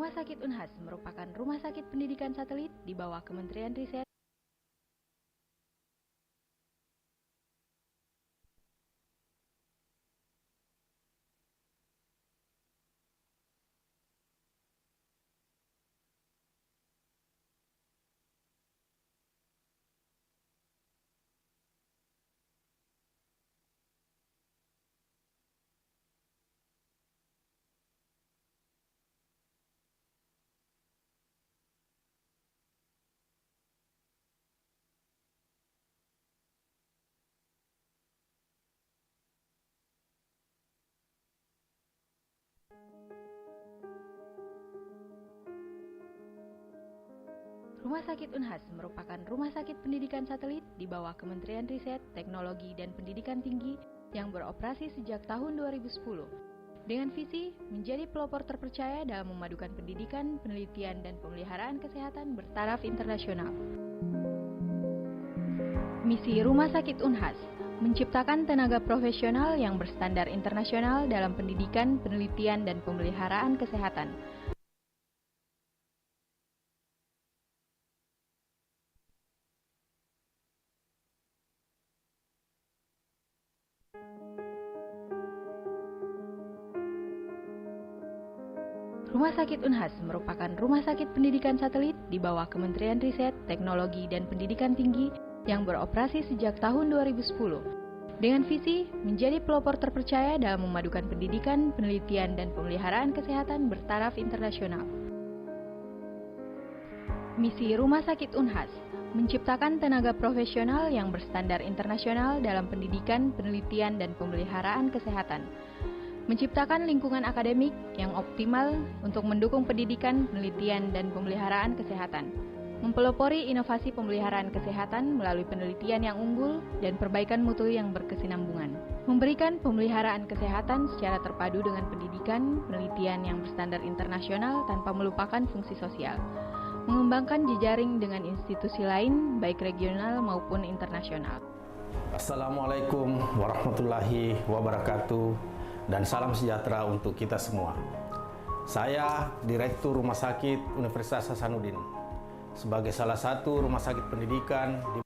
Rumah Sakit Unhas merupakan rumah sakit pendidikan satelit di bawah Kementerian Riset. Rumah Sakit Unhas merupakan rumah sakit pendidikan satelit di bawah Kementerian Riset, Teknologi, dan Pendidikan Tinggi yang beroperasi sejak tahun 2010. Dengan visi menjadi pelopor terpercaya dalam memadukan pendidikan, penelitian, dan pemeliharaan kesehatan bertaraf internasional. Misi Rumah Sakit Unhas menciptakan tenaga profesional yang berstandar internasional dalam pendidikan, penelitian, dan pemeliharaan kesehatan. Rumah Sakit Unhas merupakan rumah sakit pendidikan satelit di bawah Kementerian Riset, Teknologi, dan Pendidikan Tinggi yang beroperasi sejak tahun 2010. Dengan visi menjadi pelopor terpercaya dalam memadukan pendidikan, penelitian, dan pemeliharaan kesehatan bertaraf internasional. Misi Rumah Sakit Unhas menciptakan tenaga profesional yang berstandar internasional dalam pendidikan, penelitian, dan pemeliharaan kesehatan. Menciptakan lingkungan akademik yang optimal untuk mendukung pendidikan, penelitian, dan pemeliharaan kesehatan. Mempelopori inovasi pemeliharaan kesehatan melalui penelitian yang unggul dan perbaikan mutu yang berkesinambungan. Memberikan pemeliharaan kesehatan secara terpadu dengan pendidikan, penelitian yang berstandar internasional tanpa melupakan fungsi sosial. Mengembangkan jejaring dengan institusi lain, baik regional maupun internasional. Assalamualaikum warahmatullahi wabarakatuh. Dan salam sejahtera untuk kita semua. Saya Direktur Rumah Sakit Universitas Hasanuddin, sebagai salah satu rumah sakit pendidikan di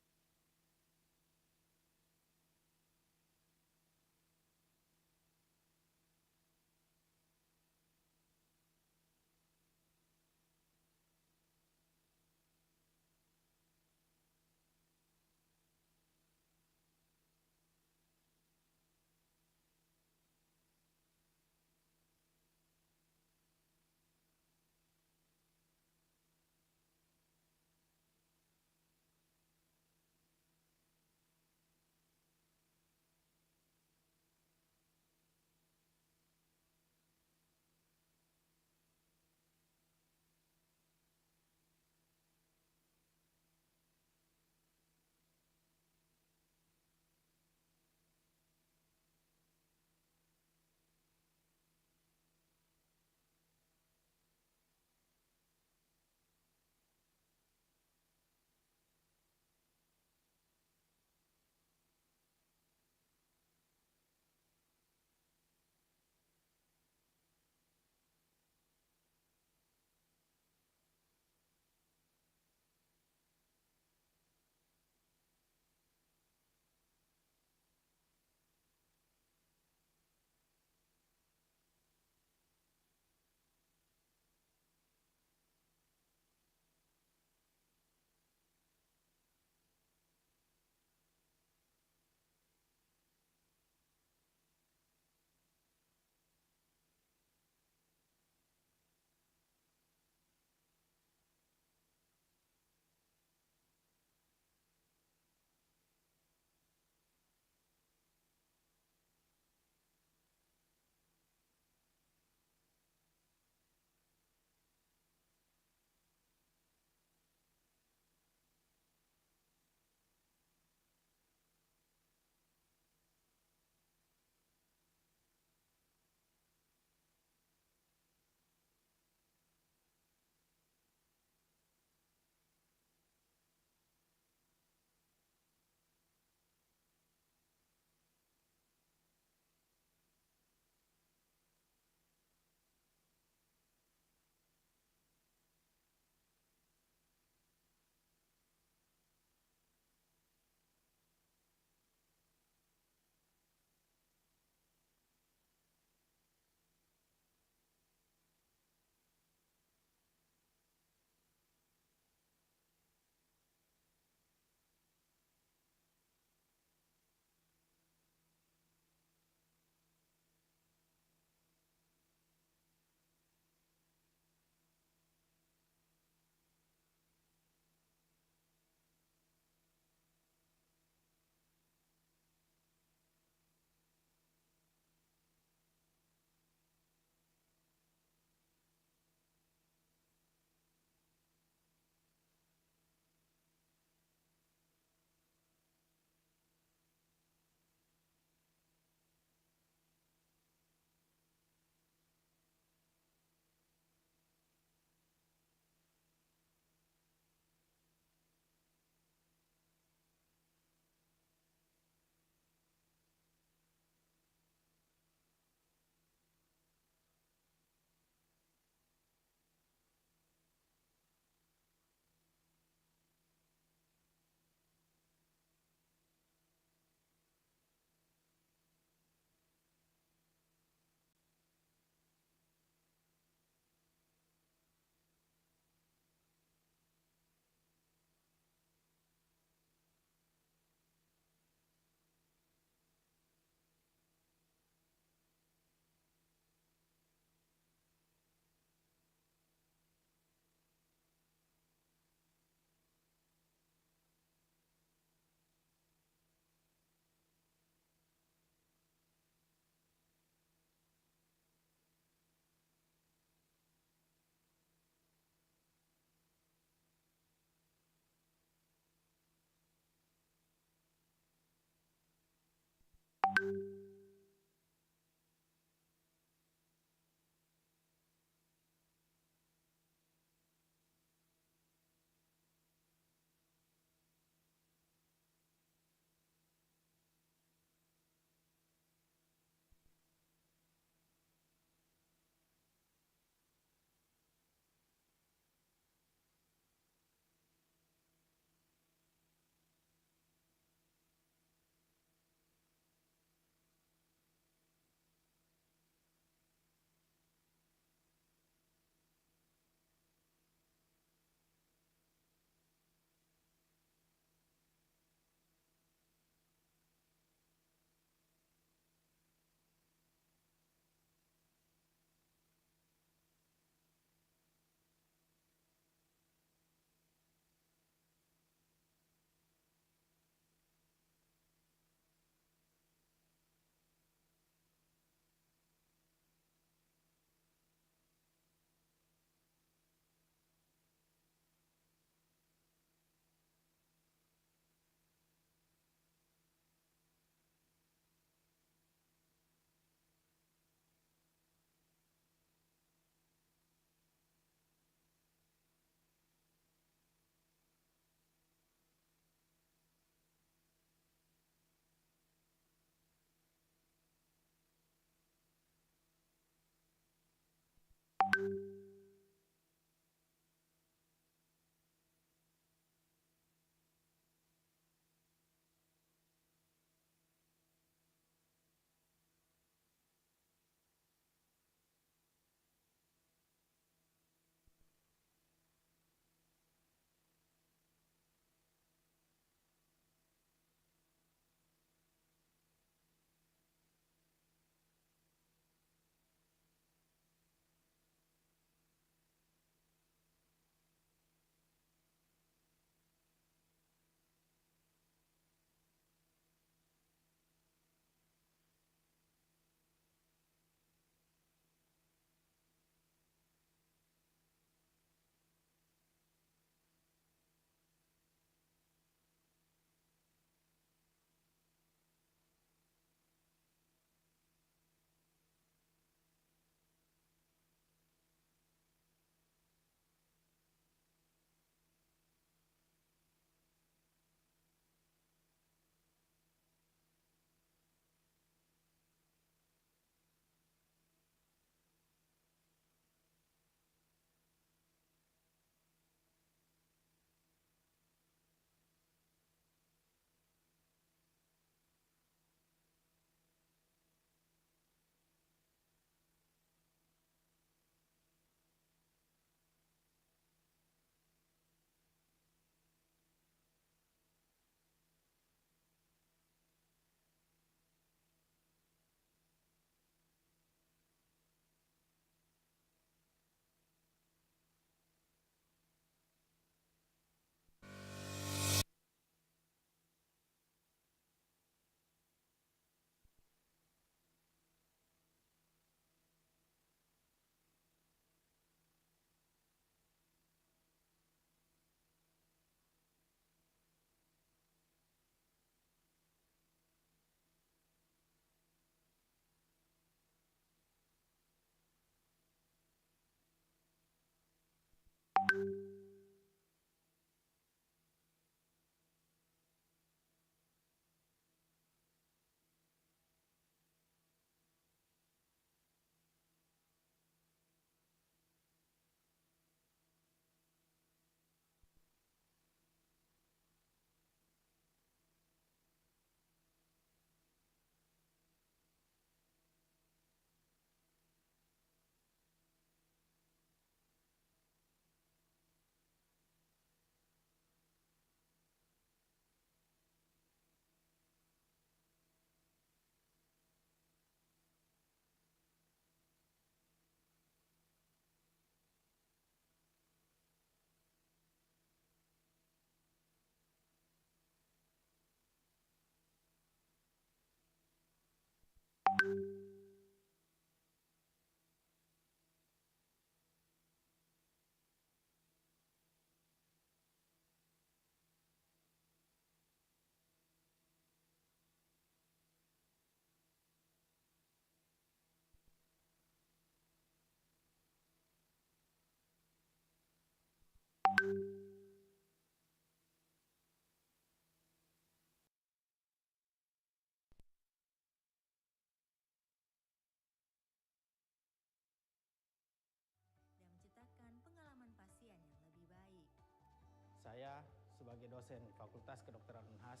dosen di Fakultas Kedokteran Unhas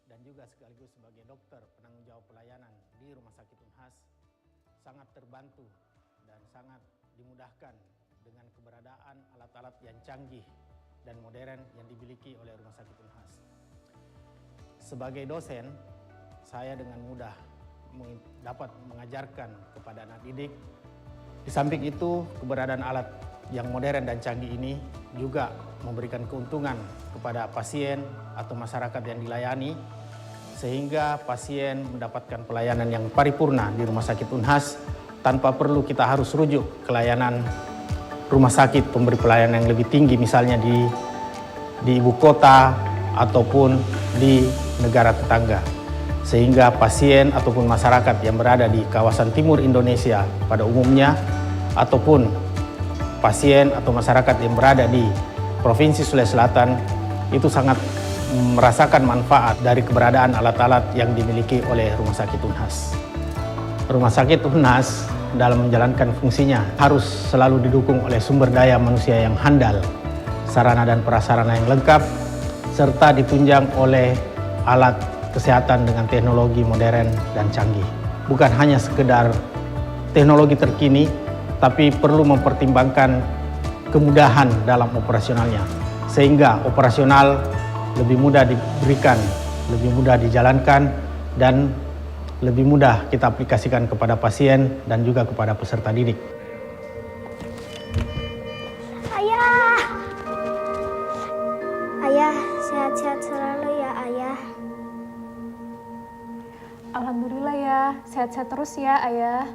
dan juga sekaligus sebagai dokter penanggung jawab pelayanan di Rumah Sakit Unhas sangat terbantu dan sangat dimudahkan dengan keberadaan alat-alat yang canggih dan modern yang dimiliki oleh Rumah Sakit Unhas. Sebagai dosen, saya dengan mudah dapat mengajarkan kepada anak didik. Di samping itu, keberadaan alat yang modern dan canggih ini juga memberikan keuntungan kepada pasien atau masyarakat yang dilayani, sehingga pasien mendapatkan pelayanan yang paripurna di Rumah Sakit Unhas tanpa perlu kita harus rujuk ke layanan rumah sakit pemberi pelayanan yang lebih tinggi, misalnya di ibu kota ataupun di negara tetangga. Sehingga pasien ataupun masyarakat yang berada di kawasan timur Indonesia pada umumnya ataupun pasien atau masyarakat yang berada di Provinsi Sulawesi Selatan itu sangat merasakan manfaat dari keberadaan alat-alat yang dimiliki oleh Rumah Sakit Unhas. Rumah Sakit Unhas dalam menjalankan fungsinya harus selalu didukung oleh sumber daya manusia yang handal, sarana dan prasarana yang lengkap, serta ditunjang oleh alat kesehatan dengan teknologi modern dan canggih. Bukan hanya sekedar teknologi terkini, tapi perlu mempertimbangkan kemudahan dalam operasionalnya, sehingga operasional lebih mudah diberikan, lebih mudah dijalankan, dan lebih mudah kita aplikasikan kepada pasien dan juga kepada peserta didik. Ayah, sehat-sehat selalu ya Ayah. Alhamdulillah ya, sehat-sehat terus ya Ayah.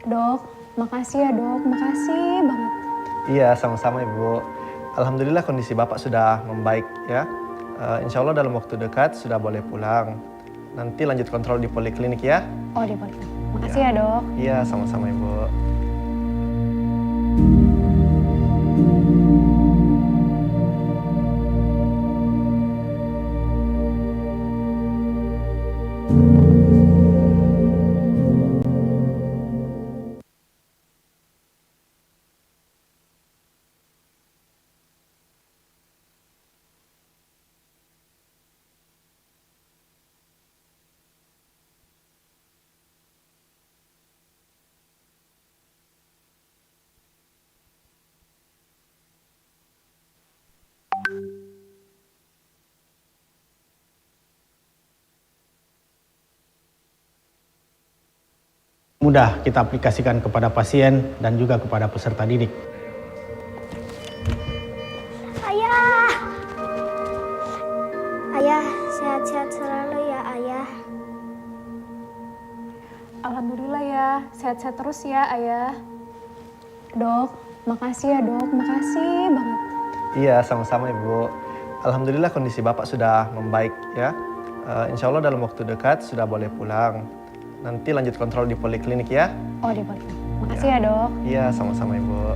Dok, makasih ya dok, makasih banget. Iya, sama-sama Ibu. Alhamdulillah kondisi Bapak sudah membaik ya. Insya Allah dalam waktu dekat sudah boleh pulang. Nanti lanjut kontrol di poliklinik ya. Oh di poliklinik. Makasih ya dok. Iya, sama-sama Ibu. Mudah kita aplikasikan kepada pasien dan juga kepada peserta didik. Ayah, sehat-sehat selalu ya Ayah. Alhamdulillah ya, sehat-sehat terus ya Ayah. Dok, makasih ya dok, makasih banget. Iya, sama-sama Ibu. Alhamdulillah kondisi Bapak sudah membaik ya. Insya Allah dalam waktu dekat sudah boleh pulang. Nanti lanjut kontrol di poliklinik ya. Oh di poliklinik. Makasih ya dok. Iya, sama-sama Ibu.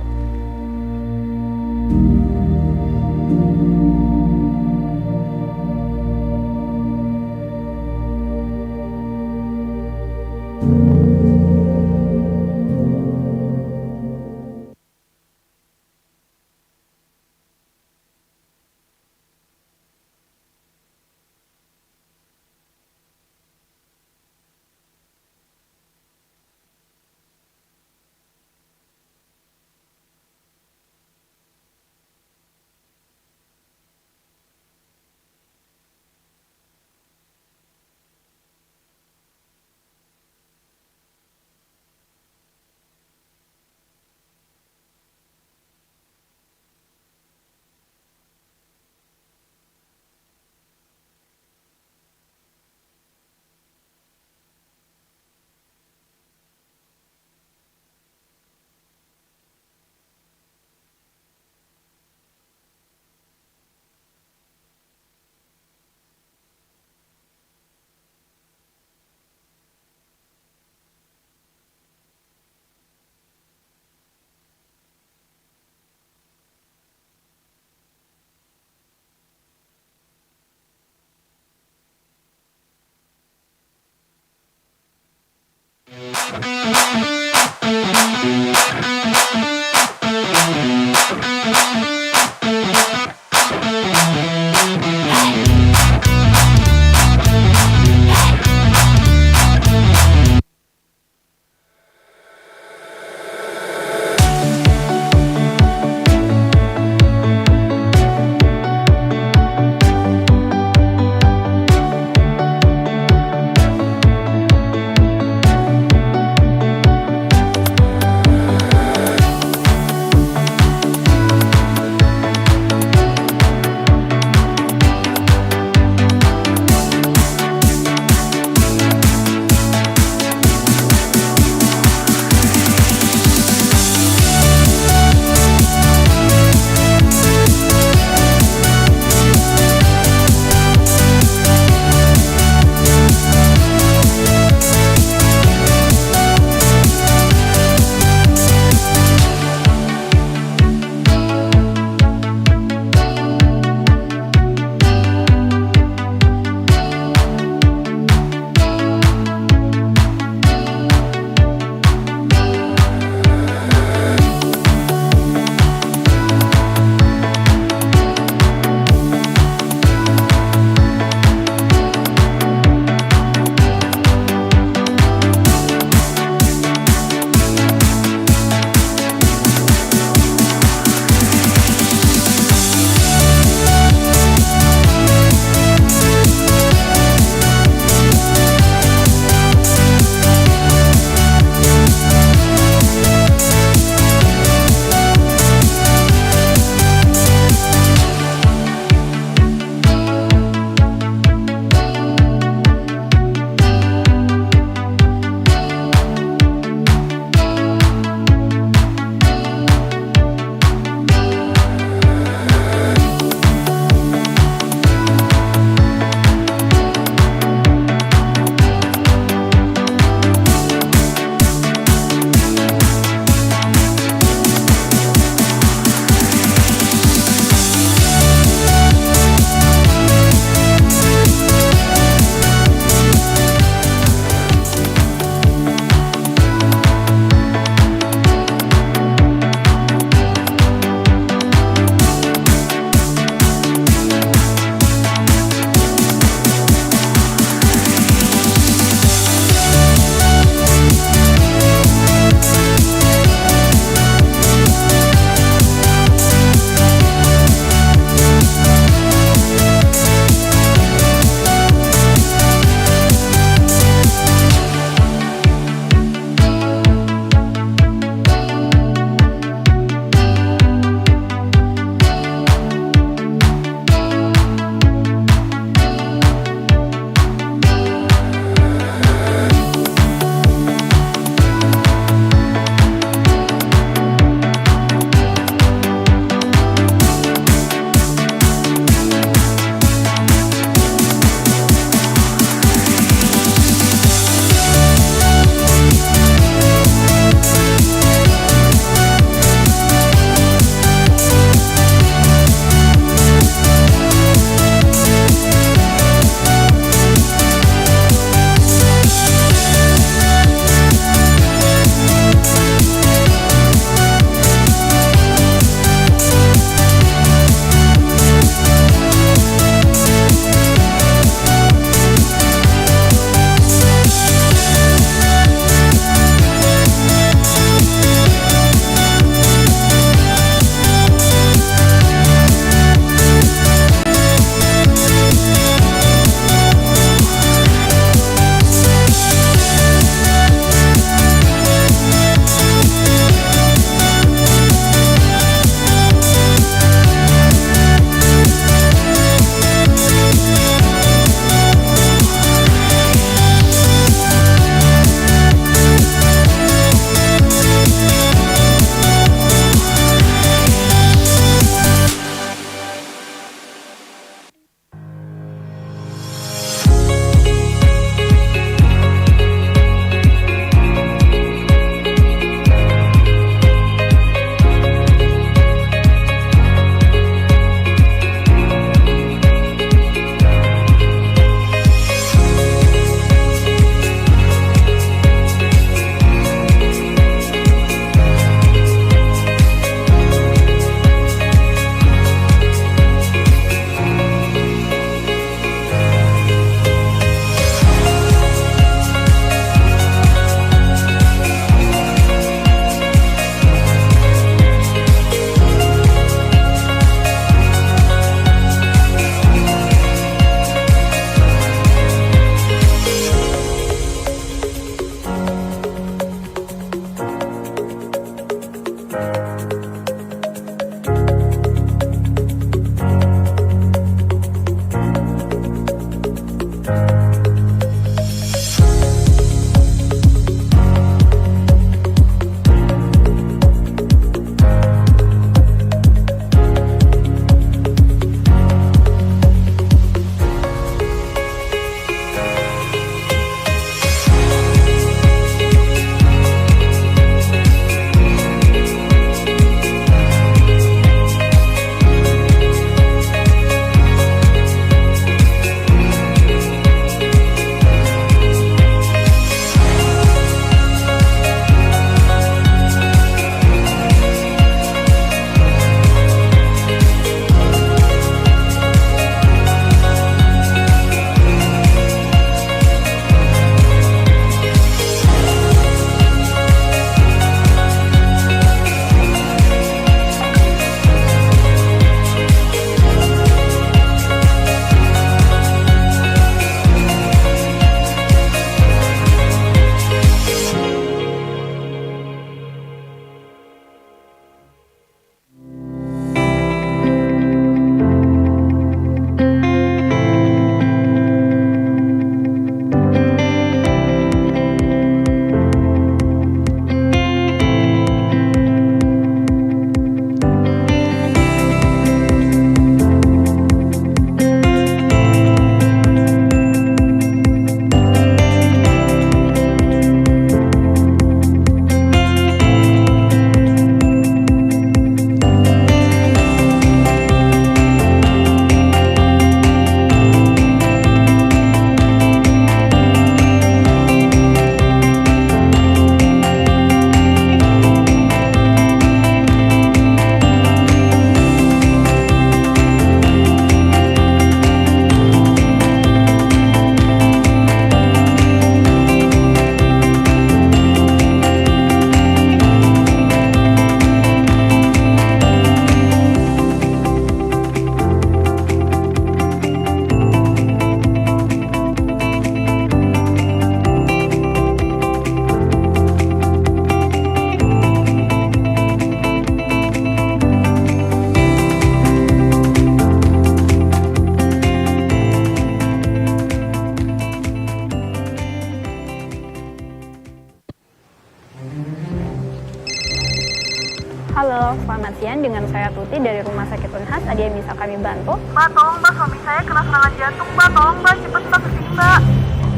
Halo, selamat siang. Dengan saya Tuti dari Rumah Sakit Unhas. Ada yang bisa kami bantu? Mbak, tolong Mbak, suami saya kena serangan jantung Mbak. Tolong Mbak, cepat Mbak kesini Mbak.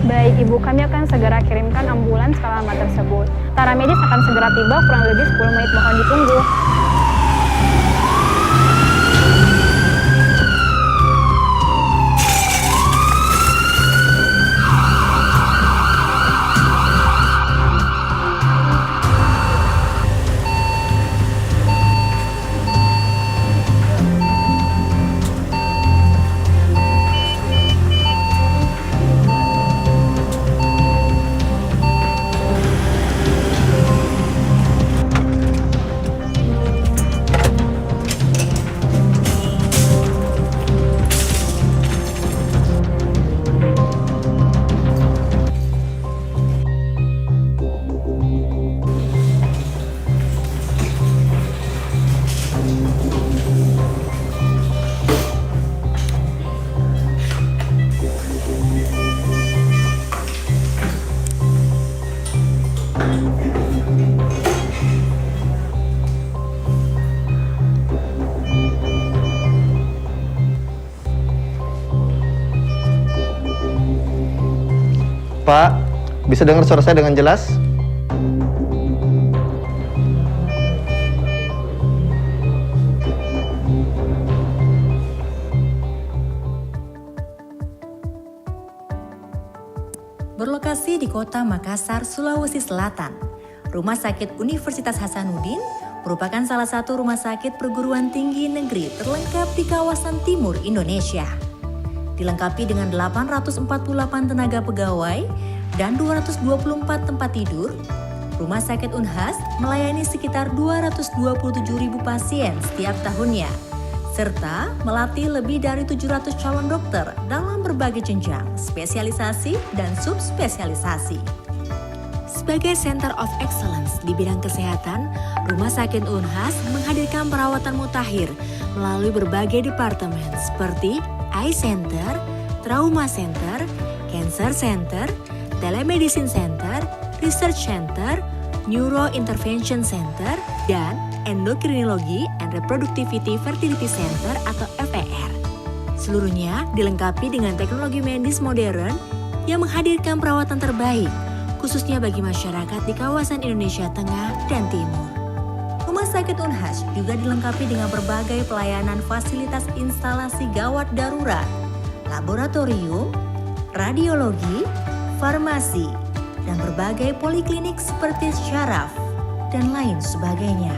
Baik, Ibu, kami akan segera kirimkan ambulans ke alamat tersebut. Para medis akan segera tiba, kurang lebih 10 menit, mohon ditunggu. Pak, bisa dengar suara saya dengan jelas? Berlokasi di kota Makassar, Sulawesi Selatan, Rumah Sakit Universitas Hasanuddin merupakan salah satu rumah sakit perguruan tinggi negeri terlengkap di kawasan timur Indonesia. Dilengkapi dengan 848 tenaga pegawai dan 224 tempat tidur, Rumah Sakit Unhas melayani sekitar 227.000 pasien setiap tahunnya, serta melatih lebih dari 700 calon dokter dalam berbagai jenjang, spesialisasi dan subspesialisasi. Sebagai Center of Excellence di bidang kesehatan, Rumah Sakit Unhas menghadirkan perawatan mutakhir melalui berbagai departemen seperti Eye Center, Trauma Center, Cancer Center, Telemedicine Center, Research Center, Neuro Intervention Center, dan Endokrinologi and Reproductivity Fertility Center atau FER. Seluruhnya dilengkapi dengan teknologi medis modern yang menghadirkan perawatan terbaik, khususnya bagi masyarakat di kawasan Indonesia Tengah dan Timur. Rumah Sakit Unhas juga dilengkapi dengan berbagai pelayanan fasilitas instalasi gawat darurat, laboratorium, radiologi, farmasi, dan berbagai poliklinik seperti syaraf, dan lain sebagainya.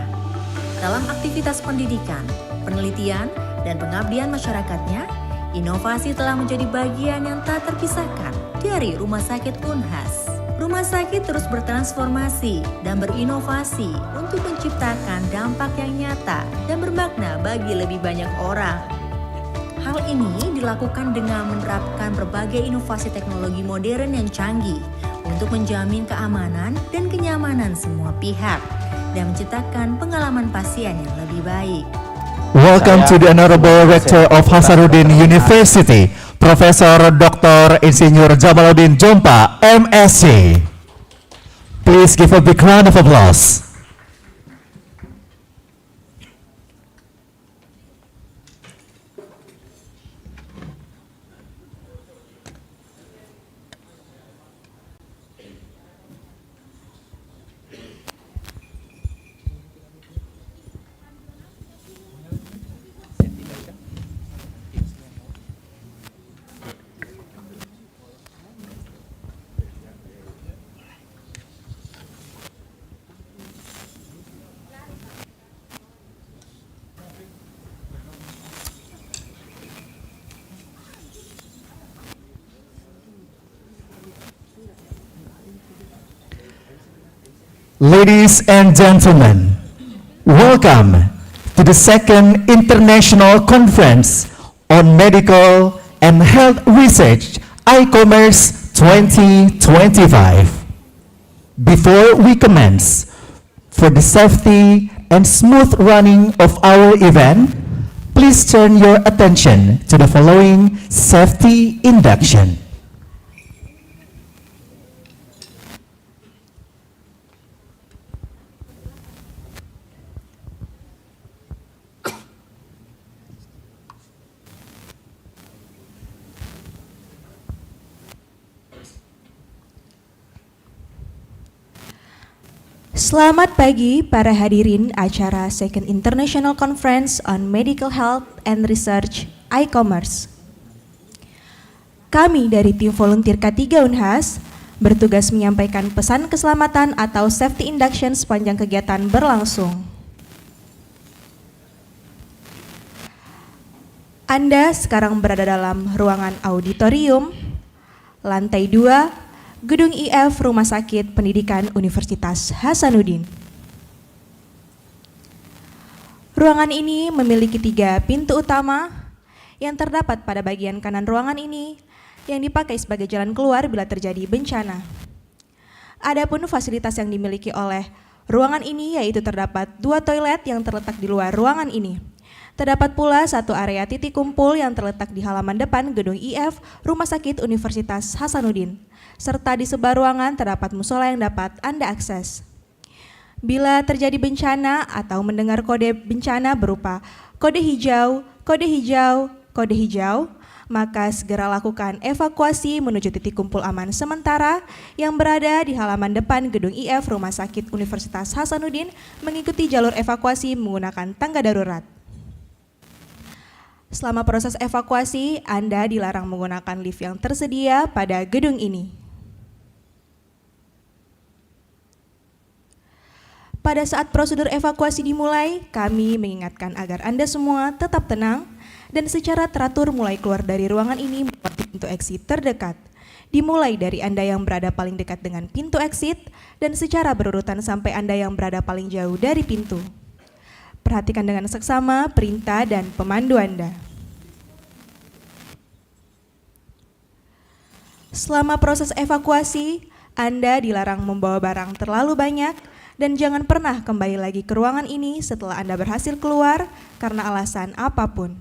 Dalam aktivitas pendidikan, penelitian, dan pengabdian masyarakatnya, inovasi telah menjadi bagian yang tak terpisahkan dari Rumah Sakit Unhas. Rumah sakit terus bertransformasi dan berinovasi untuk menciptakan dampak yang nyata dan bermakna bagi lebih banyak orang. Hal ini dilakukan dengan menerapkan berbagai inovasi teknologi modern yang canggih untuk menjamin keamanan dan kenyamanan semua pihak dan menciptakan pengalaman pasien yang lebih baik. Welcome to the Honorable Rector of Hasanuddin University, Profesor Dr. Insinyur Jamaluddin Jompa, MSc. Please give a big round of applause. Ladies and gentlemen, welcome to the second International Conference on Medical and Health Research, ICOMERS 2025. Before we commence, for the safety and smooth running of our event, please turn your attention to the following safety induction. Selamat pagi para hadirin acara Second International Conference on Medical Health and Research ICOMERS. Kami dari tim volunteer K3 Unhas bertugas menyampaikan pesan keselamatan atau safety induction sepanjang kegiatan berlangsung. Anda sekarang berada dalam ruangan auditorium, lantai 2, Gedung IF Rumah Sakit Pendidikan Universitas Hasanuddin. Ruangan ini memiliki 3 pintu utama yang terdapat pada bagian kanan ruangan ini yang dipakai sebagai jalan keluar bila terjadi bencana. Adapun fasilitas yang dimiliki oleh ruangan ini yaitu terdapat 2 toilet yang terletak di luar ruangan ini. Terdapat pula 1 area titik kumpul yang terletak di halaman depan Gedung IF Rumah Sakit Universitas Hasanuddin. Serta di sebelah ruangan terdapat musola yang dapat Anda akses. Bila terjadi bencana atau mendengar kode bencana berupa kode hijau, kode hijau, kode hijau, maka segera lakukan evakuasi menuju titik kumpul aman sementara yang berada di halaman depan Gedung IF Rumah Sakit Universitas Hasanuddin mengikuti jalur evakuasi menggunakan tangga darurat. Selama proses evakuasi, Anda dilarang menggunakan lift yang tersedia pada gedung ini. Pada saat prosedur evakuasi dimulai, kami mengingatkan agar Anda semua tetap tenang dan secara teratur mulai keluar dari ruangan ini melewati pintu exit terdekat. Dimulai dari Anda yang berada paling dekat dengan pintu exit dan secara berurutan sampai Anda yang berada paling jauh dari pintu. Perhatikan dengan seksama perintah dan pemandu Anda. Selama proses evakuasi, Anda dilarang membawa barang terlalu banyak dan jangan pernah kembali lagi ke ruangan ini setelah Anda berhasil keluar karena alasan apapun.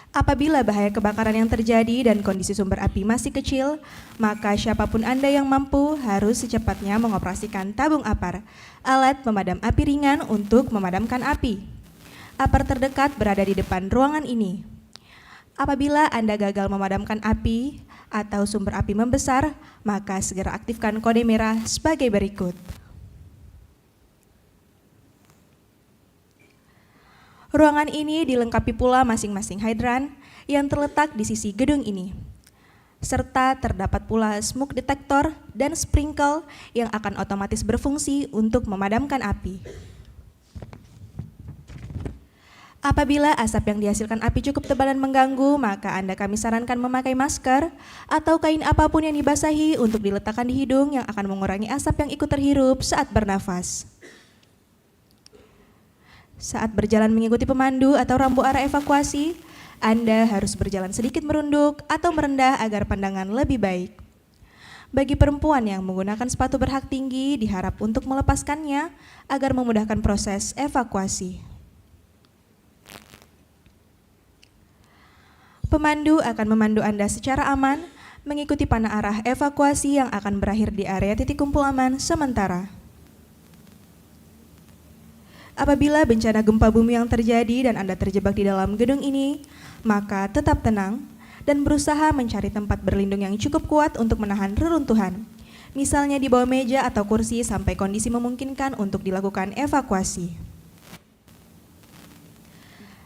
Apabila bahaya kebakaran yang terjadi dan kondisi sumber api masih kecil, maka siapapun Anda yang mampu harus secepatnya mengoperasikan tabung apar, alat pemadam api ringan untuk memadamkan api. Apar terdekat berada di depan ruangan ini. Apabila Anda gagal memadamkan api atau sumber api membesar, maka segera aktifkan kode merah sebagai berikut. Ruangan ini dilengkapi pula masing-masing hidran yang terletak di sisi gedung ini. Serta terdapat pula smoke detector dan sprinkle yang akan otomatis berfungsi untuk memadamkan api. Apabila asap yang dihasilkan api cukup tebal dan mengganggu, maka kami sarankan memakai masker atau kain apapun yang dibasahi untuk diletakkan di hidung yang akan mengurangi asap yang ikut terhirup saat bernafas. Saat berjalan mengikuti pemandu atau rambu arah evakuasi, Anda harus berjalan sedikit merunduk atau merendah agar pandangan lebih baik. Bagi perempuan yang menggunakan sepatu berhak tinggi, diharap untuk melepaskannya agar memudahkan proses evakuasi. Pemandu akan memandu Anda secara aman, mengikuti panah arah evakuasi yang akan berakhir di area titik kumpul aman sementara. Apabila bencana gempa bumi yang terjadi dan Anda terjebak di dalam gedung ini, maka tetap tenang dan berusaha mencari tempat berlindung yang cukup kuat untuk menahan reruntuhan. Misalnya di bawah meja atau kursi sampai kondisi memungkinkan untuk dilakukan evakuasi.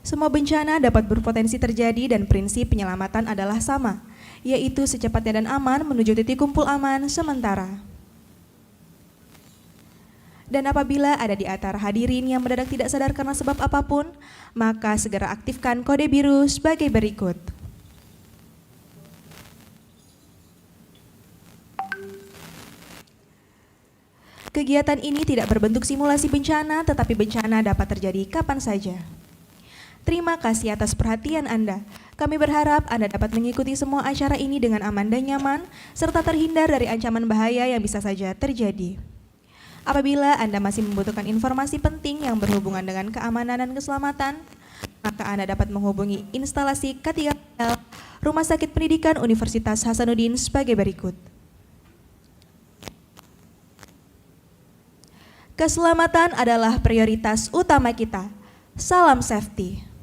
Semua bencana dapat berpotensi terjadi dan prinsip penyelamatan adalah sama, yaitu secepatnya dan aman menuju titik kumpul aman sementara. Dan apabila ada di antara hadirin yang mendadak tidak sadar karena sebab apapun, maka segera aktifkan kode biru sebagai berikut. Kegiatan ini tidak berbentuk simulasi bencana, tetapi bencana dapat terjadi kapan saja. Terima kasih atas perhatian Anda. Kami berharap Anda dapat mengikuti semua acara ini dengan aman dan nyaman, serta terhindar dari ancaman bahaya yang bisa saja terjadi. Apabila Anda masih membutuhkan informasi penting yang berhubungan dengan keamanan dan keselamatan, maka Anda dapat menghubungi instalasi K3 Rumah Sakit Pendidikan Universitas Hasanuddin sebagai berikut. Keselamatan adalah prioritas utama kita. Salam safety.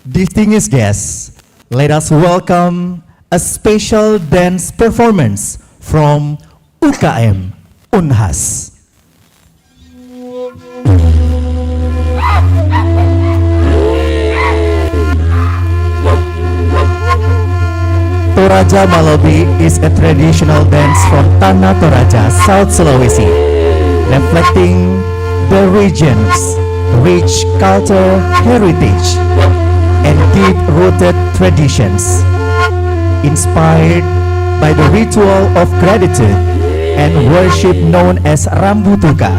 Distinguished guests, let us welcome a special dance performance from UKM Unhas. Toraja Malobi is a traditional dance from Tanah Toraja, South Sulawesi, reflecting the region's rich culture, heritage, and deep-rooted traditions. Inspired by the ritual of gratitude and worship known as Rambutuka,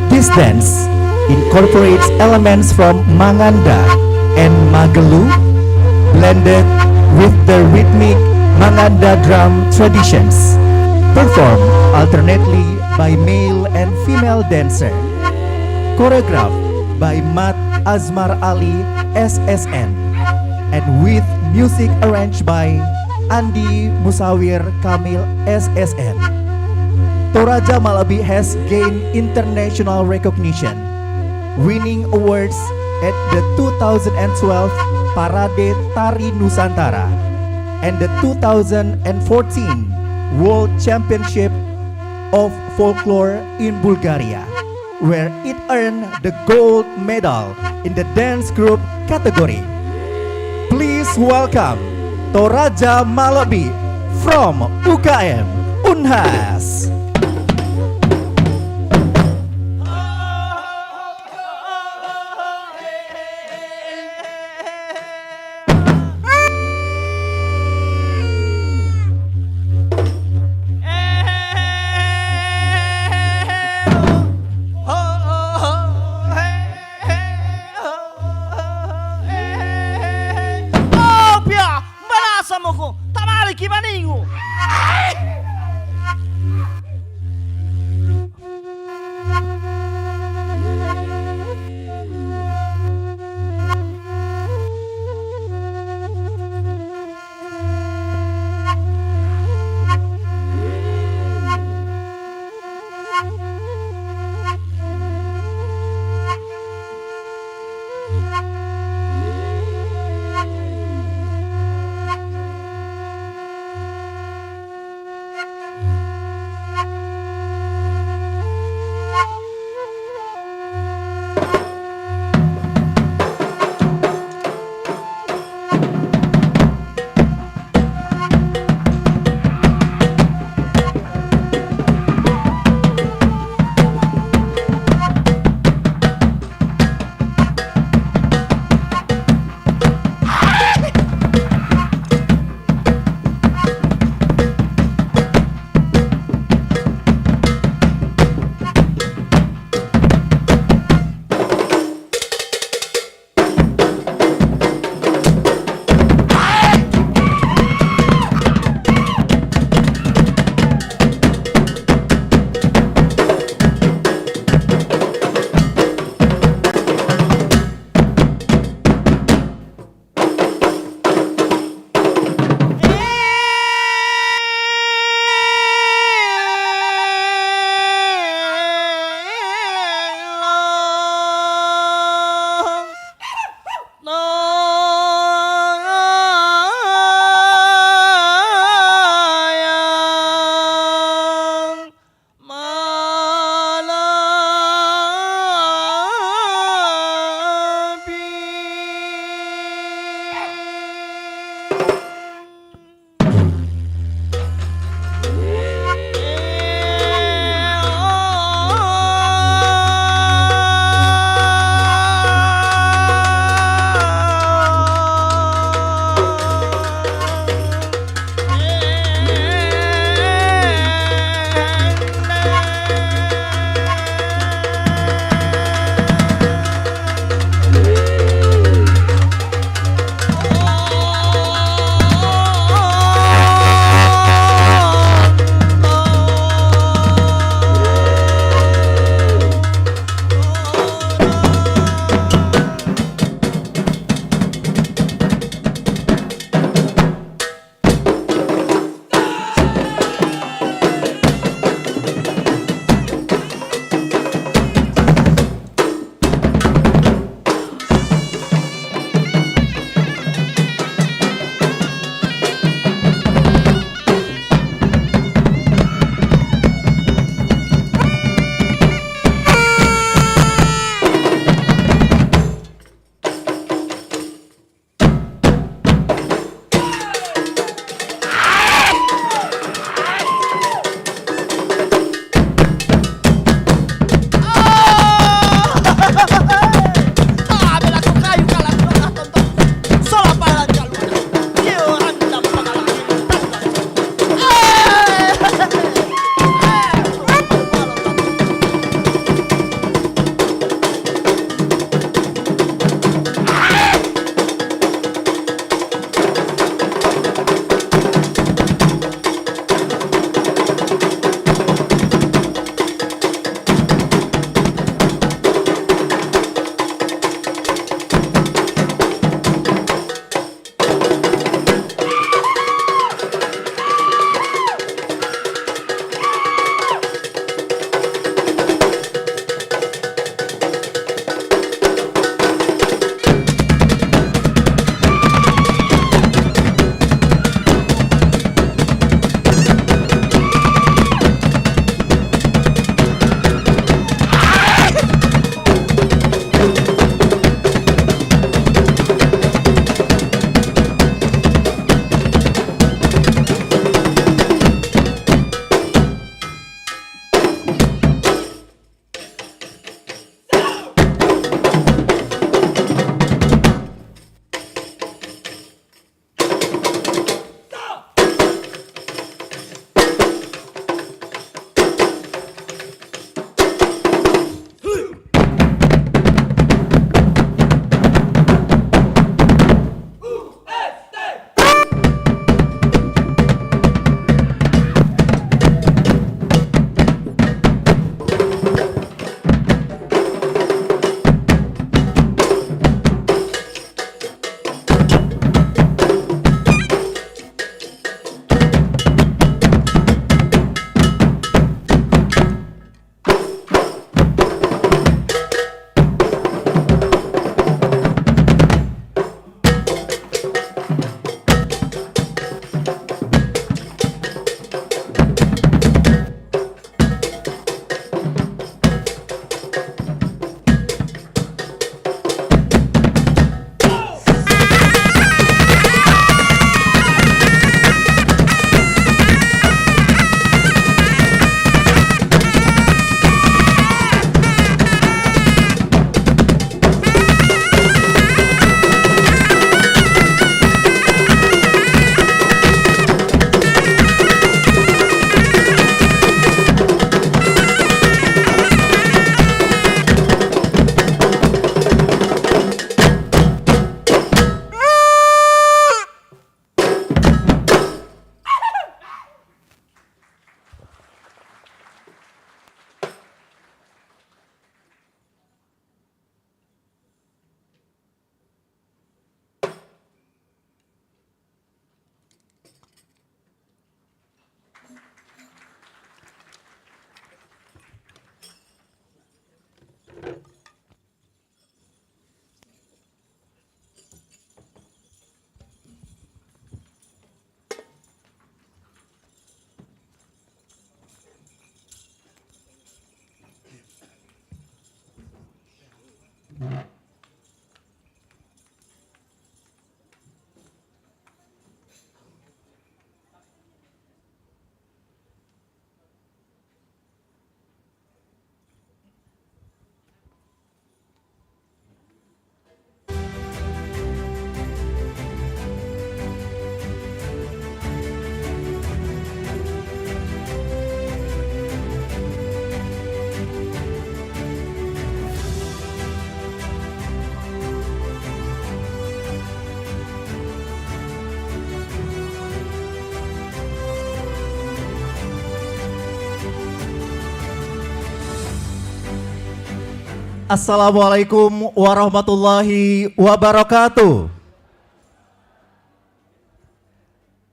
this dance incorporates elements from Manganda and Magelu, blended with the rhythmic Manganda drum traditions, performed alternately by male and female dancer, choreographed by Mat Azmar Ali SSN, and with music arranged by Andi Musawir Kamil SSN. Toraja Malabi has gained international recognition, winning awards at the 2012 Parade Tari Nusantara and the 2014 World Championship of Folklore in Bulgaria, where it earned the gold medal in the dance group category. Please welcome Toraja Malabi from UKM Unhas. Assalamualaikum warahmatullahi wabarakatuh.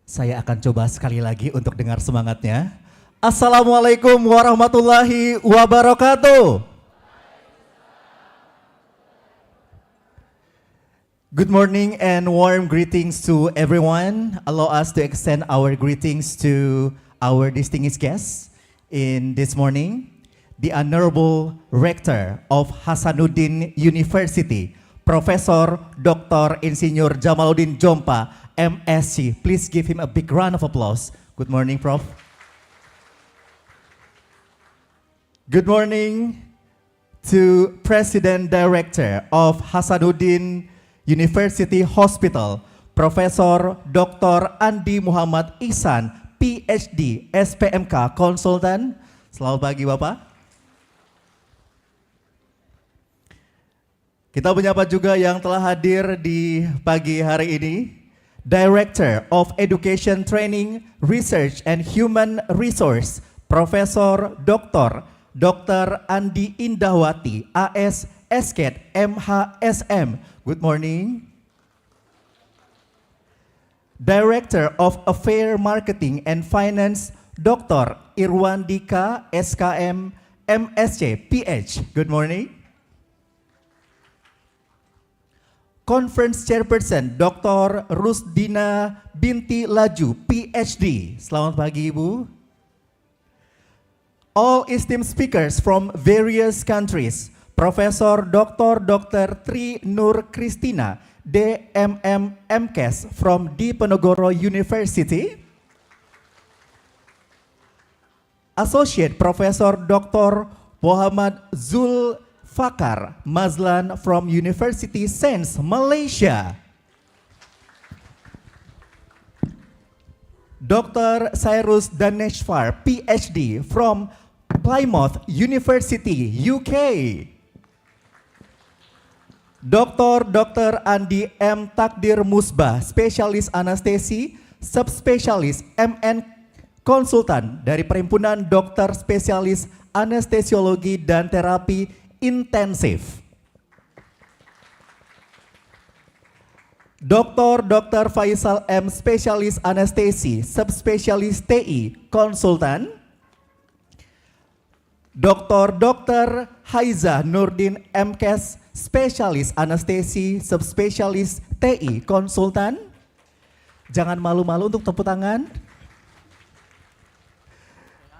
Saya akan coba sekali lagi untuk dengar semangatnya. Assalamualaikum warahmatullahi wabarakatuh. Good morning and warm greetings to everyone. Allow us to extend our greetings to our distinguished guests in this morning. The Honorable Rector of Hasanuddin University, Professor Dr. Insinyur Jamaluddin Jompa, MSc. Please give him a big round of applause. Good morning, Prof. Good morning to President Director of Hasanuddin University Hospital, Profesor Dr. Andi Muhammad Ihsan, PhD, SPMK, Konsultan. Selamat pagi, Bapak. Kita menyapa juga yang telah hadir di pagi hari ini, Director of Education Training, Research and Human Resource, Profesor Dr. Andi Indahwati, AS Esket, MHSM. Good morning. Director of Affair Marketing and Finance, Dr. Irwandika, SKM, MSc, PH. Good morning. Conference Chairperson Dr. Rusdina Binti Laju, PhD. Selamat pagi, Ibu. All esteemed speakers from various countries, Profesor Dr. Tri Nur Kristina, DMM MKes from Diponegoro University, Associate Professor Dr. Muhammad Zul Fakar Mazlan from University Sains, Malaysia. Dr. Cyrus Daneshvar, PhD from Plymouth University, UK. Dr. Andi M. Takdir Musbah, Spesialis Anestesi, Subspesialis MN Konsultan dari Perhimpunan Dokter Spesialis Anestesiologi dan Terapi Intensif. Dr. Faisal M. Spesialis Anestesi, Subspesialis TI, Konsultan. Dr. Haiza Nurdin MKes, Spesialis Anestesi, Subspesialis TI, Konsultan. Jangan malu-malu untuk tepuk tangan.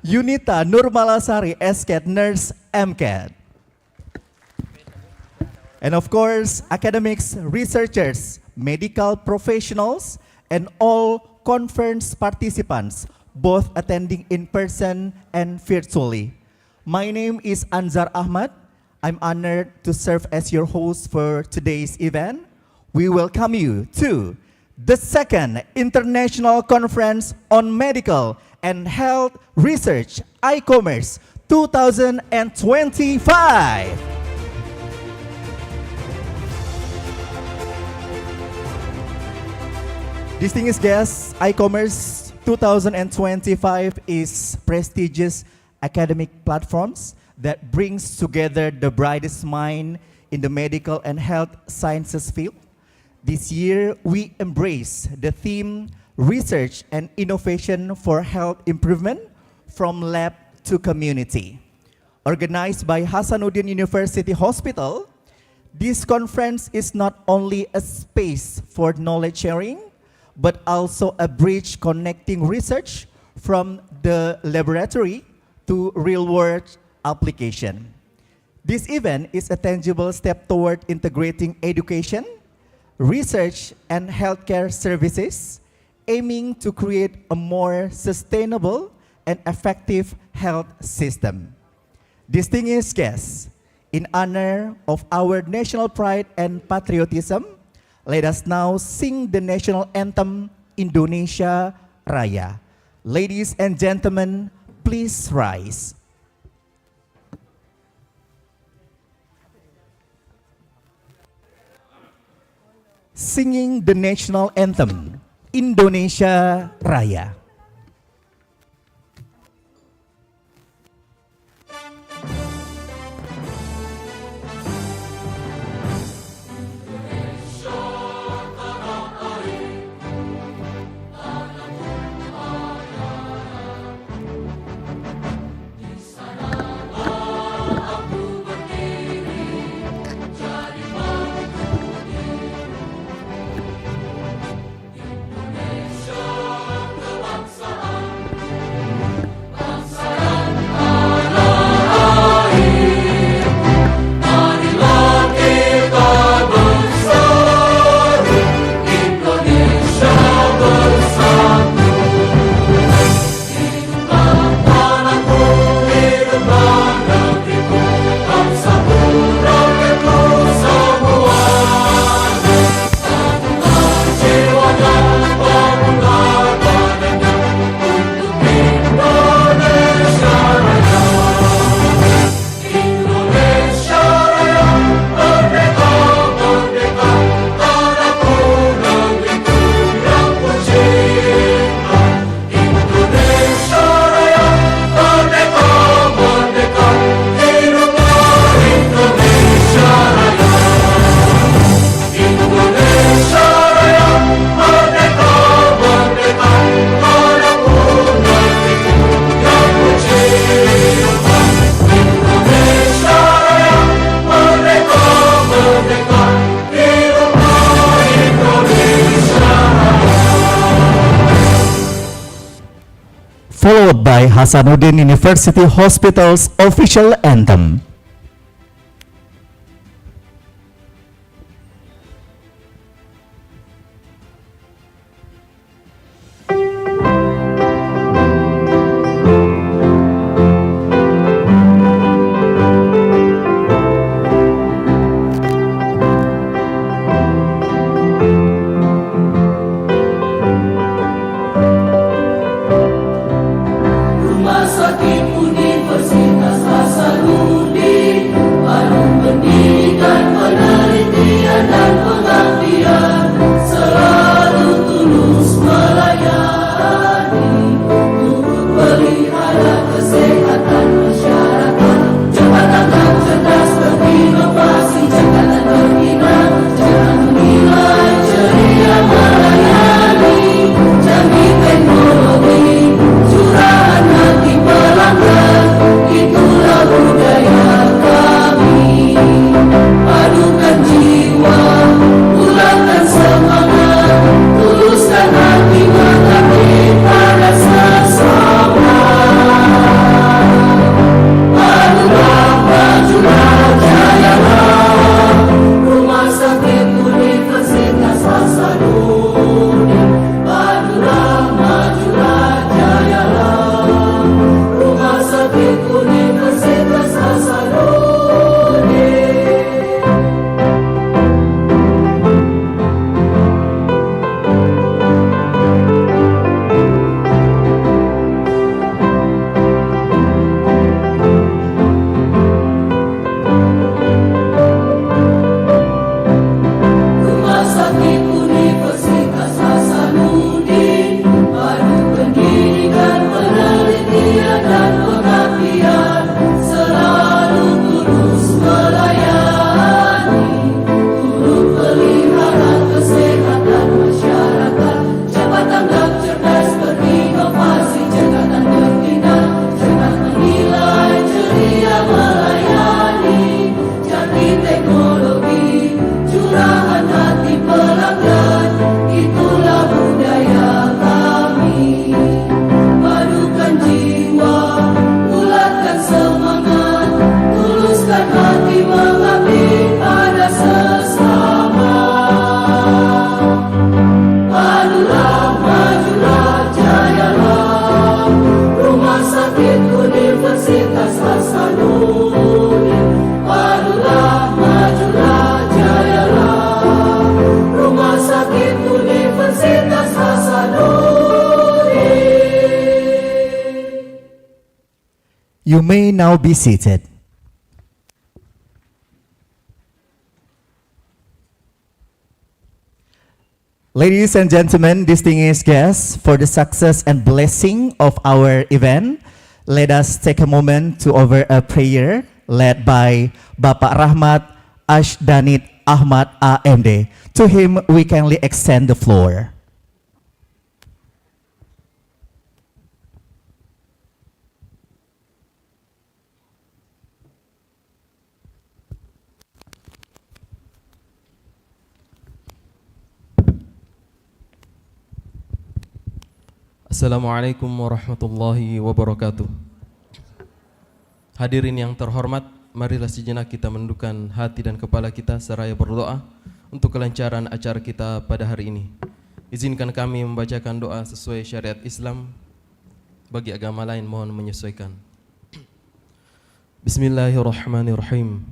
Yunita Nurmalasari, Esket, Nurse, MCAT. And of course, academics, researchers, medical professionals, and all conference participants, both attending in person and virtually. My name is Anzar Ahmad. I'm honored to serve as your host for today's event. We welcome you to the second International Conference on Medical and Health Research, ICOMERS 2025. Distinguished guests, ICOMERS 2025 is prestigious academic platforms that brings together the brightest mind in the medical and health sciences field. This year, we embrace the theme Research and Innovation for Health Improvement from Lab to Community. Organized by Hasanuddin University Hospital, this conference is not only a space for knowledge sharing, but also a bridge connecting research from the laboratory to real-world application. This event is a tangible step toward integrating education, research, and healthcare services, aiming to create a more sustainable and effective health system. Distinguished guests, in honor of our national pride and patriotism, let us now sing the national anthem, Indonesia Raya. Ladies and gentlemen, please rise. Singing the national anthem, Indonesia Raya. followed by Hasanuddin University Hospital's official anthem. You may now be seated. Ladies and gentlemen, distinguished guests, for the success and blessing of our event, let us take a moment to offer a prayer led by Bapak Rahmat Ashdanit Ahmad AMD. To him, we kindly extend the floor. Assalamualaikum warahmatullahi wabarakatuh. Hadirin yang terhormat, marilah sejenak kita menundukkan hati dan kepala kita seraya berdoa untuk kelancaran acara kita pada hari ini. Izinkan kami membacakan doa sesuai syariat Islam. Bagi agama lain mohon menyesuaikan. Bismillahirrahmanirrahim.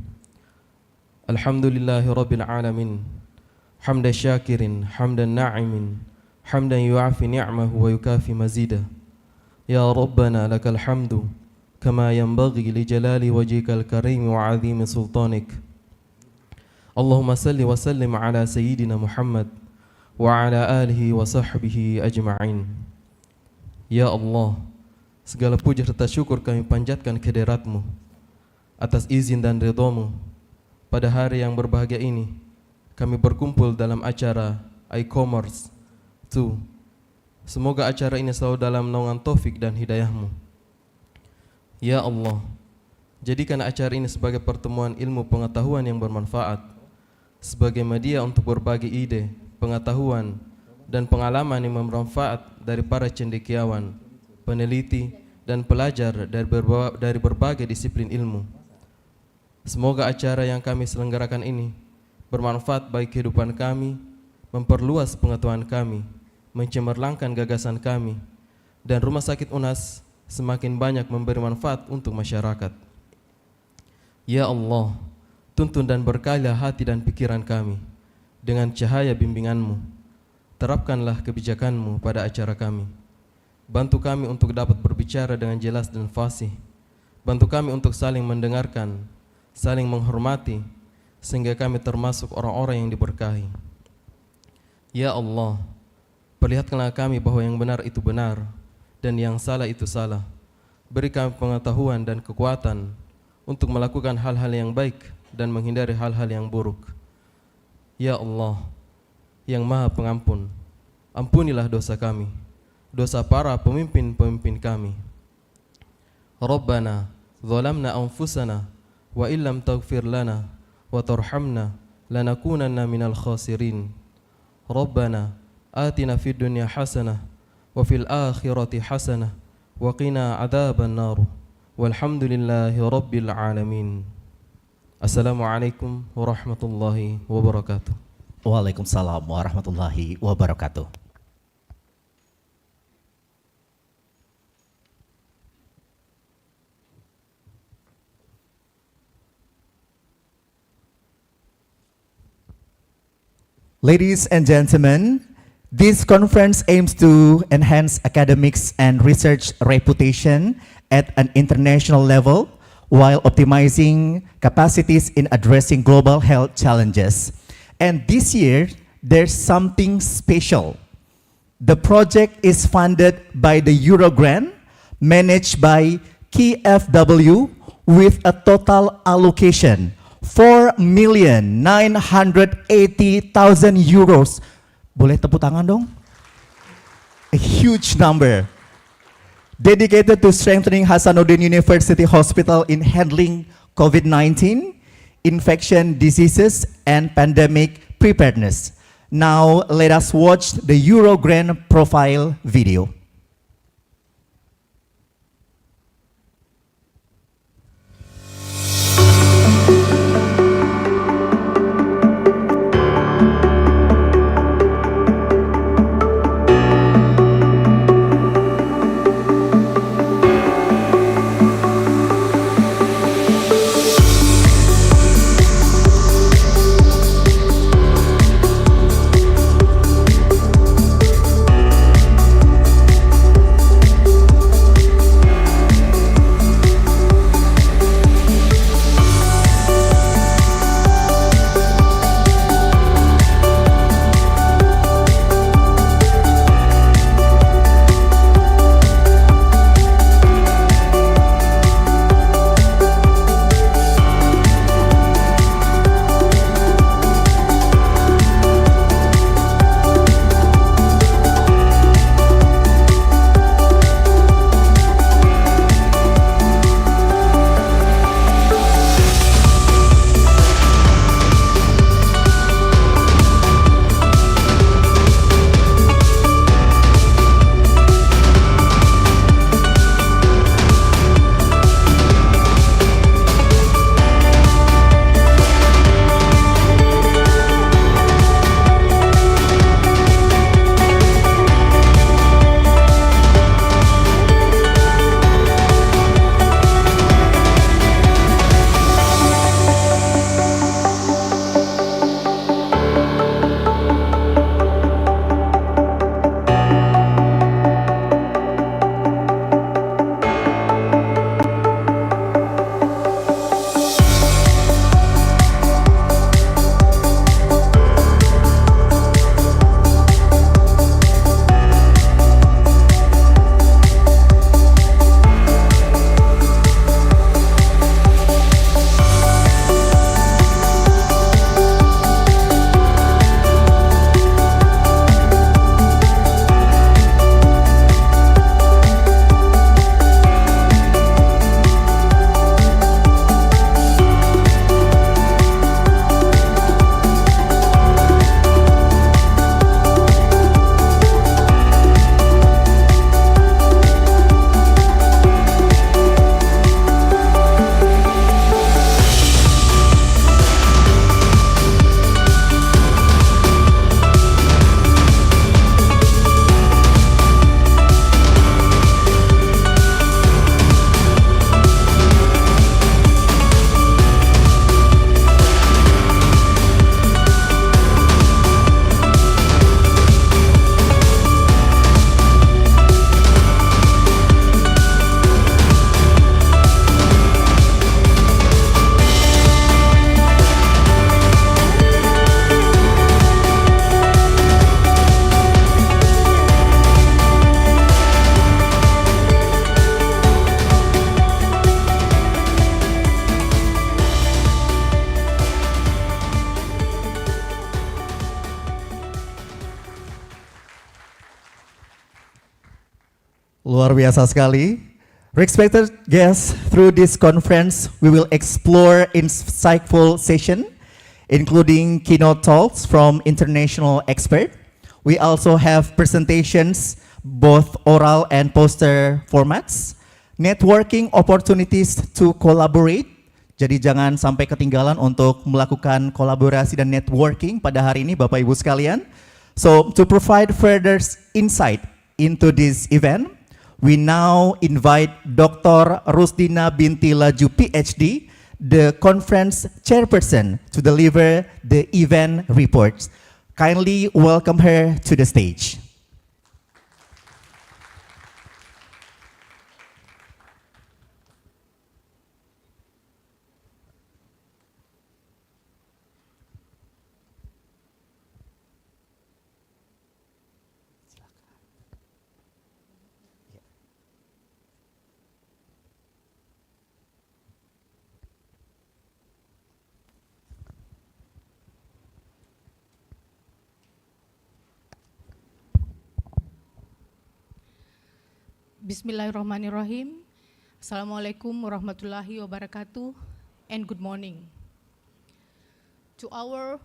Alhamdulillahirabbil alamin. Hamdan syakirin, hamdan na'imin, hamdan yu'afi ni'mahu wa yukafi mazida. Ya Rabbana lakal hamdu kama yanbaghi li jalali wajhikal karim wa 'azimi sultanik. Allahumma salli wa sallim ala sayyidina Muhammad wa ala alihi wa sahbihi ajma'in. Ya Allah, segala puja serta syukur kami panjatkan kehadirat-Mu atas izin dan ridha-Mu. Pada hari yang berbahagia ini, kami berkumpul dalam acara ICOMERS 2. Semoga acara ini selalu dalam naungan taufik dan hidayah-Mu. Ya Allah, jadikan acara ini sebagai pertemuan ilmu pengetahuan yang bermanfaat, sebagai media untuk berbagi ide, pengetahuan, dan pengalaman yang bermanfaat dari para cendekiawan, peneliti, dan pelajar dari berbagai disiplin ilmu. Semoga acara yang kami selenggarakan ini bermanfaat bagi kehidupan kami, memperluas pengetahuan kami, mencemerlangkan gagasan kami, dan Rumah Sakit UNHAS semakin banyak memberi manfaat untuk masyarakat. Ya Allah, tuntun dan berkailah hati dan pikiran kami dengan cahaya bimbingan-Mu. Terapkanlah kebijakan-Mu pada acara kami. Bantu kami untuk dapat berbicara dengan jelas dan fasih. Bantu kami untuk saling mendengarkan, saling menghormati, sehingga kami termasuk orang-orang yang diberkahi. Ya Allah, perlihatkanlah kami bahwa yang benar itu benar dan yang salah itu salah. Beri kami pengetahuan dan kekuatan untuk melakukan hal-hal yang baik dan menghindari hal-hal yang buruk. Ya Allah, yang Maha Pengampun, ampunilah dosa kami, dosa para pemimpin-pemimpin kami. Rabbana zalamna anfusana wa illam taghfir lana wa tarhamna lanakunanna minal khasirin. Rabbana atina fid dunya hasanah wa fil akhirati hasanah wa qina adzaban nar. Walhamdulillahi rabbil alamin. Assalamualaikum warahmatullahi wabarakatuh. Waalaikumsalam warahmatullahi wabarakatuh. Ladies and gentlemen, this conference aims to enhance academics and research reputation at an international level while optimizing capacities in addressing global health challenges. And this year, there's something special. The project is funded by the Euro Grant, managed by KfW, with a total allocation 4,980,000 euros. Boleh tepuk tangan dong? A huge number. Dedicated to strengthening Hasanuddin University Hospital in handling COVID-19, infection diseases, and pandemic preparedness. Now, let us watch the Euro Grant profile video. Luar biasa sekali. Respected guests, through this conference, we will explore insightful session, including keynote talks from international experts. We also have presentations, both oral and poster formats, networking opportunities to collaborate. Jadi jangan sampai ketinggalan untuk melakukan kolaborasi dan networking pada hari ini, Bapak Ibu sekalian. So, to provide further insight into this event, we now invite Dr. Rusdina Binti Laju, PhD, the conference chairperson, to deliver the event reports. Kindly welcome her to the stage. Bismillahirrahmanirrahim. Assalamualaikum warahmatullahi wabarakatuh, and good morning. To our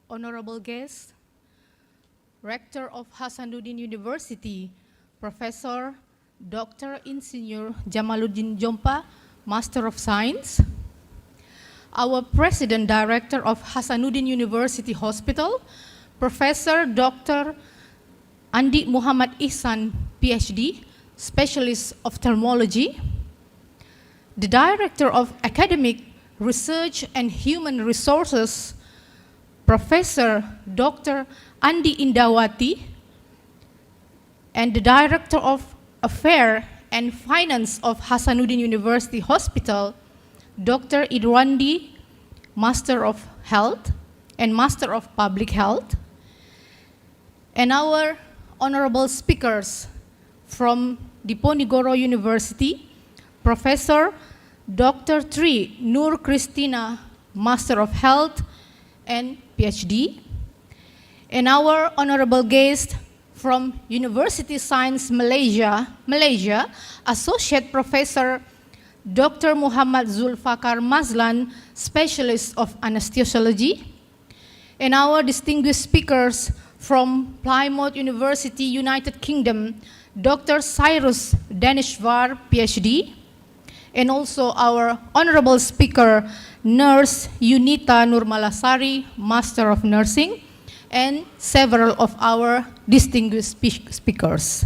honorable guest, Rector of Hasanuddin University, Professor Dr. Insinyur Jamaluddin Jompa, Master of Science, our President Director of Hasanuddin University Hospital, Professor Dr. Andi Muhammad Ihsan, PhD, Specialist Ophthalmology, the Director of Academic Research and Human Resources, Professor Dr. Andi Indawati, and the Director of Affairs and Finance of Hasanuddin University Hospital, Dr. Idwandi, Master of Health and Master of Public Health, and our honorable speakers from Diponegoro University, Professor Dr. Tri Nur Christina, Master of Health and PhD, and our honorable guest from University Science Malaysia, Associate Professor Dr. Muhammad Zulfakar Mazlan, Specialist of Anesthesiology, and our distinguished speakers from Plymouth University, United Kingdom, Dr. Cyrus Danishvar, PhD, and also our honorable speaker, Nurse Yunita Nurmalasari, Master of Nursing, and several of our distinguished speakers.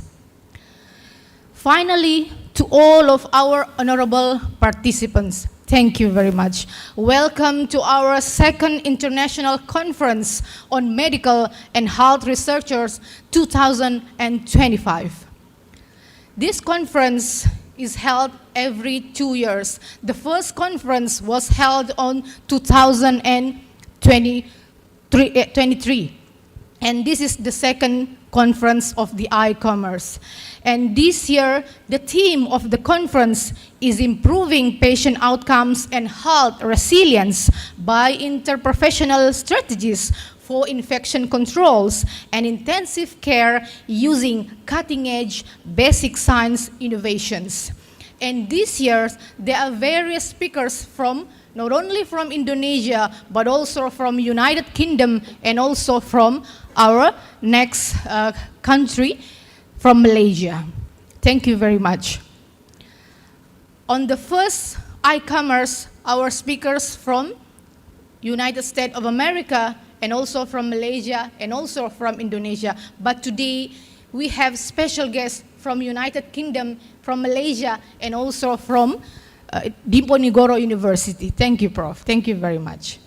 Finally, to all of our honorable participants, thank you very much. Welcome to our second International Conference on Medical and Health Researchers 2025. This conference is held every 2 years. The first conference was held on 2023, and this is the second conference of the ICOMERS. And this year, the theme of the conference is improving patient outcomes and health resilience by interprofessional strategies for infection controls and intensive care using cutting-edge basic science innovations. And this year, there are various speakers from not only from Indonesia, but also from United Kingdom and also from our next country, from Malaysia. Thank you very much. On the first ICOMERS, our speakers from United States of America and also from Malaysia and also from Indonesia. But today, we have special guests from United Kingdom, from Malaysia, and also from Diponegoro University. Thank you, Prof. Thank you very much.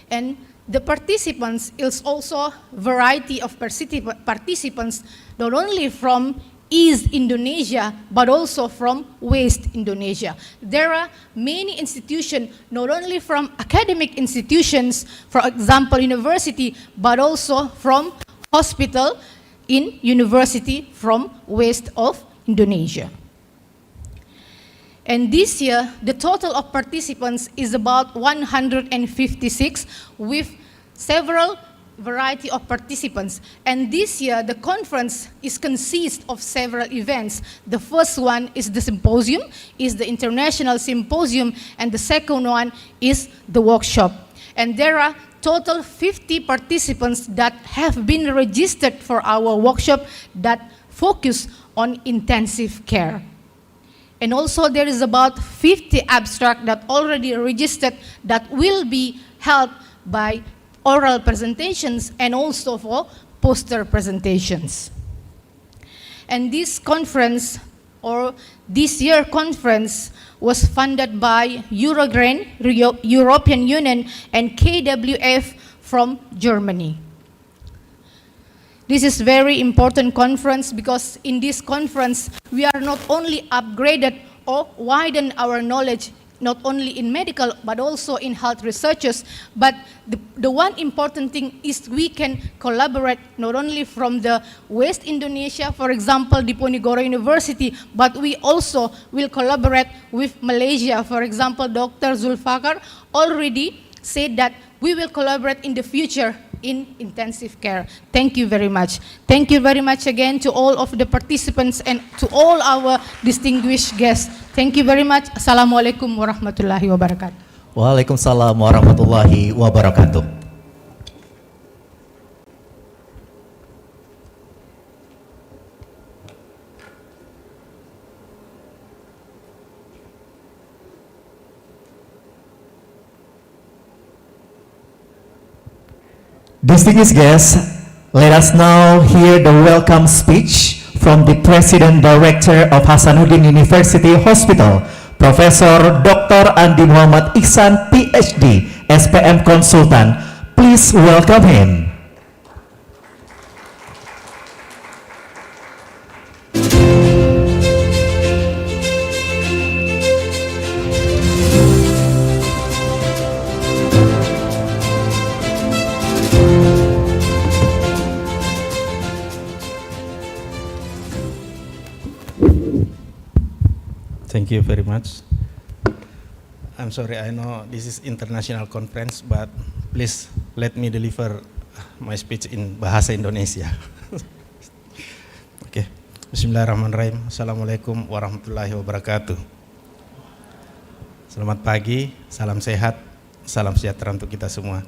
And the participants is also variety of participants, not only from East Indonesia, but also from West Indonesia. There are many institutions, not only from academic institutions, for example, university, but also from hospital in university from West of Indonesia. And this year, the total of participants is about 156, with several variety of participants. And this year, the conference is consist of several events. The first one is the symposium, is the International Symposium, and the second one is the workshop. And there are total 50 participants that have been registered for our workshop that focus on intensive care. And also there is about 50 abstract that already registered that will be held by oral presentations and also for poster presentations. And this conference, or this year conference, was funded by Eurogrant, European Union, and KWF from Germany. This is very important conference because in this conference, we are not only upgraded or widen our knowledge, not only in medical, but also in health researches. But the one important thing is we can collaborate not only from the West Indonesia, for example, Diponegoro University, but we also will collaborate with Malaysia. For example, Dr. Zulfakar already said that we will collaborate in the future in intensive care. Thank you very much. Thank you very much again to all of the participants and to all our distinguished guests. Thank you very much. Assalamualaikum warahmatullahi wabarakatuh. Waalaikumsalam warahmatullahi wabarakatuh. Distinguished guests, let us now hear the welcome speech from the President Director of Hasanuddin University Hospital, Profesor Dr. Andi Muhammad Ihsan, PhD, SPM Konsultan. Please welcome him. Thank you very much. I'm sorry, I know this is international conference, but please let me deliver my speech in bahasa Indonesia. Oke, Bismillahirrahmanirrahim. Assalamualaikum warahmatullahi wabarakatuh. Selamat pagi, salam sehat, salam sejahtera untuk kita semua.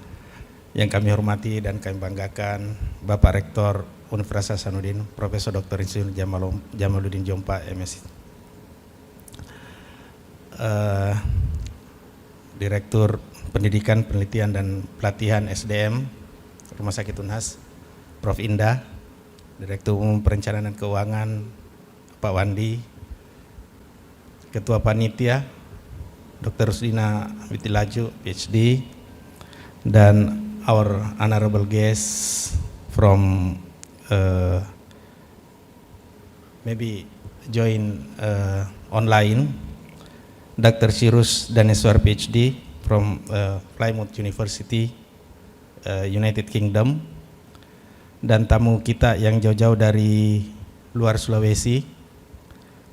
Yang kami hormati dan kami banggakan Bapak Rektor Universitas Hasanuddin, Profesor Dr. Insinyur Jamaluddin Jompa, MSc. Direktur Pendidikan, Penelitian, dan Pelatihan SDM Rumah Sakit Unhas, Prof. Indah, Direktur Umum Perencanaan dan Keuangan, Pak Wandi, Ketua Panitia, Dr. Rusdina Witilaju, PhD, dan our honorable guests from maybe join online, Dr. Sirus Daneswar, PhD, from Plymouth University, United Kingdom, dan tamu kita yang jauh-jauh dari luar Sulawesi,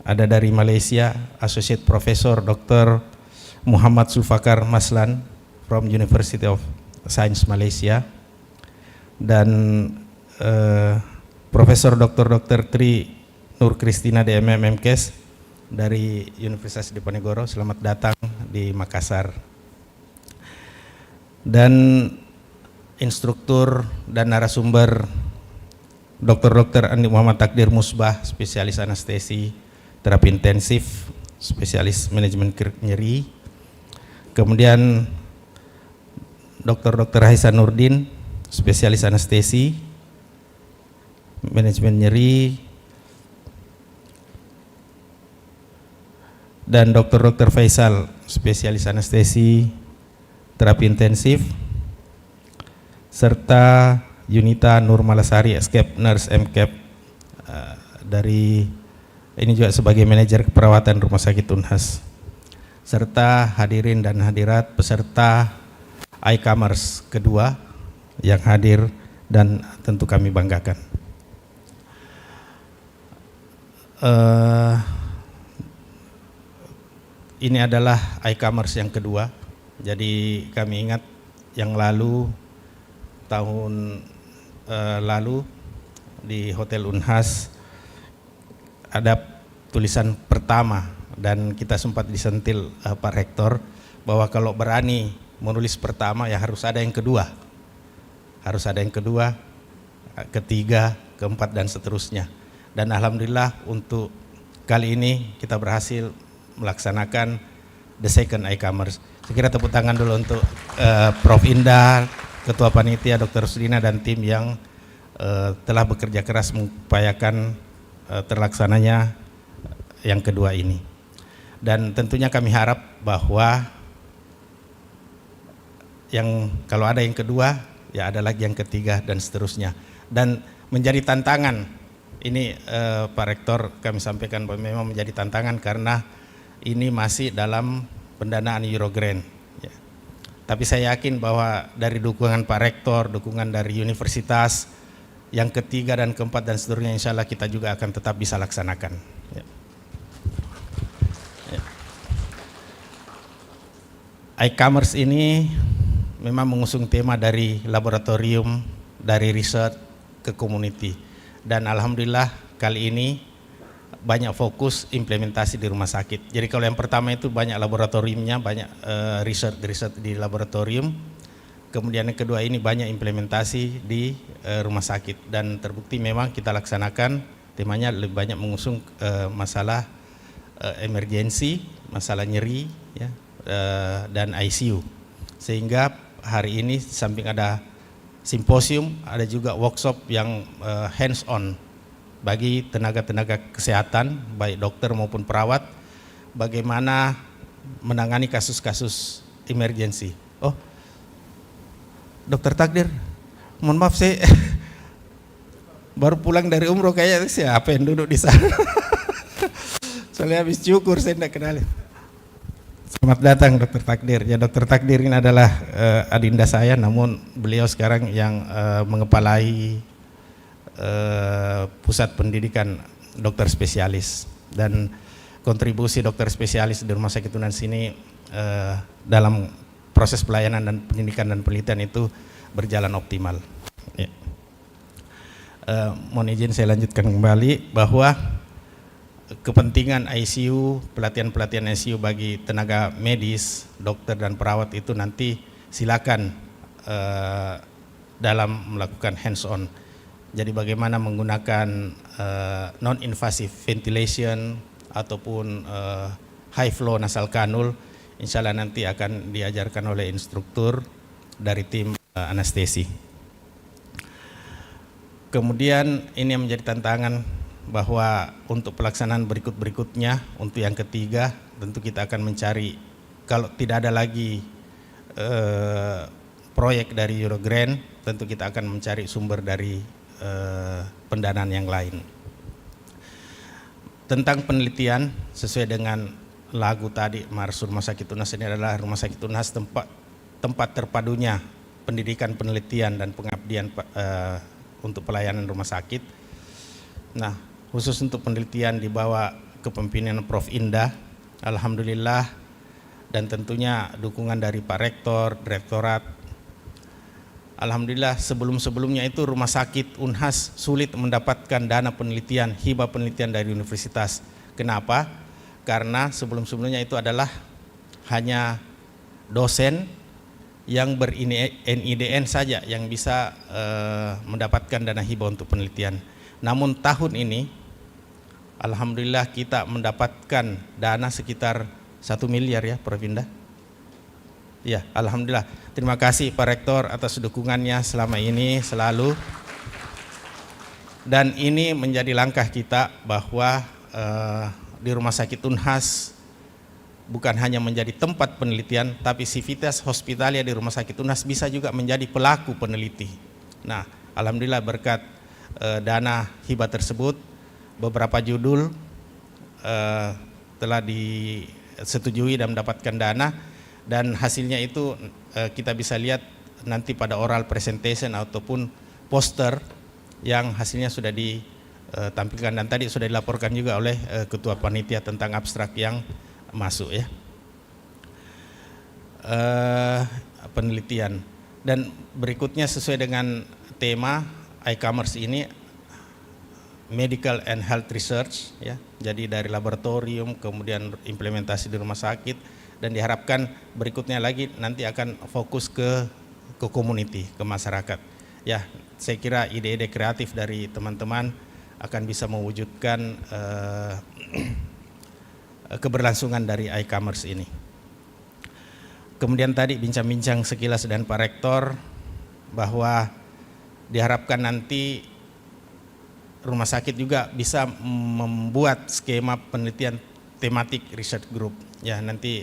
ada dari Malaysia, Associate Professor Dr. Muhammad Zulfakar Maslan from University of Science Malaysia, dan Profesor Dr. Tri Nur Kristina DMM MKes dari Universitas Diponegoro. Selamat datang di Makassar. Dan instruktur dan narasumber Dr. Andi Muhammad Takdir Musbah, spesialis anestesi, terapi intensif, spesialis manajemen nyeri. Kemudian Dr. Haisa Nurdin, spesialis anestesi, manajemen nyeri, dan Dr. Faisal, spesialis anestesi, terapi intensif, serta Yunita Nurmalasari, escape nurse MCAP, dari ini juga sebagai manajer keperawatan Rumah Sakit Unhas, serta hadirin dan hadirat peserta ICOMERS kedua yang hadir dan tentu kami banggakan. Ini adalah ICOMERS yang kedua. Jadi kami ingat yang lalu tahun lalu di Hotel Unhas ada tulisan pertama, dan kita sempat disentil Pak Rektor bahwa kalau berani menulis pertama ya harus ada yang kedua. Harus ada yang kedua, ketiga, keempat, dan seterusnya. Dan alhamdulillah untuk kali ini kita berhasil melaksanakan the second ICOMERS. Saya kira tepuk tangan dulu untuk Prof. Indah, Ketua Panitia Dr. Sudina, dan tim yang telah bekerja keras mengupayakan terlaksananya yang kedua ini. Dan tentunya kami harap bahwa kalau ada yang kedua, ya ada lagi yang ketiga, dan seterusnya. Dan menjadi tantangan, ini Pak Rektor kami sampaikan bahwa memang menjadi tantangan karena ini masih dalam pendanaan Eurogrant. Ya. Tapi saya yakin bahwa dari dukungan Pak Rektor, dukungan dari Universitas, yang ketiga dan keempat dan seterusnya, insya Allah kita juga akan tetap bisa laksanakan. Ya. Ya. ICOMERS ini memang mengusung tema dari laboratorium, dari riset ke community. Dan alhamdulillah kali ini banyak fokus implementasi di rumah sakit. Jadi kalau yang pertama itu banyak laboratoriumnya, banyak riset di laboratorium. Kemudian yang kedua ini banyak implementasi di rumah sakit. Dan terbukti memang kita laksanakan, temanya lebih banyak mengusung masalah emergensi, masalah nyeri, ya, dan ICU. Sehingga hari ini di samping ada simposium, ada juga workshop yang hands on bagi tenaga-tenaga kesehatan, baik dokter maupun perawat, bagaimana menangani kasus-kasus emergensi. Oh, Dokter Takdir, mohon maaf saya baru pulang dari umroh, kayaknya siapa yang duduk di sana. Soalnya habis cukur saya tidak kenal. Selamat datang Dokter Takdir. Ya, Dokter Takdir ini adalah adinda saya, namun beliau sekarang yang mengepalai pusat pendidikan dokter spesialis, dan kontribusi dokter spesialis di Rumah Sakit Unhas ini dalam proses pelayanan dan pendidikan dan penelitian itu berjalan optimal. Ya. Mohon izin saya lanjutkan kembali bahwa kepentingan ICU, pelatihan-pelatihan ICU bagi tenaga medis, dokter dan perawat itu nanti silakan dalam melakukan hands on. Jadi bagaimana menggunakan non-invasive ventilation ataupun high flow nasal kanul, insya Allah nanti akan diajarkan oleh instruktur dari tim anestesi. Kemudian ini yang menjadi tantangan bahwa untuk pelaksanaan berikut-berikutnya, untuk yang ketiga tentu kita akan mencari, kalau tidak ada lagi proyek dari Eurogrant, tentu kita akan mencari sumber dari pendanaan yang lain. Tentang penelitian, sesuai dengan lagu tadi, Mars Rumah Sakit Unhas ini adalah Rumah Sakit Unhas tempat terpadunya pendidikan, penelitian, dan pengabdian untuk pelayanan rumah sakit. Nah, khusus untuk penelitian di bawah kepemimpinan Prof. Indah, alhamdulillah, dan tentunya dukungan dari Pak Rektor, Direktorat. Alhamdulillah, sebelum-sebelumnya itu Rumah Sakit Unhas sulit mendapatkan dana penelitian, hibah penelitian dari universitas. Kenapa? Karena sebelum-sebelumnya itu adalah hanya dosen yang ber-NIDN saja yang bisa mendapatkan dana hibah untuk penelitian. Namun tahun ini, alhamdulillah kita mendapatkan dana sekitar 1 miliar ya, Prof. Indah. Ya, alhamdulillah. Terima kasih Pak Rektor atas dukungannya selama ini selalu. Dan ini menjadi langkah kita bahwa di Rumah Sakit Unhas bukan hanya menjadi tempat penelitian, tapi Civitas Hospitalia di Rumah Sakit Unhas bisa juga menjadi pelaku peneliti. Nah, alhamdulillah berkat dana hibah tersebut, beberapa judul telah disetujui dan mendapatkan dana. Dan hasilnya itu kita bisa lihat nanti pada oral presentation ataupun poster yang hasilnya sudah ditampilkan, dan tadi sudah dilaporkan juga oleh Ketua Panitia tentang abstrak yang masuk ya. Penelitian. Dan berikutnya sesuai dengan tema ICOMERS ini, Medical and Health Research, ya. Jadi dari laboratorium kemudian implementasi di rumah sakit, dan diharapkan berikutnya lagi nanti akan fokus ke community, ke masyarakat. Ya, saya kira ide-ide kreatif dari teman-teman akan bisa mewujudkan keberlangsungan dari ICOMERS ini. Kemudian tadi bincang-bincang sekilas dengan Pak Rektor bahwa diharapkan nanti rumah sakit juga bisa membuat skema penelitian tematik research group. Ya, nanti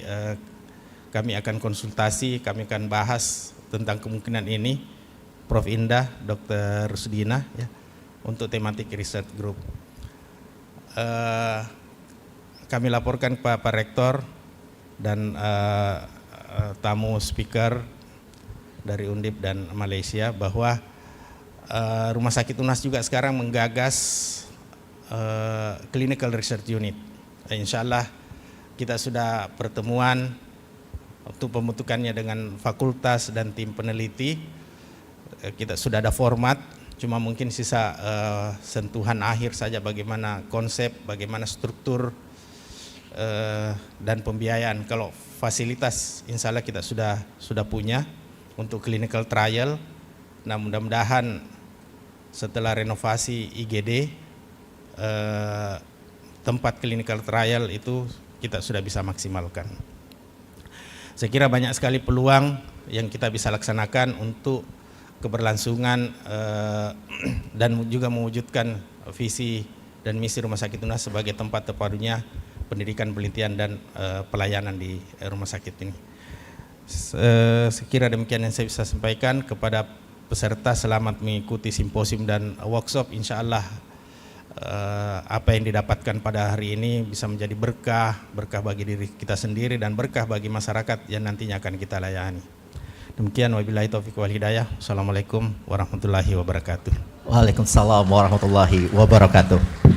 kami akan konsultasi, kami akan bahas tentang kemungkinan ini, Prof. Indah, Dr. Rusdina, ya, untuk tematik research group. Kami laporkan ke Pak Rektor dan tamu speaker dari Undip dan Malaysia bahwa Rumah Sakit UNHAS juga sekarang menggagas Clinical Research Unit. Insya Allah kita sudah pertemuan untuk pembentukannya dengan fakultas dan tim peneliti. Kita sudah ada format, cuma mungkin sisa sentuhan akhir saja bagaimana konsep, bagaimana struktur dan pembiayaan. Kalau fasilitas insya Allah kita sudah punya untuk clinical trial. Nah, mudah-mudahan setelah renovasi IGD, tempat clinical trial itu kita sudah bisa maksimalkan. Saya kira banyak sekali peluang yang kita bisa laksanakan untuk keberlangsungan dan juga mewujudkan visi dan misi Rumah Sakit UNHAS sebagai tempat terpadunya pendidikan, penelitian, dan pelayanan di rumah sakit ini. Saya kira demikian yang saya bisa sampaikan kepada peserta. Selamat mengikuti simposium dan workshop. Insya Allah apa yang didapatkan pada hari ini bisa menjadi berkah bagi diri kita sendiri dan berkah bagi masyarakat yang nantinya akan kita layani. Demikian, wabillahi taufiq wal hidayah. Assalamualaikum warahmatullahi wabarakatuh. Waalaikumsalam warahmatullahi wabarakatuh.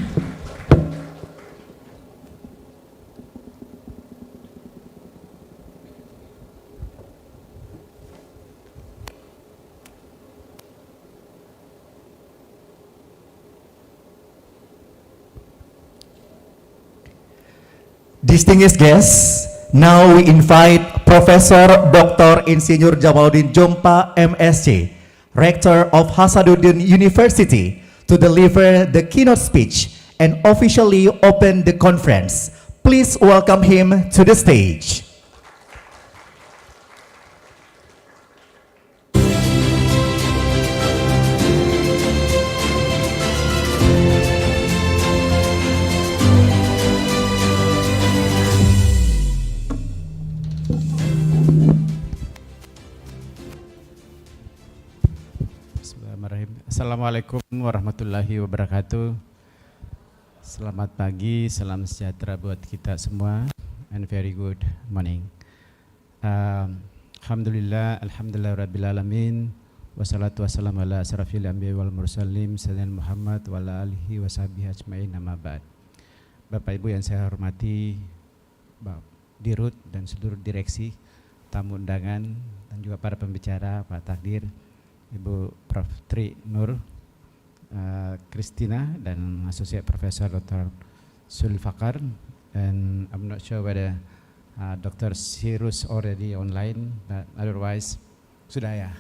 Distinguished guests, now we invite Professor Dr. Insinyur Jamaluddin Jompa, MSc, Rector of Hasanuddin University, to deliver the keynote speech and officially open the conference. Please welcome him to the stage. Assalamualaikum warahmatullahi wabarakatuh. Selamat pagi, salam sejahtera buat kita semua, and very good morning. Alhamdulillah rabbil alamin, wassalatu wassalamu ala asrafil anbiya wal mursalin sayyidina Muhammad wa ala alihi wa sahbihi ajmain, amma ba'd. Bapak Ibu yang saya hormati, Bapak Dirut dan seluruh direksi, tamu undangan, dan juga para pembicara, Pak Takdir, Ibu Prof. Tri Nur, Christina, dan Associate Professor Dr. Sulfakar, and I'm not sure whether Dr. Sirus already online, but otherwise, sudah ya.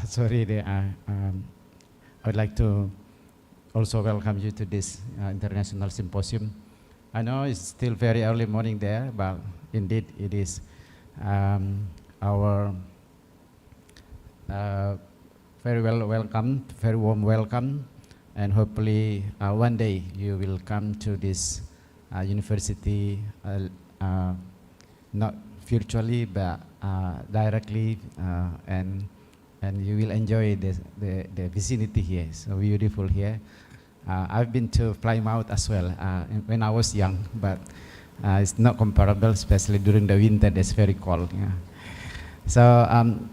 Sorry, I would like to also welcome you to this international symposium. I know it's still very early morning there, but indeed it is our very warm welcome, and hopefully one day you will come to this university, not virtually but directly, and you will enjoy the vicinity here. So beautiful here. I've been to Plymouth as well when I was young, but it's not comparable, especially during the winter. It's very cold. Yeah. So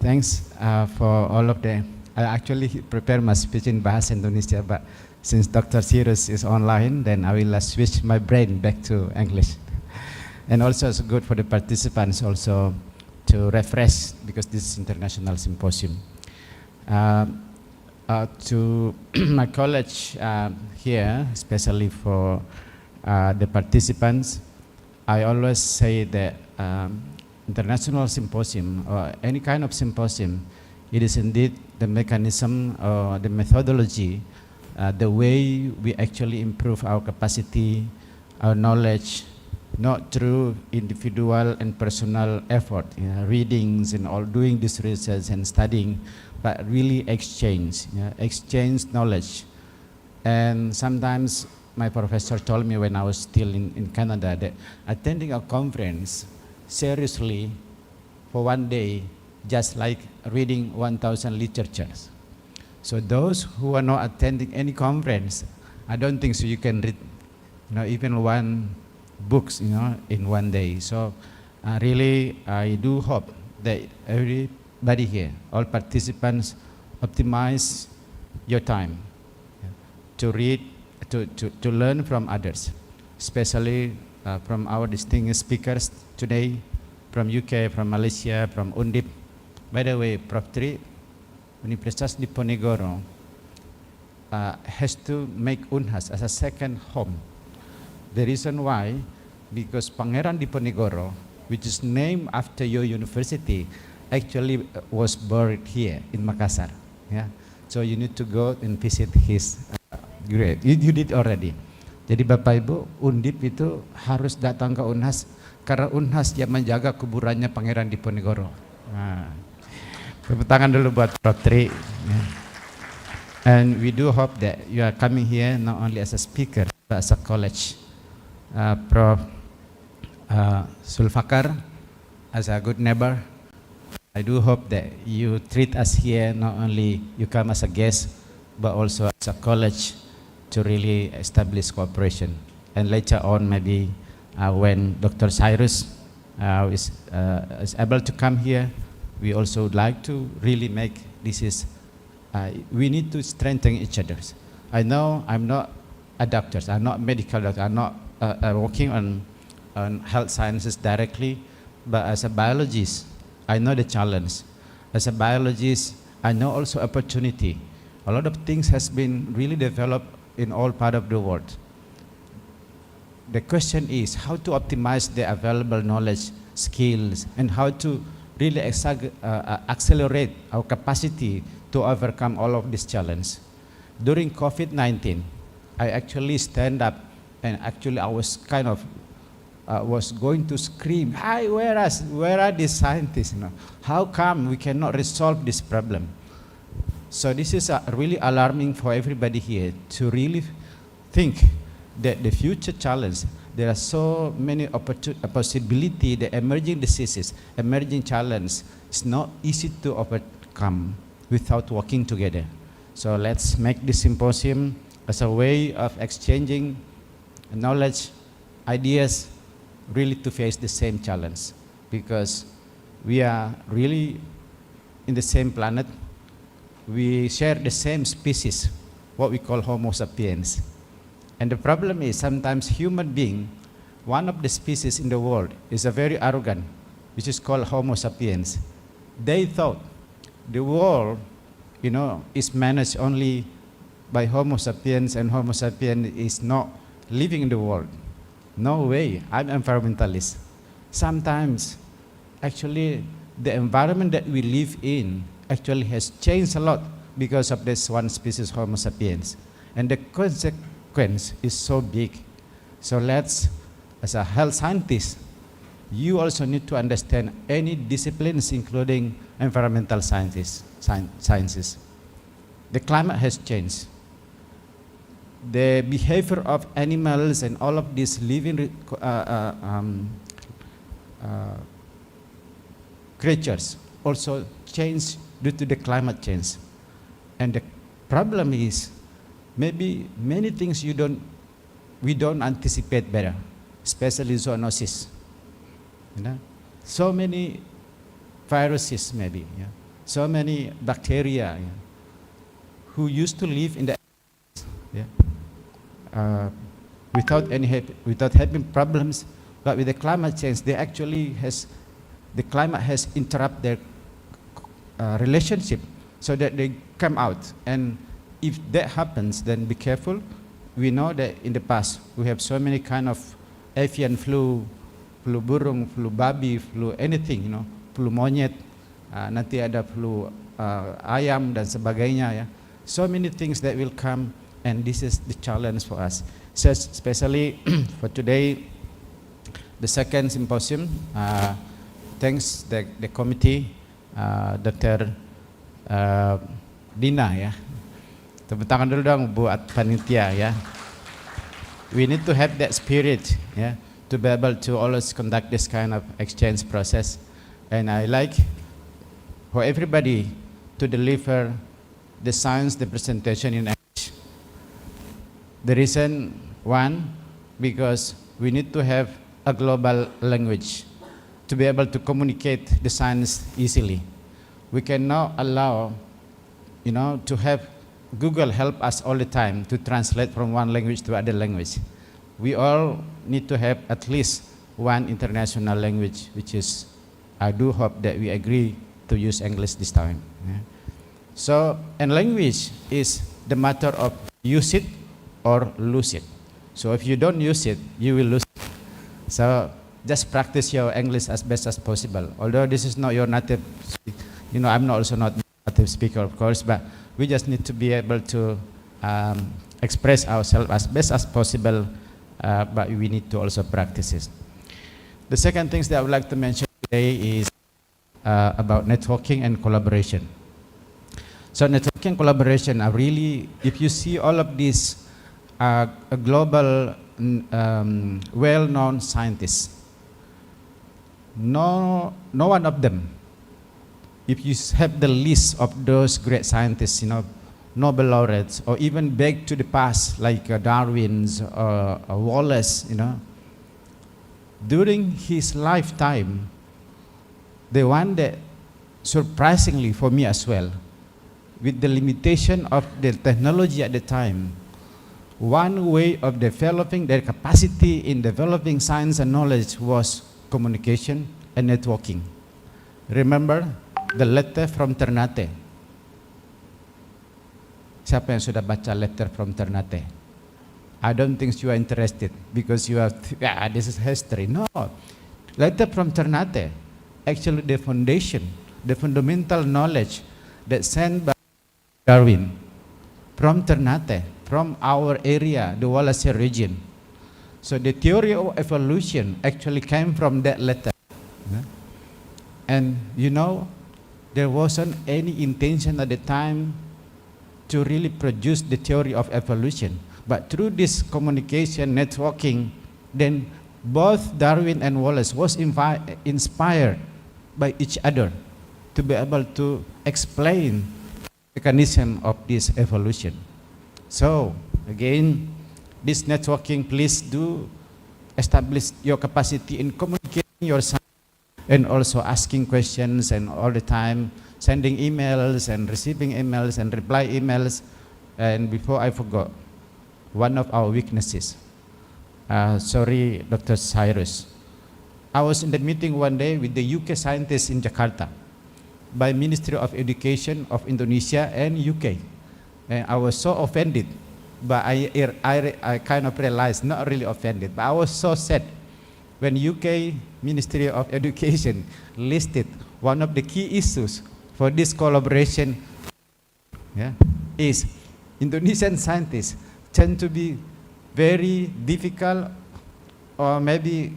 thanks for all of the. I actually prepared my speech in Bahasa Indonesia, but since Dr. Sirus is online, then I will switch my brain back to English. And also it's good for the participants also to refresh because this is international symposium. To my college here, especially for the participants, I always say that international symposium or any kind of symposium, it is indeed the mechanism or the methodology, the way we actually improve our capacity, our knowledge, not through individual and personal effort, readings and all, doing this research and studying, but really exchange knowledge. And sometimes my professor told me when I was still in Canada that attending a conference seriously for one day, just like reading 1,000 literatures. So those who are not attending any conference, I don't think so you can read even one books in one day. So really I do hope that everybody here, all participants, optimize your time to read, to learn from others, especially from our distinguished speakers today, from UK, from Malaysia, from Undip. By the way, Prof. Tri, Universitas Diponegoro has to make Unhas as a second home. The reason why, because Pangeran Diponegoro, which is named after your university, actually was buried here in Makassar. Yeah, so you need to go and visit his grave. You did already. Jadi Bapak Ibu, Undip itu harus datang ke Unhas karena Unhas yang menjaga kuburannya Pangeran Diponegoro. Nah, tepuk tangan dulu buat Prof. Tri. And we do hope that you are coming here not only as a speaker but as a college. Prof. Sulfakar, as a good neighbor, I do hope that you treat us here, not only you come as a guest, but also as a college to really establish cooperation. And later on, maybe when Dr. Cyrus is able to come here, we also would like to really make this we need to strengthen each other. I know I'm not a doctor, I'm not a medical doctor, I'm not working on health sciences directly, but as a biologist, I know the challenge. As a biologist, I know also opportunity. A lot of things has been really developed in all part of the world. The question is how to optimize the available knowledge, skills, and how to really accelerate our capacity to overcome all of this challenge. During COVID-19, I actually stand up and actually I was kind of was going to scream, "Hi, where are these scientists? How come we cannot resolve this problem?" So this is really alarming for everybody here to really think that the future challenge, there are so many possibility, the emerging diseases, emerging challenge is not easy to overcome without working together. So let's make this symposium as a way of exchanging knowledge, ideas, really to face the same challenge, because we are really in the same planet. We share the same species, what we call Homo sapiens. And the problem is sometimes human being, one of the species in the world is a very arrogant, which is called Homo sapiens. They thought the world, is managed only by Homo sapiens, and Homo sapiens is not living in the world. No way, I'm environmentalist. Sometimes, actually, the environment that we live in actually has changed a lot because of this one species, Homo sapiens. And the consequence is so big. So let's, as a health scientist, you also need to understand any disciplines, including environmental sciences. The climate has changed. The behavior of animals and all of these living creatures also change due to the climate change. And the problem is, maybe many things we don't anticipate better, especially zoonosis. So many viruses maybe, so many bacteria who used to live in the without having problems, but with the climate change, they actually has the climate has interrupted their relationship so that they come out. And if that happens, then be careful. We know that in the past we have so many kind of avian flu, flu burung, flu babi, flu anything, you know, flu monyet, nanti ada flu ayam dan sebagainya ya. So many things that will come, and this is the challenge for us. So especially for today, the second symposium, thanks the committee, Dr. Dina ya. Tepuk tangan dulu dong buat panitia ya. We need to have that spirit ya, to be able to always conduct this kind of exchange process. And I like for everybody to deliver the science, the presentation in English. The reason, one, because we need to have a global language to be able to communicate the science easily. We cannot allow, you know, to have Google help us all the time to translate from one language to other language. We all need to have at least one international language, which is, I do hope that we agree to use English this time. Yeah. So, and language is the matter of use it or lose it. So if you don't use it, you will lose it. So just practice your English as best as possible. Although this is not your native, you know, I'm also not native speaker, of course, but we just need to be able to express ourselves as best as possible, but we need to also practice it. The second things that I would like to mention today is about networking and collaboration. So networking and collaboration are really, if you see all of these a global well-known scientists, no one of them, if you have the list of those great scientists, you know, Nobel laureates, or even back to the past, like Darwin's or Wallace, you know, during his lifetime, the one that surprisingly for me as well, with the limitation of the technology at the time, one way of developing their capacity in developing science and knowledge was communication and networking. Remember the letter from Ternate? Siapa yang sudah baca letter from Ternate? I don't think you are interested because you are, this is history. No, letter from Ternate, actually the foundation, the fundamental knowledge that sent by Darwin from Ternate, from our area, the Wallacea region. So the theory of evolution actually came from that letter. And you know, there wasn't any intention at the time to really produce the theory of evolution. But through this communication, networking, then both Darwin and Wallace was inspired by each other to be able to explain the mechanism of this evolution. So, again, this networking, please do establish your capacity in communicating your science and also asking questions and all the time sending emails and receiving emails and reply emails. And before I forgot, one of our weaknesses, sorry, Dr. Cyrus, I was in the meeting one day with the UK scientists in Jakarta by Ministry of Education of Indonesia and UK. And I was so offended, but I kind of realized, not really offended, but I was so sad when UK Ministry of Education listed one of the key issues for this collaboration, is Indonesian scientists tend to be very difficult, or maybe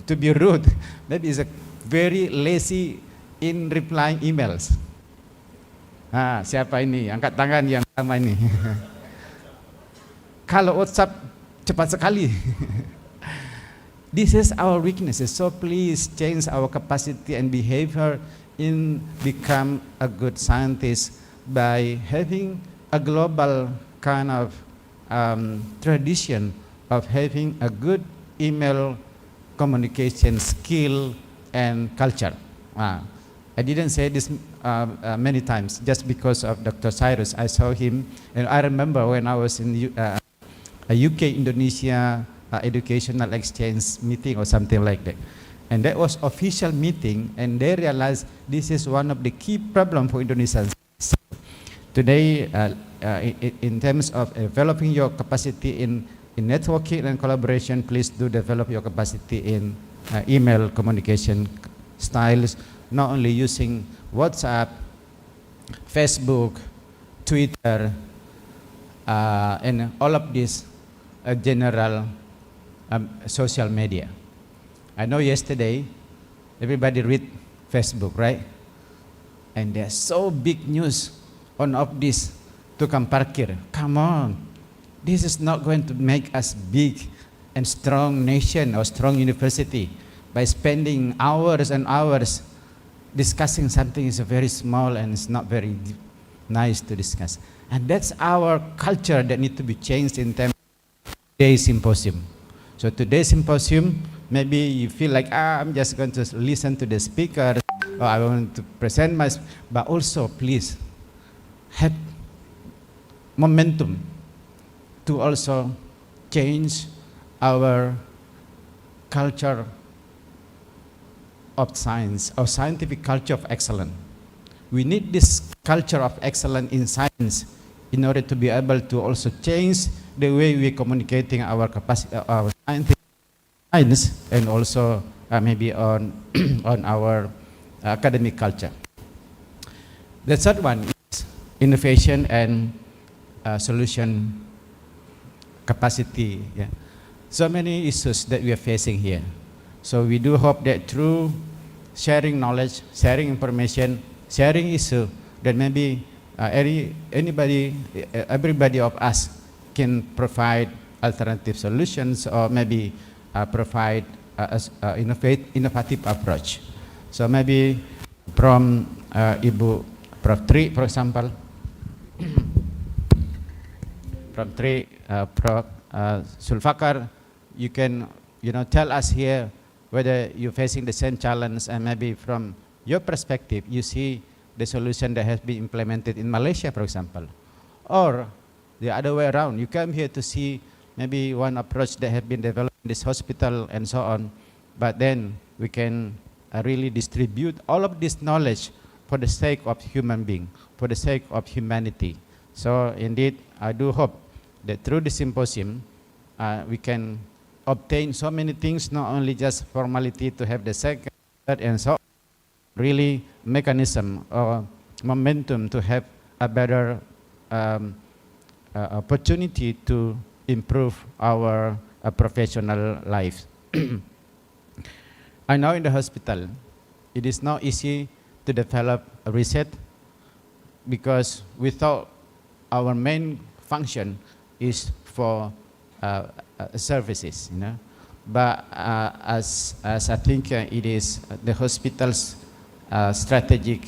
to be rude, maybe is a very lazy in replying emails. Siapa ini? Angkat tangan yang sama ini. Kalau WhatsApp cepat sekali. This is our weaknesses. So please change our capacity and behavior in become a good scientist by having a global kind of tradition of having a good email communication skill and culture. I didn't say this many times just because of Dr. Cyrus. I saw him, and I remember when I was in a UK-Indonesia educational exchange meeting or something like that. And that was official meeting, and they realized this is one of the key problem for Indonesia. So today, in terms of developing your capacity in networking and collaboration, please do develop your capacity in email communication styles, not only using WhatsApp, Facebook, Twitter, and all of these general social media. I know yesterday, everybody read Facebook, right? And there's so big news on of this tukang parkir. Come on, this is not going to make us big and strong nation or strong university by spending hours and hours discussing something is very small and it's not very nice to discuss. And that's our culture that need to be changed in terms of today's symposium. So today's symposium, maybe you feel like, I'm just going to listen to the speaker, or I want to present myself, but also please have momentum to also change our culture of science, or scientific culture of excellence. We need this culture of excellence in science in order to be able to also change the way we're communicating our capacity, our scientific science, and also maybe on on our academic culture. The third one is innovation and solution capacity. Yeah. So many issues that we are facing here. So we do hope that through sharing knowledge, sharing information, sharing issue, that maybe everybody of us can provide alternative solutions, or maybe provide innovative approach. So maybe from Ibu Prof. Tri, for example, from Tri, Prof. Sulfakar, you can tell us here whether you're facing the same challenge, and maybe from your perspective, you see the solution that has been implemented in Malaysia, for example. Or the other way around, you come here to see maybe one approach that has been developed in this hospital and so on, but then we can really distribute all of this knowledge for the sake of human being, for the sake of humanity. So indeed, I do hope that through the symposium, we can obtain so many things, not only just formality to have the second, third, and so on, really mechanism or momentum to have a better opportunity to improve our professional lives. I know in the hospital, it is not easy to develop a research, because we thought our main function is for services, But as I think it is the hospital's strategic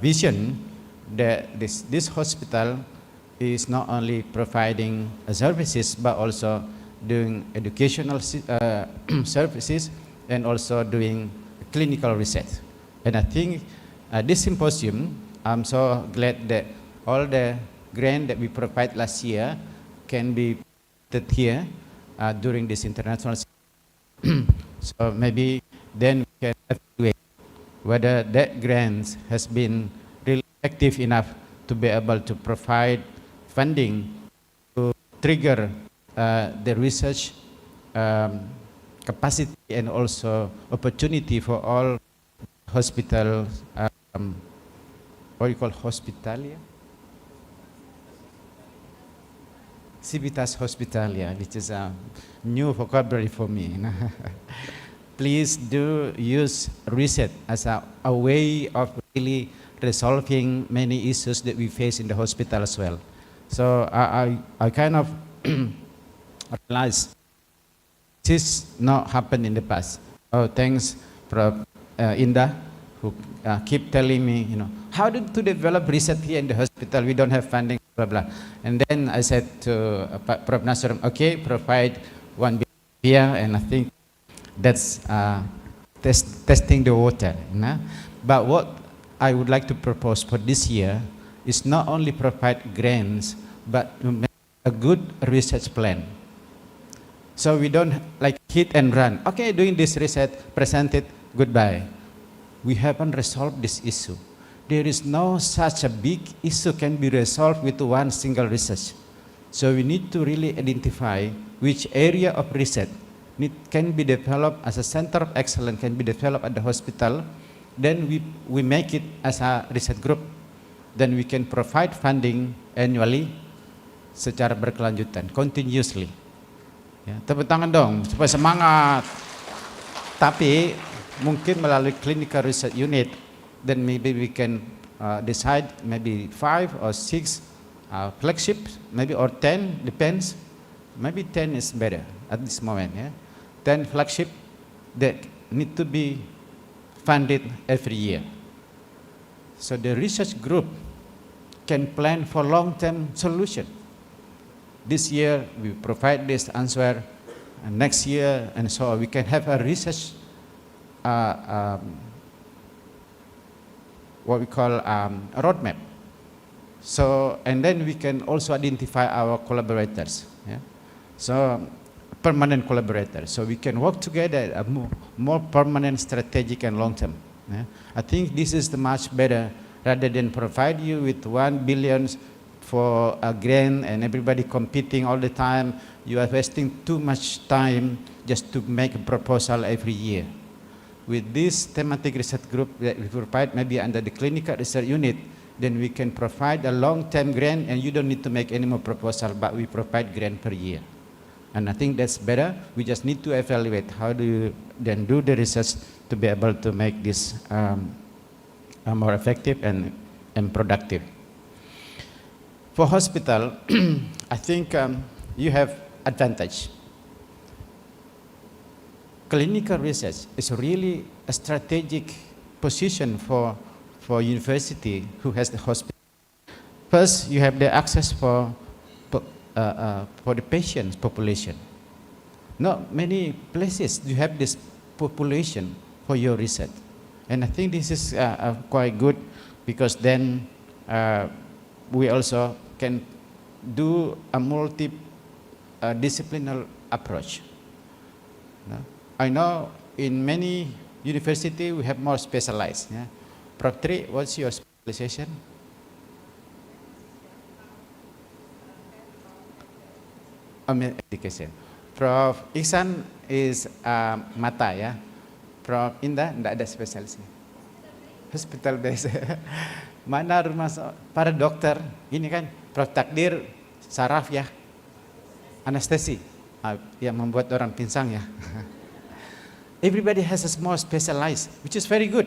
vision, that this hospital is not only providing services, but also doing educational services, and also doing clinical research. And I think this symposium, I'm so glad that all the grant that we provide last year can be put here during this international. So maybe then we can evaluate whether that grant has been really effective enough to be able to provide funding to trigger the research capacity and also opportunity for all hospital, what you call hospitalia? Civitas Hospitalia, which is a new vocabulary for me. Please do use research as a way of really resolving many issues that we face in the hospital as well. So I kind of realized this not happened in the past. Oh, thanks, Prof. Indah, who keep telling me, how to develop research here in the hospital? We don't have funding, blah, blah. And then I said to Prof. Nasrum, okay, provide 1 billion here, and I think that's testing the water. But what I would like to propose for this year is not only provide grants, but to make a good research plan. So we don't, like hit and run. Okay, doing this research, present it, goodbye. We haven't resolved this issue. There is no such a big issue can be resolved with one single research. So we need to really identify which area of research can be developed as a center of excellence, can be developed at the hospital. Then we make it as a research group. Then we can provide funding annually secara berkelanjutan, continuously. Ya, tepuk tangan dong supaya semangat. Tapi mungkin melalui clinical research unit, then maybe we can decide maybe 5 or 6 flagship, maybe or 10, depends. Maybe 10 is better at this moment. Yeah? 10 flagship that need to be funded every year. So the research group can plan for long-term solution. This year we provide this answer, and next year, and so we can have a research, what we call a roadmap. So, and then we can also identify our collaborators. Yeah? So, permanent collaborators. So we can work together, a more permanent, strategic, and long-term. Yeah? I think this is the much better rather than provide you with 1 billion for a grant and everybody competing all the time. You are wasting too much time just to make a proposal every year. With this thematic research group that we provide maybe under the clinical research unit, then we can provide a long-term grant and you don't need to make any more proposal, but we provide grant per year. And I think that's better. We just need to evaluate how do you then do the research to be able to make this more effective and productive. For hospital, I think you have advantage. Clinical research is really a strategic position for university who has the hospital. First, you have the access for the patient's population. Not many places you have this population for your research. And I think this is quite good because then we also can do a multi-disciplinary approach. No? I know in many universities we have more specialized. Yeah? Prof. Tri, what's your specialization? Education. Prof. Iksan is mata ya. Prof. Indah tidak ada spesialisnya. Hospital base. Mana rumah para dokter? Ini kan Prof. Takdir saraf ya. Anestesi yang membuat orang pinsang ya. Everybody has a more specialized, which is very good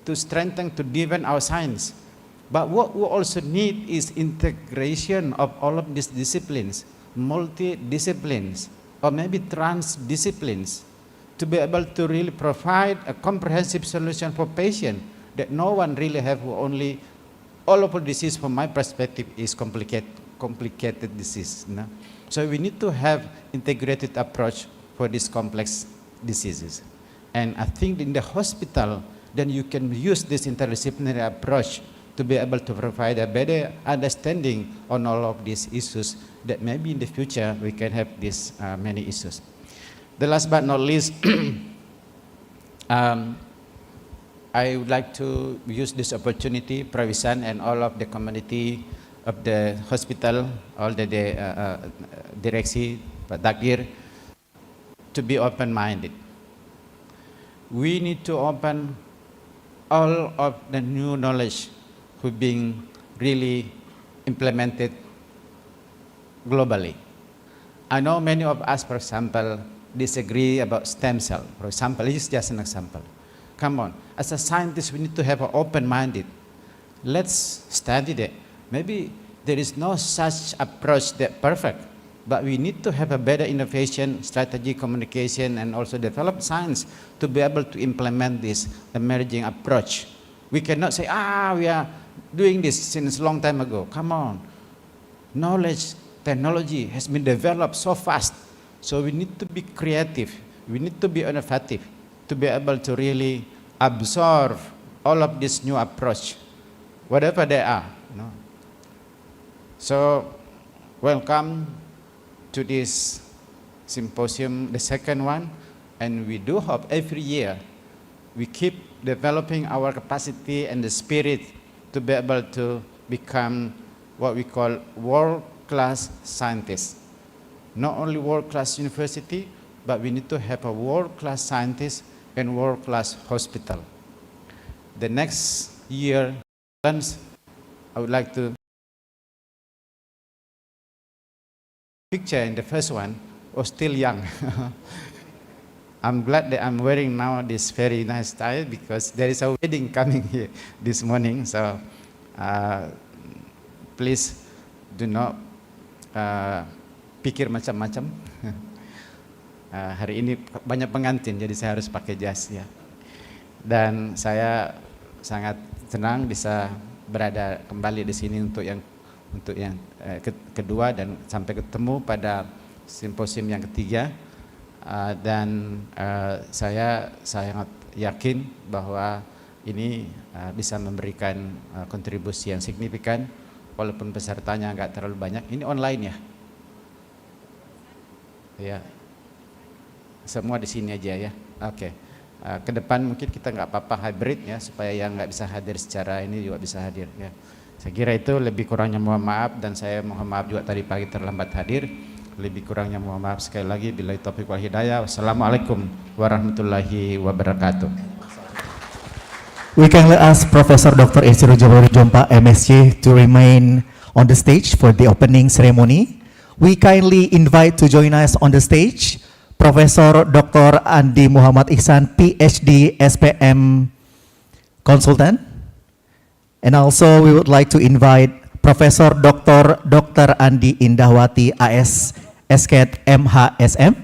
to strengthen, to deepen our science. But what we also need is integration of all of these disciplines, multi-disciplines, or maybe trans-disciplines, to be able to really provide a comprehensive solution for patients that no one really have only, all of the disease from my perspective is complicated disease. No? So we need to have integrated approach for these complex diseases. And I think in the hospital, then you can use this interdisciplinary approach to be able to provide a better understanding on all of these issues that maybe in the future we can have these many issues. The last but not least, I would like to use this opportunity, Pravisan and all of the community of the hospital, all the direction, Pak Takdir, to be open-minded. We need to open all of the new knowledge who being really implemented globally. I know many of us, for example, disagree about stem cell. For example, this is just an example. Come on, as a scientist, we need to have an open-minded. Let's study that. Maybe there is no such approach that perfect, but we need to have a better innovation, strategy, communication, and also develop science to be able to implement this emerging approach. We cannot say, we are doing this since a long time ago. Come on. Knowledge, technology has been developed so fast. So we need to be creative. We need to be innovative to be able to really absorb all of this new approach, whatever they are. You know? So welcome to this symposium, the second one, and we do hope every year we keep developing our capacity and the spirit to be able to become what we call world-class scientists. Not only world-class university, but we need to have a world-class scientist and world-class hospital. The next year, I would like to picture in the first one was still young. I'm glad that I'm wearing now this very nice tie because there is a wedding coming here this morning. So please do not pikir macam-macam. Hari ini banyak pengantin, jadi saya harus pakai jas ya. Dan saya sangat senang bisa berada kembali di sini untuk yang kedua dan sampai ketemu pada simposium yang ketiga. Saya sangat yakin bahwa ini bisa memberikan kontribusi yang signifikan walaupun pesertanya nggak terlalu banyak. Ini online ya? Ya, semua di sini aja ya. Oke. Ke depan mungkin kita nggak apa-apa hybrid ya, supaya yang nggak bisa hadir secara ini juga bisa hadir ya. Saya kira itu lebih kurangnya mohon maaf, dan saya mohon maaf juga tadi pagi terlambat hadir. Lebih kurangnya mohon maaf sekali lagi. Billahi taufiq wal hidayah. Wassalamualaikum warahmatullahi wabarakatuh. We kindly ask Professor Dr. Insinyur Jamaludin Jompa, MSc, to remain on the stage for the opening ceremony. We kindly invite to join us on the stage Profesor Dr. Andi Muhammad Ihsan, PhD, SPM Consultant. And also we would like to invite Profesor Dr. Andi Indahwati, AS, SKET, MHSM.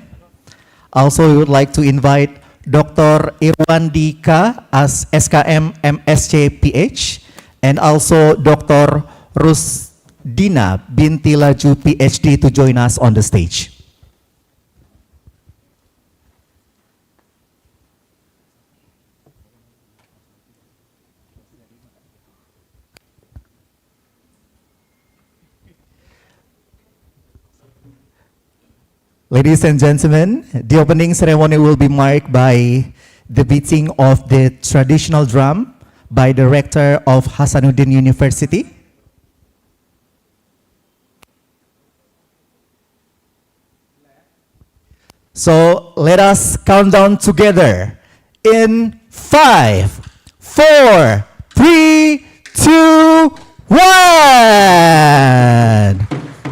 Also we would like to invite Dr. Irwandi K. as SKM, MSc, PH. And also Dr. Rusdina binti Laju, PhD, to join us on the stage. Ladies and gentlemen, the opening ceremony will be marked by the beating of the traditional drum by the rector of Hasanuddin University. So let us count down together in 5, 4, 3, 2, 1.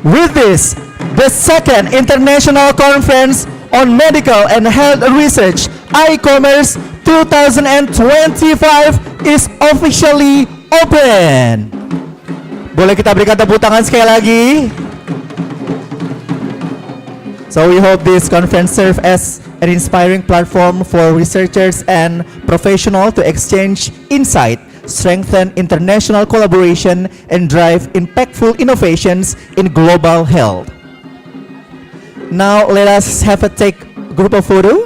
With this, the second International Conference on Medical and Health Research, ICOMERS 2025 is officially open. Boleh kita berikan tepuk tangan sekali lagi? So we hope this conference serves as an inspiring platform for researchers and professionals to exchange insight, strengthen international collaboration, and drive impactful innovations in global health. Now let us have a group of photo.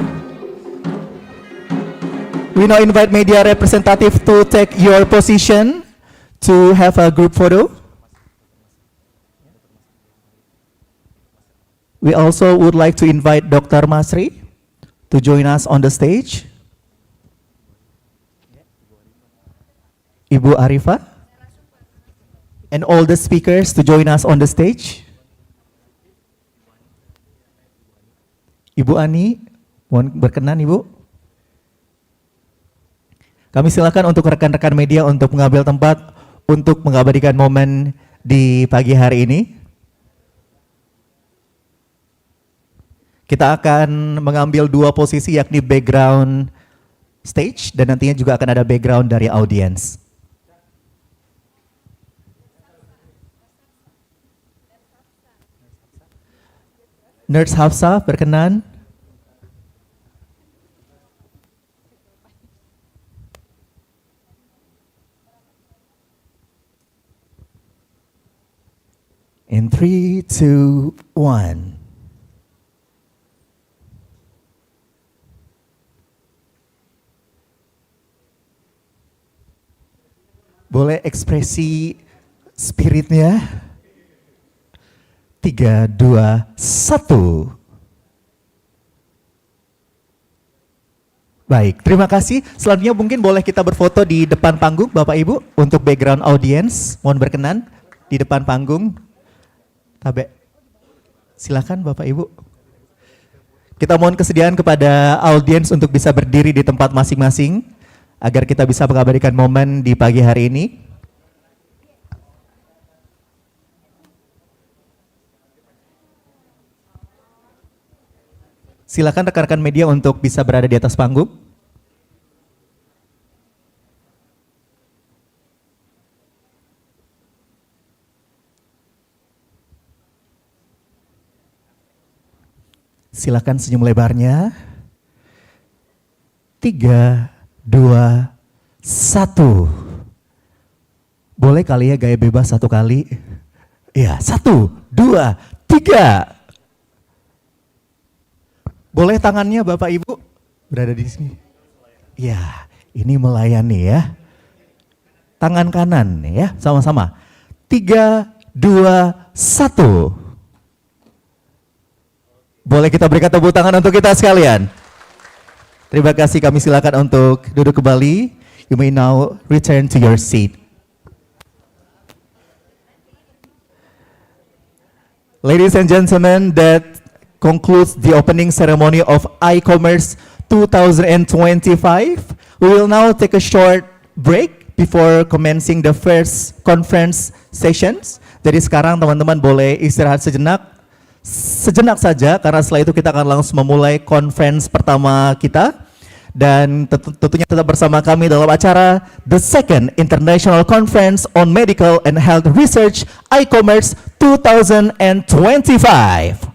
We now invite media representative to take your position to have a group photo. We also would like to invite Dr. Masri to join us on the stage. Ibu Arifah and all the speakers to join us on the stage. Ibu Ani, mohon berkenan Ibu. Kami silakan untuk rekan-rekan media untuk mengambil tempat untuk mengabadikan momen di pagi hari ini. Kita akan mengambil dua posisi, yakni background stage dan nantinya juga akan ada background dari audiens. Nurse Hafsa, berkenan. In 3, 2, 1. Boleh ekspresi spiritnya? 3, 2, 1. Baik, terima kasih. Selanjutnya mungkin boleh kita berfoto di depan panggung, Bapak Ibu, untuk background audience. Mohon berkenan di depan panggung. Tabe, silakan Bapak Ibu. Kita mohon kesediaan kepada audiens untuk bisa berdiri di tempat masing-masing agar kita bisa mengabadikan momen di pagi hari ini. Silakan rekan-rekan media untuk bisa berada di atas panggung. Silakan senyum lebarnya. 3, 2, 1. Boleh kali ya gaya bebas satu kali? Ya, 1, 2, 3. Boleh tangannya Bapak Ibu berada di sini? Ya, ini melayani ya. Tangan kanan ya, sama-sama. 3, 2, 1. Boleh kita berikan tepuk tangan untuk kita sekalian. Terima kasih, kami silakan untuk duduk kembali. You may now return to your seat. Ladies and gentlemen, that concludes the opening ceremony of ICOMERS 2025. We will now take a short break before commencing the first conference sessions. Jadi sekarang teman-teman boleh istirahat sejenak saja, karena setelah itu kita akan langsung memulai conference pertama kita. Dan tentunya tetap bersama kami dalam acara The Second International Conference on Medical and Health Research ICOMERS 2025.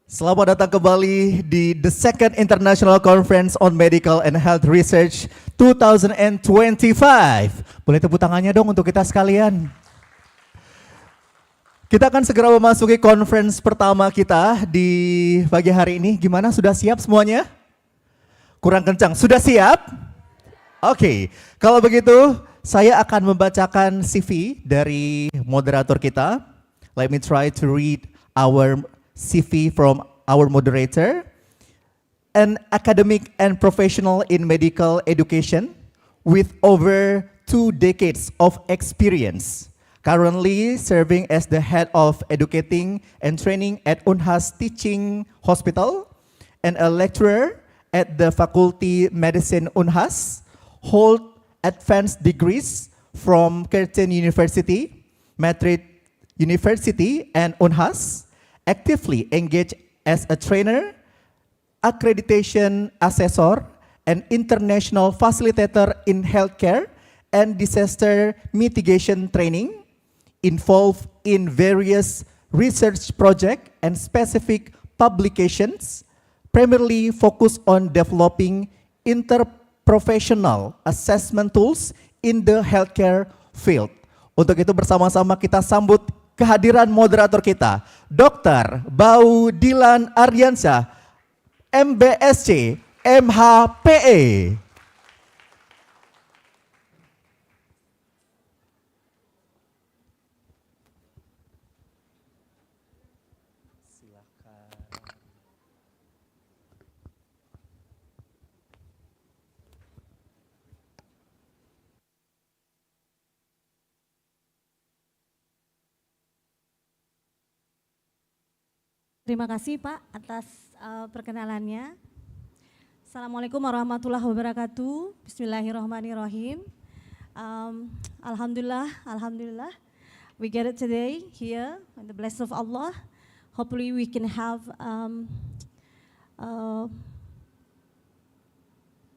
Selamat datang kembali di the second International Conference on Medical and Health Research 2025. Boleh tepuk tangannya dong untuk kita sekalian. Kita akan segera memasuki conference pertama kita di pagi hari ini. Gimana, sudah siap semuanya? Kurang kencang, sudah siap? Oke, kalau begitu saya akan membacakan CV dari moderator kita. Let me try to read our CV from our moderator. An academic and professional in medical education with over 2 decades of experience. Currently serving as the head of educating and training at Unhas Teaching Hospital and a lecturer at the Faculty Medicine Unhas. Hold advanced degrees from Curtin University, Madrid University, and Unhas. Actively engaged as a trainer, accreditation assessor, and international facilitator in healthcare and disaster mitigation training, involved in various research projects and specific publications, primarily focused on developing interprofessional assessment tools in the healthcare field. Untuk itu bersama-sama kita sambut kehadiran moderator kita, Dr. Bau Dilan Aryansyah, MBSc, MHPE. Terima kasih Pak atas perkenalannya. Assalamualaikum warahmatullahi wabarakatuh. Bismillahirrahmanirrahim. Alhamdulillah, we get it today here with the blessing of Allah. Hopefully we can have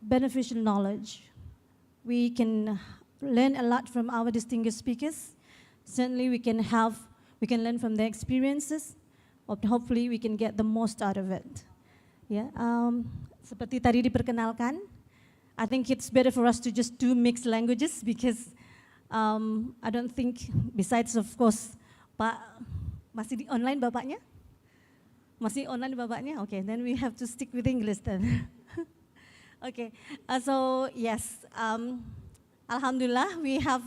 beneficial knowledge. We can learn a lot from our distinguished speakers. Certainly we can learn from their experiences. Hopefully we can get the most out of it. Yeah, seperti tadi diperkenalkan, I think it's better for us to just do mixed languages because I don't think, besides of course, Pak masih di online bapaknya? Masih online bapaknya? Okay, then we have to stick with English then. Okay, so yes, Alhamdulillah we have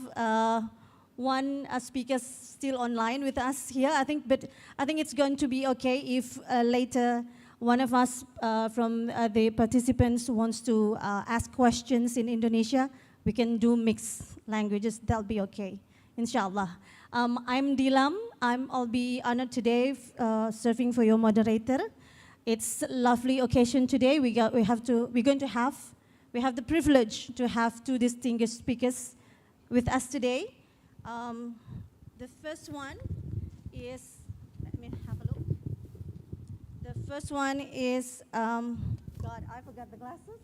one speaker still online with us here. I think it's going to be okay if later one of us from the participants wants to ask questions in Indonesia. We can do mixed languages. That'll be okay, inshallah. I'm Dilam. I'll be honored today serving for your moderator. It's a lovely occasion today. We have the privilege to have 2 distinguished speakers with us today. The first one is, let me have a look. The first one is, God, I forgot the glasses.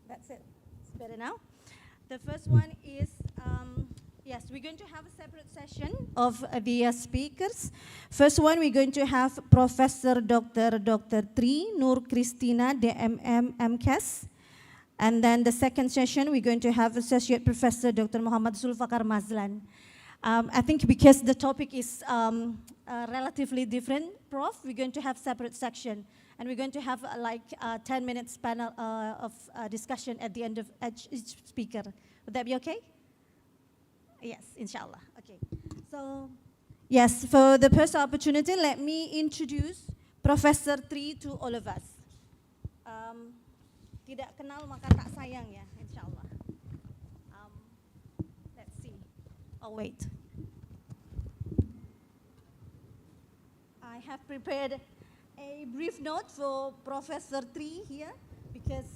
That's it, it's better now. The first one is, yes, we're going to have a separate session of the speakers. First one, we're going to have Professor Dr. Tri Nur Christina, DMM, MCAS. And then the second session, we're going to have Associate Professor Dr. Muhammad Zulfakar Mazlan. I think because the topic is relatively different, Prof, we're going to have separate section. And we're going to have like 10 minutes panel of discussion at the end of each speaker. Would that be okay? Yes, inshallah. Okay. So, yes, for the first opportunity, let me introduce Professor Tri to all of us. Tidak kenal maka tak sayang ya, inshallah. Let's see. Oh, wait. I have prepared a brief note for Professor Tri here because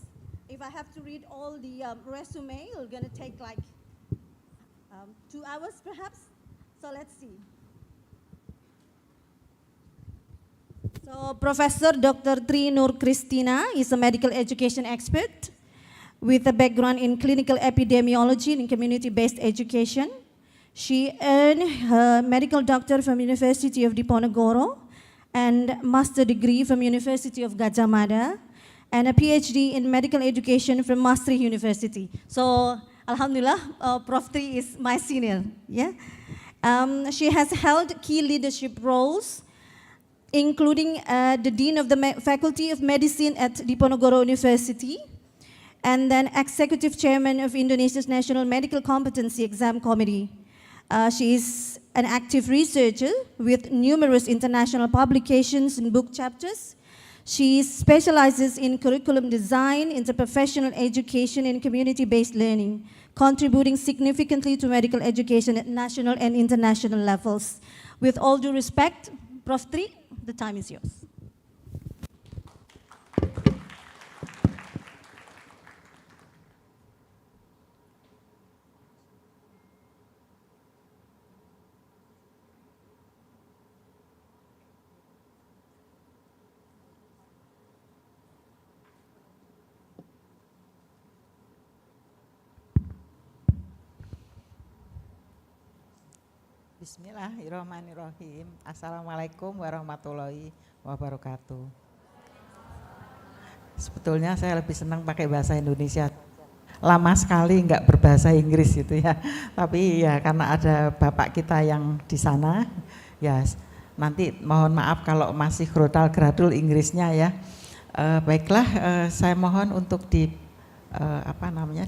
if I have to read all the resume, it's going to take like 2 hours perhaps. So let's see. So Professor Dr. Tri Nur Christina is a medical education expert with a background in clinical epidemiology and community-based education. She earned her medical doctor from University of Diponegoro and master degree from University of Gadjah Mada and a PhD in medical education from Maastricht University. So, alhamdulillah, Prof. Tri is my senior. Yeah, she has held key leadership roles, including the Dean of the Faculty of Medicine at Diponegoro University, and then Executive Chairman of Indonesia's National Medical Competency Exam Committee. She is an active researcher with numerous international publications and book chapters. She specializes in curriculum design, interprofessional education, and community-based learning, contributing significantly to medical education at national and international levels. With all due respect, Prof. Tri, the time is yours. Bismillahirrahmanirrahim. Assalamualaikum warahmatullahi wabarakatuh. Sebetulnya saya lebih senang pakai bahasa Indonesia. Lama sekali nggak berbahasa Inggris gitu ya. Tapi ya karena ada bapak kita yang di sana, ya nanti mohon maaf kalau masih grodal gradul Inggrisnya ya. Baiklah, saya mohon untuk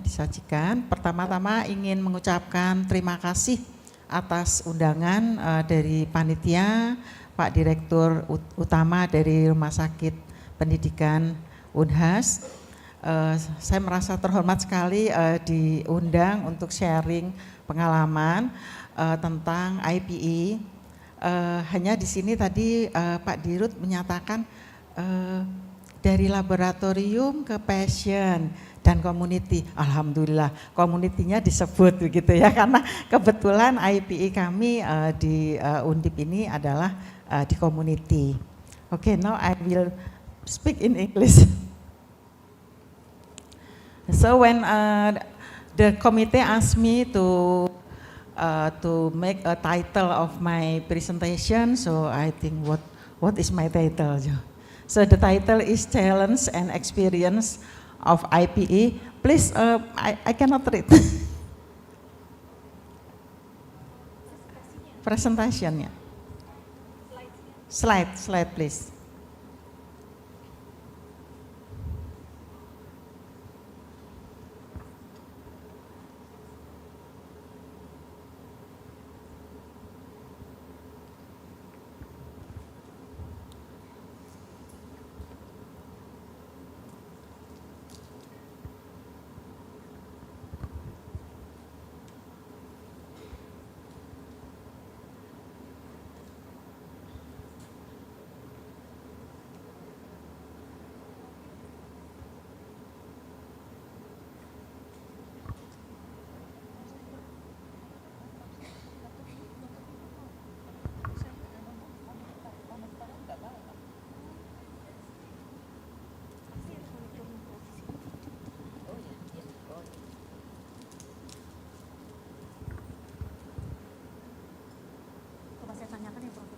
disajikan. Pertama-tama ingin mengucapkan terima kasih atas undangan dari panitia, Pak Direktur Utama dari Rumah Sakit Pendidikan Unhas. Saya merasa terhormat sekali diundang untuk sharing pengalaman tentang IPE. Hanya di sini tadi Pak Dirut menyatakan dari laboratorium ke passion dan community. Alhamdulillah community-nya disebut begitu ya, karena kebetulan IPE kami di Undip ini adalah di community. Okay, now I will speak in English. So when the committee asked me to make a title of my presentation, so I think what is my title? So the title is Challenge and Experience of IPE. Please, I cannot read. Presentation, yeah. Slide, please.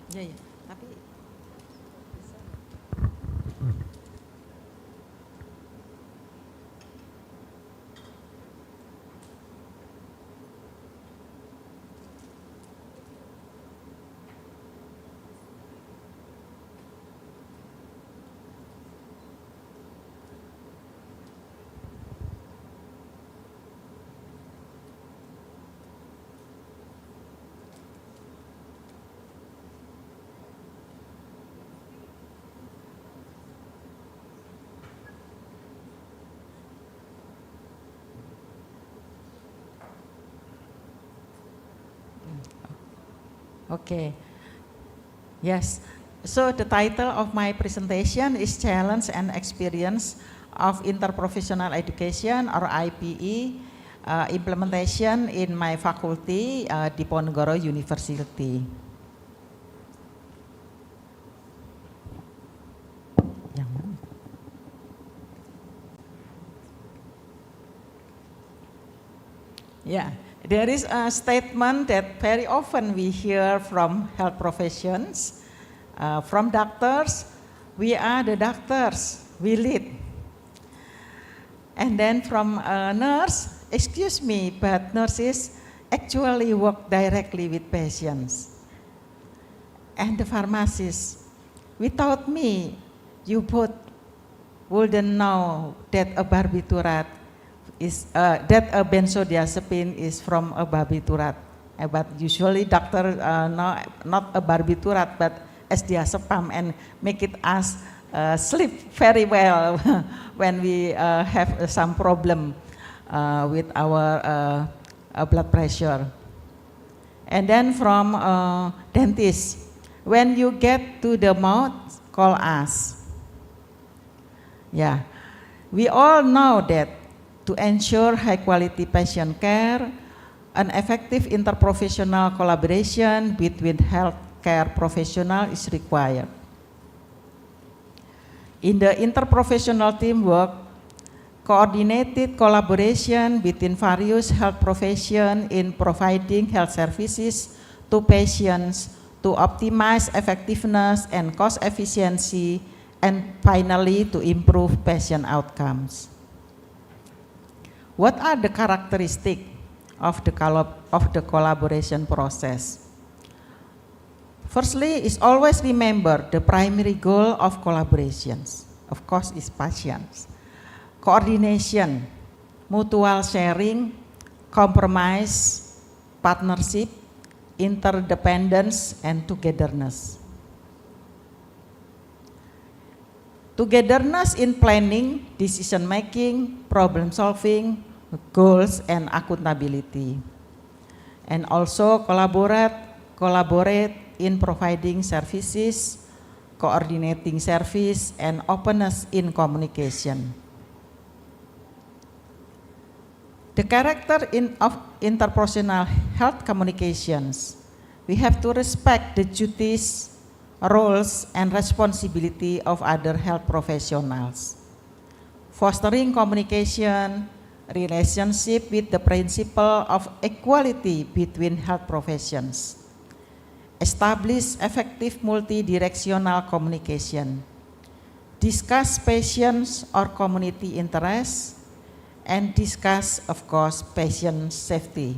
Ya, tapi okay. Yes, so the title of my presentation is Challenge and Experience of Interprofessional Education or IPE Implementation in my faculty, Diponegoro University. Yeah, There is a statement that very often we hear from health professions, from doctors, we are the doctors, we lead. And then from a nurse, excuse me, but nurses actually work directly with patients. And the pharmacist, without me, you both wouldn't know that a barbiturat is, that a benzodiazepine is from a barbiturat. But usually doctor not a barbiturat, but diazepam, and make it us sleep very well when we have some problem with our blood pressure. And then from dentist, when you get to the mouth, call us. Yeah, we all know that to ensure high quality patient care, an effective interprofessional collaboration between healthcare professionals is required. In the interprofessional teamwork, coordinated collaboration between various health professions in providing health services to patients to optimize effectiveness and cost efficiency, and finally to improve patient outcomes. What are the characteristics of the collaboration process? Firstly, is always remember the primary goal of collaborations, of course, is patients. Coordination, mutual sharing, compromise, partnership, interdependence, and togetherness. Togetherness in planning, decision making, problem solving, goals, and accountability. And also collaborate in providing services, coordinating service, and openness in communication. The character of interpersonal health communications, we have to respect the duties, roles, and responsibility of other health professionals. Fostering communication, relationship with the principle of equality between health professions. Establish effective multi-directional communication. Discuss patients or community interests, and discuss, of course, patient safety.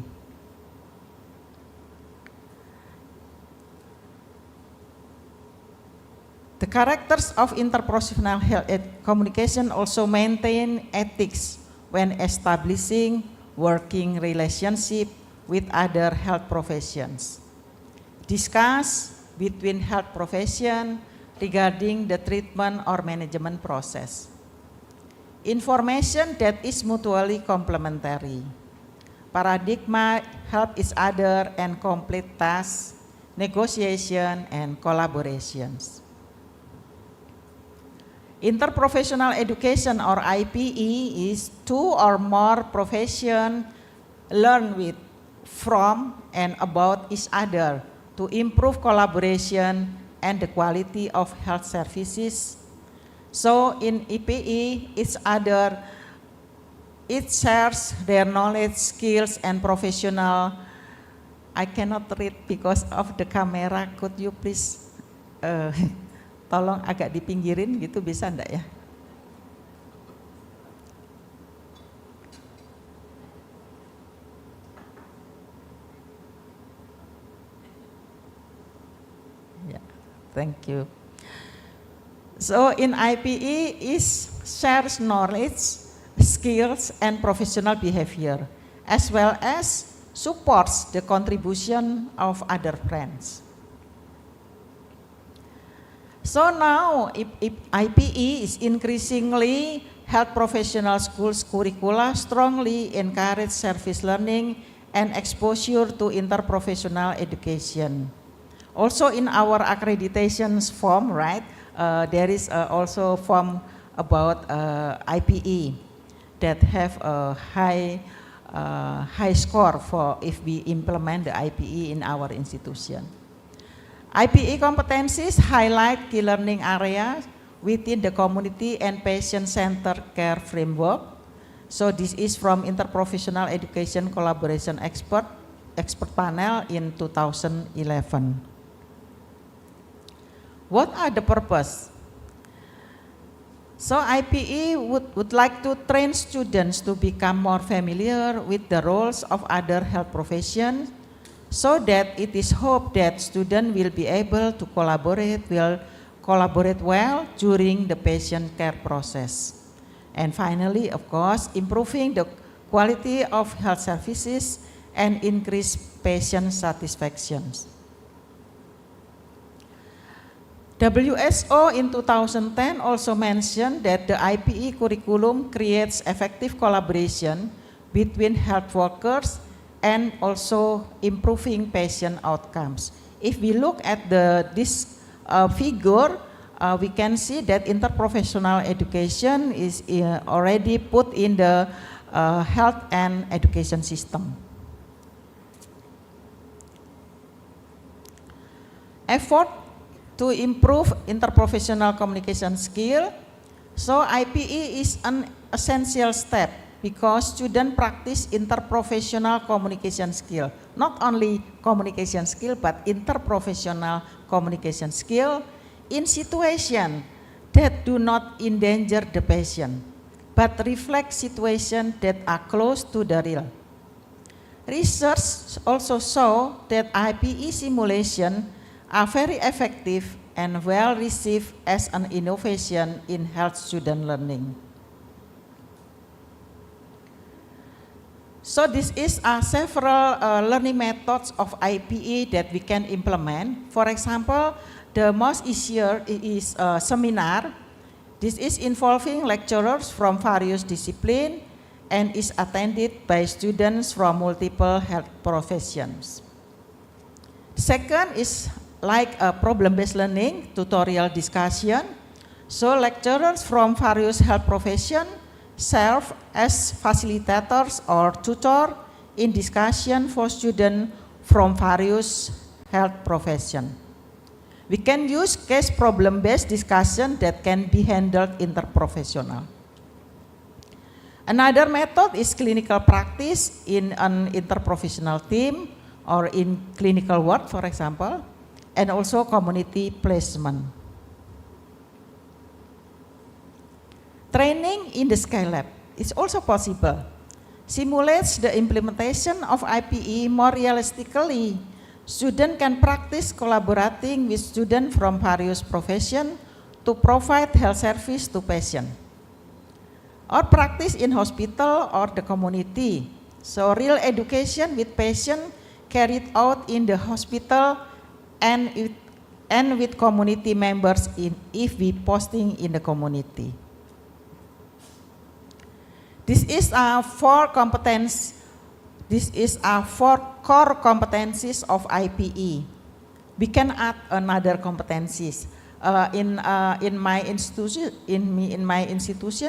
The characters of interprofessional health communication also maintain ethics when establishing working relationship with other health professions. Discuss between health profession regarding the treatment or management process. Information that is mutually complementary. Paradigma, help each other and complete tasks, negotiation, and collaborations. Interprofessional education, or IPE, is two or more professions learn with, from, and about each other to improve collaboration and the quality of health services. So in IPE, it shares their knowledge, skills, and professional. I cannot read because of the camera. Could you please tolong agak dipinggirin gitu, bisa enggak ya? Yeah, thank you. So in IPE is shares knowledge, skills, and professional behavior, as well as supports the contribution of other friends. So now IPE is increasingly health professional schools curricula strongly encourage service learning and exposure to interprofessional education. Also in our accreditations form, right? There is also form about IPE that have a high score for if we implement the IPE in our institution. IPE competencies highlight key learning areas within the community and patient-centered care framework, So this is from Interprofessional Education Collaboration Expert Panel in 2011. What are the purpose? So IPE would like to train students to become more familiar with the roles of other health professions, so that it is hoped that students will be able to collaborate well during the patient care process. And finally, of course, improving the quality of health services and increase patient satisfaction. WSO in 2010 also mentioned that the IPE curriculum creates effective collaboration between health workers and also improving patient outcomes. If we look at this figure, we can see that interprofessional education is already put in the health and education system. Effort to improve interprofessional communication skill. So IPE is an essential step because students practice interprofessional communication skill. Not only communication skill, but interprofessional communication skill in situations that do not endanger the patient, but reflect situations that are close to the real. Research also show that IPE simulation are very effective and well received as an innovation in health student learning. So this is several learning methods of IPE that we can implement. For example, the most easier is a seminar. This is involving lecturers from various disciplines and is attended by students from multiple health professions. Second is like a problem-based learning, tutorial discussion. So lecturers from various health professions serve as facilitators or tutor in discussion for students from various health professions. We can use case problem-based discussion that can be handled interprofessional. Another method is clinical practice in an interprofessional team or in clinical ward, for example, and also community placement. Training in the Skylab is also possible. Simulates the implementation of IPE more realistically. Students can practice collaborating with students from various professions to provide health service to patients. Or practice in hospital or the community. So real education with patients carried out in the hospital and with community members if we posting in the community. This is our four core competencies of IPE. We can add another competencies. In my institution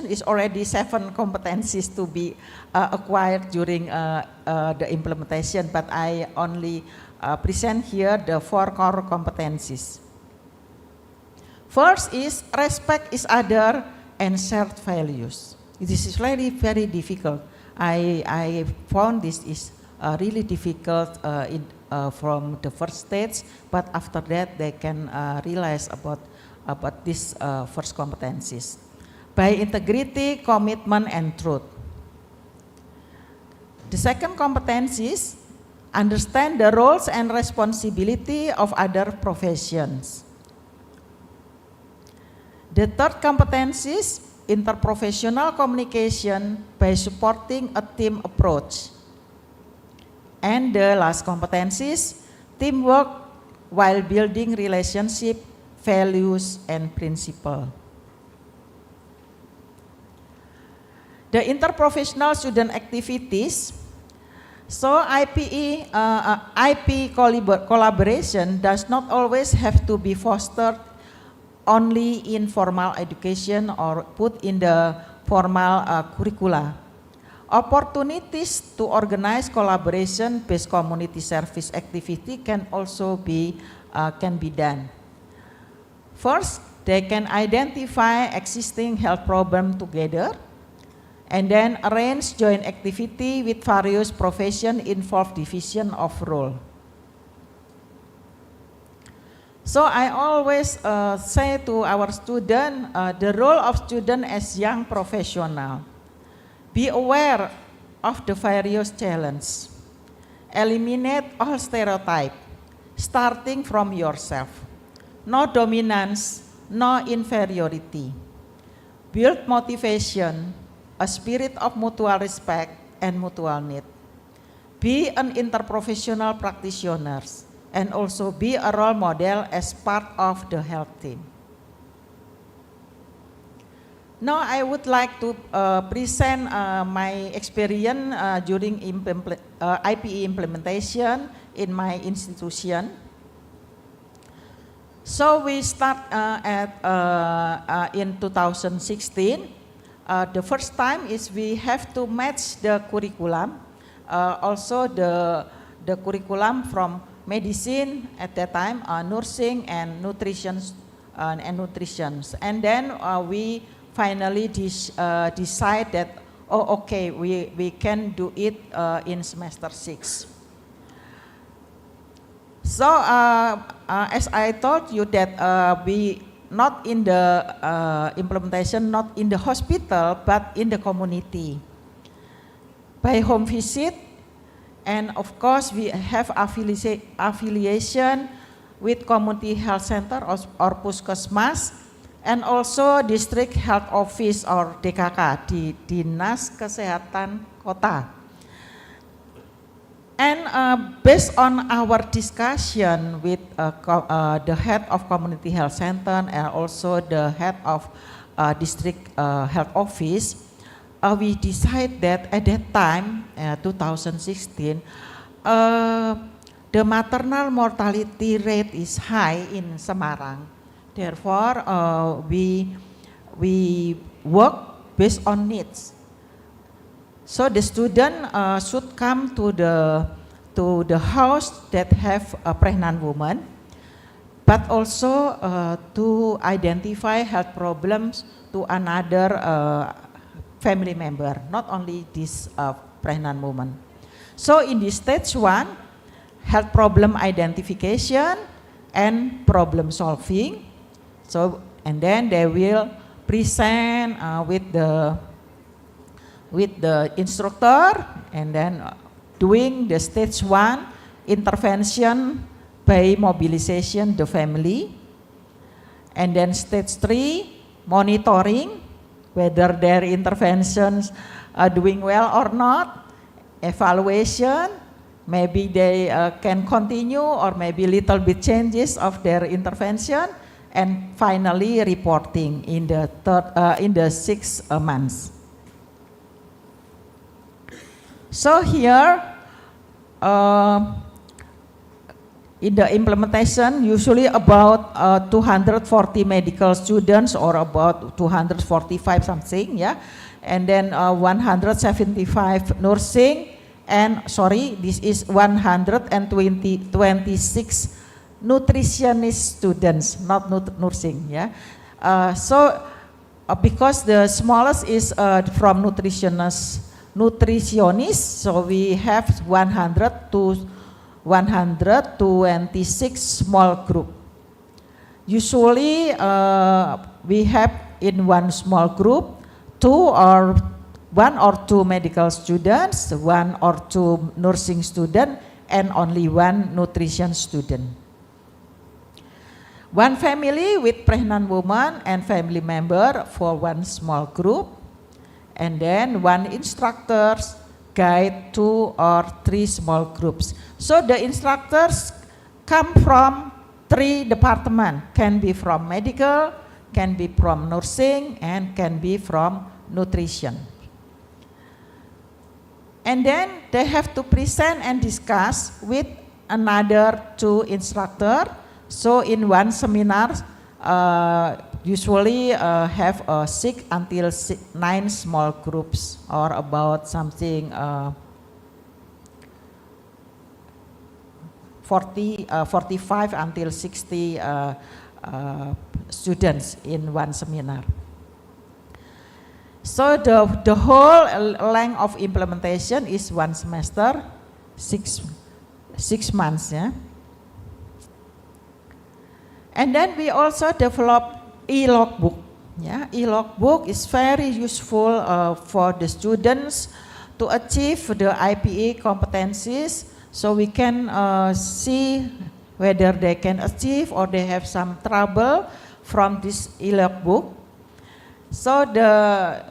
is already 7 competencies to be acquired during the implementation, but I only present here the 4 core competencies. First is respect each other and shared values. This is very, very difficult. I found this is really difficult from the first stage, but after that they can realize about these first competencies. By integrity, commitment, and truth. The second competencies, understand the roles and responsibility of other professions. The third competencies, interprofessional communication by supporting a team approach. And the last competencies, teamwork while building relationship, values, and principle. The interprofessional student activities. So IP collaboration does not always have to be fostered only in formal education or put in the formal curricula. Opportunities to organize collaboration-based community service activity can also be done. First, they can identify existing health problems together and then arrange joint activity with various profession involved division of role. So I always say to our student, the role of student as young professional, be aware of the various challenges, eliminate all stereotype, starting from yourself, no dominance, no inferiority, build motivation, a spirit of mutual respect and mutual need, be an interprofessional practitioner, and also be a role model as part of the health team. Now I would like to present my experience during IPE implementation in my institution. So we start in 2016. The first time is we have to match the curriculum, also the curriculum from medicine at that time, nursing and nutrition, and then we finally decide that, oh, okay, we can do it in semester 6. So as I told you that we not in the implementation, not in the hospital, but in the community, by home visit, and of course we have affiliation with community health center or puskesmas, and also district health office or DKK, di Dinas Kesehatan Kota. And based on our discussion with the head of community health center and also the head of district health office, we decide that at that time, 2016, the maternal mortality rate is high in Semarang. Therefore, we work based on needs. So the student should come to the house that have a pregnant woman, but also to identify health problems to another family member, not only this pregnant woman. So in this stage 1, health problem identification and problem solving. So, and then they will present with the instructor, and then doing the stage 1 intervention by mobilization the family, and then stage 3 monitoring whether their interventions are doing well or not, evaluation, maybe they can continue or maybe little bit changes of their intervention, and finally reporting in the 6 months. So here, in the implementation, usually about 240 medical students or about 245 something, yeah, and then 175 nursing, and sorry, this is 126 nutritionist students, not nursing, yeah. So because the smallest is from nutritionist, so we have 126 small group. Usually we have in one small group 1 or 2 medical students, 1 or 2 nursing student, and only 1 nutrition student. 1 family with pregnant woman and family member for 1 small group, and then 1 instructors guide 2 or 3 small groups. So the instructors come from 3 departments, can be from medical, can be from nursing, and can be from nutrition. And then they have to present and discuss with another 2 instructors. So in 1 seminar, usually have 6 until 9 small groups, or about something 45 until 60 students in 1 seminar. So the whole length of implementation is 1 semester, 6 months. Yeah. And then we also develop e-logbook. Yeah, e-logbook is very useful for the students to achieve the IPE competencies, so we can see whether they can achieve or they have some trouble from this e-logbook. So the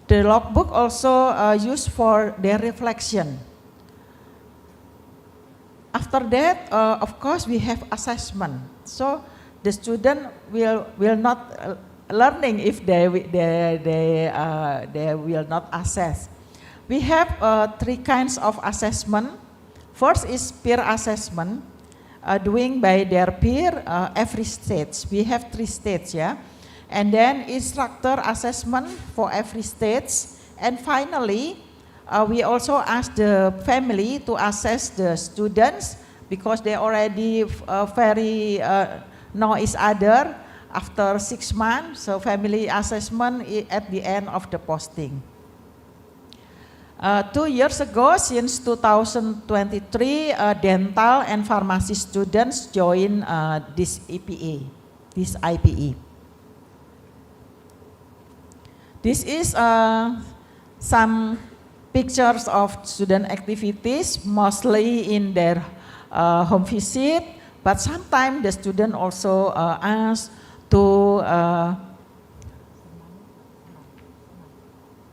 logbook also used for their reflection. After that, of course, we have assessment. So the student will not learning if they will not assess. We have 3 kinds of assessment. First is peer assessment, doing by their peer every stage. We have 3 stages, yeah. And then instructor assessment for every stage. And finally, we also ask the family to assess the students because they already very know each other after 6 months. So family assessment at the end of the posting. 2 years ago, since 2023, dental and pharmacy students join this IPE. This is some pictures of student activities, mostly in their home visit, but sometimes the student also ask to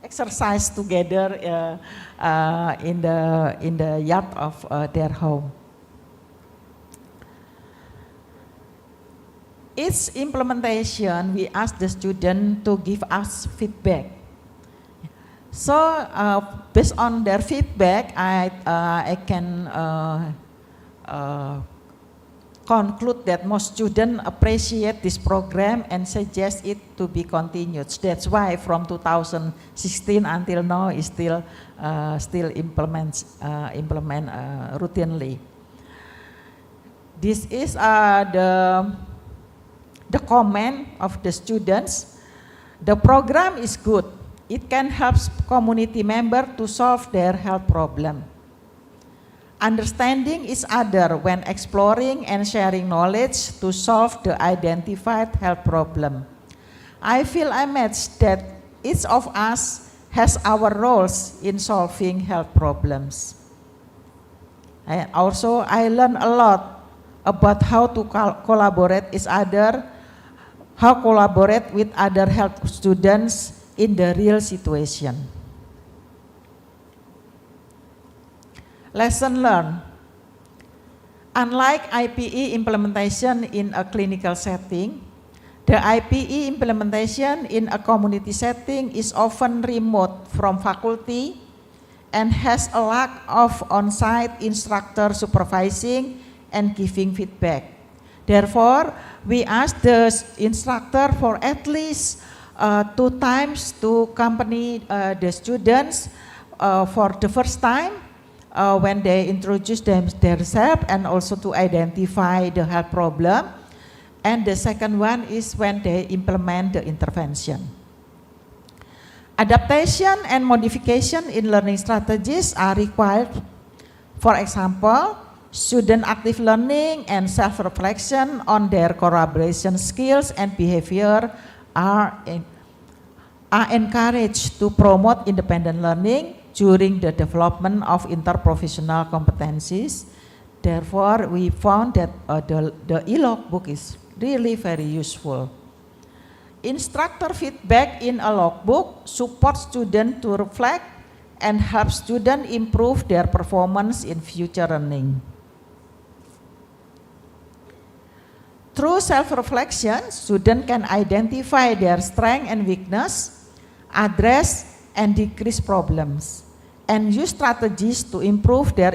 exercise together in the yard of their home. Each implementation, we ask the student to give us feedback. So based on their feedback, I can conclude that most students appreciate this program and suggest it to be continued. That's why from 2016 until now is still implement routinely. This is the comment of the students. The program is good. It can help community members to solve their health problem. Understanding each other when exploring and sharing knowledge to solve the identified health problem. I feel amazed that each of us has our roles in solving health problems. And also, I learned a lot about how to collaborate each other, how collaborate with other health students in the real situation. Lesson learned. Unlike IPE implementation in a clinical setting, the IPE implementation in a community setting is often remote from faculty and has a lack of on-site instructor supervising and giving feedback. Therefore, we ask the instructor for at least 2 times to accompany the students for the first time when they introduce themselves and also to identify the health problem. And the second one is when they implement the intervention. Adaptation and modification in learning strategies are required. For example, student active learning and self-reflection on their collaboration skills and behavior are encouraged to promote independent learning during the development of interprofessional competencies. Therefore, we found that the e-logbook is really very useful. Instructor feedback in a logbook supports students to reflect and help students improve their performance in future learning. Through self-reflection, students can identify their strength and weakness, address and decrease problems, and use strategies to improve their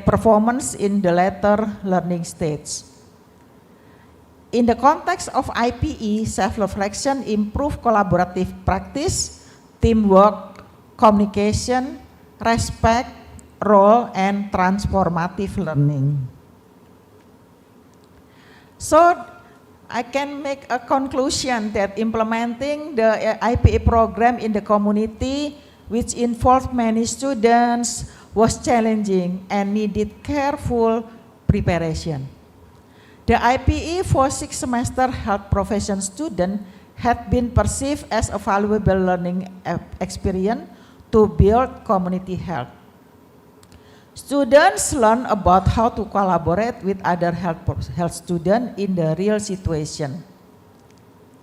performance in the later learning stage. In the context of IPE, self-reflection improves collaborative practice, teamwork, communication, respect, role, and transformative learning. So, I can make a conclusion that implementing the IPA program in the community, which involved many students, was challenging and needed careful preparation. The IPE for 6-semester health profession student had been perceived as a valuable learning experience to build community health. Students learn about how to collaborate with other health students in the real situation.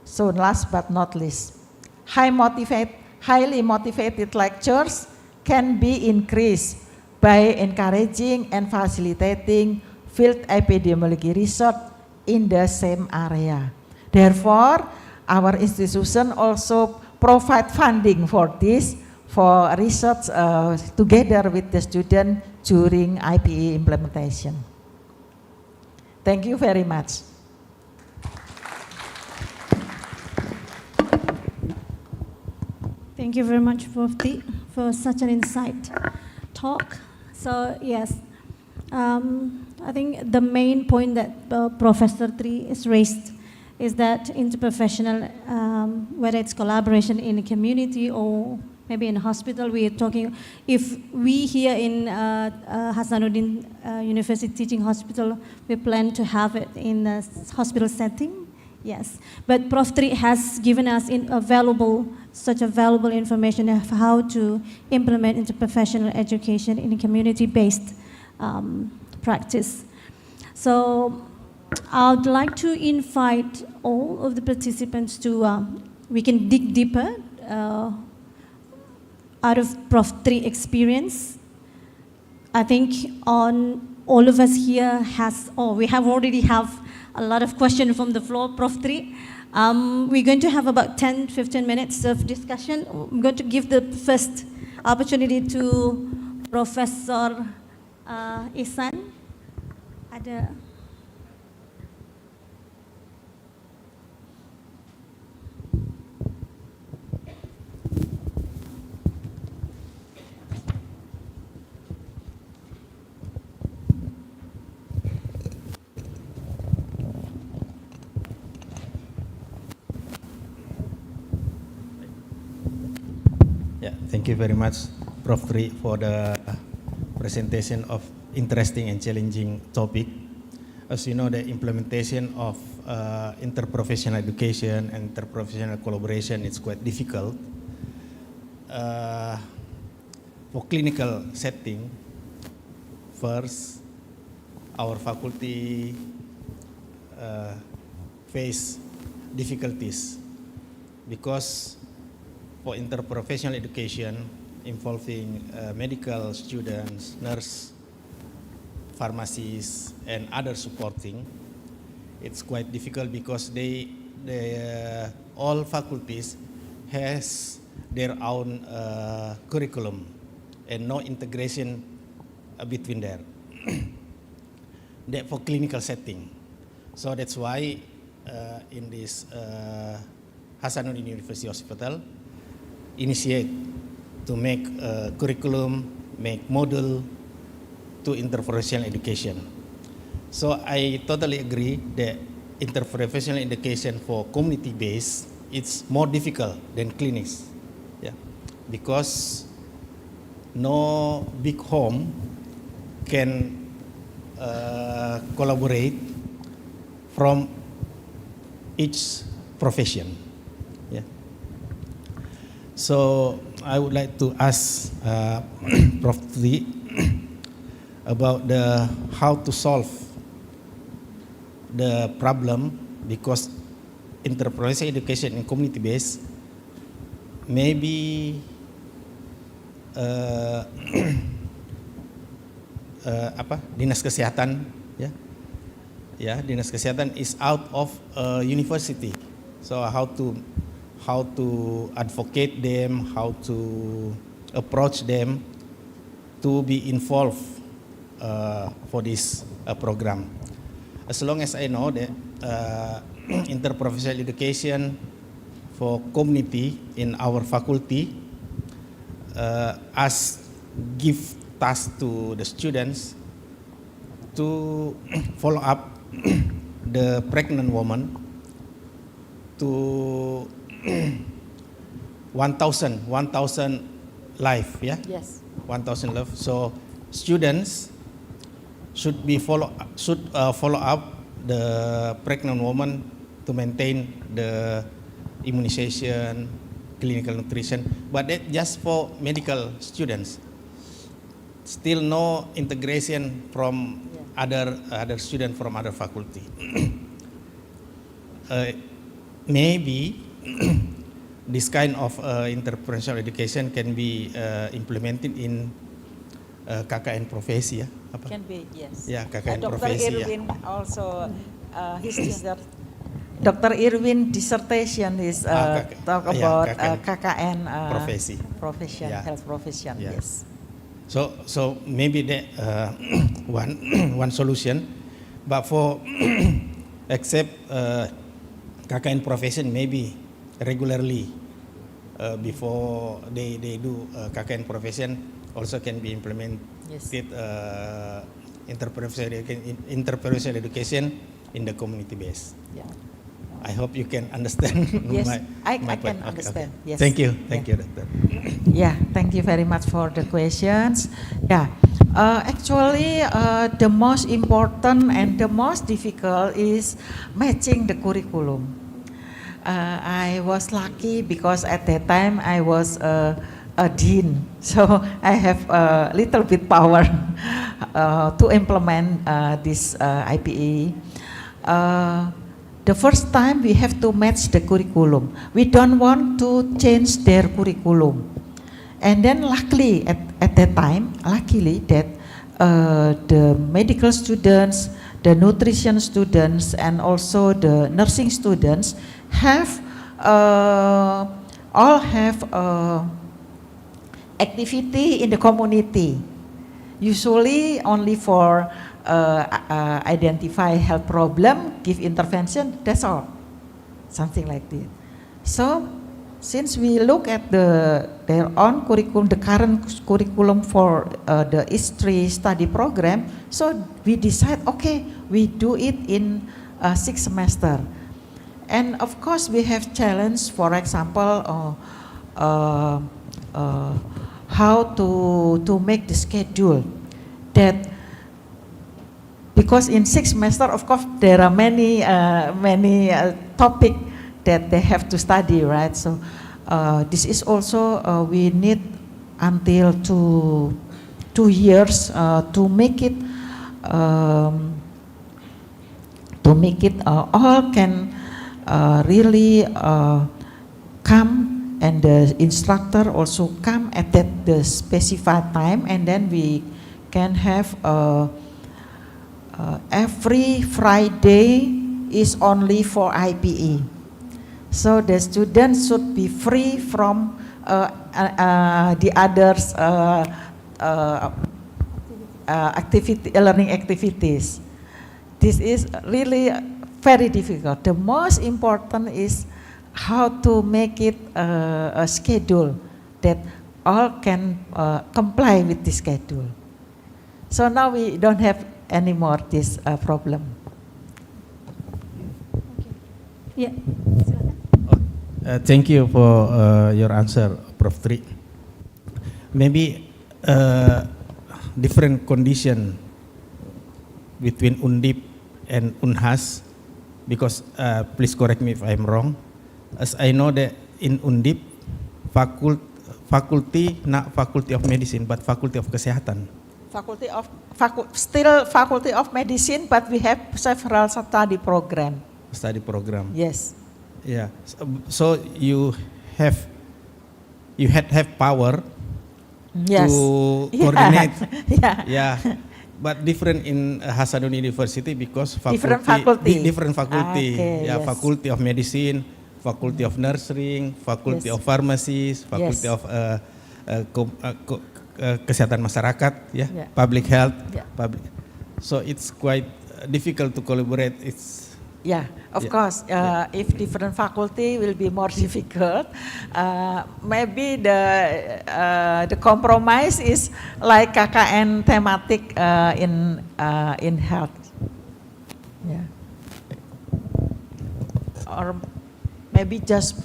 So last but not least, highly motivated lectures can be increased by encouraging and facilitating field epidemiology research in the same area. Therefore, our institution also provide funding for this, for research together with the student during IPE implementation. Thank you very much. Thank you very much, Profti, for such an insight talk. So yes, I think the main point that Professor Tri is raised is that interprofessional, whether it's collaboration in the community or maybe in a hospital, we are talking, if we here in Hasanuddin University Teaching Hospital, we plan to have it in a hospital setting, yes. But Prof. Tri has given us such a valuable information of how to implement interprofessional education in a community-based practice. So I'd like to invite all of the participants to, we can dig deeper out of Prof. Tri experience. I think all of us here we already have a lot of questions from the floor, Prof. Tri. We're going to have about 10-15 minutes of discussion. I'm going to give the first opportunity to Professor Ihsan. Yeah, thank you very much, Prof. Tri, for the presentation of interesting and challenging topic. As you know, the implementation of interprofessional education and interprofessional collaboration is quite difficult. For clinical setting, first, our faculty face difficulties because for interprofessional education involving medical students, nurse, pharmacists, and other supporting, it's quite difficult because all faculties has their own curriculum and no integration between there. For clinical setting. So that's why in this Hasanuddin University Hospital initiate to make curriculum, make model to interprofessional education. So I totally agree that interprofessional education for community-based, it's more difficult than clinics, yeah, because no big home can collaborate from each profession. Yeah. So I would like to ask Prof. Tri about how to solve the problem, because interprofessional education in community-based maybe dinas kesehatan, dinas kesehatan is out of university. So how to advocate them, how to approach them to be involved for this program. As long as I know that interprofessional education for community in our faculty give task to the students to follow up the pregnant woman to 1,000 life, yeah? Yes. 1,000 life. So students should follow up the pregnant woman to maintain the immunization, clinical nutrition, but that just for medical students. Still no integration from other students from other faculty. Maybe this kind of interprofessional education can be implemented in KKN profesi, ya? Apa? Can be, yes. Ya, KKN Dr. profesi, Irwin ya. also, Dr. Irwin dissertation is talk about KKN profesi. Profession, Yeah. health profession, Yeah. yes. So maybe that one solution, but for except KKN profession maybe regularly before they do KKN profession also can be implemented. Yes. Interprofessional education in the community base. Yeah. I hope you can understand. Yes, I my can point. understand. Okay. Yes. Thank you, Doctor. Yeah, thank you very much for the questions. Yeah, actually, the most important and the most difficult is matching the curriculum. I was lucky because at that time I was a dean, so I have a little bit power to implement this IPE. The first time we have to match the curriculum. We don't want to change their curriculum. And then luckily at that time, luckily that the medical students, the nutrition students, and also the nursing students have all have activity in the community. Usually only for identify health problem, give intervention, that's all. Something like that. So, since we look at their own curriculum, the current curriculum for the history study program, so we decide, okay, we do it in 6 semester. And of course, we have challenge, for example, how to make the schedule that. Because in 6 semester, of course, there are many topic that they have to study, right? So this is also we need until 2 years to make it all can really come, and the instructor also come at the specified time, and then we can have every Friday is only for IPE. So the students should be free from the others learning activities. This is really very difficult. The most important is how to make it a schedule that all can comply with the schedule. So now we don't have anymore this problem. Yeah. Thank you for your answer, Prof. Tri. Maybe different condition between Undip and Unhas, because please correct me if I'm wrong. As I know that in Undip, faculty not faculty of medicine but faculty of kesehatan. Still faculty of medicine, but we have several study program. Study program. Yes. Yeah. So you have power yes. to coordinate. Yeah. Yeah. But different in Hasanuddin University because different faculty. Different faculty. Okay, yeah. Yes. Faculty of medicine, faculty of nursing, faculty of pharmacies, faculty of kesehatan masyarakat, public health, public. So it's quite difficult to collaborate. It's of course. If different faculty will be more difficult. Maybe the compromise is like KKN thematic in health. Yeah. Or maybe just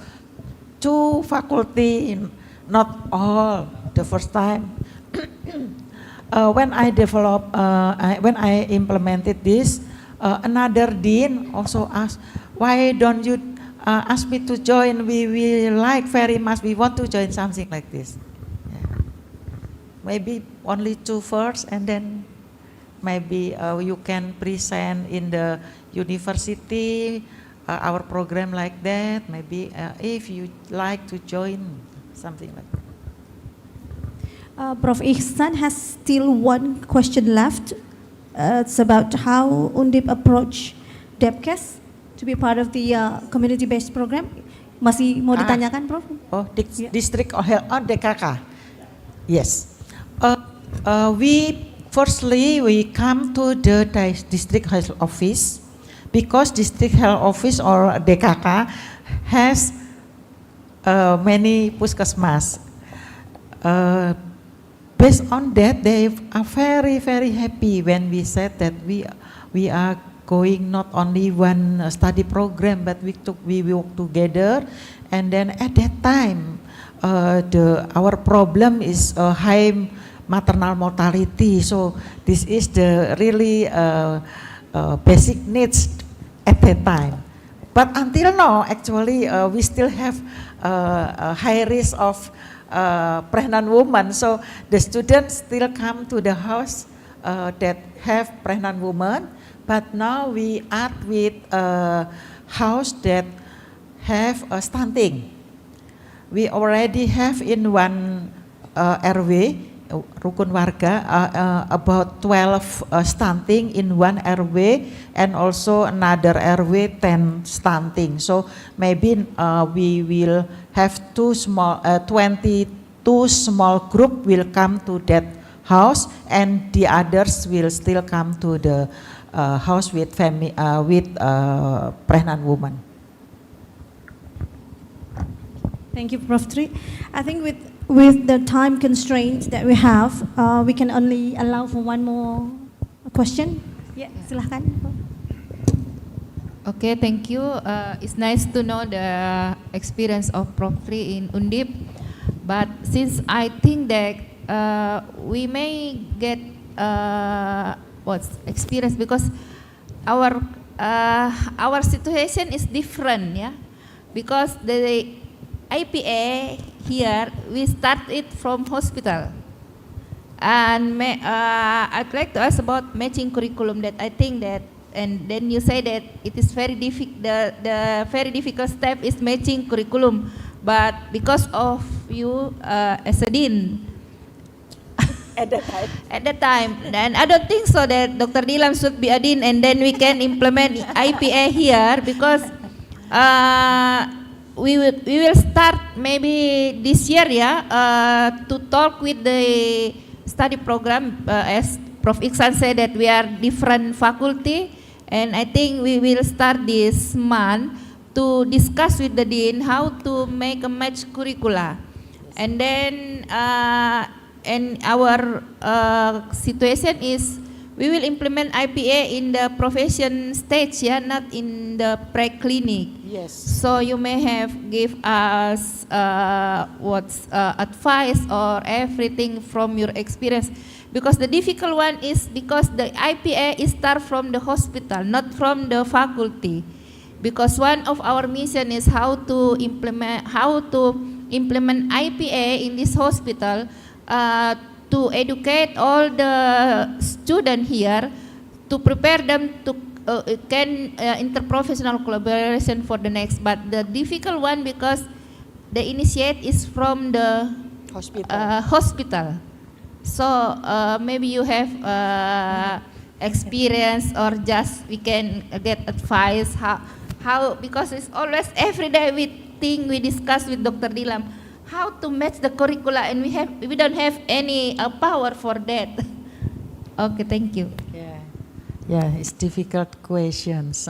2 faculty, not all the first time. When I implemented this, another dean also asked, why don't you ask me to join? We like very much, we want to join something like this. Yeah. Maybe only 2 first, and then maybe you can present in the university our program like that. Maybe if you like to join something like that. Prof. Ihsan has still one question left. It's about how Undip approach Depkes to be part of the community-based program. Masih mau ditanyakan, Prof? Oh, district health, DKK. Yes. We come to the district health office because district health office or DKK has many puskesmas. Based on that, they are very, very happy when we said that we are going not only one study program, but we work together. And then at that time, our problem is high maternal mortality. So this is the really basic needs at that time. But until now, actually, we still have a high risk of pregnant women. So the students still come to the house that have pregnant women. But now we add with a house that have stunting. We already have in one RW, Rukun Warga, about 12 stunting in one RW, and also another RW 10 stunting. So maybe we will have 22 small group will come to that house, and the others will still come to the house with pregnant woman. Thank you, Prof. Tri. I think with the time constraints that we have, we can only allow for one more question. Yeah, silahkan. Okay, thank you. It's nice to know the experience of Prof. Tri in Undip, but since I think that we may get experience because our situation is different, yeah, because the IPA here we start it from hospital, and I'd like to ask about matching curriculum. That I think that, and then you say that it is very difficult. The very difficult step is matching curriculum, but because of you as a dean at that time, then I don't think so that Dr. Dilam should be a dean, and then we can implement IPA here because. We will start maybe this year, yeah, to talk with the study program. As Prof. Ihsan said that we are different faculty, and I think we will start this month to discuss with the dean how to make a match curricula, and then and our situation is we will implement IPA in the profession stage, yeah, not in the pre-clinic. Yes. So you may have give us what's advice or everything from your experience, because the difficult one is because the IPA is start from the hospital, not from the faculty. Because one of our mission is how to implement IPA in this hospital. To educate all the students here, to prepare them to interprofessional collaboration for the next. But the difficult one because the initiate is from the hospital. So maybe you have experience, or just we can get advice how because it's always every day we discuss with Dr. Dilam. How to match the curricula, and we don't have any power for that. Okay, thank you. Yeah, it's difficult questions.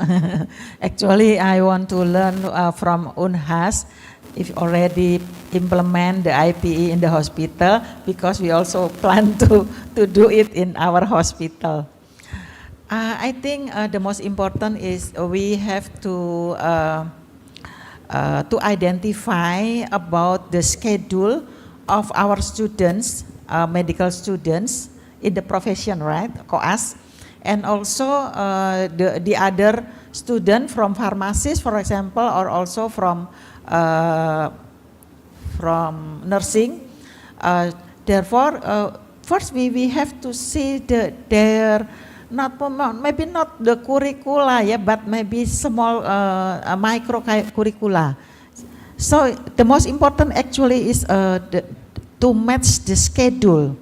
Actually, I want to learn from Unhas if already implement the IPE in the hospital, because we also plan to do it in our hospital. I think the most important is we have to to identify about the schedule of our students, medical students in the profession, right, COAS, and also the other student from pharmacists, for example, or also from nursing. Therefore, first we have to see their maybe not the curricula, yeah, but maybe small micro curricula. So the most important actually is to match the schedule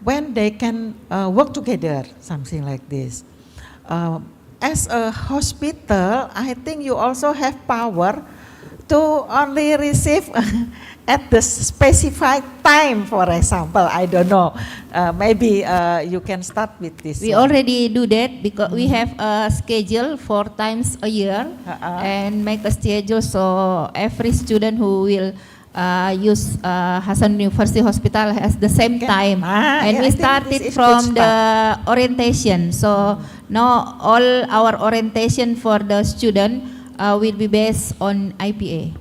when they can work together, something like this. As a hospital, I think you also have power to only receive at the specified time, for example. I don't know. Maybe you can start with this. We already do that because we have a schedule 4 times a year and make a schedule so every student who will use Hasan University Hospital has the same time. And yeah, we started from the orientation. So now all our orientation for the student will be based on IPA.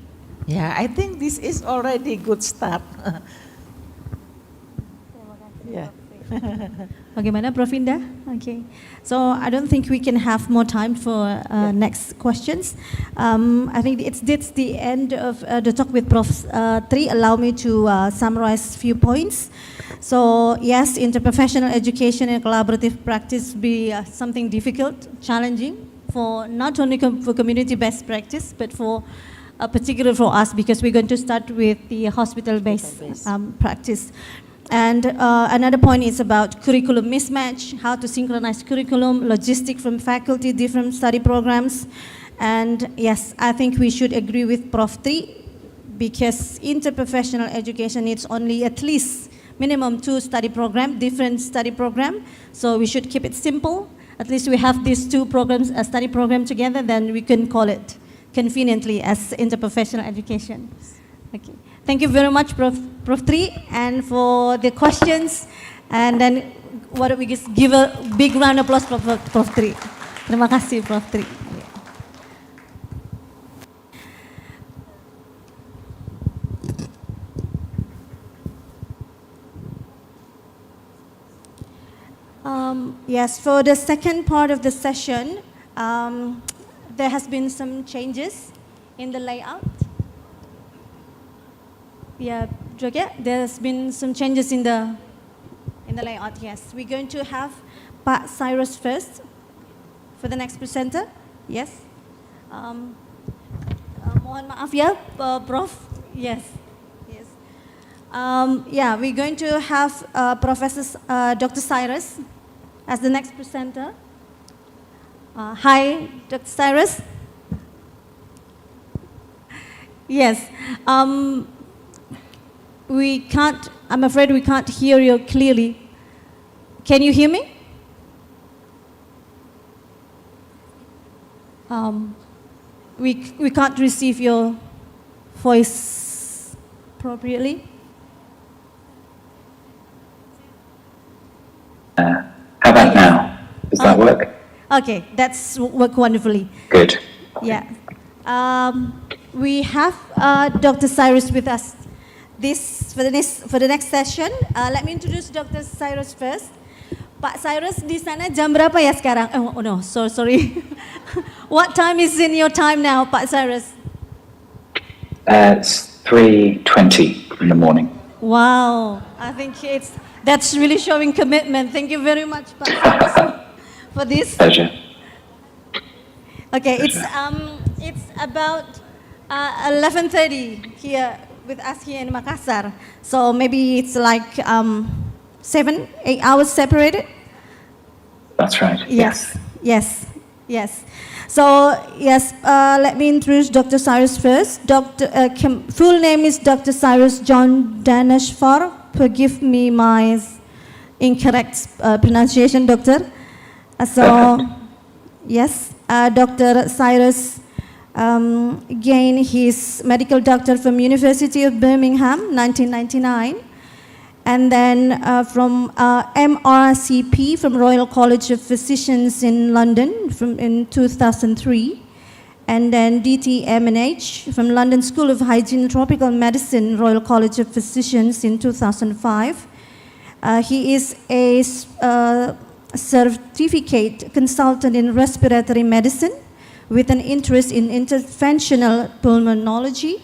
Yeah, I think this is already good start. Yeah. Bagaimana Prof Indah? Okay, so I don't think we can have more time for next questions. I think it's the end of the talk with Prof. Tri. Allow me to summarize few points. So yes, interprofessional education and collaborative practice be something difficult, challenging for not only for community-based practice, but for particular for us, because we're going to start with the hospital-based practice. And another point is about curriculum mismatch, how to synchronize curriculum, logistic from faculty, different study programs. And yes, I think we should agree with Prof. Tri, because interprofessional education needs only at least minimum 2 study program, different study program. So we should keep it simple. At least we have these 2 programs, a study program together, then we can call it conveniently as interprofessional education. Okay. Thank you very much, Prof. Tri, and for the questions. And then, why don't we just give a big round of applause for Prof. Tri. Terima kasih, Prof. Tri. Yes, for the second part of the session, there has been some changes in the layout. Yeah, Joget, there's been some changes in the layout. Yes, we're going to have Pak Cyrus first for the next presenter. Yes. Mohon maaf ya, Prof. Yes. Yes. Yeah, we're going to have Professor Dr. Cyrus as the next presenter. Hi, Dr. Cyrus. Yes. I'm afraid we can't hear you clearly. Can you hear me? We can't receive your voice appropriately. How about now? Does that work? Okay, that's worked wonderfully. Good. Yeah. We have Dr. Cyrus with us for the next session. Let me introduce Dr. Cyrus first. Pak Cyrus, di sana jam berapa ya sekarang? Oh no, sorry. What time is in your time now, Pak Cyrus? It's 3:20 in the morning. Wow, I think that's really showing commitment. Thank you very much, Pak Cyrus, for this. Pleasure. Okay, it's about 11:30 here with us here in Makassar. So maybe it's like 7-8 hours separated. That's right. Yes. So yes, let me introduce Dr. Cyrus first. Full name is Dr. Cyrus John Daneshvar. Forgive me my incorrect pronunciation, Doctor. Yes, Dr. Cyrus gained his medical doctor from University of Birmingham, 1999, and then from MRCP from Royal College of Physicians in London in 2003, And then DT-MNH from London School of Hygiene and Tropical Medicine, Royal College of Physicians in 2005. He is a certificate consultant in respiratory medicine with an interest in interventional pulmonology.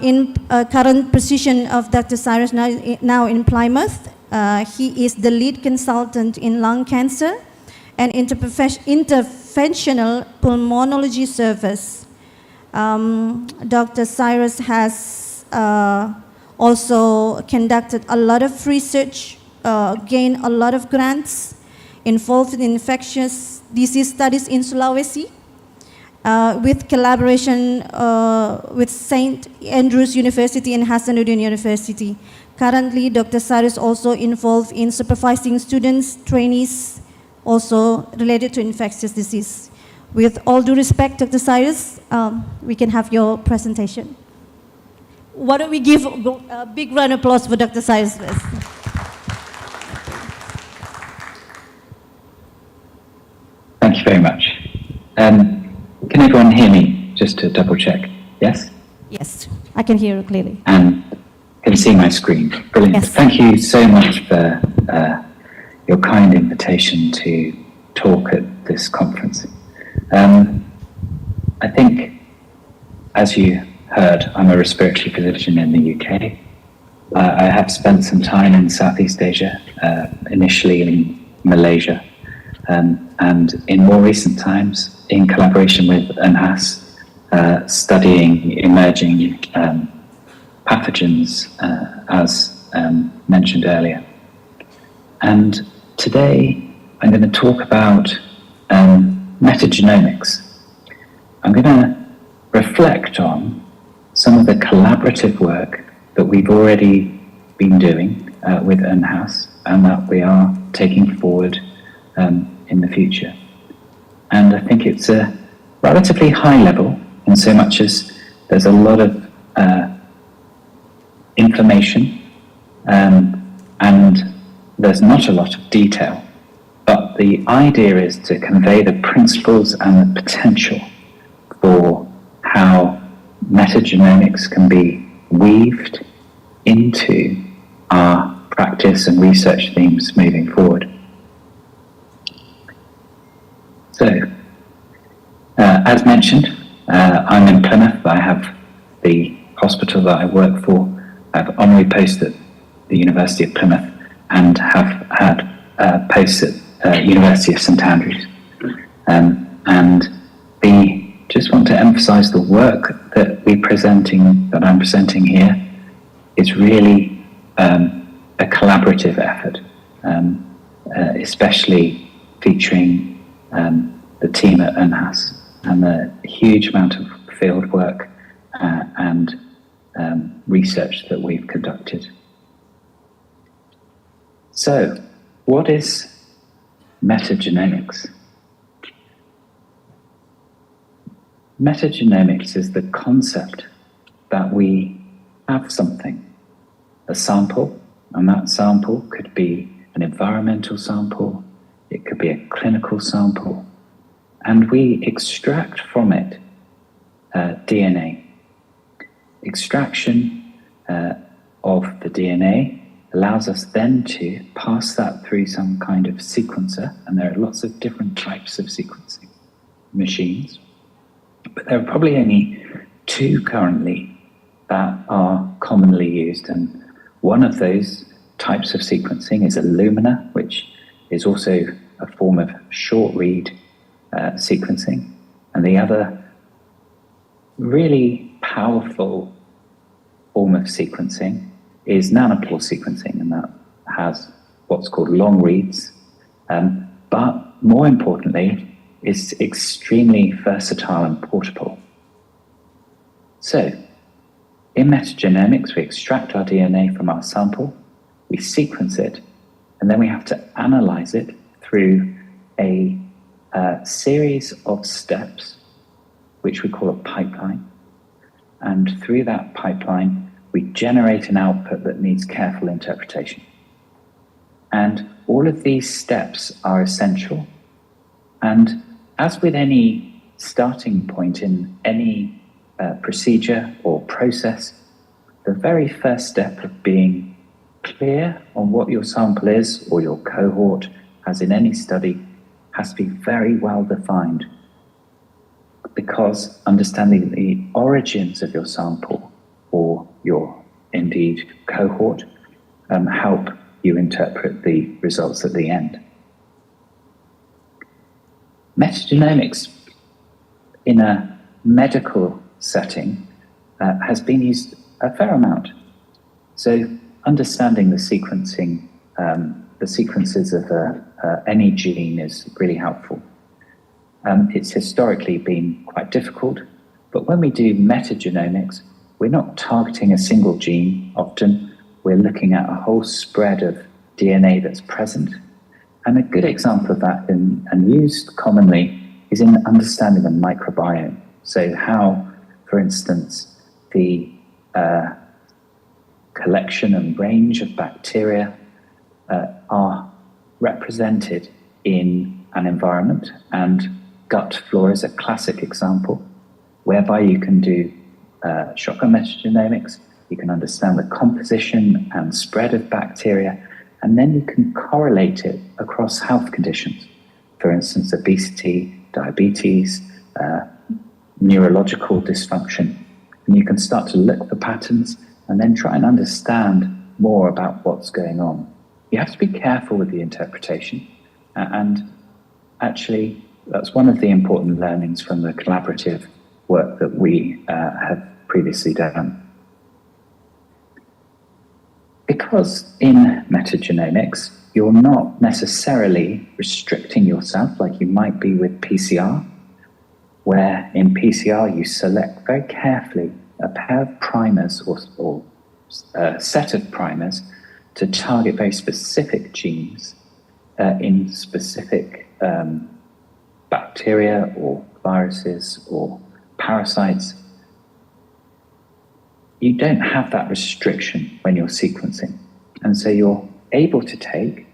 In current position of Dr. Cyrus now in Plymouth, he is the lead consultant in lung cancer and interventional pulmonology service. Dr. Cyrus has also conducted a lot of research, gained a lot of grants, involved in infectious disease studies in Sulawesi, with collaboration with St. Andrews University and Hasanuddin University. Currently, Dr. Cyrus also involved in supervising students, trainees, also related to infectious disease. With all due respect, Dr. Cyrus, we can have your presentation. Why don't we give a big round of applause for Dr. Cyrus first? Thank you very much. Can everyone hear me? Just to double check. Yes? Yes, I can hear you clearly. And can you see my screen? Brilliant. Yes. Thank you so much for your kind invitation to talk at this conference. I think, as you heard, I'm a respiratory physician in the UK. I have spent some time in Southeast Asia, initially in Malaysia, and in more recent times, in collaboration with UNHAS, studying emerging pathogens, as mentioned earlier. And today, I'm going to talk about metagenomics. I'm going to reflect on some of the collaborative work that we've already been doing with UNHAS and that we are taking forward in the future. And I think it's a relatively high level in so much as there's a lot of information and there's not a lot of detail. But the idea is to convey the principles and the potential for how metagenomics can be weaved into our practice and research themes moving forward. So, as mentioned, I'm in Plymouth. I have the hospital that I work for. I have honorary posts at the University of Plymouth and have had posts at University of St. Andrews. And we just want to emphasize the work that I'm presenting here is really a collaborative effort, especially featuring the team at UNHAS and the huge amount of field work and research that we've conducted. So, what is metagenomics? Metagenomics is the concept that we have something, a sample, and that sample could be an environmental sample, it could be a clinical sample, and we extract from it DNA. Extraction of the DNA allows us then to pass that through some kind of sequencer, and there are lots of different types of sequencing machines, but there are probably only two currently that are commonly used, and one of those types of sequencing is Illumina, which is also a form of short read sequencing, and the other really powerful form of sequencing is nanopore sequencing, and that has what's called long reads, but more importantly, is extremely versatile and portable. So, in metagenomics, we extract our DNA from our sample, we sequence it, and then we have to analyze it through a series of steps, which we call a pipeline. And through that pipeline, we generate an output that needs careful interpretation. And all of these steps are essential. And as with any starting point in any procedure or process, the very first step of being clear on what your sample is or your cohort, as in any study, has to be very well defined, because understanding the origins of your sample or your indeed cohort help you interpret the results at the end. Metagenomics in a medical setting has been used a fair amount. So understanding the sequencing, the sequences of any gene is really helpful. It's historically been quite difficult, but when we do metagenomics, we're not targeting a single gene. Often we're looking at a whole spread of DNA that's present. And a good example of that and used commonly is in understanding the microbiome. So how, for instance, the collection and range of bacteria are represented in an environment, and gut flora is a classic example, whereby you can do shotgun metagenomics, you can understand the composition and spread of bacteria, and then you can correlate it across health conditions. For instance, obesity, diabetes, neurological dysfunction. And you can start to look for patterns and then try and understand more about what's going on. You have to be careful with the interpretation, and actually that's one of the important learnings from the collaborative work that we have previously done. Because in metagenomics, you're not necessarily restricting yourself like you might be with PCR, where in PCR you select very carefully a pair of primers or a set of primers to target very specific genes in specific bacteria or viruses or parasites. You don't have that restriction when you're sequencing. And so you're able to take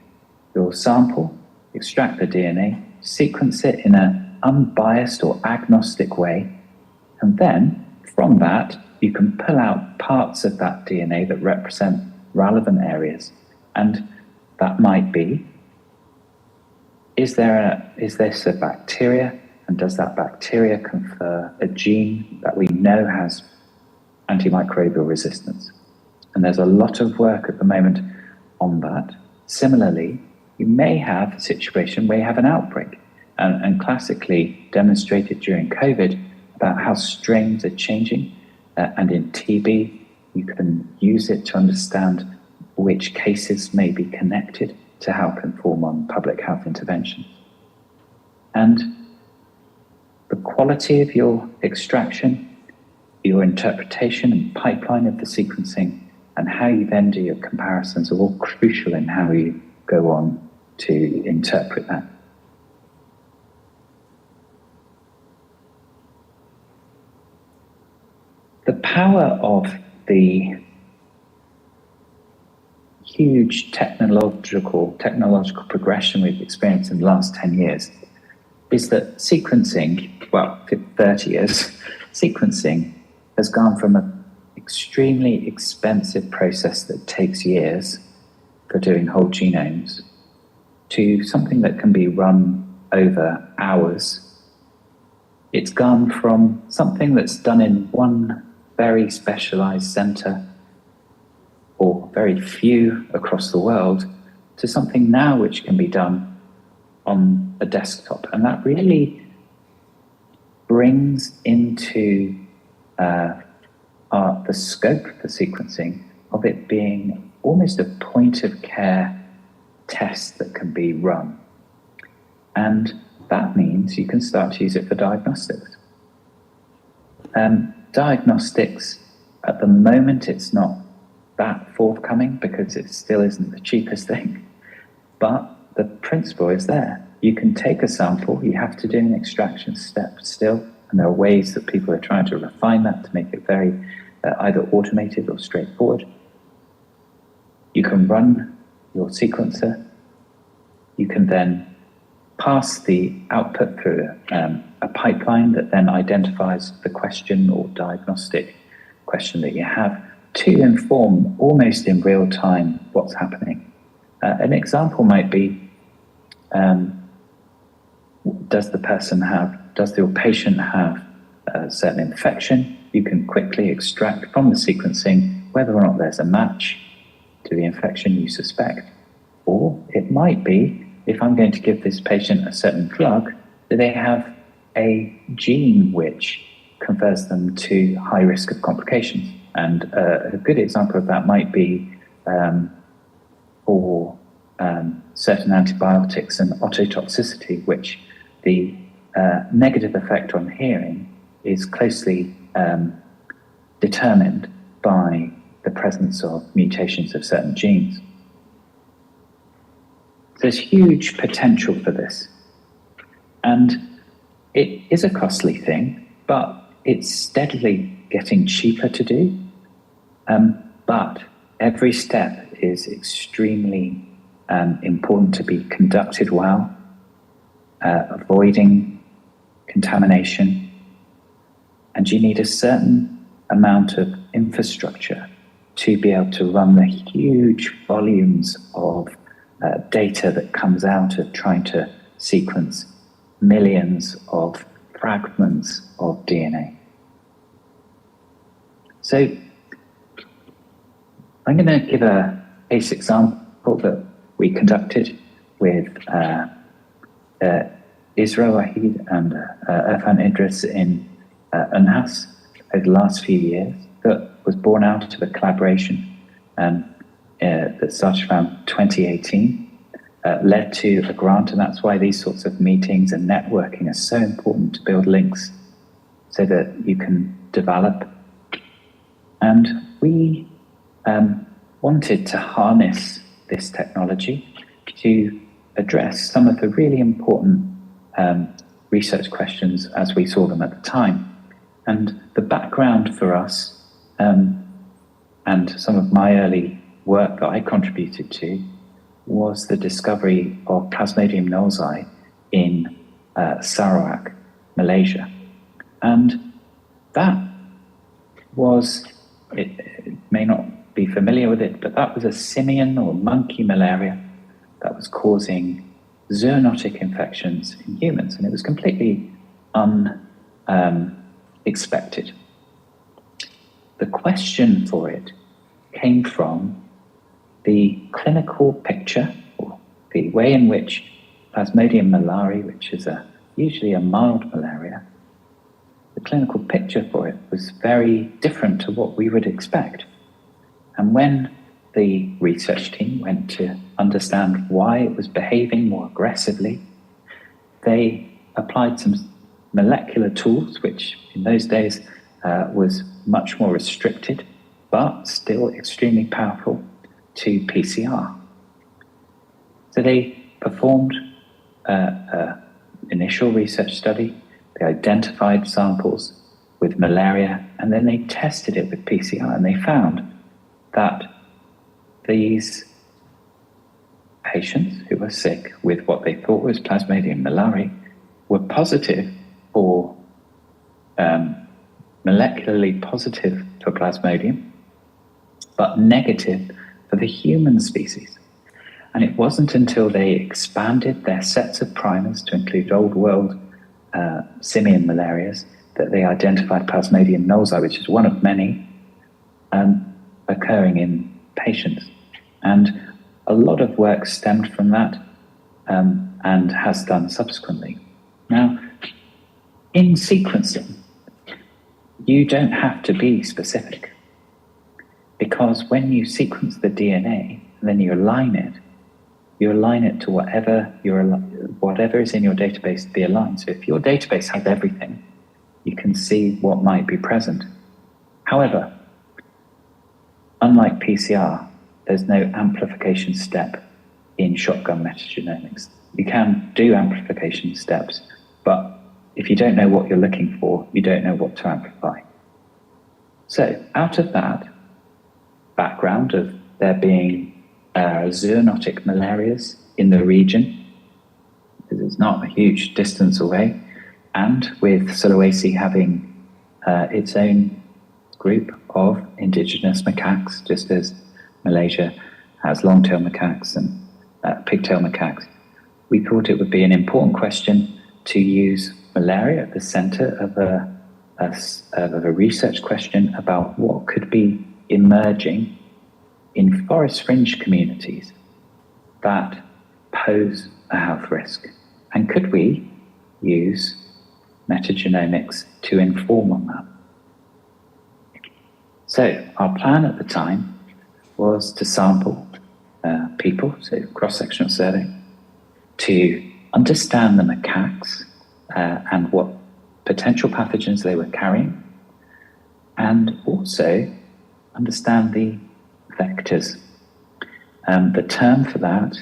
your sample, extract the DNA, sequence it in an unbiased or agnostic way, and then from that, you can pull out parts of that DNA that represent relevant areas. And that might be, is this a bacteria? And does that bacteria confer a gene that we know has antimicrobial resistance? And there's a lot of work at the moment on that. Similarly, you may have a situation where you have an outbreak, and classically demonstrated during COVID about how strains are changing. And in TB, you can use it to understand which cases may be connected to help inform on public health intervention. And the quality of your extraction, your interpretation and pipeline of the sequencing, and how you then do your comparisons are all crucial in how you go on to interpret that. The power of the huge technological progression we've experienced in the last 10 years is that sequencing, well, 30 years, sequencing has gone from an extremely expensive process that takes years for doing whole genomes to something that can be run over hours. It's gone from something that's done in one very specialized center, or very few across the world, to something now which can be done on a desktop. And that really brings into the scope of the sequencing of it being almost a point of care test that can be run. And that means you can start to use it for diagnostics. Diagnostics, at the moment, it's not that forthcoming because it still isn't the cheapest thing, but the principle is there. You can take a sample, you have to do an extraction step still, and there are ways that people are trying to refine that to make it very either automated or straightforward. You can run your sequencer, you can then pass the output through a pipeline that then identifies the question or diagnostic question that you have to inform almost in real time what's happening. An example might be, does your patient have a certain infection? You can quickly extract from the sequencing whether or not there's a match to the infection you suspect. Or it might be, if I'm going to give this patient a certain drug, do they have a gene which confers them to high risk of complications? And a good example of that might be for certain antibiotics and ototoxicity, which the negative effect on hearing is closely determined by the presence of mutations of certain genes. There's huge potential for this. And it is a costly thing, but it's steadily getting cheaper to do. But every step is extremely important to be conducted well, avoiding contamination. And you need a certain amount of infrastructure to be able to run the huge volumes of data that comes out of trying to sequence millions of fragments of DNA. So I'm going to give a case example that we conducted with Isra Wahid and Irfan Idris in Unhas over the last few years, that was born out of a collaboration that started around 2018, led to a grant, and that's why these sorts of meetings and networking are so important, to build links so that you can develop. And we wanted to harness this technology to address some of the really important research questions as we saw them at the time. And the background for us, and some of my early work that I contributed to, was the discovery of Plasmodium knowlesi in Sarawak, Malaysia. And that was, it may not be familiar with it, but that was a simian or monkey malaria that was causing zoonotic infections in humans, and it was completely unexpected. The question for it came from the clinical picture, or the way in which Plasmodium malariae, which is usually a mild malaria, the clinical picture for it was very different to what we would expect. And when the research team went to understand why it was behaving more aggressively, they applied some molecular tools, which in those days was much more restricted, but still extremely powerful, to PCR. So they performed an initial research study, they identified samples with malaria, and then they tested it with PCR, and they found that these patients who were sick with what they thought was Plasmodium malariae were positive for molecularly positive for Plasmodium, but negative for the human species. And it wasn't until they expanded their sets of primers to include old world simian malarias that they identified Plasmodium knowlesi, which is one of many occurring in patients. And a lot of work stemmed from that and has done subsequently. Now, in sequencing, you don't have to be specific, because when you sequence the DNA and then you align it to whatever is in your database to be aligned. So if your database has everything, you can see what might be present. However, unlike PCR, there's no amplification step in shotgun metagenomics. You can do amplification steps, but if you don't know what you're looking for, you don't know what to amplify. So out of that background of there being zoonotic malarias in the region, because it's not a huge distance away, and with Sulawesi having its own group of indigenous macaques, just as Malaysia has long-tailed macaques and pigtail macaques, we thought it would be an important question to use malaria at the center of a research question about what could be emerging in forest fringe communities that pose a health risk. And could we use metagenomics to inform on that? So our plan at the time was to sample people, so cross-sectional survey, to understand the macaques and what potential pathogens they were carrying, and also understand the vectors. The term for that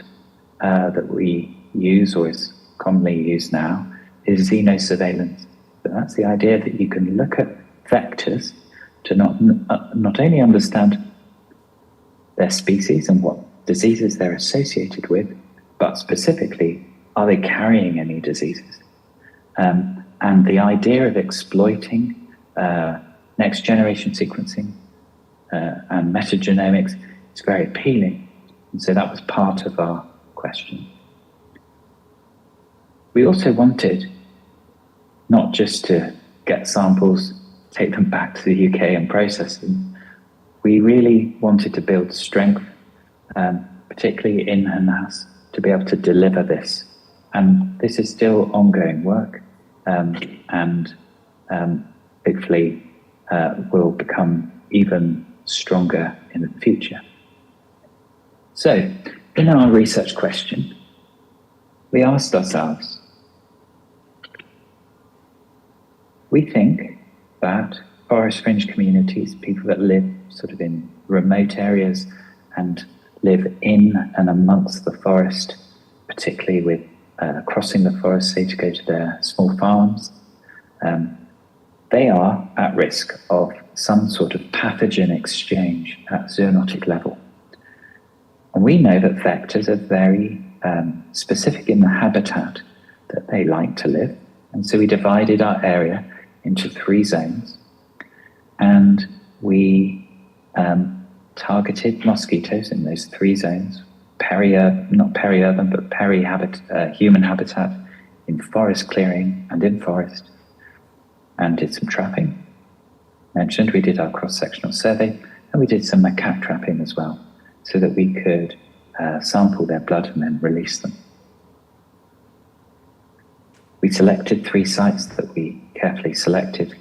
that we use, or is commonly used now, is xenosurveillance. So that's the idea that you can look at vectors to not only understand their species and what diseases they're associated with, but specifically, are they carrying any diseases? And the idea of exploiting next generation sequencing and metagenomics is very appealing. And so that was part of our question. We also wanted not just to get samples, take them back to the UK and process them. We really wanted to build strength, particularly in HANAS, to be able to deliver this. And this is still ongoing work, and hopefully will become even stronger in the future. So, in our research question, we asked ourselves, we think that forest fringe communities, people that live sort of in remote areas and live in and amongst the forest, particularly with crossing the forest, say to go to their small farms, they are at risk of some sort of pathogen exchange at zoonotic level. And we know that vectors are very specific in the habitat that they like to live. And so we divided our area into 3 zones, and we targeted mosquitoes in those 3 zones, not peri-urban, but human habitat in forest clearing and in forest, and did some trapping. Mentioned we did our cross-sectional survey, and we did some macaque trapping as well, so that we could sample their blood and then release them. We selected 3 sites that we carefully selected,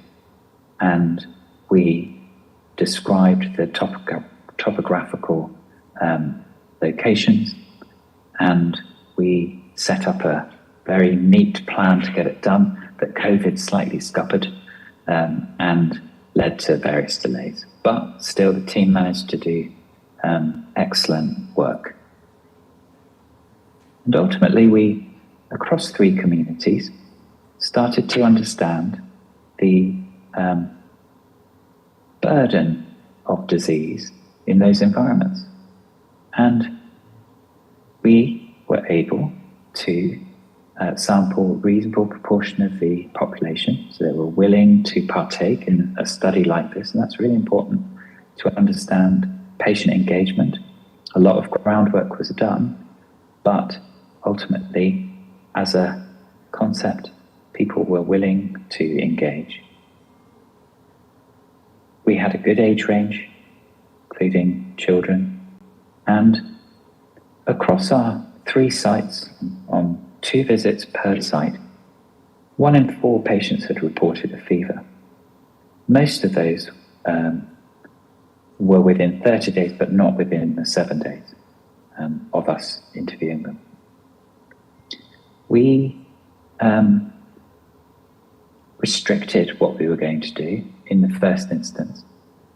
and we described the topographical locations, and we set up a very neat plan to get it done that COVID slightly scuppered and led to various delays. But still, the team managed to do excellent work. And ultimately, we, across 3 communities, started to understand the burden of disease in those environments. And we were able to sample a reasonable proportion of the population, so they were willing to partake in a study like this, and that's really important to understand patient engagement. A lot of groundwork was done, but ultimately, as a concept, people were willing to engage. We had a good age range, including children, and across our 3 sites, on 2 visits per site, 1 in 4 patients had reported a fever. Most of those were within 30 days, but not within the 7 days of us interviewing them. We restricted what we were going to do in the first instance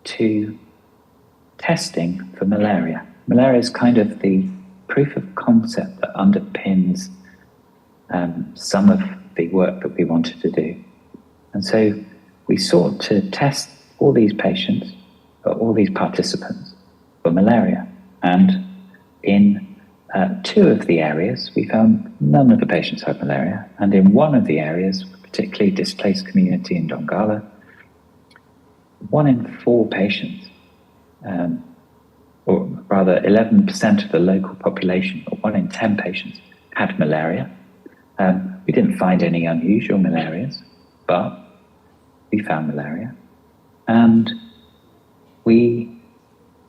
to testing for malaria. Malaria is kind of the proof of concept that underpins some of the work that we wanted to do. And so we sought to test all these patients, all these participants for malaria. And in 2 of the areas, we found none of the patients had malaria. And in 1 of the areas, particularly displaced community in Donggala, 1 in 4 patients, or rather 11% of the local population, or 1 in 10 patients, had malaria. We didn't find any unusual malarias, but we found malaria. And we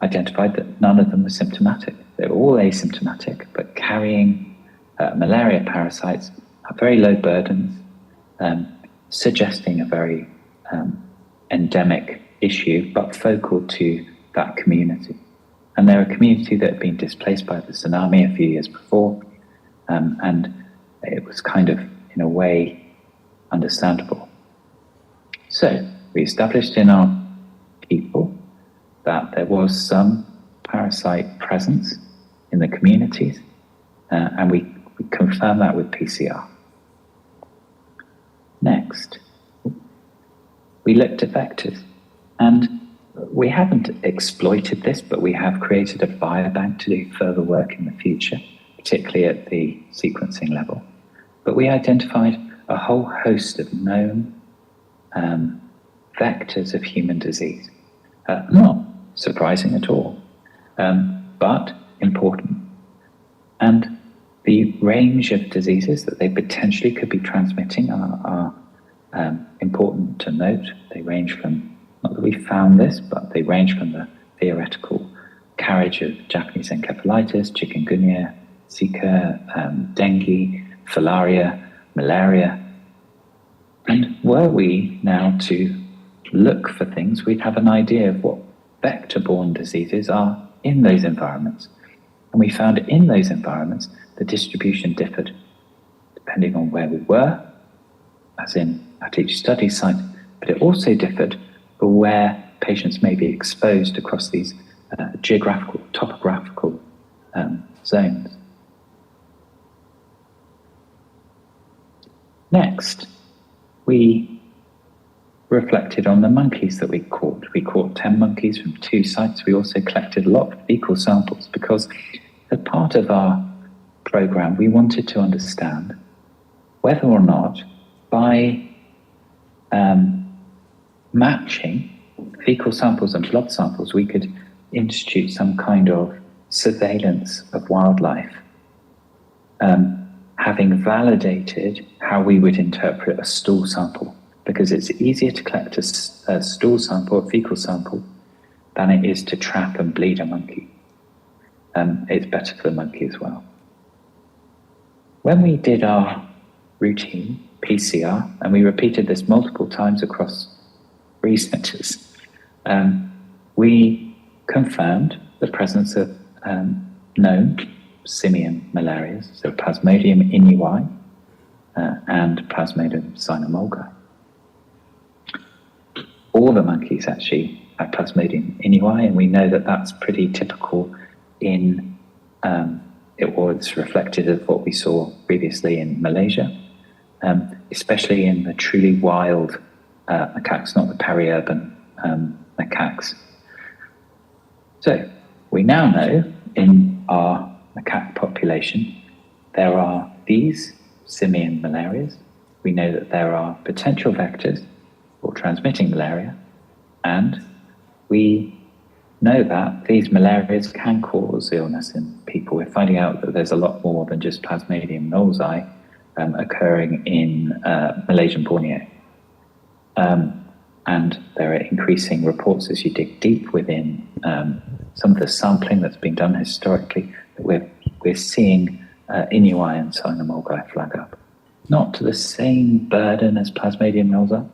identified that none of them were symptomatic. They were all asymptomatic, but carrying malaria parasites at very low burdens, suggesting a very endemic issue, but focal to that community. And they're a community that had been displaced by the tsunami a few years before, and it was kind of, in a way, understandable. So we established in our people that there was some parasite presence in the communities, and we confirmed that with PCR. Next, we looked at vectors, and we haven't exploited this, but we have created a biobank to do further work in the future, particularly at the sequencing level. But we identified a whole host of known vectors of human disease. Not surprising at all, but important. And the range of diseases that they potentially could be transmitting are important to note. They range from, not that we found this, but they range from the theoretical carriage of Japanese encephalitis, chikungunya, Zika, dengue, filaria, malaria. And were we now to look for things, we'd have an idea of what vector-borne diseases are in those environments. And we found in those environments the distribution differed depending on where we were, as in at each study site, but it also differed for where patients may be exposed across these geographical, topographical zones. Next, we reflected on the monkeys that we caught. We caught 10 monkeys from 2 sites. We also collected a lot of fecal samples because as part of our program, we wanted to understand whether or not by matching fecal samples and blood samples, we could institute some kind of surveillance of wildlife, having validated how we would interpret a stool sample, because it's easier to collect a stool sample, a fecal sample, than it is to trap and bleed a monkey. It's better for the monkey as well. When we did our routine PCR, and we repeated this multiple times across 3 centres, we confirmed the presence of known simian malarias, so Plasmodium innui and Plasmodium cynomolgi. All the monkeys actually have Plasmodium innui, and we know that that's pretty typical in, it was reflected of what we saw previously in Malaysia, especially in the truly wild macaques, not the peri-urban macaques. So we now know in our macaque population there are these simian malarias. We know that there are potential vectors for transmitting malaria, and we know that these malarias can cause illness in people. We're finding out that there's a lot more than just Plasmodium knowlesi occurring in Malaysian Borneo. And there are increasing reports as you dig deep within some of the sampling that's been done historically, that we're seeing innui and cynomolgi flag up. Not to the same burden as Plasmodium knowlesi,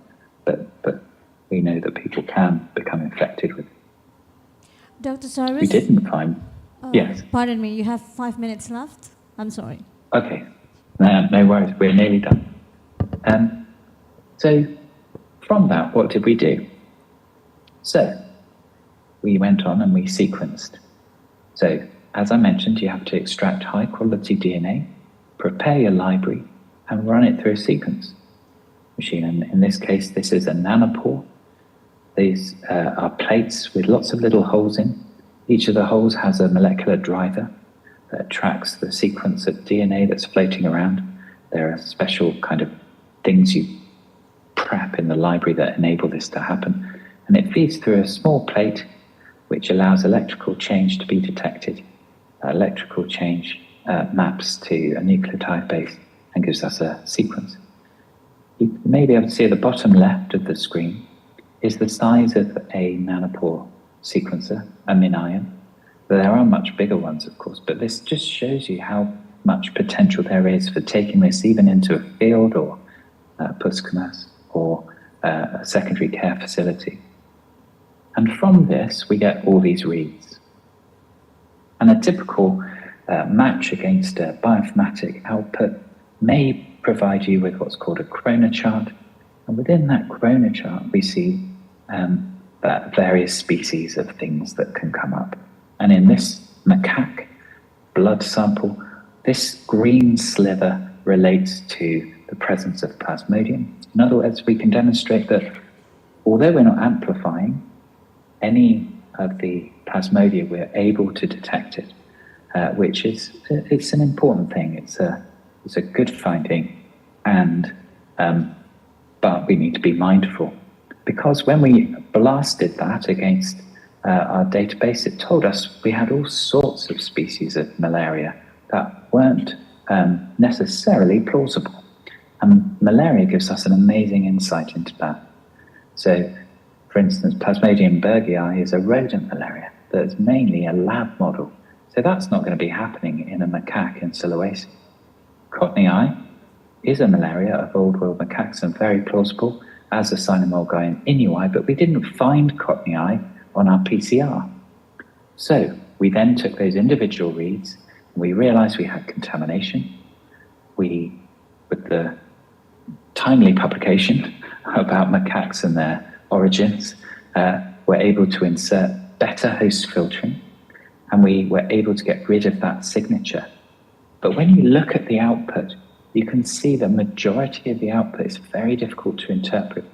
but we know that people can become infected with it. Dr. Cyrus? We didn't find... yes. Pardon me, you have 5 minutes left. I'm sorry. Okay. No worries, we're nearly done. So, from that, what did we do? So, we went on and we sequenced. So, as I mentioned, you have to extract high-quality DNA, prepare your library, and run it through a sequence machine. And in this case, this is a nanopore. These are plates with lots of little holes in. Each of the holes has a molecular driver that tracks the sequence of DNA that's floating around. There are special kind of things you prep in the library that enable this to happen. And it feeds through a small plate which allows electrical change to be detected. Electrical change maps to a nucleotide base and gives us a sequence. You may be able to see at the bottom left of the screen is the size of a nanopore sequencer, a MinION. There are much bigger ones, of course, but this just shows you how much potential there is for taking this even into a field or ICOMERS or a secondary care facility. And from this, we get all these reads. And a typical match against a bioinformatic output may provide you with what's called a corona chart. And within that corona chart, we see that various species of things that can come up. And in this macaque blood sample, this green sliver relates to the presence of plasmodium. In other words, we can demonstrate that although we're not amplifying any of the plasmodia, we're able to detect it, which is it's an important thing. It's a good finding, and but we need to be mindful, because when we blasted that against our database, it told us we had all sorts of species of malaria that weren't necessarily plausible. And malaria gives us an amazing insight into that. So, for instance, Plasmodium berghei is a rodent malaria that's mainly a lab model. So that's not going to be happening in a macaque in Sulawesi. Cottney is a malaria of old world macaques and very plausible as a cynomolgi in Inuai, but we didn't find Cottney on our PCR. So we then took those individual reads and we realized we had contamination. We, with the timely publication about macaques and their origins, were able to insert better host filtering, and we were able to get rid of that signature. But when you look at the output, you can see the majority of the output is very difficult to interpret.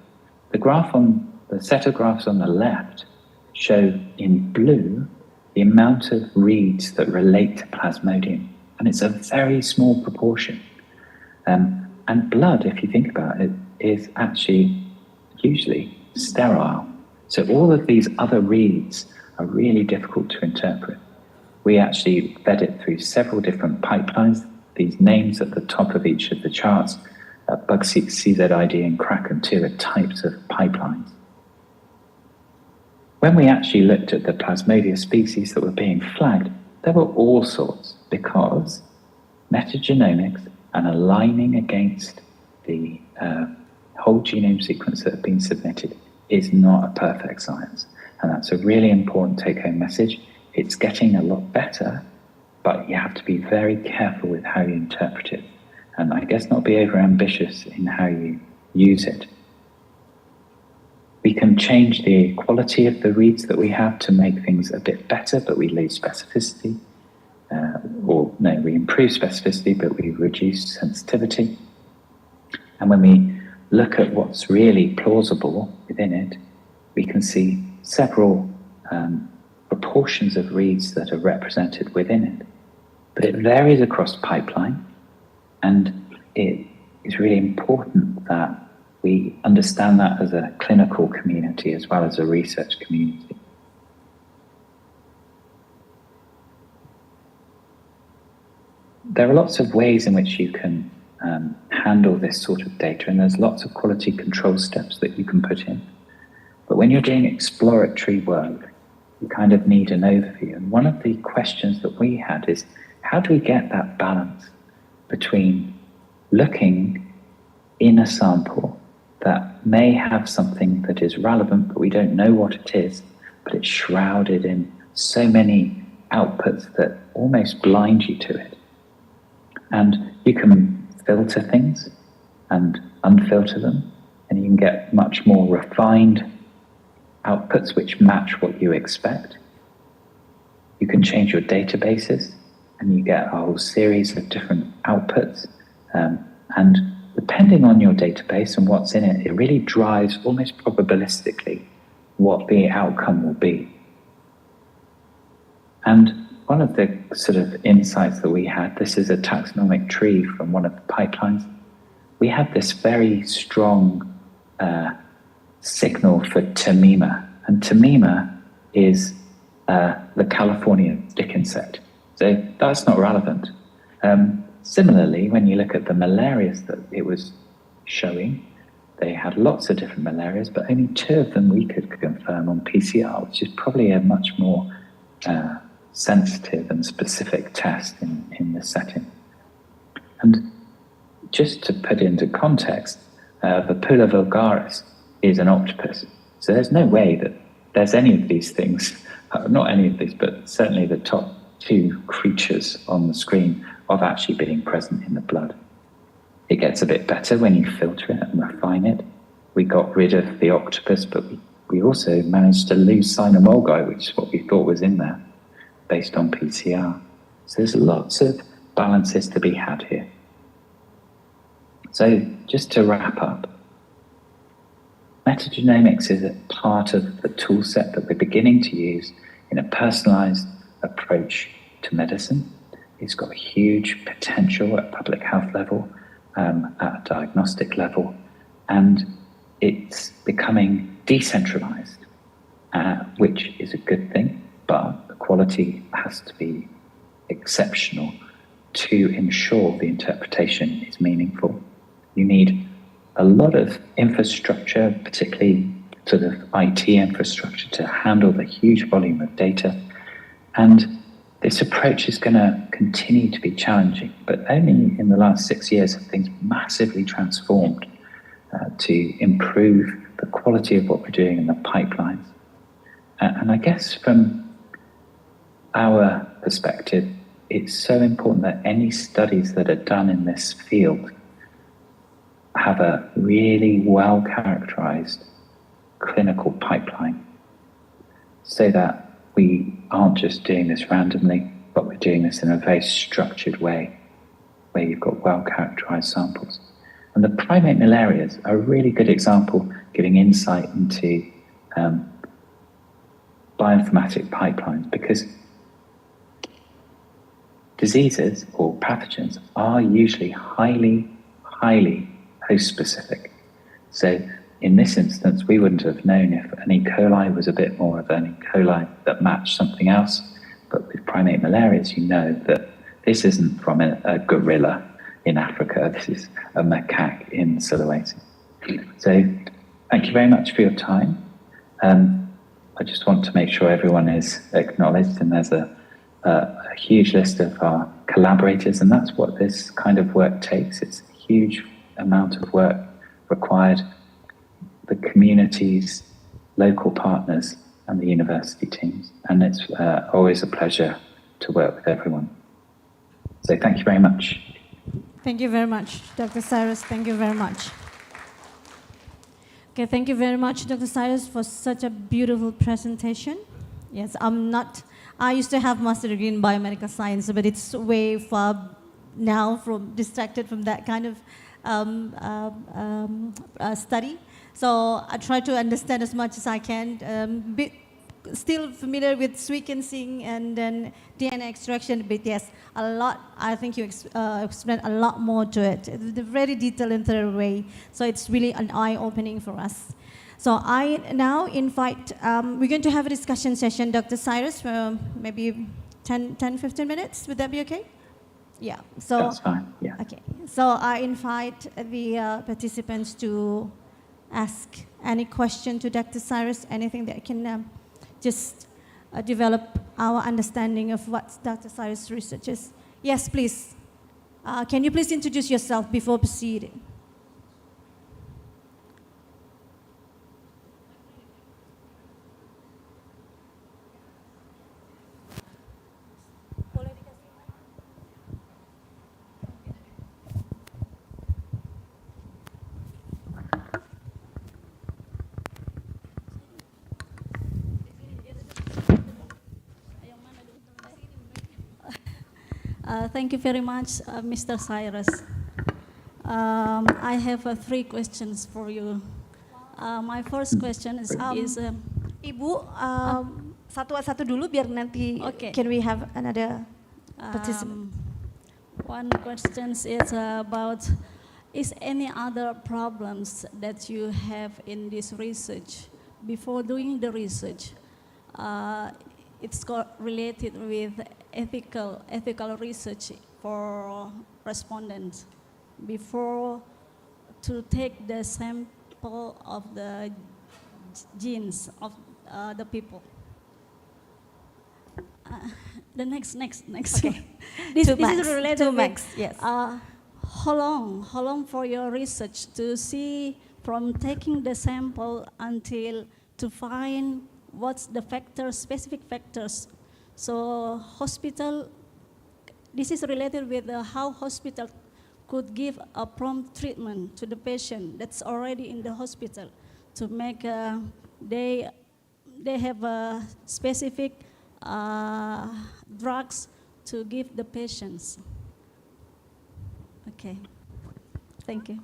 The set of graphs on the left show in blue the amount of reads that relate to plasmodium, and it's a very small proportion. And blood, if you think about it, is actually usually sterile. So all of these other reads are really difficult to interpret. We actually fed it through several different pipelines. These names at the top of each of the charts, Bugseq, CZID, and Kraken2 are types of pipelines. When we actually looked at the plasmodia species that were being flagged, there were all sorts, because metagenomics and aligning against the whole genome sequence that had been submitted is not a perfect science. And that's a really important take-home message. It's getting a lot better, but you have to be very careful with how you interpret it. And I guess not be over-ambitious in how you use it. We can change the quality of the reads that we have to make things a bit better, but we lose specificity. We improve specificity, but we reduce sensitivity. And when we look at what's really plausible within it, we can see several proportions of reads that are represented within it. But it varies across pipeline, and it is really important that we understand that as a clinical community as well as a research community. There are lots of ways in which you can handle this sort of data, and there's lots of quality control steps that you can put in. But when you're doing exploratory work, you kind of need an overview. And one of the questions that we had is, how do we get that balance between looking in a sample that may have something that is relevant, but we don't know what it is, but it's shrouded in so many outputs that almost blind you to it. And you can filter things and unfilter them, and you can get much more refined outputs which match what you expect. You can change your databases, and you get a whole series of different outputs. And depending on your database and what's in it, it really drives almost probabilistically what the outcome will be. And one of the sort of insights that we had, this is a taxonomic tree from one of the pipelines. We have this very strong signal for Tamima, and Tamima is the California stick insect. So that's not relevant. Similarly, when you look at the malarias that it was showing, they had lots of different malarias, but only 2 of them we could confirm on PCR, which is probably a much more sensitive and specific test in this setting. And just to put into context, Vapula vulgaris is an octopus. So there's no way that there's any of these things, not any of these, but certainly the top 2 creatures on the screen of actually being present in the blood. It gets a bit better when you filter it and refine it. We got rid of the octopus, but we also managed to lose cynomolgi, which is what we thought was in there, based on PCR. So there's lots of balances to be had here. So just to wrap up, metagenomics is a part of the tool set that we're beginning to use in a personalized approach to medicine. It's got huge potential at public health level, at a diagnostic level, and it's becoming decentralized, which is a good thing, but the quality has to be exceptional to ensure the interpretation is meaningful. You need a lot of infrastructure, particularly sort of IT infrastructure, to handle the huge volume of data. And this approach is going to continue to be challenging, but only in the last 6 years have things massively transformed to improve the quality of what we're doing in the pipelines. And I guess from our perspective, it's so important that any studies that are done in this field have a really well-characterized clinical pipeline, so that we aren't just doing this randomly, but we're doing this in a very structured way, where you've got well-characterized samples. And the primate malarias are a really good example, giving insight into bioinformatic pipelines, because diseases or pathogens are usually highly host-specific. So in this instance, we wouldn't have known if an E. coli was a bit more of an E. coli that matched something else. But with primate malarias, you know that this isn't from a gorilla in Africa. This is a macaque in Sulawesi. So thank you very much for your time. I just want to make sure everyone is acknowledged, and there's a huge list of our collaborators, and that's what this kind of work takes. It's a huge amount of work required. The communities, local partners, and the university teams. And it's always a pleasure to work with everyone. So thank you very much. Thank you very much, Dr. Cyrus. Thank you very much. Okay, thank you very much, Dr. Cyrus, for such a beautiful presentation. Yes, I used to have master degree in biomedical science, but it's way far now distracted from that kind of study. So I try to understand as much as I can. Still familiar with sequencing and then DNA extraction, but yes, a lot. I think you explained a lot more to it, in a very detailed and thorough way. So it's really an eye-opening for us. So I now invite, we're going to have a discussion session, Dr. Cyrus, for maybe 10-15 minutes. Would that be okay? Yeah. So that's fine. Yeah. Okay. So I invite the participants to ask any question to Dr. Cyrus, anything that can just develop our understanding of what Dr. Cyrus researches. Yes, please. Can you please introduce yourself before proceeding? Thank you very much, Mr. Cyrus. I have 3 questions for you. My first question is Ibu, satu-satu dulu biar nanti. Okay. Can we have another participant? One question is about is any other problems that you have in this research? Before doing the research, it's related with ethical research for respondents. Before to take the sample of the genes of the people. The next. Okay. This Two max. is related Two with, max, yes. How long for your research to see from taking the sample until to find what's the factors, specific factors. So hospital, this is related with how hospital could give a prompt treatment to the patient that's already in the hospital to make they have a specific drugs to give the patients. Okay, thank you.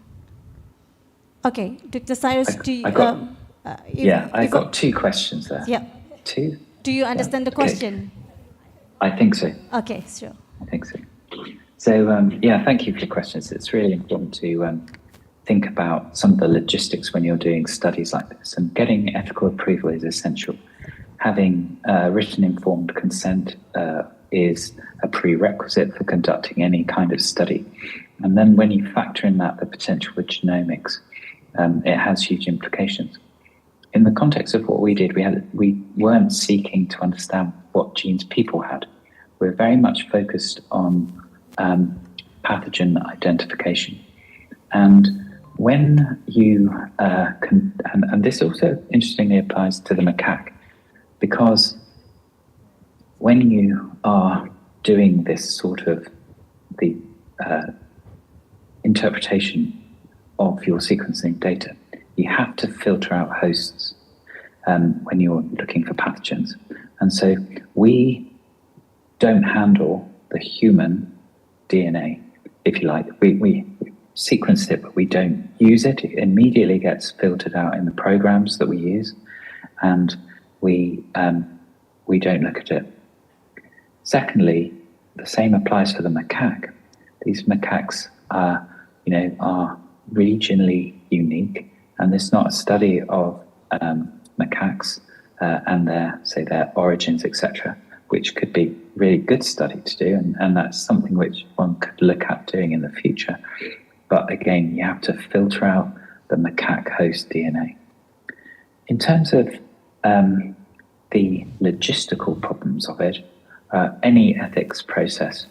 Okay, Dr. Cyrus, I got two questions there. Yeah. Two? Do you understand the question? I think so. Okay, sure. I think so. So, thank you for the questions. It's really important to think about some of the logistics when you're doing studies like this, and getting ethical approval is essential. Having written informed consent is a prerequisite for conducting any kind of study. And then when you factor in that the potential for genomics, it has huge implications. In the context of what we did, we weren't seeking to understand what genes people had. We're very much focused on pathogen identification. And when you and this also interestingly applies to the macaque, because when you are doing this sort of the interpretation of your sequencing data, you have to filter out hosts when you're looking for pathogens. And so we don't handle the human DNA, if you like. We sequence it, but we don't use it. It immediately gets filtered out in the programs that we use, and we don't look at it. Secondly, the same applies for the macaque. These macaques are regionally unique, and this is not a study of macaques and their origins, etc., which could be really good study to do, and that's something which one could look at doing in the future. But again, you have to filter out the macaque host DNA. In terms of the logistical problems of it, any ethics process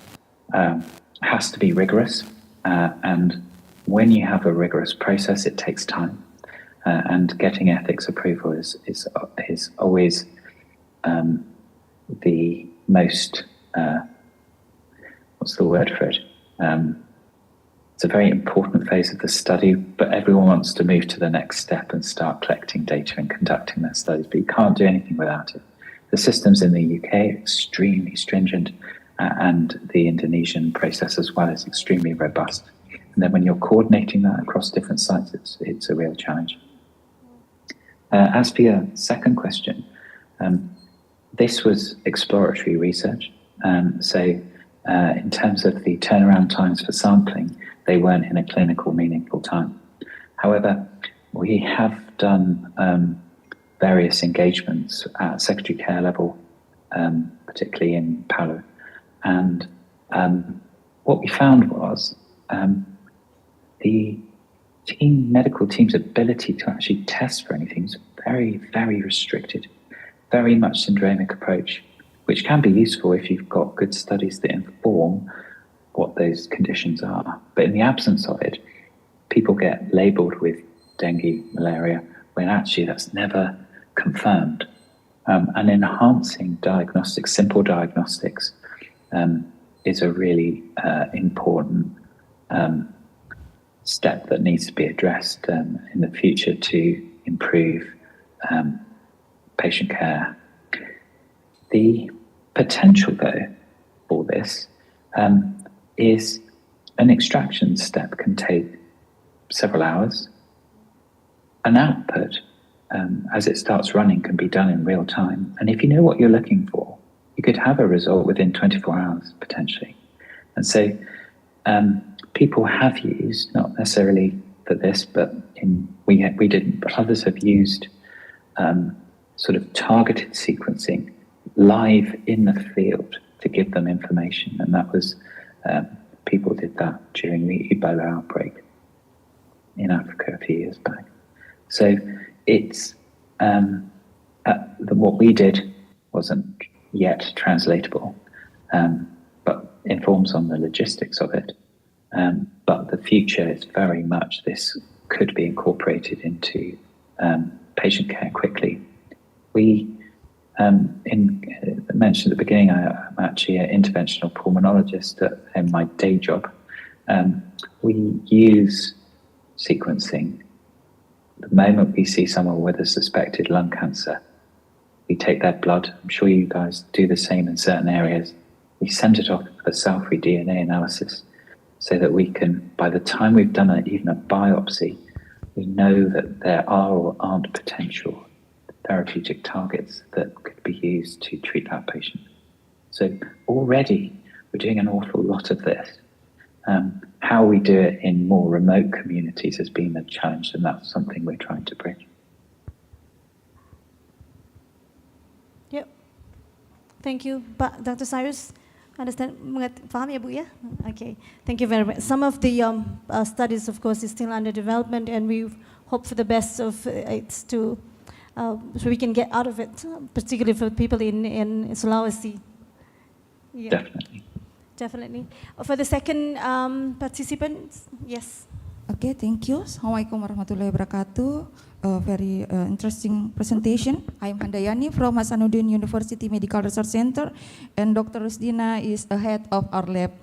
has to be rigorous, and when you have a rigorous process, it takes time, and getting ethics approval is always the most what's the word for it? It's a very important phase of the study, but everyone wants to move to the next step and start collecting data and conducting their studies, but you can't do anything without it. The systems in the UK are extremely stringent, and the Indonesian process as well is extremely robust. And then when you're coordinating that across different sites, it's a real challenge. As for your second question, this was exploratory research. So in terms of the turnaround times for sampling, they weren't in a clinical meaningful time. However, we have done various engagements at secondary care level, particularly in Palu. And what we found was the medical team's ability to actually test for anything is very, very restricted, very much syndromic approach, which can be useful if you've got good studies that inform what those conditions are. But in the absence of it, people get labeled with dengue, malaria, when actually that's never confirmed. And enhancing diagnostics, simple diagnostics, is a really important step that needs to be addressed in the future to improve patient care. The potential, though, for this is an extraction step can take several hours. An output, as it starts running, can be done in real time. And if you know what you're looking for, you could have a result within 24 hours, potentially. And so people have used, not necessarily for this, but we didn't, but others have used sort of targeted sequencing live in the field to give them information, and that was people did that during the Ebola outbreak in Africa a few years back. So it's what we did wasn't yet translatable, but informs on the logistics of it. But the future is very much this could be incorporated into patient care quickly. We mentioned at the beginning, I'm actually an interventional pulmonologist in my day job. We use sequencing. The moment we see someone with a suspected lung cancer, we take their blood. I'm sure you guys do the same in certain areas. We send it off for cell-free DNA analysis so that we can, by the time we've done even a biopsy, we know that there are or aren't potential therapeutic targets that could be used to treat that patient. So already we're doing an awful lot of this. How we do it in more remote communities has been a challenge, and that's something we're trying to bridge. Yep. Thank you, Dr. Cyrus. Understand, paham ya Bu ya? Okay, thank you very much. Some of the studies, of course, is still under development, and we hope for the best of it so we can get out of it, particularly for people in Sulawesi. Yeah. Definitely. For the second participant, yes. Okay, thank you. Assalamualaikum warahmatullahi wabarakatuh. Very interesting presentation. I'm Handayani from Hasanuddin University Medical Research Center, and Dr. Rusdina is the head of our lab.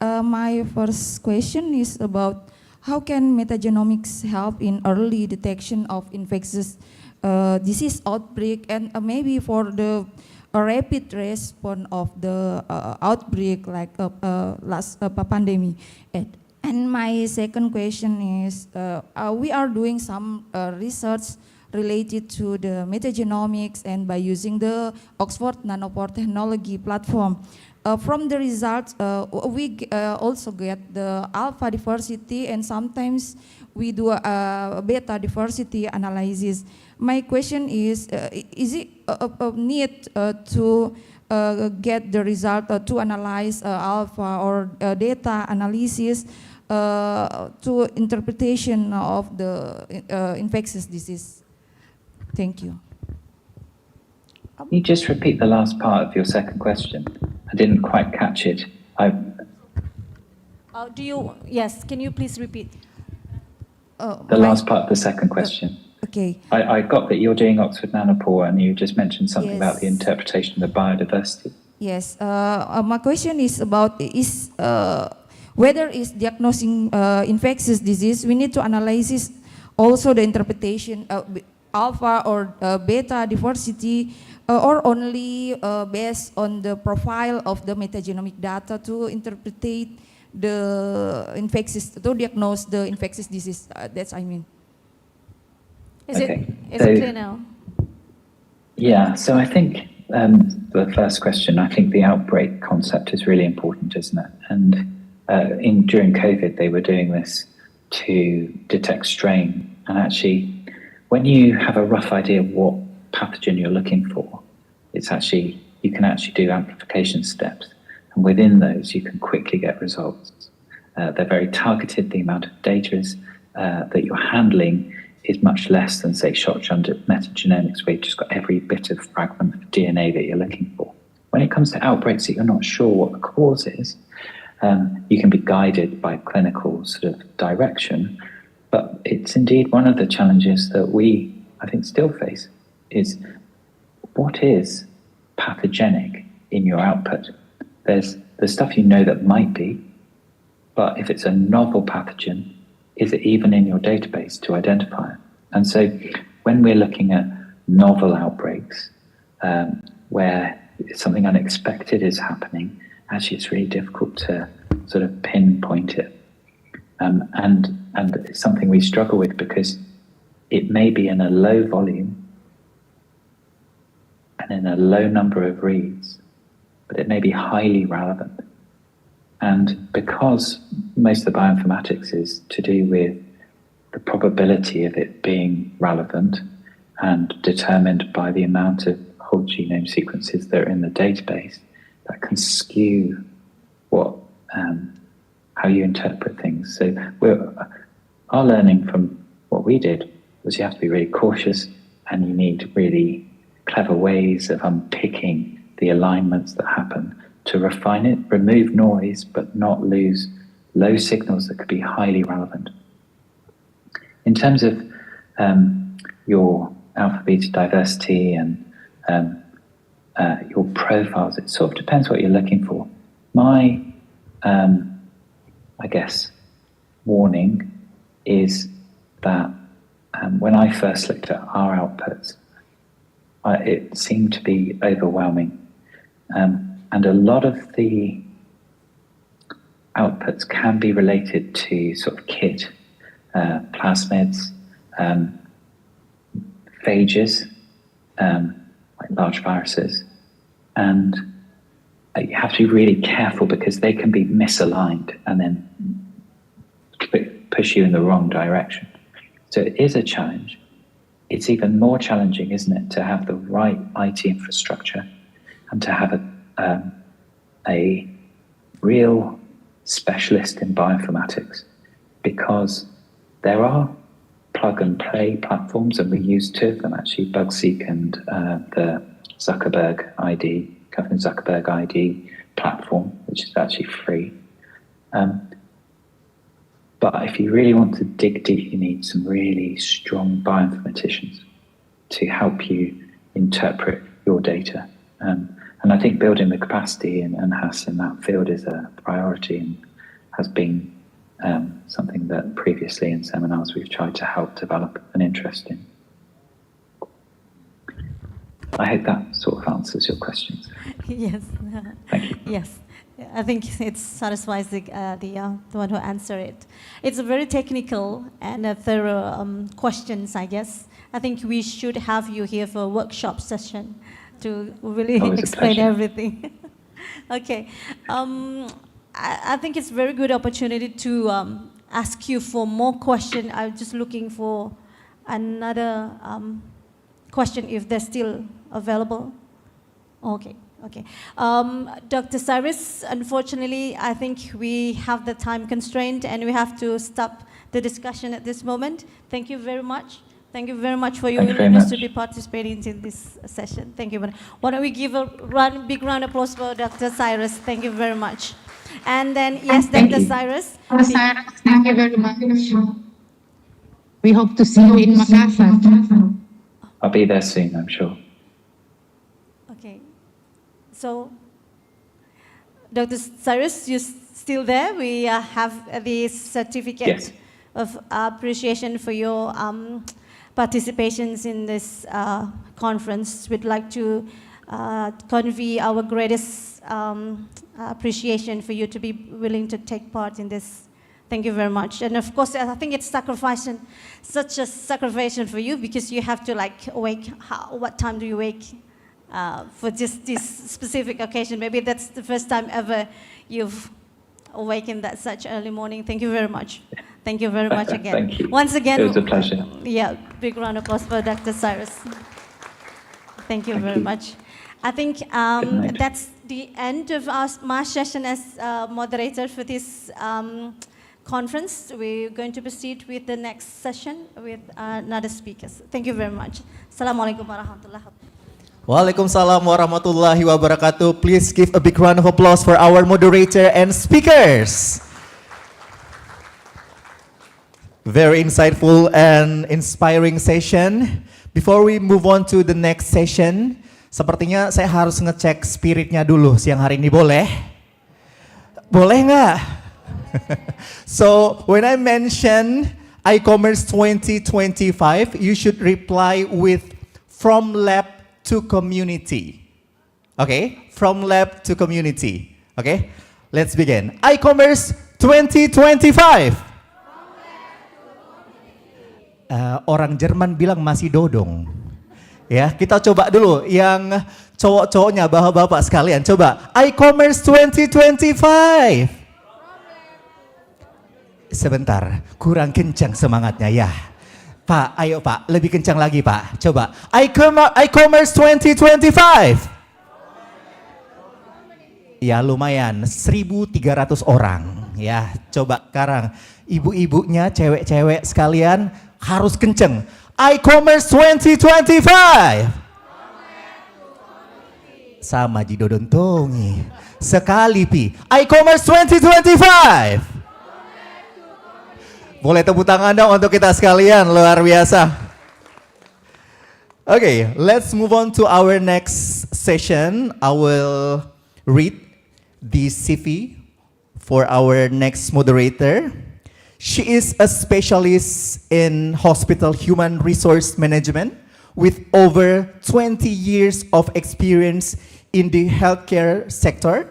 My first question is about how can metagenomics help in early detection of infectious disease outbreak, and maybe for the rapid response of the outbreak like last pandemic. And my second question is, we are doing some research related to the metagenomics and by using the Oxford Nanopore technology platform. From the results, we also get the alpha diversity, and sometimes we do a beta diversity analysis. My question is it a need to get the result to analyze alpha or data analysis to interpretation of the infectious disease? Thank you. Can you just repeat the last part of your second question? I didn't quite catch it. Yes, can you please repeat? The last part of the second question. Okay. I got that you're doing Oxford Nanopore, and you just mentioned something about the interpretation of the biodiversity. Yes. My question is about whether is diagnosing infectious disease, we need to analyze also the interpretation of alpha or beta diversity, or only based on the profile of the metagenomic data to interpret the infectious, to diagnose the infectious disease. That's I mean. Is it clear now? Yeah, so I think the first question, I think the outbreak concept is really important, isn't it? And during COVID, they were doing this to detect strain. And actually, when you have a rough idea of what pathogen you're looking for, it's actually, you can actually do amplification steps. And within those, you can quickly get results. They're very targeted. The amount of data is, that you're handling is much less than, say, shotgun metagenomics, where you've just got every bit of fragment of DNA that you're looking for. When it comes to outbreaks that you're not sure what the cause is, you can be guided by clinical sort of direction. But it's indeed one of the challenges that we, I think, still face is what is pathogenic in your output? There's the stuff you know that might be, but if it's a novel pathogen, is it even in your database to identify it? And so when we're looking at novel outbreaks where something unexpected is happening, actually it's really difficult to sort of pinpoint it. And it's something we struggle with because it may be in a low volume and in a low number of reads, but it may be highly relevant. And because most of the bioinformatics is to do with the probability of it being relevant and determined by the amount of whole genome sequences that are in the database, that can skew what how you interpret things. So our learning from what we did was you have to be really cautious, and you need really clever ways of unpicking the alignments that happen to refine it, remove noise, but not lose low signals that could be highly relevant. In terms of your alpha beta diversity and your profiles, it sort of depends what you're looking for. My, I guess, warning is that when I first looked at our outputs, it seemed to be overwhelming. And a lot of the outputs can be related to sort of KIT, plasmids, phages, like large viruses. And you have to be really careful because they can be misaligned and then push you in the wrong direction. So it is a challenge. It's even more challenging, isn't it, to have the right IT infrastructure and to have a real specialist in bioinformatics, because there are plug-and-play platforms, and we use two of them actually, Bugseek and the Kevin Zuckerberg ID platform, which is actually free. But if you really want to dig deep, you need some really strong bioinformaticians to help you interpret your data. And I think building the capacity and HAS in that field is a priority and has been something that previously in seminars we've tried to help develop an interest in. I hope that sort of answers your questions. Yes. Thank you. Yes. I think it satisfies the one who answered it. It's a very technical and a thorough questions, I guess. I think we should have you here for a workshop session to really explain everything. Okay. I think it's a very good opportunity to ask you for more questions. I'm just looking for another question if they're still available. Okay. Okay. Dr. Cyrus, unfortunately, I think we have the time constraint and we have to stop the discussion at this moment. Thank you very much. Thank you very much for your willingness to be participating in this session. Thank you. Why don't we give a big round of applause for Dr. Cyrus. Thank you very much. And then, yes, Dr. Cyrus. Thank you very much. We hope to see you in Makassar. I'll be there soon, I'm sure. Okay. So, Dr. Cyrus, you're still there? We have the certificate of appreciation for your participations in this conference. We'd like to convey our greatest appreciation for you to be willing to take part in this. Thank you very much. And of course, I think it's such a sacrifice for you, because you have to wake, what time do you wake for just this specific occasion? Maybe that's the first time ever you've awakened at such early morning. Thank you very much. Thank you very much again. Thank you. Once again, it was a pleasure. Yeah, big round of applause for Dr. Cyrus. Thank you very much. I think that's the end of my session as moderator for this conference. We're going to proceed with the next session with another speakers. Thank you very much. Assalamualaikum warahmatullahi wabarakatuh. Waalaikumsalam warahmatullahi wabarakatuh. Please give a big round of applause for our moderator and speakers. Very insightful and inspiring session. Before we move on to the next session, sepertinya saya harus ngecek spiritnya dulu siang hari ini, boleh? Boleh nggak? So, when I mention ICOMERS 2025, you should reply with from lab to community. Okay? From lab to community. Okay? Let's begin. ICOMERS 2025. Orang Jerman bilang masih dodong. Ya, kita coba dulu yang cowok-cowoknya, bapak-bapak sekalian. Coba, ICOMERS 2025. sebentar, kurang kencang semangatnya ya. Pak, ayo Pak, lebih kencang lagi Pak. Coba, ICOMERS 2025. Ya lumayan, 1.300 orang. Ya, coba sekarang ibu-ibunya, cewek-cewek sekalian harus kenceng. ICOMERS 2025. Sama Jidodontongi. Sekali Pi. ICOMERS 2025. Boleh tepuk tangan dong untuk kita sekalian, luar biasa. Okay, let's move on to our next session. I will read the CV for our next moderator. She is a specialist in hospital human resource management with over 20 years of experience in the healthcare sector,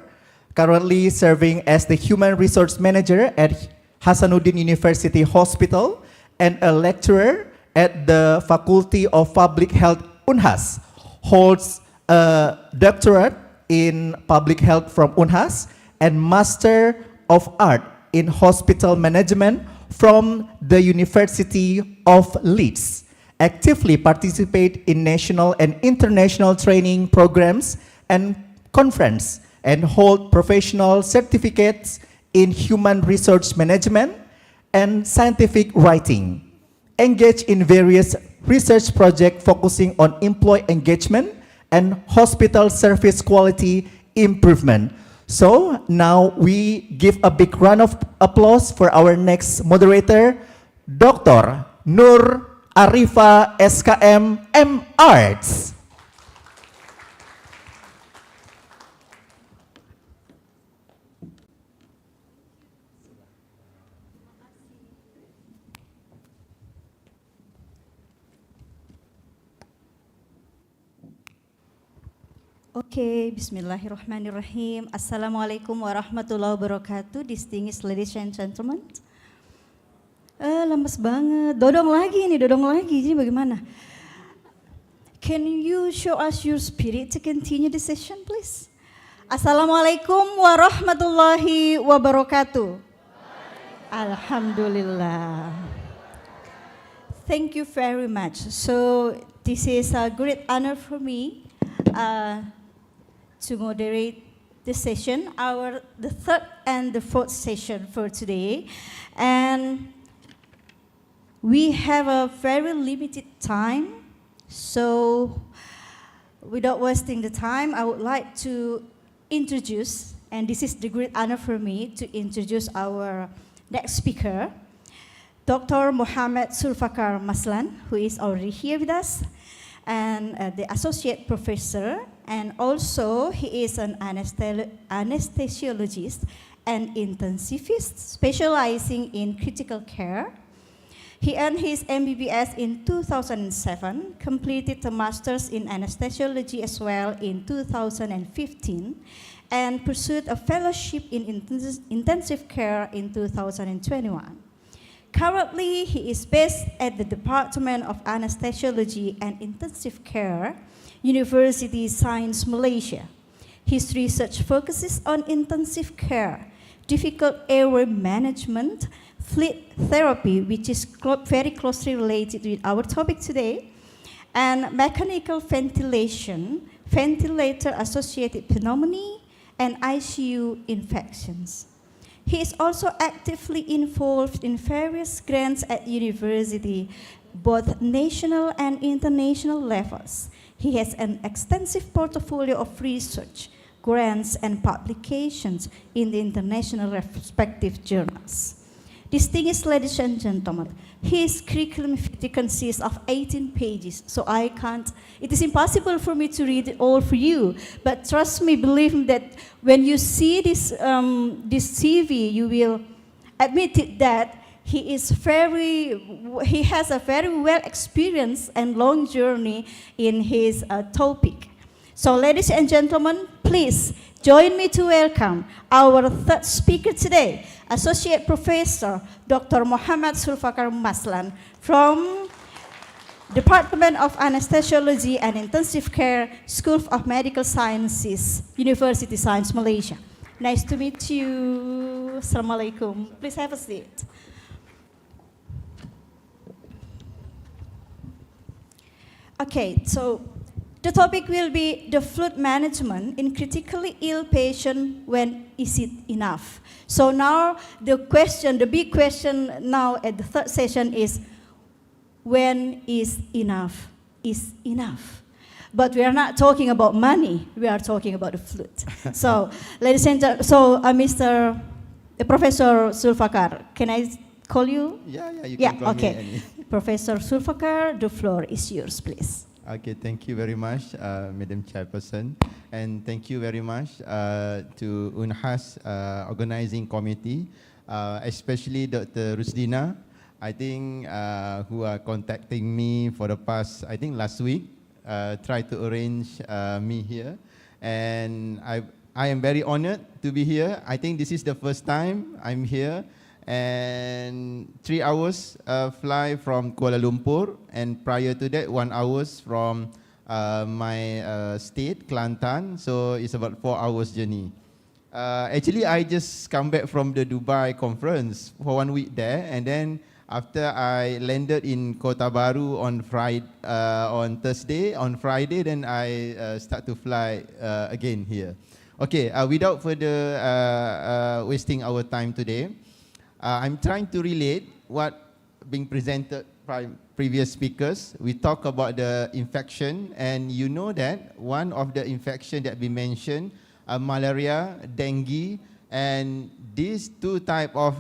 currently serving as the human resource manager at Hasanuddin University Hospital and a lecturer at the Faculty of Public Health Unhas. Holds a doctorate in public health from Unhas and Master of Art in Hospital Management from the University of Leeds. Actively participate in national and international training programs and conference and hold professional certificates in human resource management and scientific writing. Engage in various research projects focusing on employee engagement and hospital service quality improvement. So now we give a big round of applause for our next moderator, Dr. Nur Arifa SKM M Arts. Okay, Bismillahirrahmanirrahim. Assalamualaikum warahmatullahi wabarakatuh. Distinguished ladies and gentlemen. Lemes banget. Dodong lagi. Jadi bagaimana? Can you show us your spirit to continue the session, please? Assalamualaikum warahmatullahi wabarakatuh. Alhamdulillah. Thank you very much. So this is a great honor for me to moderate the session, the third and the fourth session for today. And we have a very limited time, so without wasting the time, I would like to introduce, and this is the great honor for me to introduce our next speaker, Dr. Muhammad Zulfakar Maslan, who is already here with us, and the associate professor, and also he is an anesthesiologist and intensivist specializing in critical care. He earned his MBBS in 2007, completed a master's in anesthesiology as well in 2015, and pursued a fellowship in intensive care in 2021. Currently, he is based at the Department of Anesthesiology and Intensive Care, University Science Malaysia. His research focuses on intensive care, difficult airway management, fluid therapy, which is very closely related with our topic today, and mechanical ventilation, ventilator-associated pneumonia, and ICU infections. He is also actively involved in various grants at university, both national and international levels. He has an extensive portfolio of research, grants, and publications in the international respective journals. Distinguished ladies and gentlemen, his curriculum vitae consists of 18 pages, so it is impossible for me to read it all for you, but trust me, believe me that when you see this CV, you will admit it that he has a very well experienced and long journey in his topic. So ladies and gentlemen, please join me to welcome our third speaker today, Associate Professor Dr. Muhammad Zulfakar Maslan from Department of Anesthesiology and Intensive Care, School of Medical Sciences, University Science Malaysia. Nice to meet you. Assalamualaikum. Please have a seat. Okay, so the topic will be the fluid management in critically ill patient. When is it enough? So now the big question now at the third session is, when is enough? Is enough. But we are not talking about money. We are talking about the fluid. So, ladies and gentlemen, Mr. Professor Sulfakar, can I call you? Yeah, you can call okay. me any. Professor Sulfakar, the floor is yours, please. Okay, thank you very much, Madam Chairperson, and thank you very much to UNHAS organizing committee, especially Dr. Rusdina, I think, who are contacting me for the past, I think last week, try to arrange me here, and I am very honored to be here. I think this is the first time I'm here, and 3 hours fly from Kuala Lumpur, and prior to that 1 hour from my state, Kelantan, so it's about 4 hours journey. Actually, I just come back from the Dubai conference for 1 week there, and then after I landed in Kota Baru on Thursday, on Friday, then I start to fly again here. Okay, without further wasting our time today, I'm trying to relate what being presented by previous speakers. We talk about the infection, and you know that one of the infection that we mentioned, malaria, dengue, and these two type of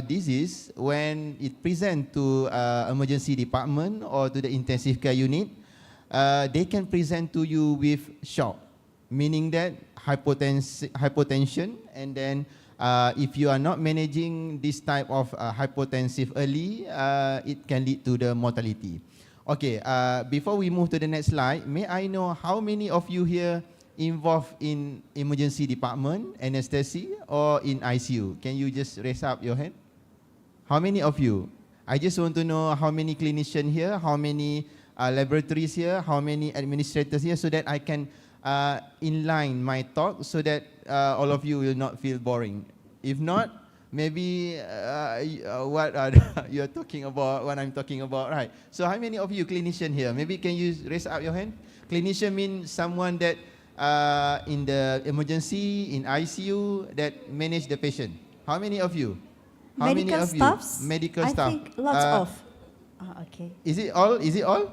disease, when it present to emergency department or to the intensive care unit, they can present to you with shock, meaning that hypotension, and then if you are not managing this type of hypotensive early, it can lead to the mortality. Okay, before we move to the next slide, may I know how many of you here involved in emergency department, anesthesia, or in ICU? Can you just raise up your hand? How many of you? I just want to know how many clinicians here, how many laboratories here, how many administrators here, so that I can inline my talk so that all of you will not feel boring. If not, maybe what you're talking about, what I'm talking about, right? So how many of you clinician here? Maybe can you raise up your hand? Clinician means someone that in the emergency, in ICU, that manage the patient. How many of you? How Medical many of staffs? you? Medical staff. I think lots of. Okay. Is it all? Is it all?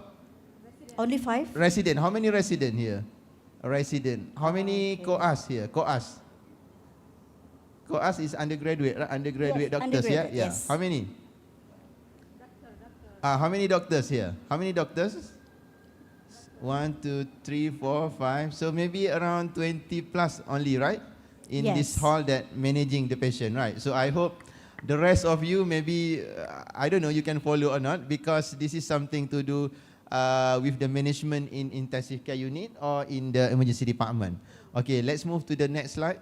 Only 5? Resident. How many resident here? Resident. How many COAS here? COAS. COAS is undergraduate, right? Undergraduate Yes, doctors, undergraduate, yeah? yes. How many? How many doctors here? How many doctors? 1, 2, 3, 4, 5. So maybe around 20 plus only, right? In this Yes. hall that managing the patient, right? So I hope the rest of you maybe, I don't know, you can follow or not, because this is something to do with the management in intensive care unit or in the emergency department. Okay, let's move to the next slide.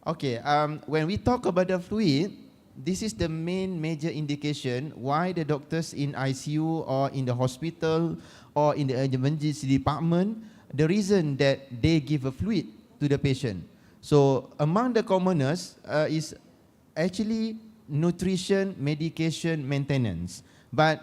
Okay, when we talk about the fluid, this is the main major indication why the doctors in ICU or in the hospital or in the emergency department, the reason that they give a fluid to the patient. So among the commoners is actually nutrition, medication, maintenance. But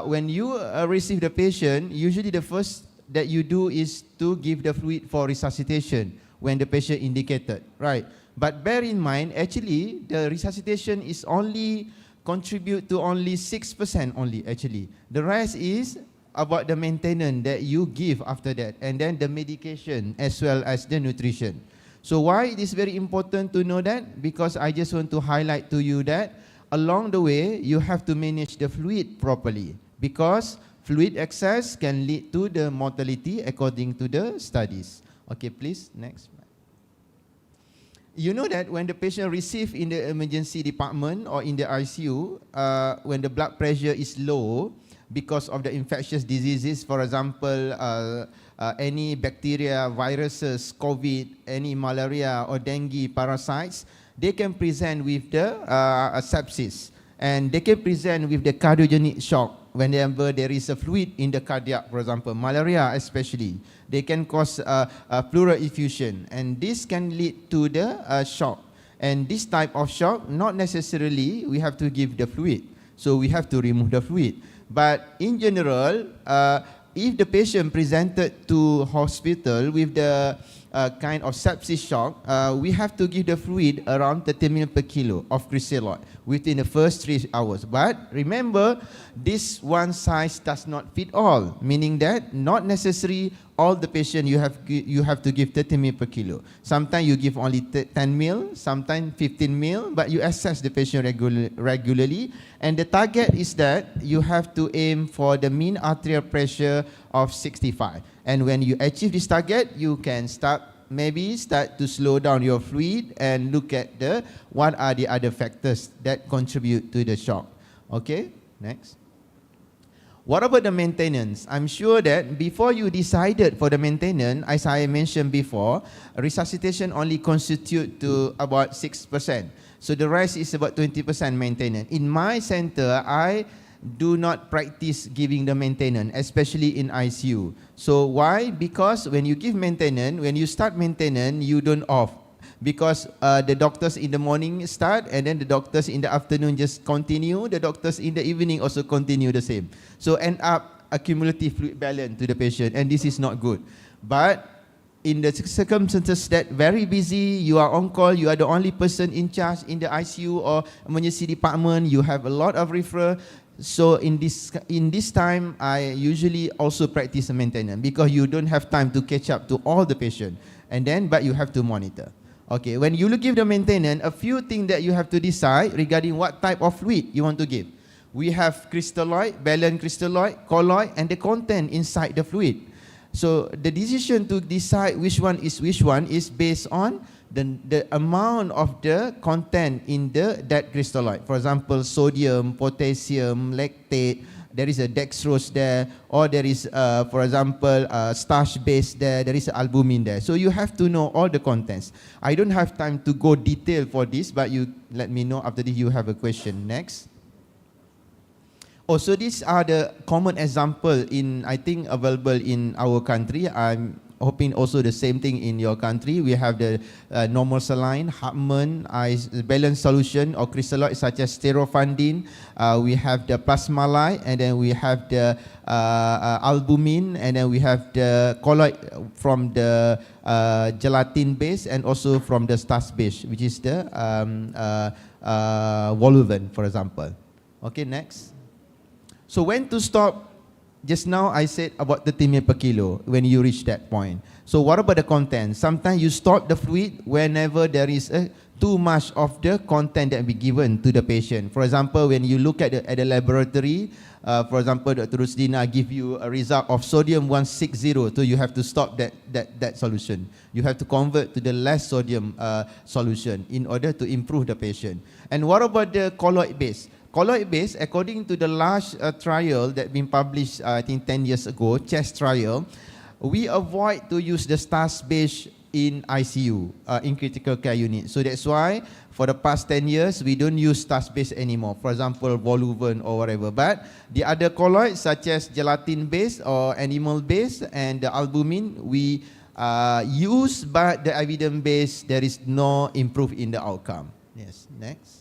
when you receive the patient, usually the first that you do is to give the fluid for resuscitation when the patient indicated, right? But bear in mind, actually, the resuscitation is only contribute to only 6% only, actually. The rest is about the maintenance that you give after that, and then the medication as well as the nutrition. So why it is very important to know that? Because I just want to highlight to you that along the way, you have to manage the fluid properly, because fluid excess can lead to the mortality according to the studies. Okay, please, next. You know that when the patient receives in the emergency department or in the ICU, when the blood pressure is low because of the infectious diseases, for example, any bacteria, viruses, COVID, any malaria or dengue parasites, they can present with the sepsis, and they can present with the cardiogenic shock whenever there is a fluid in the cardiac, for example, malaria especially. They can cause pleural effusion, and this can lead to the shock. And this type of shock, not necessarily we have to give the fluid. So we have to remove the fluid. But in general, if the patient presented to hospital with the kind of sepsis shock, we have to give the fluid around 30 ml per kilo of crystalloid within the first 3 hours. But remember, this one size does not fit all, meaning that not necessary all the patient you have to give 30 ml per kilo. Sometimes you give only 10 ml, sometimes 15 ml, but you assess the patient regularly. And the target is that you have to aim for the mean arterial pressure of 65. And when you achieve this target, you can start to slow down your fluid and look at what are the other factors that contribute to the shock. Okay, next. What about the maintenance? I'm sure that before you decided for the maintenance, as I mentioned before, resuscitation only constitute to about 6%. So the rest is about 20% maintenance. In my center, I do not practice giving the maintenance, especially in ICU. So why? Because when you give maintenance, when you start maintenance, you don't off. Because the doctors in the morning start, and then the doctors in the afternoon just continue. The doctors in the evening also continue the same. So end up a cumulative fluid balance to the patient, and this is not good. But in the circumstances that very busy, you are on call, you are the only person in charge in the ICU or emergency department, you have a lot of referral. So in this time, I usually also practice maintenance because you don't have time to catch up to all the patient, but you have to monitor. Okay, when you give the maintenance, a few things that you have to decide regarding what type of fluid you want to give. We have crystalloid, balanced crystalloid, colloid, and the content inside the fluid. So the decision to decide which one is based on the amount of the content in that crystalloid. For example, sodium, potassium, lactate, there is a dextrose there, or there is, for example, starch base there is albumin there. So you have to know all the contents. I don't have time to go detail for this, but you let me know after this you have a question. Next. Also, these are the common example I think available in our country. I'm hoping also the same thing in your country. We have the normal saline, Hartmann, balanced solution or crystalloid such as sterofandin. We have the plasmalite, and then we have the albumin, and then we have the colloid from the gelatin base, and also from the starch base, which is the Woluven, for example. Okay, next. So when to stop? Just now I said about 30 ml per kilo when you reach that point. So what about the content? Sometimes you stop the fluid whenever there is too much of the content that be given to the patient. For example, when you look at the laboratory, for example, Dr. Rusdina give you a result of sodium 160, so you have to stop that solution. You have to convert to the less sodium solution in order to improve the patient. And what about the colloid base? Colloid base, according to the last trial that been published, I think 10 years ago, CHEST trial, we avoid to use the starch base in ICU, in critical care unit. So that's why for the past 10 years, we don't use starch base anymore. For example, Woluven or whatever. But the other colloids, such as gelatin base or animal base and the albumin, we use, but the evidence base, there is no improve in the outcome. Yes, next.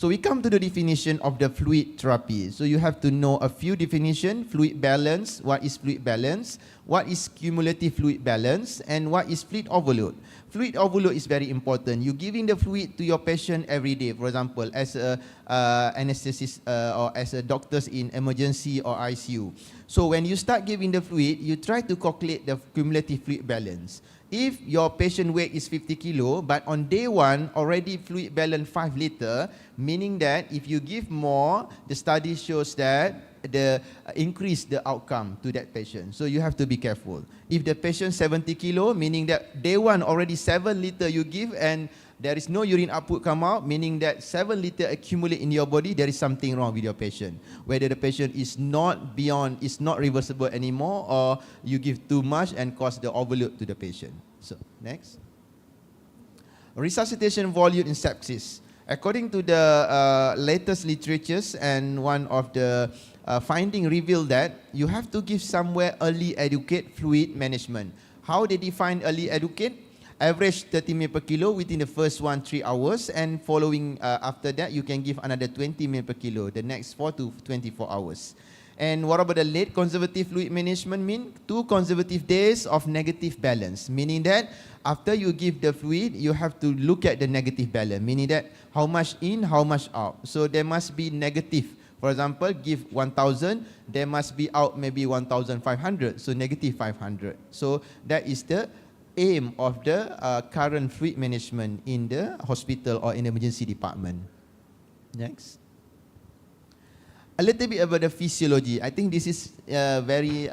So we come to the definition of the fluid therapy. So you have to know a few definitions: fluid balance, what is fluid balance, what is cumulative fluid balance, and what is fluid overload. Fluid overload is very important. You're giving the fluid to your patient every day, for example, as a anesthetist or as a doctors in emergency or ICU. So when you start giving the fluid, you try to calculate the cumulative fluid balance. If your patient weight is 50 kilo, but on day one already fluid balance 5 liter, meaning that if you give more, the study shows that increase the outcome to that patient. So you have to be careful. If the patient 70 kilo, meaning that day one already 7 liter you give and there is no urine output come out, meaning that 7 liter accumulate in your body, there is something wrong with your patient. Whether the patient is not reversible anymore, or you give too much and cause the overload to the patient. So, next. Resuscitation volume in sepsis. According to the latest literatures, and one of the finding revealed that you have to give somewhere early educate fluid management. How they define early educate? average 30 ml per kilo within the first 3 hours, and following after that, you can give another 20 ml per kilo, the next 4 to 24 hours. And what about the late conservative fluid management mean? 2 consecutive days of negative balance, meaning that after you give the fluid, you have to look at the negative balance, meaning that how much in, how much out. So there must be negative. For example, give 1,000, there must be out maybe 1,500, so negative 500. So that is the aim of the current fluid management in the hospital or in the emergency department. Next. A little bit about the physiology. I think this is very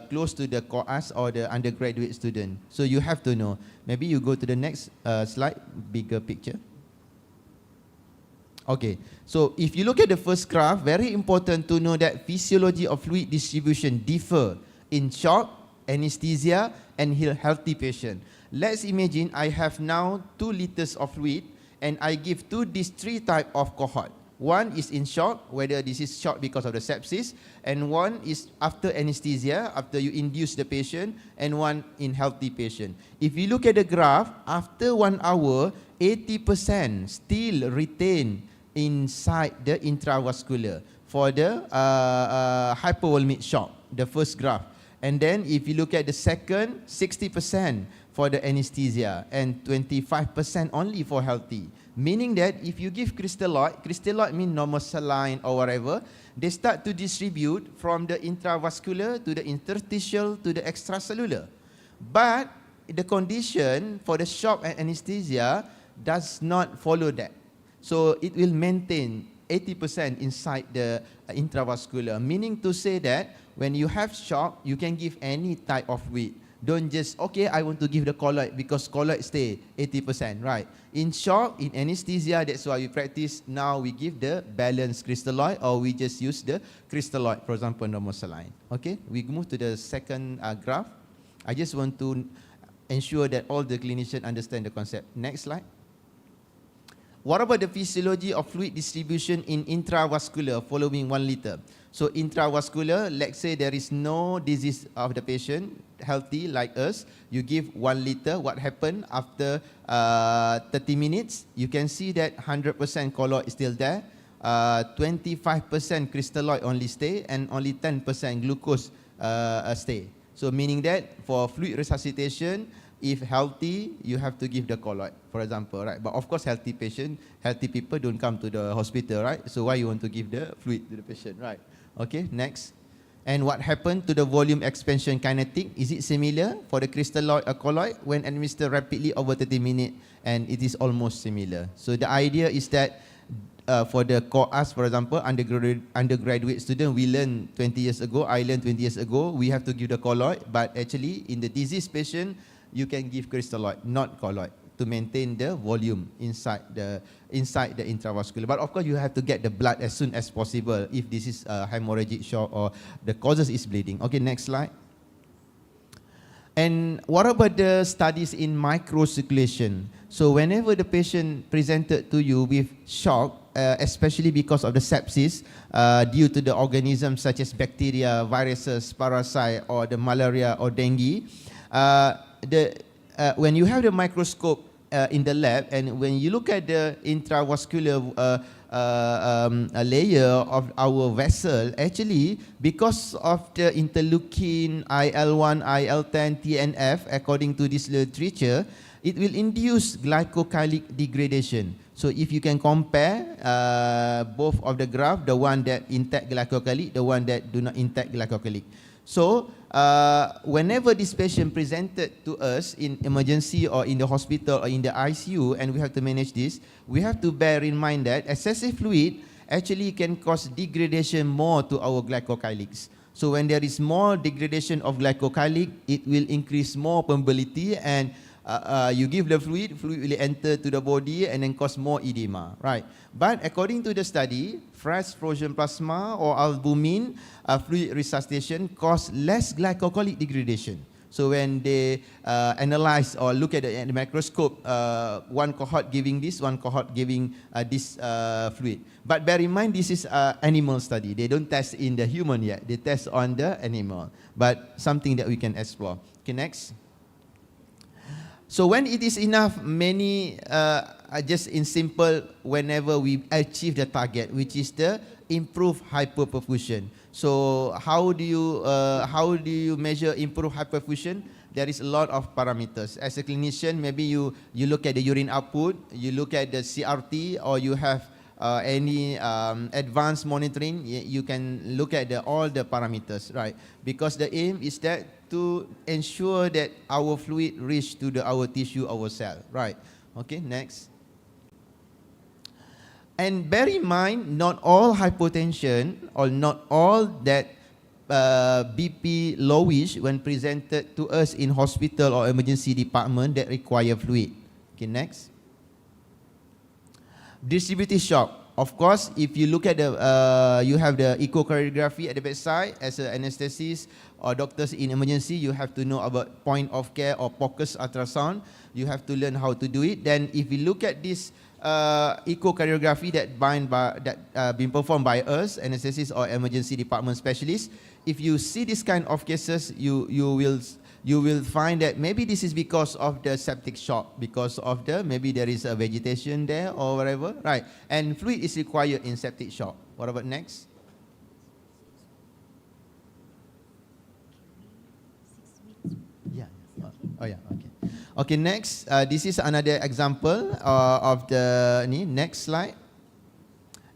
close to the course or the undergraduate student. So you have to know. Maybe you go to the next slide, bigger picture. Okay, so if you look at the first graph, very important to know that physiology of fluid distribution differ in shock, anesthesia, and healthy patient. Let's imagine I have now 2 liters of fluid and I give to these 3 type of cohort. One is in shock, whether this is shock because of the sepsis, and one is after anesthesia, after you induce the patient, and one in healthy patient. If you look at the graph, after 1 hour, 80% still retain inside the intravascular for the hypovolemic shock, the first graph. And then if you look at the second, 60% for the anesthesia and 25% only for healthy. Meaning that if you give crystalloid means normal saline or whatever, they start to distribute from the intravascular to the interstitial to the extracellular. But the condition for the shock and anesthesia does not follow that. So it will maintain 80% inside the intravascular, meaning to say that when you have shock, you can give any type of fluid. Don't just, okay, I want to give the colloid because colloid stay 80%, right? In shock, in anesthesia, that's why we practice. Now we give the balanced crystalloid or we just use the crystalloid, for example, normal saline. Okay, we move to the second graph. I just want to ensure that all the clinicians understand the concept. Next slide. What about the physiology of fluid distribution in intravascular following 1 liter? So intravascular, let's say there is no disease of the patient, healthy like us, you give 1 liter, what happened after 30 minutes? You can see that 100% colloid is still there, 25% crystalloid only stay, and only 10% glucose stay. So meaning that for fluid resuscitation, if healthy, you have to give the colloid, for example, right? But of course, healthy patient, healthy people don't come to the hospital, right? So why you want to give the fluid to the patient, right? Okay, next. And what happened to the volume expansion kinetic? Is it similar for the crystalloid or colloid when administered rapidly over 30 minutes? And it is almost similar. So the idea is that for the course, for example, undergraduate student, we learned 20 years ago, I learned 20 years ago, we have to give the colloid, but actually in the disease patient, you can give crystalloid, not colloid, to maintain the volume inside the intravascular. But of course, you have to get the blood as soon as possible if this is a hemorrhagic shock or the causes is bleeding. Okay, next slide. And what about the studies in microcirculation? So whenever the patient presented to you with shock, especially because of the sepsis, due to the organisms such as bacteria, viruses, parasite, or the malaria or dengue, when you have the microscope in the lab and when you look at the intravascular layer of our vessel, actually because of the interleukin, IL-1, IL-10, TNF, according to this literature, it will induce glycocalyc degradation. So if you can compare both of the graph, the one that intact glycocalyc, the one that do not intact glycocalyc. So whenever this patient presented to us in emergency or in the hospital or in the ICU and we have to manage this, we have to bear in mind that excessive fluid actually can cause degradation more to our glycocalyx. So when there is more degradation of glycocalyc, it will increase more permeability and you give the fluid will enter to the body and then cause more edema, right? But according to the study, fresh frozen plasma or albumin fluid resuscitation cause less glycocalyc degradation. So when they analyze or look at the microscope, one cohort giving this, one cohort giving this fluid. But bear in mind, this is an animal study. They don't test in the human yet. They test on the animal. But something that we can explore. Okay, next. So when it is enough, many just in simple, whenever we achieve the target, which is the improved hyperperfusion. So how do you measure improved hyperperfusion? There is a lot of parameters. As a clinician, maybe you look at the urine output, you look at the CRT, or you have any advanced monitoring. You can look at all the parameters, right? Because the aim is that to ensure that our fluid reach to our tissue, our cell, right? Okay, next. And bear in mind, not all hypotension or not all that BP lowish when presented to us in hospital or emergency department that require fluid. Okay, next. Distributive shock. Of course, if you look at you have the echocardiography at the bedside as an anesthetist or doctors in emergency, you have to know about point of care or focus ultrasound. You have to learn how to do it. Then if you look at this echocardiography that been performed by us, anesthetists or emergency department specialists, if you see this kind of cases, you will find that maybe this is because of the septic shock, because of maybe there is a vegetation there or whatever, right? And fluid is required in septic shock. What about next? Yeah. Oh yeah. Okay. Okay. Next, this is another example of the next slide.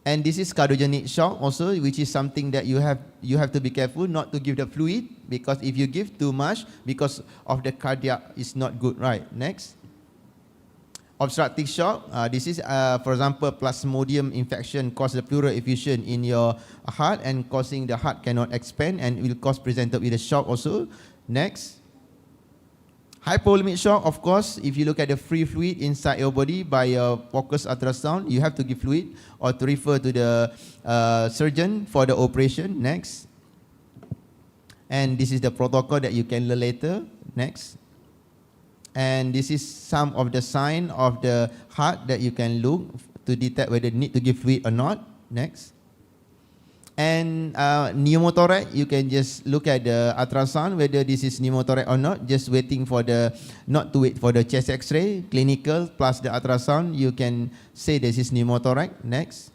And this is cardiogenic shock also, which is something that you have to be careful not to give the fluid, because if you give too much, because of the cardiac, is not good, right? Next. Obstructive shock. This is, for example, plasmodium infection cause the pleural effusion in your heart and causing the heart cannot expand and will cause presented with a shock also. Next. Hypovolemic shock, of course, if you look at the free fluid inside your body by your focus ultrasound, you have to give fluid or to refer to the surgeon for the operation. Next. And this is the protocol that you can learn later. Next. And this is some of the sign of the heart that you can look to detect whether need to give fluid or not. Next. And pneumothorax, you can just look at the ultrasound whether this is pneumothorax or not. Just waiting for not to wait for the chest X-ray, clinical plus the ultrasound. You can say this is pneumothorax. Next.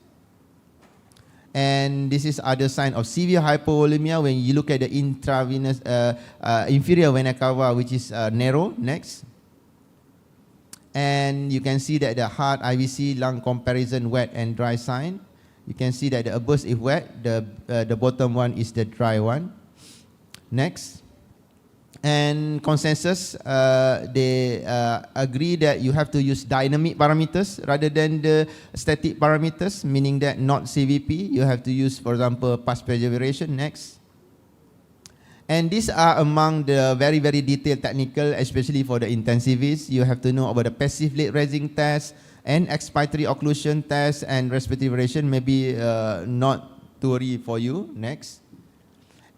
And this is other sign of severe hypovolemia when you look at the intravenous inferior vena cava, which is narrow. Next. And you can see that the heart, IVC, lung comparison, wet and dry sign. You can see that the above is wet, the bottom one is the dry one. Next. And consensus, they agree that you have to use dynamic parameters rather than the static parameters, meaning that not CVP. You have to use, for example, pulse perseveration. Next. And these are among the very, very detailed technical, especially for the intensivists. You have to know about the passive late raising test, and expiratory occlusion test and respiratory variation, maybe not to worry for you. Next.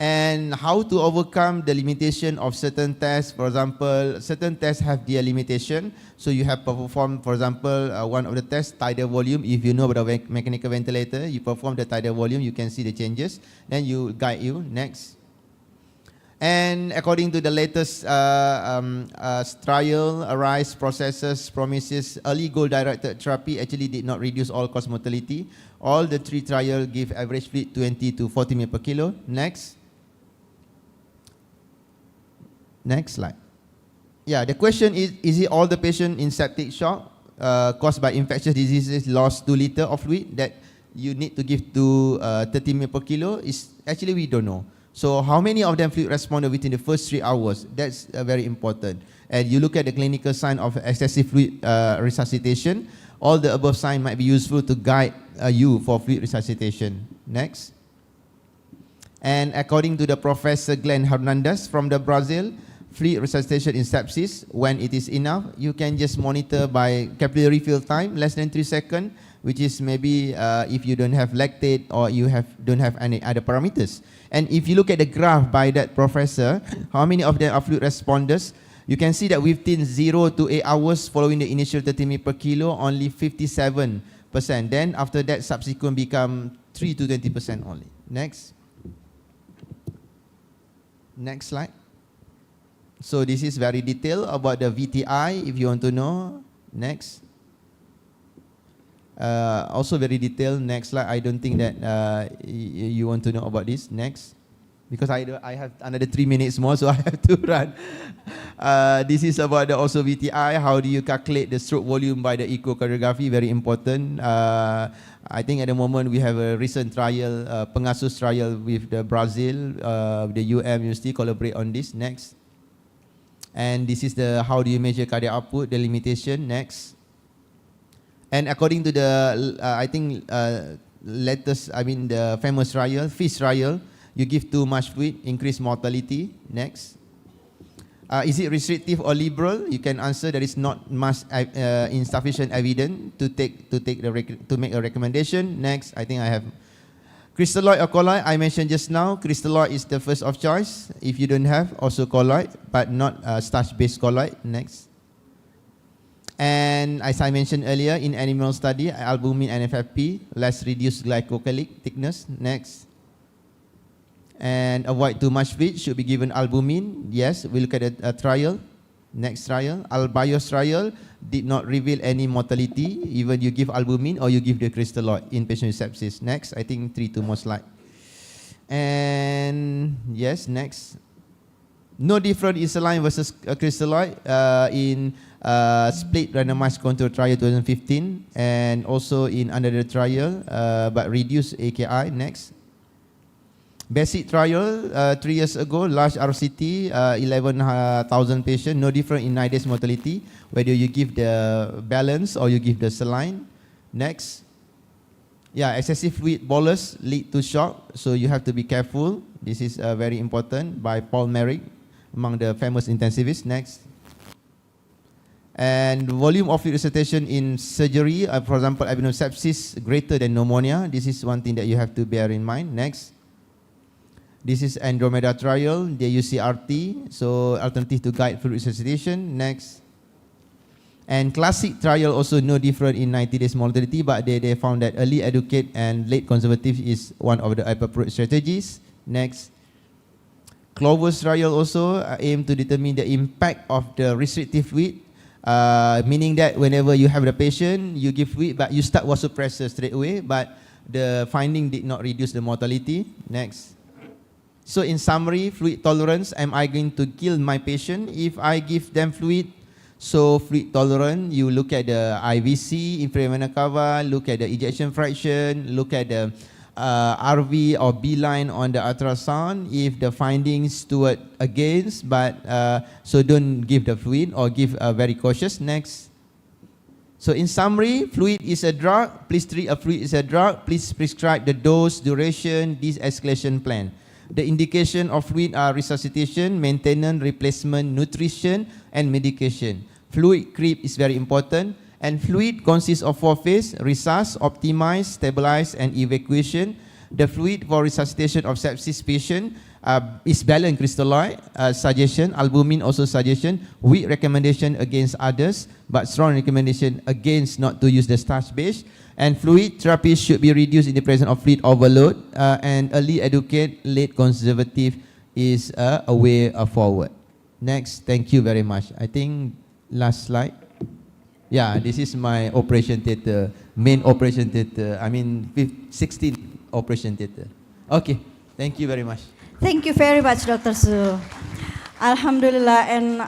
And how to overcome the limitation of certain tests. For example, certain tests have their limitation. So you have performed, for example, one of the tests, tidal volume. If you know about the mechanical ventilator, you perform the tidal volume, you can see the changes. Then you guide you. Next. And according to the latest trial, ARISE processes promises early goal-directed therapy actually did not reduce all-cause mortality. All the 3 trials give average fluid 20 to 40 ml per kilo. Next. Next slide. Yeah, the question is it all the patient in septic shock caused by infectious diseases lost 2 liters of fluid that you need to give to 30 ml per kilo? Actually, we don't know. So how many of them fluid responded within the first 3 hours? That's very important. And you look at the clinical sign of excessive fluid resuscitation. All the above signs might be useful to guide you for fluid resuscitation. Next. And according to the Professor Glenn Hernandez from the Brazil, fluid resuscitation in sepsis, when it is enough, you can just monitor by capillary refill time, less than 3 seconds, which is maybe if you don't have lactate or you don't have any other parameters. And if you look at the graph by that professor, how many of them are fluid responders? You can see that within 0 to 8 hours following the initial 30 ml per kilo, only 57%. Then after that, subsequent become 3 to 20% only. Next. Next slide. So this is very detailed about the VTI, if you want to know. Next. Also very detailed. Next slide. I don't think that you want to know about this. Next. Because I have another 3 minutes more, so I have to run. This is about the also VTI. How do you calculate the stroke volume by the echocardiography? Very important. I think at the moment we have a recent trial, Pengasus trial with the Brazil, the University collaborate on this. Next. And this is the how do you measure cardiac output, the limitation. Next. And according to the, I think the famous trial, FISH trial, you give too much fluid, increase mortality. Next. Is it restrictive or liberal? You can answer there is not much insufficient evidence to make a recommendation. Next, I think I have crystalloid or colloid. I mentioned just now, crystalloid is the first of choice. If you don't have, also colloid, but not starch-based colloid. Next. And as I mentioned earlier, in animal study, albumin and FFP, less reduced glycocalyc thickness. Next. And avoid too much fluid, should be given albumin. Yes, we look at a trial. Next trial, Albios trial, did not reveal any mortality, even you give albumin or you give the crystalloid in patient with sepsis. Next, I think 3 to more slide. And yes, next. No difference in saline versus crystalloid in split randomized control trial 2015 and also in another trial, but reduced AKI. Next. Basic trial 3 years ago, large RCT, 11,000 patients, no different in 9 days mortality, whether you give the balance or you give the saline. Next. Yeah, excessive fluid bolus lead to shock, so you have to be careful. This is very important by Paul Merrick, among the famous intensivists. Next. And volume of fluid resuscitation in surgery, for example, sepsis greater than pneumonia. This is one thing that you have to bear in mind. Next. This is Andromeda trial, they use CRT, so alternative to guide fluid resuscitation. Next. And classic trial also no different in 90 days mortality, but they found that early educate and late conservative is one of the appropriate strategies. Next. Clover's trial also aim to determine the impact of the restrictive fluid, meaning that whenever you have the patient, you give fluid, but you start vasopressor straight away, but the finding did not reduce the mortality. Next. So in summary, fluid tolerance, am I going to kill my patient if I give them fluid? So fluid tolerant, you look at the IVC, inferior vena cava, look at the ejection fraction, look at the RV or B line on the ultrasound. If the findings toward against, but so don't give the fluid or give very cautious. Next. So in summary, fluid is a drug. Please treat a fluid is a drug. Please prescribe the dose, duration, de-escalation plan. The indication of fluid are resuscitation, maintenance, replacement, nutrition, and medication. Fluid creep is very important. And fluid consists of 4 phases: resus, optimize, stabilize, and evacuation. The fluid for resuscitation of sepsis patient is balanced crystalloid, suggestion, albumin also suggestion, weak recommendation against others, but strong recommendation against not to use the starch base. And fluid therapy should be reduced in the presence of fluid overload, and early educate, late conservative is a way forward. Next, thank you very much. I think last slide. Yeah, this is my operation theater, main operation theater. 16 operation theater. Okay, thank you very much. Thank you very much, Dr. Su. Alhamdulillah, and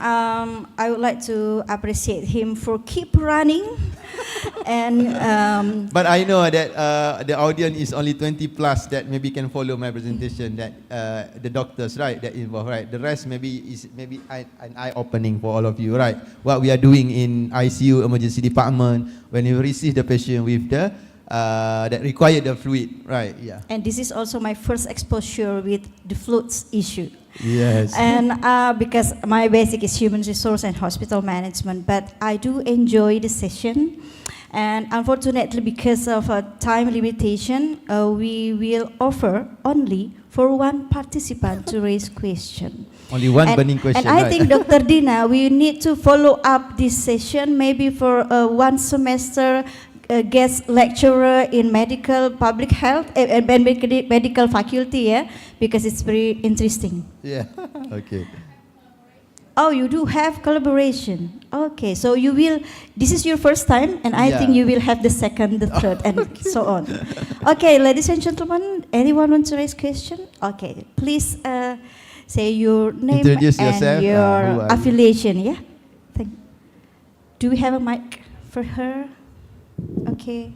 I would like to appreciate him for keep running. And but I know that the audience is only 20 plus that maybe can follow my presentation. That the doctors, right, that involved, right. The rest maybe is an eye opening for all of you, right. What we are doing in ICU emergency department when you receive the patient with the that required the fluid, right? Yeah. And this is also my first exposure with the fluids issue. Yes. And because my basic is human resource and hospital management, but I do enjoy the session. And unfortunately, because of a time limitation, we will offer only for one participant to raise question. Only one burning question. And I think, Dr. Dina, we need to follow up this session maybe for one semester guest lecturer in medical public health and medical faculty, yeah, because it's very interesting. Yeah. Okay. Oh, you do have collaboration. Okay, so you will, this is your first time, and I think you will have the second, the third, and so on. Okay, ladies and gentlemen, anyone want to raise question? Okay, please say your name Introduce and yourself, your affiliation, yeah? Do we have a mic for her? Okay.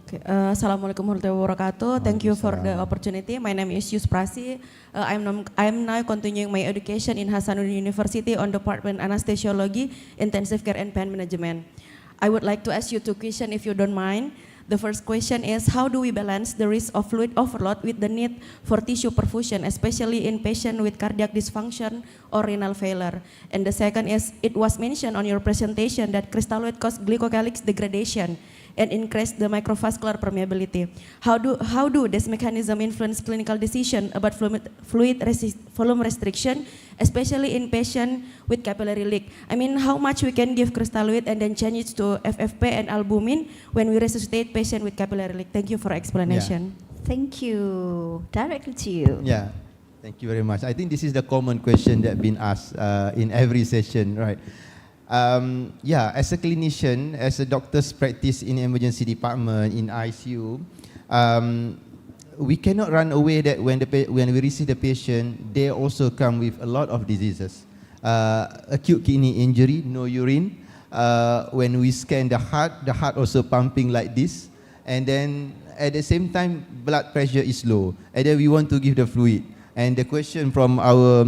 Okay, Assalamualaikum warahmatullahi wabarakatuh. Thank you for the opportunity. My name is Yus Prasi. I'm now continuing my education in Hasanuddin University on Department Anesthesiology, Intensive Care and Pain Management. I would like to ask you 2 questions if you don't mind. The first question is, how do we balance the risk of fluid overload with the need for tissue perfusion, especially in patients with cardiac dysfunction or renal failure? And the second is, it was mentioned on your presentation that crystalloid cause glycocalyx degradation and increase the microvascular permeability. How do this mechanism influence clinical decision about volume restriction, especially in patient with capillary leak? I mean, how much we can give crystalloid and then change it to FFP and albumin when we resuscitate patient with capillary leak? Thank you for explanation. Thank you. Directly to you. Yeah, thank you very much. I think this is the common question that been asked in every session, right? As a clinician, as a doctor's practice in emergency department, in ICU, we cannot run away that when we receive the patient, they also come with a lot of diseases. Acute kidney injury, no urine. When we scan the heart also pumping like this. And then at the same time, blood pressure is low. And then we want to give the fluid. And the question from our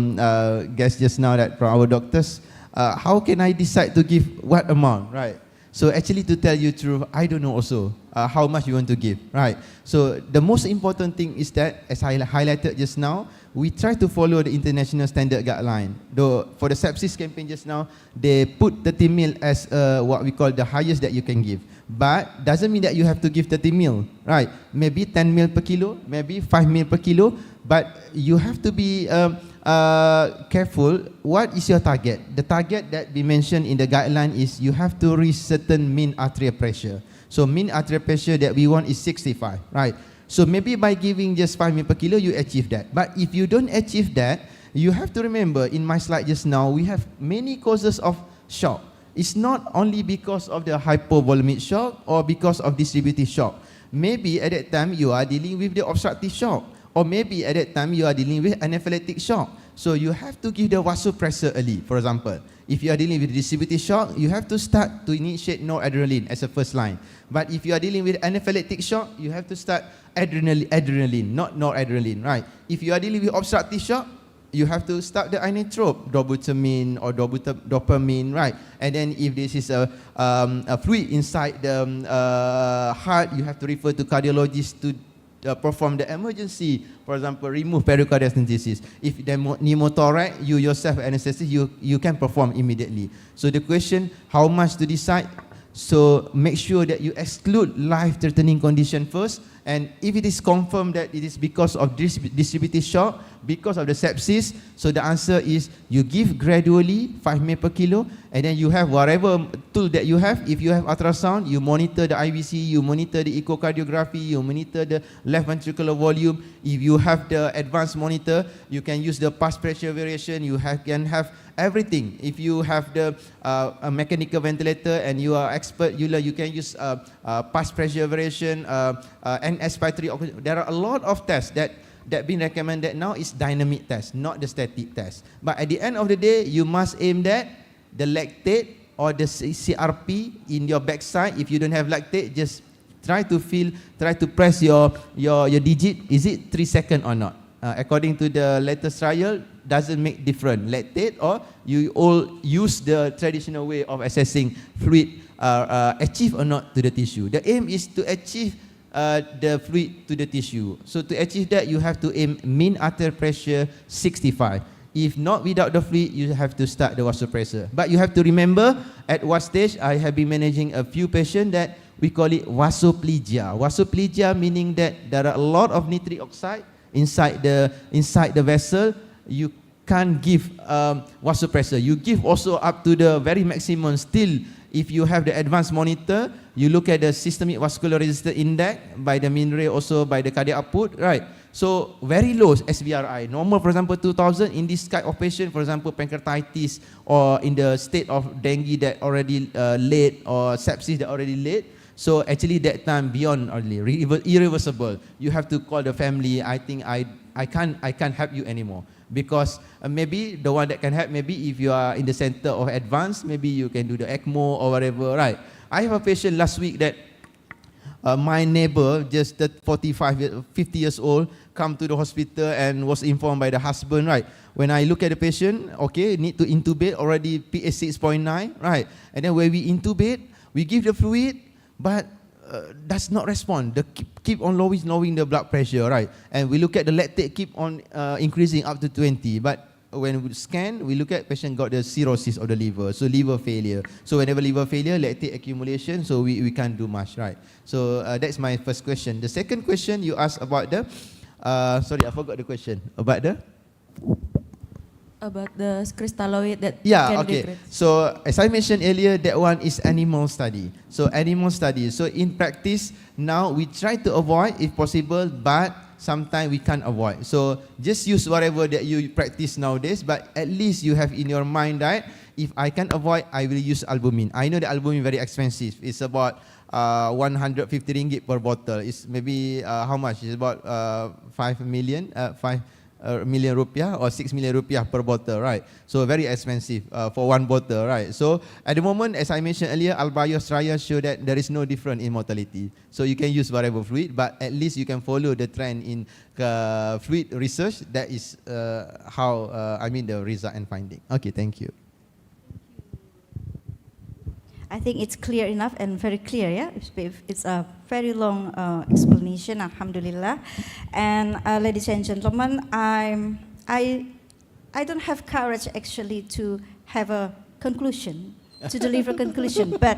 guest just now, that from our doctors, how can I decide to give what amount, right? So actually, to tell you the truth, I don't know also how much you want to give, right? So the most important thing is that, as I highlighted just now, we try to follow the international standard guideline. Though for the sepsis campaign just now, they put 30 ml as what we call the highest that you can give. But doesn't mean that you have to give 30 ml, right? Maybe 10 ml per kilo, maybe 5 ml per kilo, but you have to be careful. What is your target? The target that we mentioned in the guideline is you have to reach certain mean arterial pressure. So mean arterial pressure that we want is 65, right? So maybe by giving just 5 ml per kilo, you achieve that. But if you don't achieve that, you have to remember, in my slide just now, we have many causes of shock. It's not only because of the hypovolemic shock or because of distributive shock. Maybe at that time you are dealing with the obstructive shock, or maybe at that time you are dealing with anaphylactic shock. So you have to give the vasopressor early. For example, if you are dealing with distributive shock, you have to start to initiate noradrenaline as a first line. But if you are dealing with anaphylactic shock, you have to start adrenaline, not noradrenaline, right? If you are dealing with obstructive shock, you have to start the inotrope, dobutamine or dopamine, right? And then if this is a fluid inside the heart, you have to refer to cardiologist to perform the emergency, for example, remove pericardial stensis. If the pneumothorax, you yourself anesthetic, you can perform immediately. So the question, how much to decide? So make sure that you exclude life-threatening condition first, and if it is confirmed that it is because of distributive shock, because of the sepsis, so the answer is you give gradually 5 ml per kilo, and then you have whatever tool that you have. If you have ultrasound, you monitor the IVC, you monitor the echocardiography, you monitor the left ventricular volume. If you have the advanced monitor, you can use the pulse pressure variation, can have everything. If you have the a mechanical ventilator and you are expert, you can use pulse pressure variation, and expiratory oxygen. There are a lot of tests that been recommended now is dynamic test, not the static test. But at the end of the day, you must aim that the lactate or the CRP in your backside. If you don't have lactate, just try to press your digit. Is it 3 seconds or not? According to the latest trial, doesn't make difference, lactate or you all use the traditional way of assessing fluid achieve or not to the tissue. The aim is to achieve the fluid to the tissue. So to achieve that, you have to aim mean arterial pressure 65. If not, without the fluid, you have to start the vasopressor. But you have to remember, at what stage, I have been managing a few patients that we call it vasoplegia. Vasoplegia meaning that there are a lot of nitric oxide inside the vessel. You can't give vasopressor. You give also up to the very maximum. Still, if you have the advanced monitor, you look at the systemic vascular resistance index by the Minray, also by the cardiac output, right? So very low SVRI. Normal, for example, 2000. In this type of patient, for example, pancreatitis or in the state of dengue that already late or sepsis that already late. So actually that time beyond early, irreversible. You have to call the family. I think I can't help you anymore. Because maybe the one that can help, maybe if you are in the center of advance, maybe you can do the ECMO or whatever, right? I have a patient last week that my neighbor, just 50 years old, come to the hospital and was informed by the husband, right? When I look at the patient, okay, need to intubate, already pH 6.9, right? And then when we intubate, we give the fluid, but does not respond. The keep on lowering the blood pressure, right? And we look at the lactate keep on increasing up to 20. But when we scan, we look at patient got the cirrhosis of the liver, so liver failure. So whenever liver failure, lactate accumulation, so we can't do much, right? So that's my first question. The second question you asked about the, sorry, I forgot the question. About the crystalloid that yeah, can okay. degrade. So as I mentioned earlier, that one is animal study. So animal study. So in practice, now we try to avoid if possible, but sometimes we can't avoid. So just use whatever that you practice nowadays, but at least you have in your mind that if I can avoid, I will use albumin. I know the albumin very expensive. It's about 150 ringgit per bottle. It's maybe how much? It's about 5 million rupiah or 6 million rupiah per bottle, right? So very expensive for one bottle, right? So at the moment, as I mentioned earlier, Al-Bios trials show that there is no difference in mortality. So you can use whatever fluid, but at least you can follow the trend in fluid research. That is how the result and finding. Okay, thank you. I think it's clear enough and very clear, yeah? It's a very long explanation, alhamdulillah. And ladies and gentlemen, I don't have courage actually to have a conclusion, to deliver conclusion, but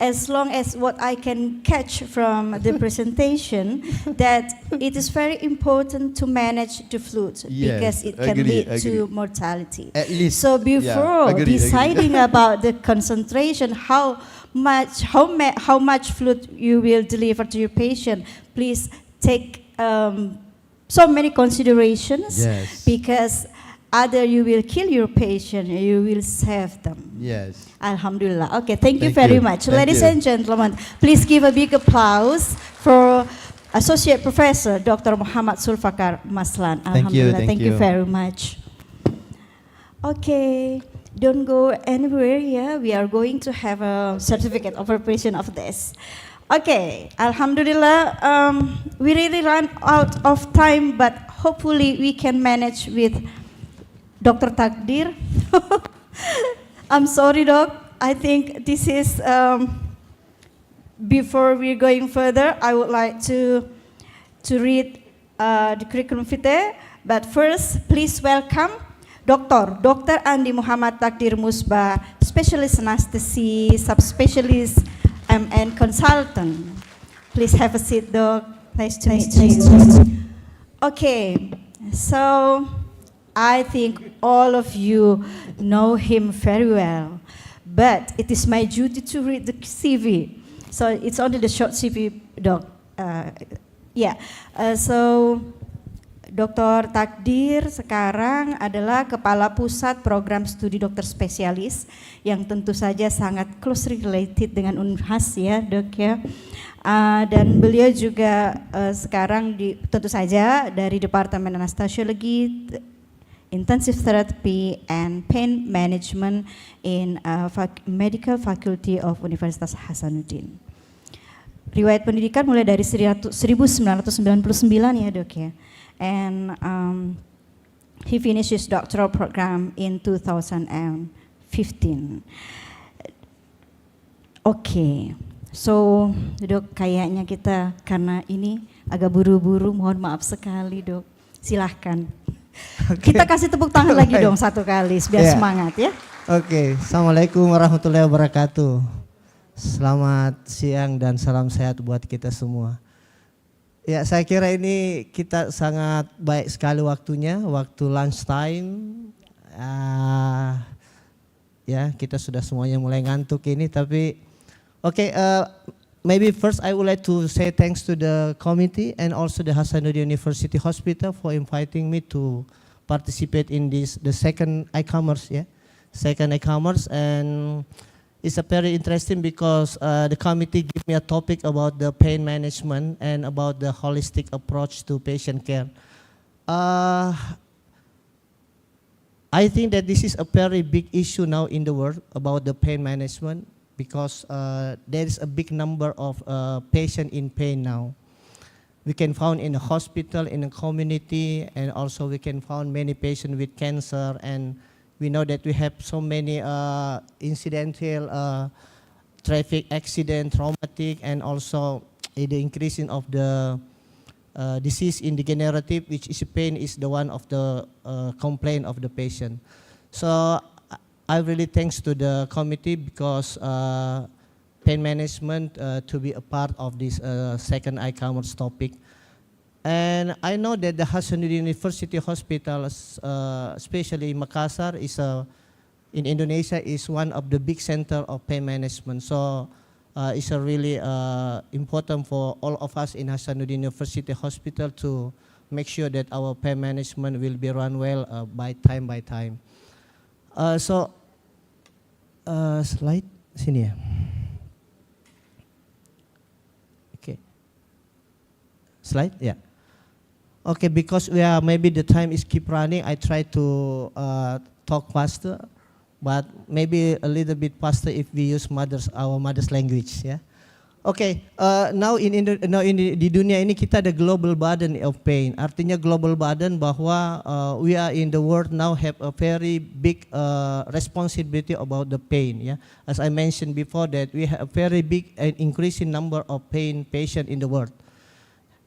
as long as what I can catch from the presentation, that it is very important to manage the fluid, because it can lead to mortality. At least, so before deciding about the concentration, how much fluid you will deliver to your patient, please take so many considerations, because either you will kill your patient, you will save them. Yes. Alhamdulillah. Okay, thank you very much. Ladies and gentlemen, please give a big applause for Associate Professor Dr. Muhammad Zulfakar Maslan. Alhamdulillah. Thank you very much. Okay, don't go anywhere. Yeah, we are going to have a certificate of appreciation of this. Okay, Alhamdulillah. We really ran out of time, but hopefully we can manage with Dr. Takdir. I'm sorry, Doc. I think this is, before we're going further, I would like to read the curriculum vitae. But first, please welcome Dr. Andi Muhammad Takdir Musbah, Specialist Anesthesia, Subspecialist MN Consultant. Please have a seat, Doc. Nice to meet you. Okay, so I think all of you know him very well, but it is my duty to read the CV. So it's only the short CV, Doc. So Dr. Takdir sekarang adalah Kepala Pusat Program Studi Dokter Spesialis yang tentu saja sangat closely related dengan Unhas ya, Dok ya. Dan beliau juga sekarang tentu saja dari Departemen Anestesiologi, Intensive Therapy and Pain Management in Medical Faculty of Universitas Hasanuddin. Riwayat pendidikan mulai dari 1999 ya, Dok ya. And he finished his doctoral program in 2015. Okay. So, Dok, kayaknya kita karena ini agak buru-buru, mohon maaf sekali, Dok. Silahkan. Kita kasih tepuk tangan lagi dong satu kali biar semangat ya. Oke, Assalamualaikum warahmatullahi wabarakatuh. Selamat siang dan salam sehat buat kita semua. Ya, saya kira ini kita sangat baik sekali waktunya, waktu lunch time. Ya, kita sudah semuanya mulai ngantuk ini, tapi maybe first I would like to say thanks to the committee and also the Hasanuddin University Hospital for inviting me to participate in this, the second ICOMERS, second ICOMERS, and it's a very interesting because the committee gave me a topic about the pain management and about the holistic approach to patient care. I think that this is a very big issue now in the world about the pain management because there is a big number of patients in pain now. We can find in the hospital, in the community, and also we can find many patients with cancer, and we know that we have so many incidental traffic accident, traumatic, and also the increasing of the disease in degenerative, which is pain, is the one of the complaint of the patient. So I really thanks to the committee because pain management to be a part of this second ICOMERS topic. And I know that the Hasanuddin University Hospital, especially Makassar, is in Indonesia, is one of the big center of pain management. So it's a really important for all of us in Hasanuddin University Hospital to make sure that our pain management will be run well by time. Slide sini ya. Okay. Slide, yeah. Okay, because we are maybe the time is keep running, I try to talk faster, but maybe a little bit faster if we use our mother's language, ya. Okay, now di dunia ini kita ada global burden of pain. Artinya global burden bahwa we are in the world now have a very big responsibility about the pain. Yeah, as I mentioned before that we have a very big and increasing number of pain patients in the world.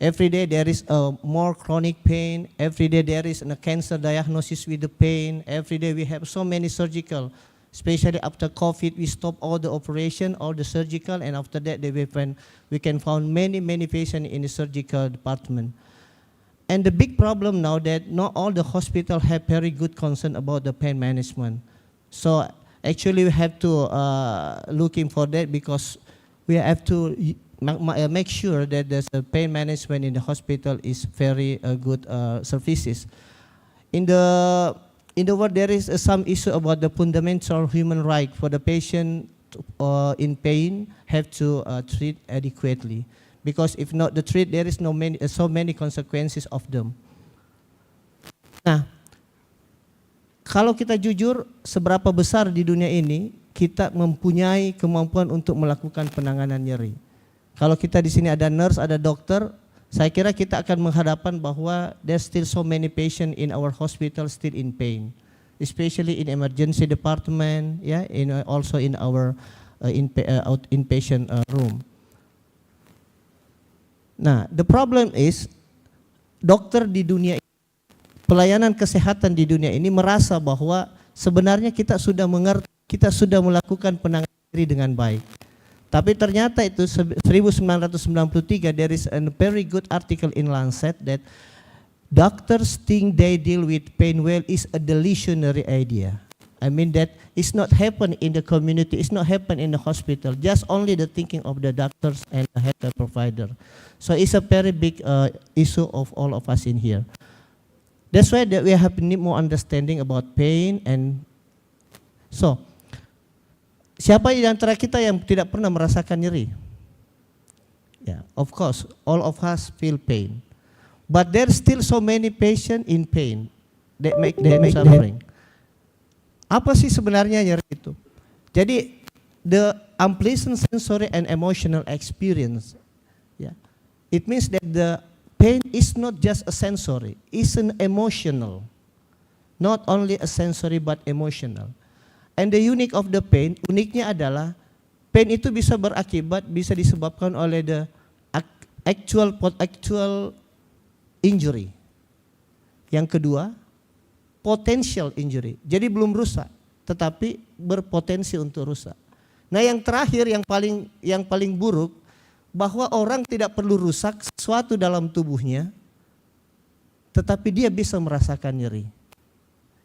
Every day there is more chronic pain. Every day there is a cancer diagnosis with the pain. Every day we have so many surgical. Especially after COVID, we stop all the operation, all the surgical, and after that we can find many patients in the surgical department. And the big problem now that not all the hospitals have very good concern about the pain management. So actually we have to looking for that because we have to make sure that the pain management in the hospital is very good services. In the world, there is some issue about the fundamental human right for the patient in pain have to treat adequately, because if not the treat, there is so many consequences of them. Nah, kalau kita jujur, seberapa besar di dunia ini kita mempunyai kemampuan untuk melakukan penanganan nyeri. Kalau kita di sini ada nurse, ada dokter, saya kira kita akan menghadapkan bahwa there's still so many patients in our hospital still in pain, especially in emergency department, yeah, also in our inpatient room. Nah, the problem is dokter di dunia ini, pelayanan kesehatan di dunia ini merasa bahwa sebenarnya kita sudah mengerti, kita sudah melakukan penanganan nyeri dengan baik. Tapi ternyata itu 1993 there is a very good article in Lancet that doctors think they deal with pain well is a delusionary idea. I mean that it's not happen in the community, it's not happen in the hospital, just only the thinking of the doctors and the healthcare provider. So it's a very big issue of all of us in here. That's why that we have need more understanding about pain. And so siapa di antara kita yang tidak pernah merasakan nyeri? Yeah, of course, all of us feel pain. But there's still so many patients in pain that make them suffering. Apa sih sebenarnya nyeri itu? Jadi the unpleasant sensory and emotional experience. Yeah, it means that the pain is not just a sensory, it's an emotional. Not only a sensory but emotional. And the unique of the pain, uniknya adalah pain itu bisa berakibat, bisa disebabkan oleh the actual injury. Yang kedua, potential injury. Jadi belum rusak, tetapi berpotensi untuk rusak. Nah, yang terakhir yang paling buruk bahwa orang tidak perlu rusak sesuatu dalam tubuhnya, tetapi dia bisa merasakan nyeri.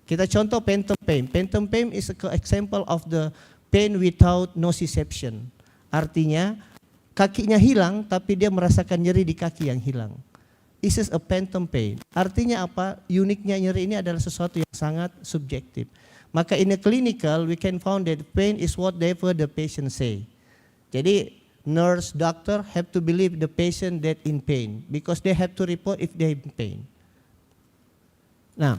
Kita contoh phantom pain. Phantom pain is an example of the pain without nociception. Artinya kakinya hilang tapi dia merasakan nyeri di kaki yang hilang. This is a phantom pain. Artinya apa? Uniknya nyeri ini adalah sesuatu yang sangat subjektif. Maka in a clinical we can found that pain is whatever the patient say. Jadi nurse, doctor have to believe the patient that in pain because they have to report if they in pain. Nah,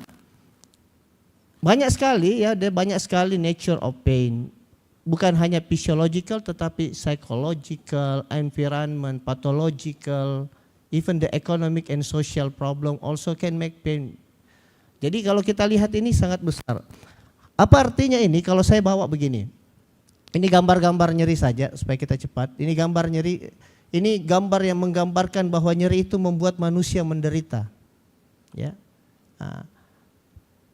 banyak sekali ya, ada banyak sekali nature of pain. Bukan hanya physiological tetapi psychological, environment, pathological, even the economic and social problem also can make pain. Jadi kalau kita lihat ini sangat besar. Apa artinya ini? Kalau saya bawa begini. Ini gambar-gambar nyeri saja supaya kita cepat. Ini gambar nyeri, ini gambar yang menggambarkan bahwa nyeri itu membuat manusia menderita. Ya. Nah,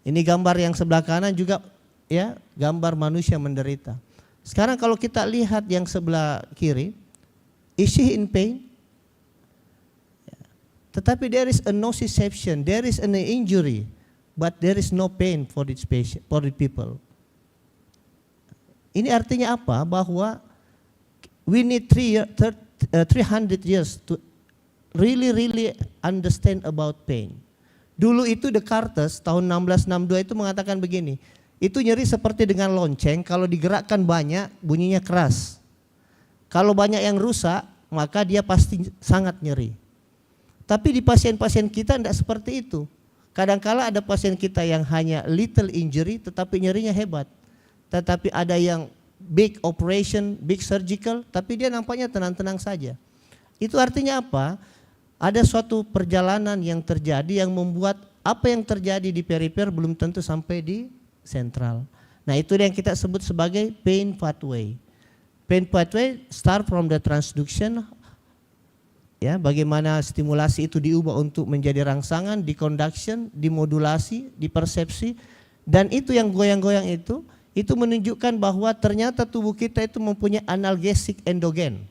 ini gambar yang sebelah kanan juga ya, gambar manusia menderita. Sekarang kalau kita lihat yang sebelah kiri, is she in pain? Tetapi there is a nociception, there is an injury, but there is no pain for this patient, for the people. Ini artinya apa? Bahwa we need 300 years to really understand about pain. Dulu itu Descartes tahun 1662 itu mengatakan begini, itu nyeri seperti dengan lonceng, kalau digerakkan banyak bunyinya keras. Kalau banyak yang rusak maka dia pasti sangat nyeri. Tapi di pasien-pasien kita tidak seperti itu. Kadangkala ada pasien kita yang hanya little injury tetapi nyerinya hebat. Tetapi ada yang big operation, big surgical, tapi dia nampaknya tenang-tenang saja. Itu artinya apa? Ada suatu perjalanan yang terjadi yang membuat apa yang terjadi di perifer belum tentu sampai di sentral. Nah, itu yang kita sebut sebagai pain pathway. Pain pathway start from the transduction, ya, bagaimana stimulasi itu diubah untuk menjadi rangsangan, di conduction, dimodulasi, di persepsi, dan itu yang goyang-goyang itu menunjukkan bahwa ternyata tubuh kita itu mempunyai analgesik endogen.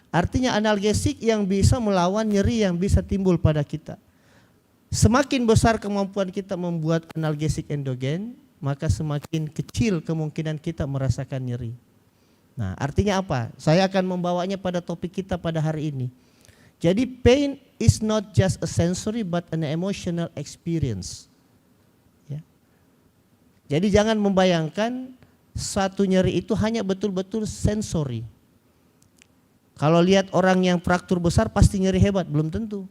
Artinya analgesik yang bisa melawan nyeri yang bisa timbul pada kita. Semakin besar kemampuan kita membuat analgesik endogen, maka semakin kecil kemungkinan kita merasakan nyeri. Nah, artinya apa? Saya akan membawanya pada topik kita pada hari ini. Jadi pain is not just a sensory but an emotional experience. Ya. Jadi jangan membayangkan satu nyeri itu hanya betul-betul sensori. Kalau lihat orang yang fraktur besar pasti nyeri hebat, belum tentu.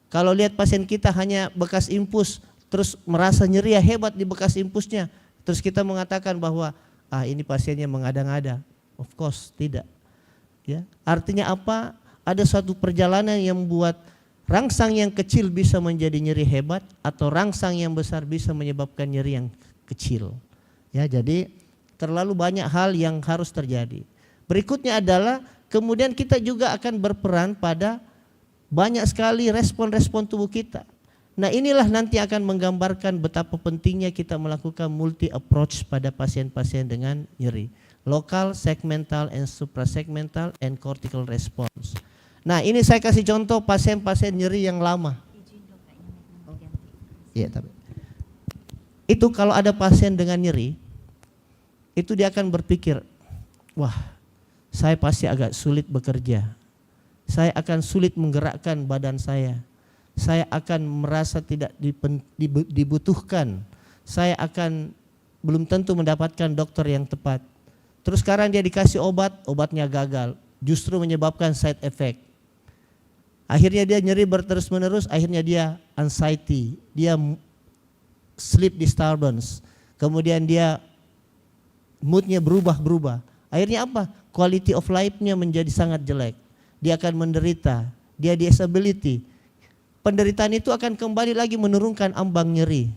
Kalau lihat pasien kita hanya bekas impus terus merasa nyeri ya hebat di bekas impusnya, terus kita mengatakan bahwa ini pasiennya mengada-ngada. Of course tidak. Ya, artinya apa? Ada suatu perjalanan yang membuat rangsang yang kecil bisa menjadi nyeri hebat atau rangsang yang besar bisa menyebabkan nyeri yang kecil. Ya, jadi terlalu banyak hal yang harus terjadi. Berikutnya adalah kemudian kita juga akan berperan pada banyak sekali respon-respon tubuh kita. Nah, inilah nanti akan menggambarkan betapa pentingnya kita melakukan multi approach pada pasien-pasien dengan nyeri. Lokal, segmental, and suprasegmental, and cortical response. Nah, ini saya kasih contoh pasien-pasien nyeri yang lama. Iya, tapi itu kalau ada pasien dengan nyeri, itu dia akan berpikir, wah, saya pasti agak sulit bekerja. Saya akan sulit menggerakkan badan saya. Saya akan merasa tidak dibutuhkan. Saya akan belum tentu mendapatkan dokter yang tepat. Terus sekarang dia dikasih obat, obatnya gagal. Justru menyebabkan side effect. Akhirnya dia nyeri berterus-menerus, akhirnya dia anxiety. Dia sleep disturbance. Kemudian dia moodnya berubah-berubah. Akhirnya apa? Quality of life-nya menjadi sangat jelek. Dia akan menderita, dia disability. Penderitaan itu akan kembali lagi menurunkan ambang nyeri.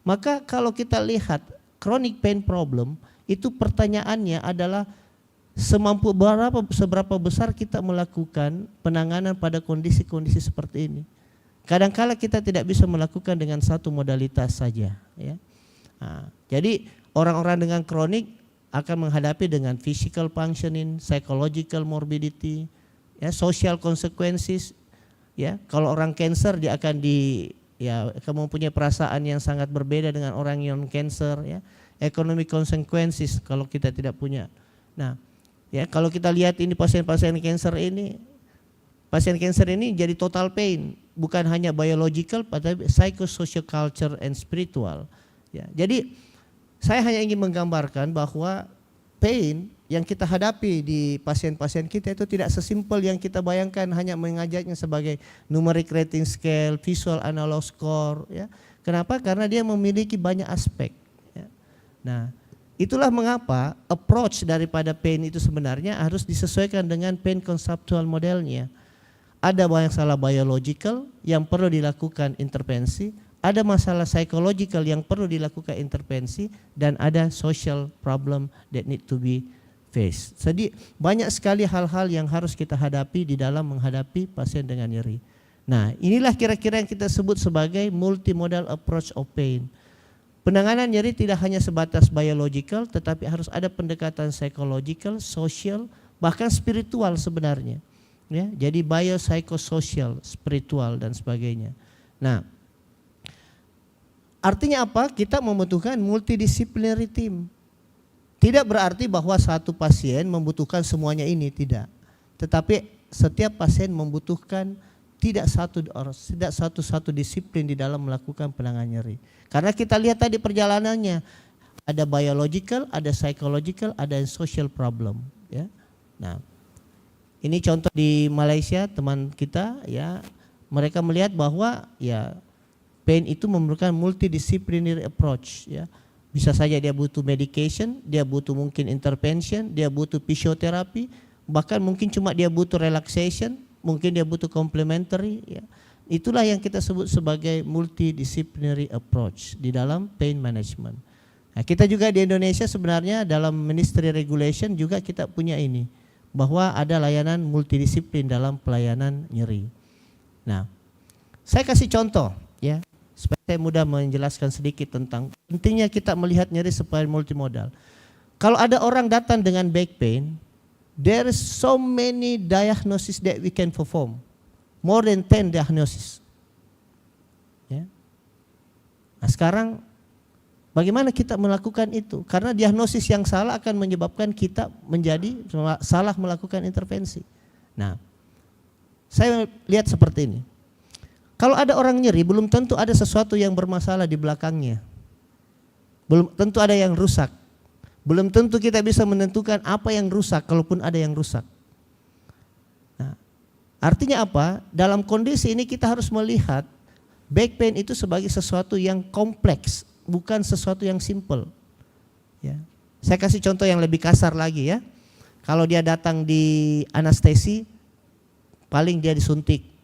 Maka kalau kita lihat chronic pain problem, itu pertanyaannya adalah seberapa besar kita melakukan penanganan pada kondisi-kondisi seperti ini. Kadang-kala kita tidak bisa melakukan dengan satu modalitas saja. Ya. Nah, jadi orang-orang dengan kronik akan menghadapi dengan physical functioning, psychological morbidity, ya, social consequences. Ya, kalau orang cancer dia akan mempunyai perasaan yang sangat berbeda dengan orang yang cancer. Ya, economic consequences kalau kita tidak punya. Nah, Ya, kalau kita lihat ini pasien-pasien cancer ini jadi total pain, bukan hanya biological, tapi psychosocial, culture and spiritual. Ya, jadi saya hanya ingin menggambarkan bahwa pain yang kita hadapi di pasien-pasien kita itu tidak sesimpel yang kita bayangkan, hanya mengajaknya sebagai numeric rating scale, visual analog score. Ya. Kenapa? Karena dia memiliki banyak aspek. Ya. Nah, itulah mengapa approach daripada pain itu sebenarnya harus disesuaikan dengan pain conceptual modelnya. Ada banyak masalah biological yang perlu dilakukan intervensi, ada masalah psychological yang perlu dilakukan intervensi, dan ada social problem that need to be faced. Jadi banyak sekali hal-hal yang harus kita hadapi di dalam menghadapi pasien dengan nyeri. Nah, inilah kira-kira yang kita sebut sebagai multimodal approach of pain. Penanganan nyeri tidak hanya sebatas biological, tetapi harus ada pendekatan psychological, social, bahkan spiritual sebenarnya. Ya, jadi biopsychosocial, spiritual dan sebagainya. Nah, artinya apa? Kita membutuhkan multidisciplinary team. Tidak berarti bahwa satu pasien membutuhkan semuanya ini, tidak. Tetapi setiap pasien membutuhkan tidak satu disiplin di dalam melakukan penanganan nyeri. Karena kita lihat tadi perjalanannya, ada biological, ada psychological, ada social problem. Ya. Nah, ini contoh di Malaysia teman kita, ya, mereka melihat bahwa ya pain itu memerlukan multidisciplinary approach. Ya. Bisa saja dia butuh medication, dia butuh mungkin intervention, dia butuh fisioterapi, bahkan mungkin cuma dia butuh relaxation, mungkin dia butuh complementary. Ya. Itulah yang kita sebut sebagai multidisciplinary approach di dalam pain management. Nah, kita juga di Indonesia sebenarnya dalam Ministry Regulation juga kita punya ini, bahwa ada layanan multidisiplin dalam pelayanan nyeri. Nah, saya kasih contoh ya, supaya saya mudah menjelaskan sedikit tentang pentingnya kita melihat nyeri sebagai multimodal. Kalau ada orang datang dengan back pain, there is so many diagnosis that we can perform. More than 10 diagnosis. Ya. Nah, sekarang bagaimana kita melakukan itu? Karena diagnosis yang salah akan menyebabkan kita menjadi salah melakukan intervensi. Nah, saya lihat seperti ini. Kalau ada orang nyeri, belum tentu ada sesuatu yang bermasalah di belakangnya. Belum tentu ada yang rusak. Belum tentu kita bisa menentukan apa yang rusak, kalaupun ada yang rusak. Nah, artinya apa? Dalam kondisi ini kita harus melihat back pain itu sebagai sesuatu yang kompleks, bukan sesuatu yang simple. Ya. Saya kasih contoh yang lebih kasar lagi ya. Kalau dia datang di anestesi, paling dia disuntik.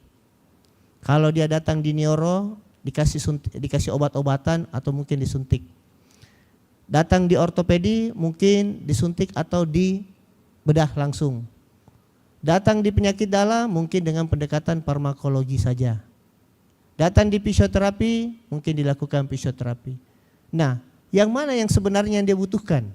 Kalau dia datang di neuro, dikasih obat-obatan atau mungkin disuntik. Datang di ortopedi, mungkin disuntik atau dibedah langsung. Datang di penyakit dalam, mungkin dengan pendekatan farmakologi saja. Datang di fisioterapi, mungkin dilakukan fisioterapi. Nah, yang mana yang sebenarnya yang dia butuhkan?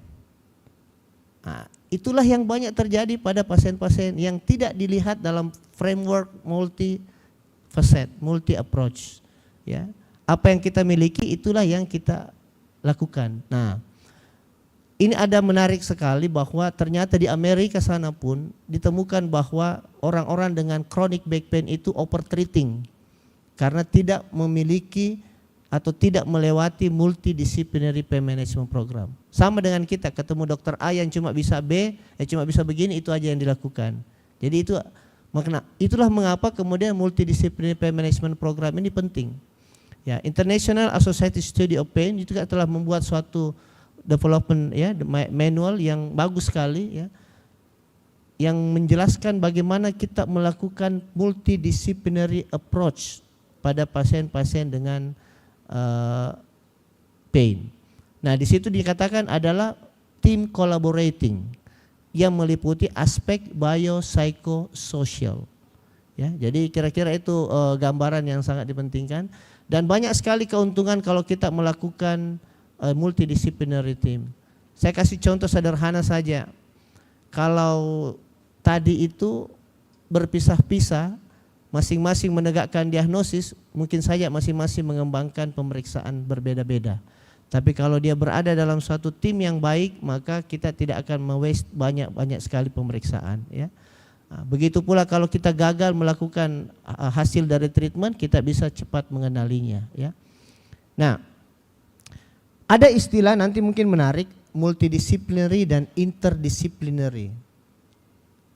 Nah, itulah yang banyak terjadi pada pasien-pasien yang tidak dilihat dalam framework multi-facet, multi-approach. Ya. Apa yang kita miliki itulah yang kita lakukan. Nah, ini ada menarik sekali bahwa ternyata di Amerika sana pun ditemukan bahwa orang-orang dengan chronic back pain itu overtreating karena tidak memiliki atau tidak melewati multidisciplinary pain management program. Sama dengan kita ketemu dokter A yang cuma bisa B, cuma bisa begini, itu aja yang dilakukan. Jadi itulah mengapa kemudian multidisciplinary pain management program ini penting. Ya, International Society Study of Pain juga telah membuat suatu development ya manual yang bagus sekali ya, yang menjelaskan bagaimana kita melakukan multidisciplinary approach pada pasien-pasien dengan pain. Nah, di situ dikatakan adalah team collaborating yang meliputi aspek biopsychosocial. Ya, jadi kira-kira itu gambaran yang sangat dipentingkan dan banyak sekali keuntungan kalau kita melakukan multidisciplinary team. Saya kasih contoh sederhana saja. Kalau tadi itu berpisah-pisah, masing-masing menegakkan diagnosis, mungkin saja masing-masing mengembangkan pemeriksaan berbeda-beda. Tapi kalau dia berada dalam suatu tim yang baik, maka kita tidak akan me-waste banyak sekali pemeriksaan, ya. Begitu pula kalau kita gagal melakukan hasil dari treatment, kita bisa cepat mengenalinya, ya. Nah, ada istilah nanti mungkin menarik, multidisciplinary dan interdisciplinary.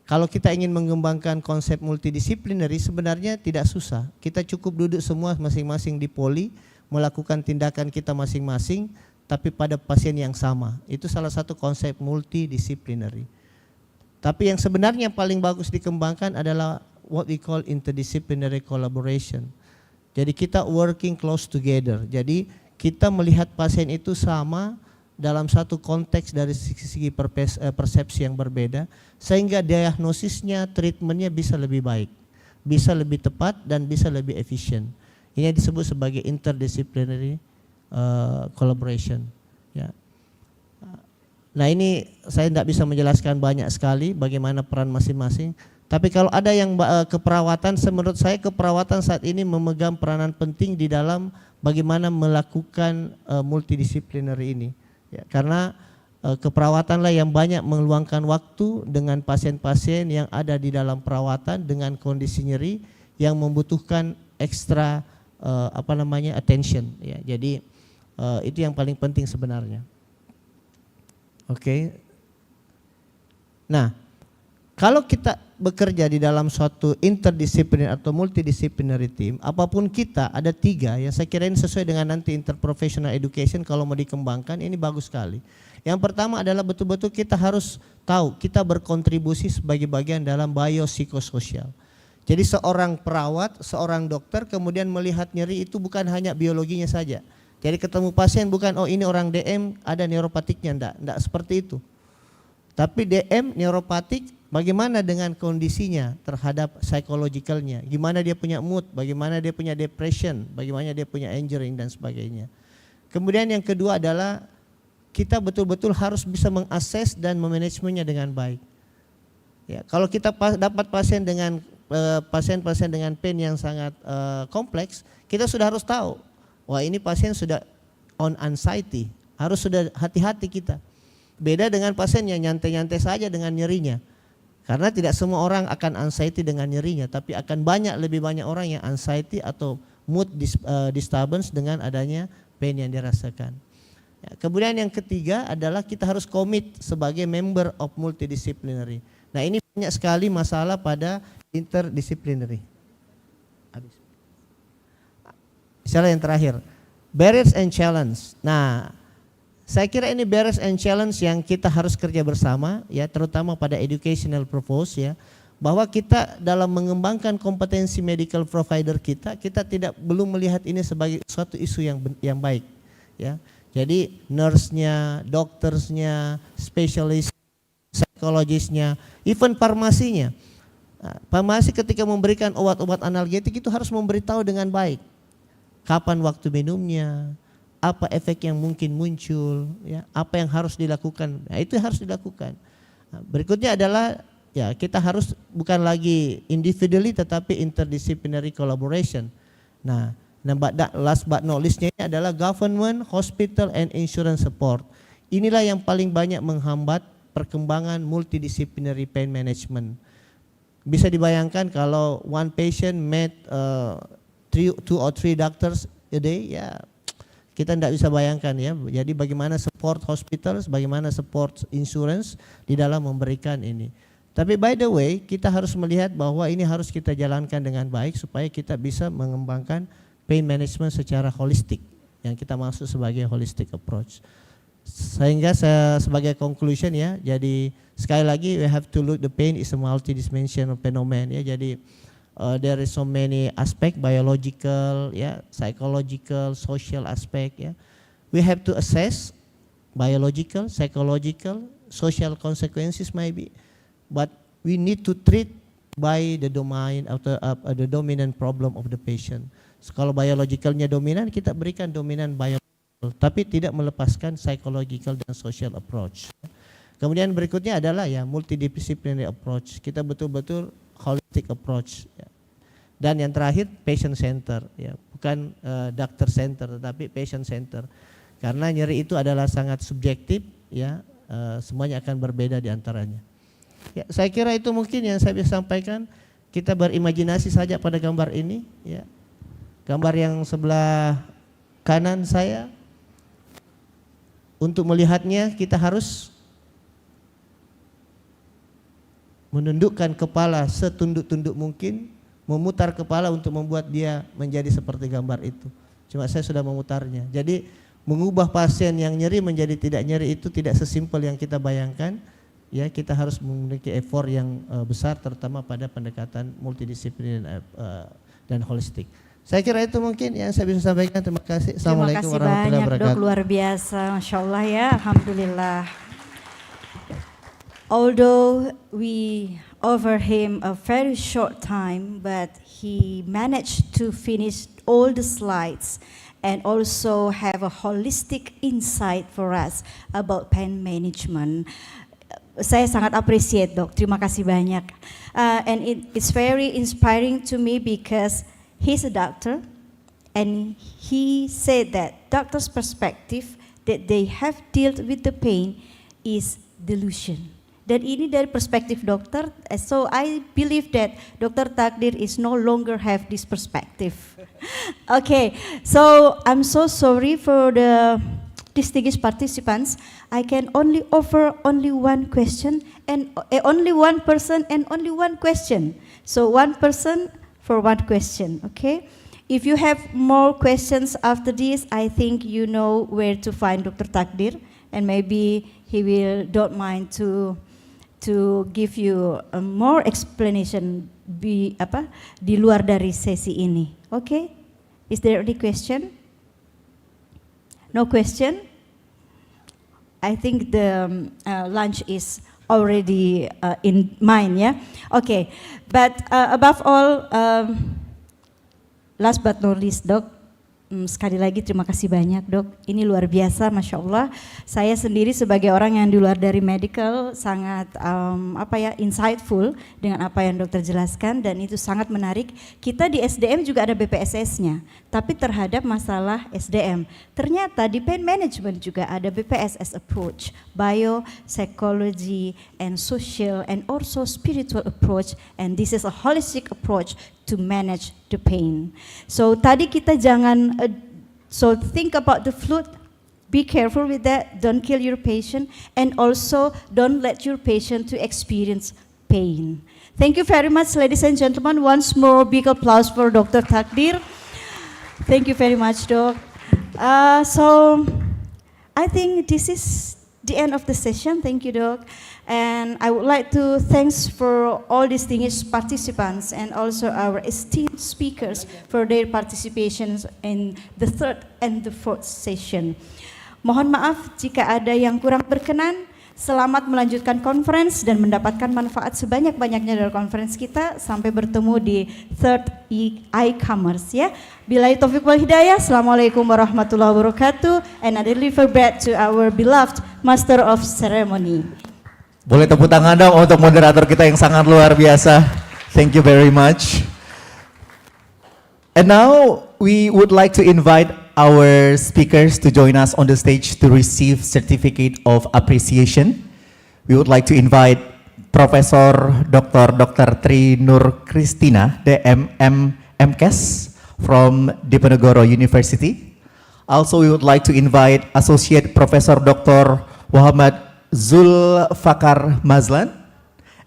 Kalau kita ingin mengembangkan konsep multidisciplinary sebenarnya tidak susah. Kita cukup duduk semua masing-masing di poli, melakukan tindakan kita masing-masing, tapi pada pasien yang sama. Itu salah satu konsep multidisciplinary. Tapi yang sebenarnya paling bagus dikembangkan adalah what we call interdisciplinary collaboration. Jadi kita working close together. Jadi kita melihat pasien itu sama dalam satu konteks dari segi persepsi yang berbeda, sehingga diagnosisnya, treatmentnya bisa lebih baik, bisa lebih tepat dan bisa lebih efisien. Ini disebut sebagai interdisciplinary collaboration. Ya. Nah ini saya tidak bisa menjelaskan banyak sekali bagaimana peran masing-masing. Tapi kalau ada yang keperawatan, menurut saya keperawatan saat ini memegang peranan penting di dalam bagaimana melakukan multidisciplinary ini. Ya, karena keperawatanlah yang banyak meluangkan waktu dengan pasien-pasien yang ada di dalam perawatan dengan kondisi nyeri yang membutuhkan ekstra attention. Ya, jadi itu yang paling penting sebenarnya. Oke. Nah, kalau kita bekerja di dalam suatu interdisipliner atau multidisciplinary team, apapun kita ada 3 yang saya kira ini sesuai dengan nanti interprofessional education kalau mau dikembangkan ini bagus sekali. Yang pertama adalah betul-betul kita harus tahu kita berkontribusi sebagai bagian dalam biopsikososial. Jadi seorang perawat, seorang dokter kemudian melihat nyeri itu bukan hanya biologinya saja. Jadi ketemu pasien bukan oh ini orang DM ada neuropatiknya, enggak seperti itu. Tapi DM neuropatik bagaimana dengan kondisinya terhadap psychologicalnya, gimana dia punya mood, bagaimana dia punya depression, bagaimana dia punya angering dan sebagainya. Kemudian yang kedua adalah kita betul-betul harus bisa mengakses dan memanajemennya dengan baik. Ya, kalau kita dapat pasien dengan pasien-pasien dengan pain yang sangat kompleks, kita sudah harus tahu, wah ini pasien sudah on anxiety, harus sudah hati-hati kita. Beda dengan pasien yang nyantai-nyantai saja dengan nyerinya. Karena tidak semua orang akan anxiety dengan nyerinya, tapi akan lebih banyak orang yang anxiety atau mood disturbance dengan adanya pain yang dirasakan. Ya, kemudian yang ketiga adalah kita harus komit sebagai member of multidisciplinary. Nah ini banyak sekali masalah pada interdisciplinary. Habis. Misalnya yang terakhir, barriers and challenge. Nah, saya kira ini barriers and challenge yang kita harus kerja bersama ya, terutama pada educational purpose ya, bahwa kita dalam mengembangkan kompetensi medical provider kita belum melihat ini sebagai suatu isu yang baik ya. Jadi nurse-nya, doktersnya, spesialis, psikologisnya, even farmasinya. Nah, farmasi ketika memberikan obat-obat analgetik itu harus memberitahu dengan baik kapan waktu minumnya, apa efek yang mungkin muncul, ya, apa yang harus dilakukan. Nah, itu harus dilakukan. Nah, berikutnya adalah ya kita harus bukan lagi individually tetapi interdisciplinary collaboration. Nah, last but not least-nya adalah government, hospital and insurance support. Inilah yang paling banyak menghambat perkembangan multidisciplinary pain management. Bisa dibayangkan kalau one patient met 2 or 3 doctors a day, ya kita tidak bisa bayangkan ya. Jadi bagaimana support hospitals, bagaimana support insurance di dalam memberikan ini. Tapi by the way, kita harus melihat bahwa ini harus kita jalankan dengan baik supaya kita bisa mengembangkan pain management secara holistik, yang kita maksud sebagai holistic approach. Sehingga sebagai conclusion ya, jadi sekali lagi we have to look the pain is a multidimensional phenomenon ya. Jadi there is so many aspect, biological ya, psychological, social aspect ya. We have to assess biological, psychological, social consequences maybe, but we need to treat by the domain of the dominant problem of the patient. So, kalau biologicalnya dominan, kita berikan dominan biological, tapi tidak melepaskan psychological dan social approach. Kemudian berikutnya adalah ya multidisciplinary approach. Kita betul-betul holistic approach. Ya. Dan yang terakhir patient center, ya bukan doctor center, tetapi patient center. Karena nyeri itu adalah sangat subjektif, ya, semuanya akan berbeda di antaranya. Ya, saya kira itu mungkin yang saya bisa sampaikan. Kita berimajinasi saja pada gambar ini, ya. Gambar yang sebelah kanan saya, untuk melihatnya kita harus menundukkan kepala setunduk-tunduk mungkin, memutar kepala untuk membuat dia menjadi seperti gambar itu. Cuma saya sudah memutarnya. Jadi mengubah pasien yang nyeri menjadi tidak nyeri itu tidak sesimpel yang kita bayangkan. Ya, kita harus memiliki effort yang besar, terutama pada pendekatan multidisiplin dan holistik. Saya kira itu mungkin yang saya bisa sampaikan. Terima kasih. Assalamualaikum warahmatullahi wabarakatuh. Dok, luar biasa, Masya Allah ya, Alhamdulillah. Although we offer him a very short time, but he managed to finish all the slides and also have a holistic insight for us about pain management. Saya sangat appreciate, Dok. Terima kasih banyak. And it's very inspiring to me because he's a doctor and he said that doctor's perspective that they have dealt with the pain is delusion. Dan ini dari perspektif dokter, so I believe that Dr. Takdir is no longer have this perspective. Okay, so I'm so sorry for the distinguished participants. I can only offer only one question and only one person and only one question. So one person for one question, okay? If you have more questions after this, I think you know where to find Dr. Takdir, and maybe he will don't mind to give you a more explanation di luar dari sesi ini. Okay? Is there any question? No question? I think the lunch is already in mind, yeah? Okay, but above all, last but not least, Dok, sekali lagi terima kasih banyak, Dok. Ini luar biasa, Masya Allah. Saya sendiri sebagai orang yang di luar dari medical sangat insightful dengan apa yang dokter jelaskan, dan itu sangat menarik. Kita di SDM juga ada BPSS-nya, tapi terhadap masalah SDM. Ternyata di pain management juga ada BPSS approach, bio, psychology, and social, and also spiritual approach, and this is a holistic approach to manage the pain. So tadi kita jangan, so think about the flu, be careful with that, don't kill your patient, and also don't let your patient to experience pain. Thank you very much, ladies and gentlemen. Once more, big applause for Dr. Takdir. Thank you very much, Doc. So I think this is the end of the session. Thank you, Doc. And I would like to thanks for all distinguished participants and also our esteemed speakers for their participation in the third and the fourth session. Mohon maaf jika ada yang kurang berkenan. Selamat melanjutkan conference dan mendapatkan manfaat sebanyak-banyaknya dari conference kita. Sampai bertemu di third ICOMERS, ya. Billahi taufiq wal hidayah. Assalamualaikum warahmatullahi wabarakatuh. And I deliver back to our beloved Master of Ceremony. Boleh tepuk tangan dong untuk moderator kita yang sangat luar biasa. Thank you very much. And now we would like to invite our speakers to join us on the stage to receive certificate of appreciation. We would like to invite Professor Dr. Tri Nur Christina, the MKes from Diponegoro University. Also, we would like to invite Associate Professor Dr. Muhammad Zulfakar Mazlan,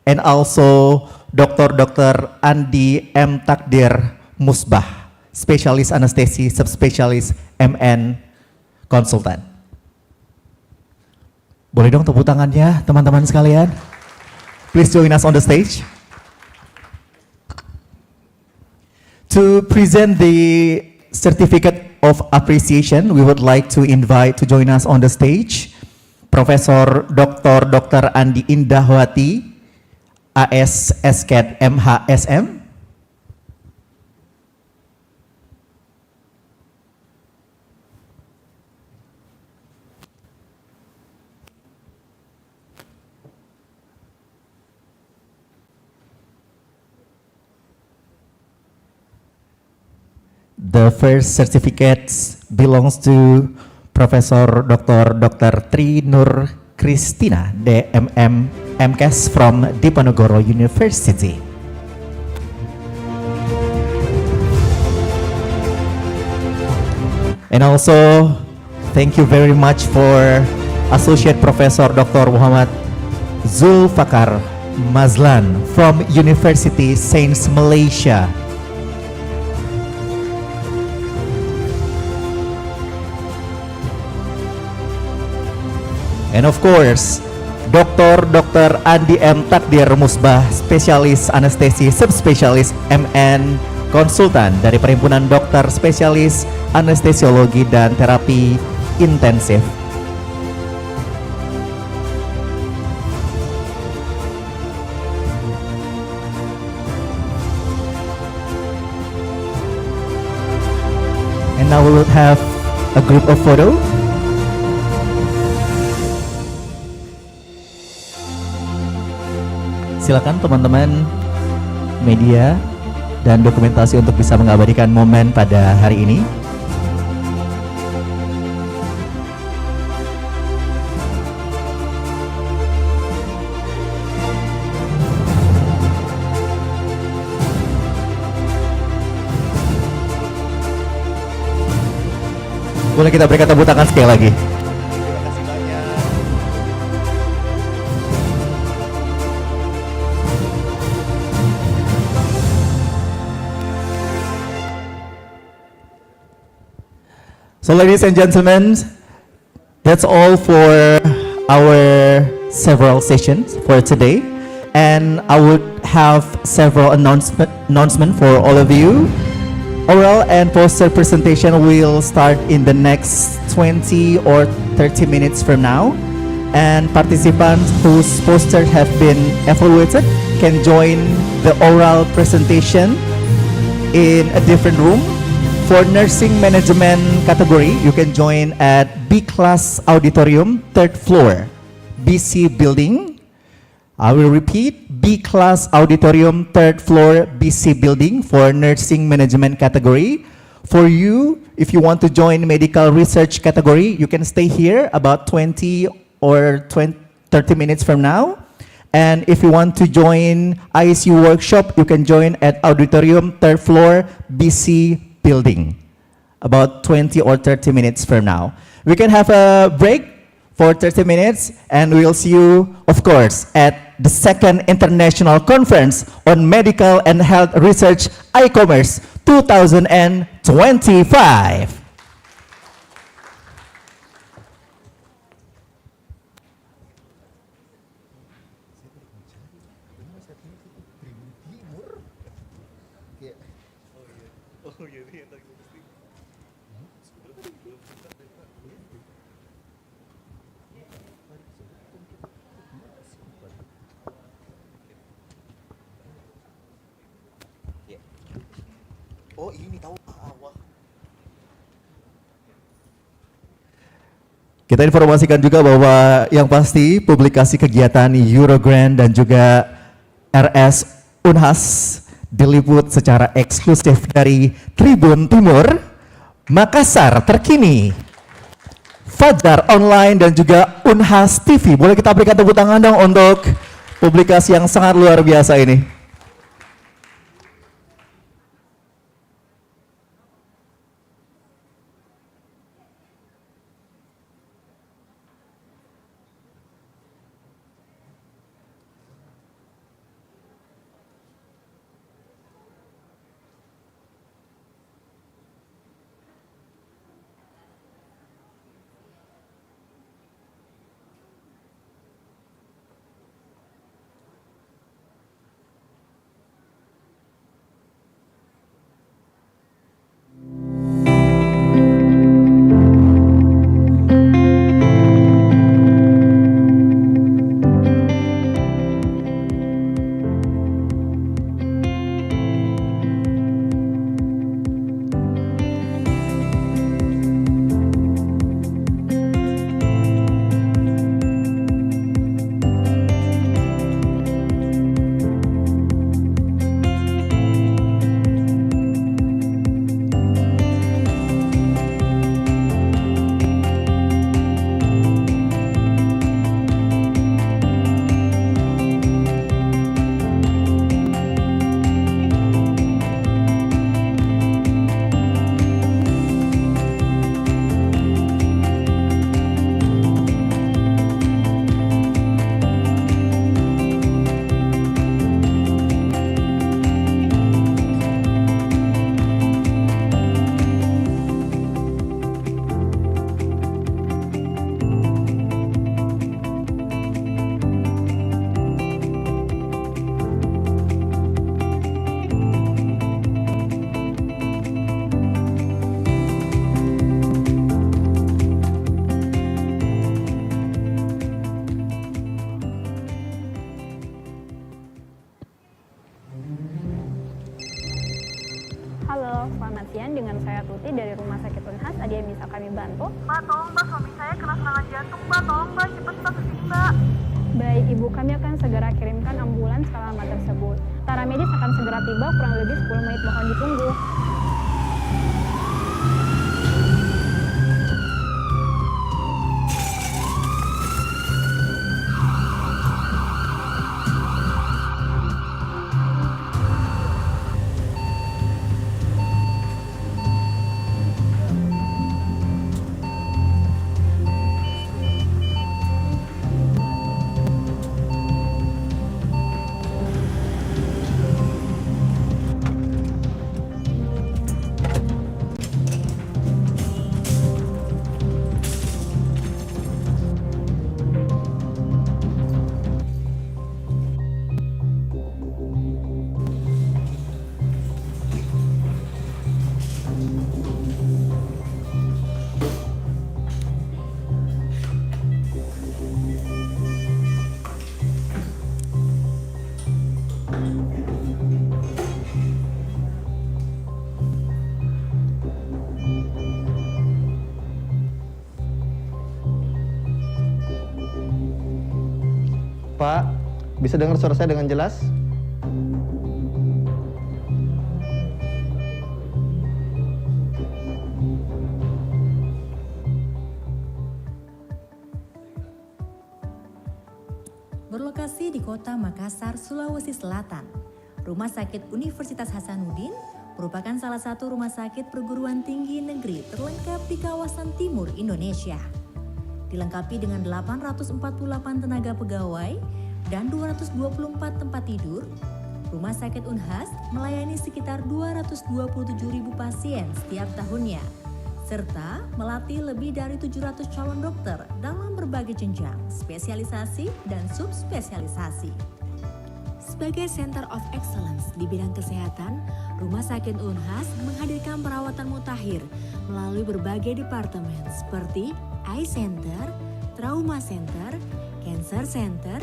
and also Dr. Andi M. Takdir Musbah, Specialist Anestesi, Subspecialist MN Konsultan. Boleh dong tepuk tangannya teman-teman sekalian. Please join us on the stage. To present the certificate of appreciation, we would like to invite to join us on the stage Profesor Dr. Andi Indahwati, AS SCAT MHSM. The first certificate belongs to Profesor Dr. Tri Nur Kristina, DMM MKes from Diponegoro University. And also, thank you very much for Associate Professor Dr. Muhammad Zulfakar Mazlan from University Sains Malaysia. And of course, Dr. Andi M. Takdir Musbah, spesialis anestesi subspesialis MN konsultan dari Perhimpunan Dokter Spesialis Anestesiologi dan Terapi Intensif. And now we will have a group of photo. Silakan teman-teman media dan dokumentasi untuk bisa mengabadikan momen pada hari ini. Boleh kita berikan tepuk tangan sekali lagi. So ladies and gentlemen, that's all for our several sessions for today. And I would have several announcement for all of you. Oral and poster presentation will start in the next 20 or 30 minutes from now. And participants whose posters have been evaluated can join the oral presentation in a different room. For nursing management category, you can join at B class auditorium, 3rd floor, BC building. I will repeat, B class auditorium, 3rd floor, BC building for nursing management category. For you, if you want to join medical research category, you can stay here about 20 or 30 minutes from now. And if you want to join ICU workshop, you can join at auditorium, 3rd floor, BC building, about 20 or 30 minutes from now. We can have a break for 30 minutes and we'll see you, of course, at the 2nd International Conference on Medical and Health Research, ICOMERS 2025. Oh ini tahu awal. Kita informasikan juga bahwa yang pasti publikasi kegiatan Eurogrand dan juga RS Unhas diliput secara eksklusif dari Tribun Timur, Makassar terkini, Fajar Online dan juga Unhas TV. Boleh kita berikan tepuk tangan dong untuk publikasi yang sangat luar biasa ini. Halo, selamat siang. Dengan saya Tuti dari Rumah Sakit Unhas. Ada yang bisa kami bantu? Mbak, tolong Mbak, suami saya kena serangan jantung Mbak. Tolong Mbak, cepat kesini Mbak. Baik, Ibu, kami akan segera kirimkan ambulans ke alamat tersebut. Para medis akan segera tiba kurang lebih 10 menit, mohon ditunggu. Pak, bisa dengar suara saya dengan jelas? Berlokasi di kota Makassar, Sulawesi Selatan, Rumah Sakit Universitas Hasanuddin merupakan salah satu rumah sakit perguruan tinggi negeri terlengkap di kawasan timur Indonesia. Dilengkapi dengan 848 tenaga pegawai dan 224 tempat tidur, Rumah Sakit Unhas melayani sekitar 227.000 pasien setiap tahunnya, serta melatih lebih dari 700 calon dokter dalam berbagai jenjang, spesialisasi dan subspesialisasi. Sebagai Center of Excellence di bidang kesehatan, Rumah Sakit Unhas menghadirkan perawatan mutakhir melalui berbagai departemen seperti Eye Center, Trauma Center, Cancer Center,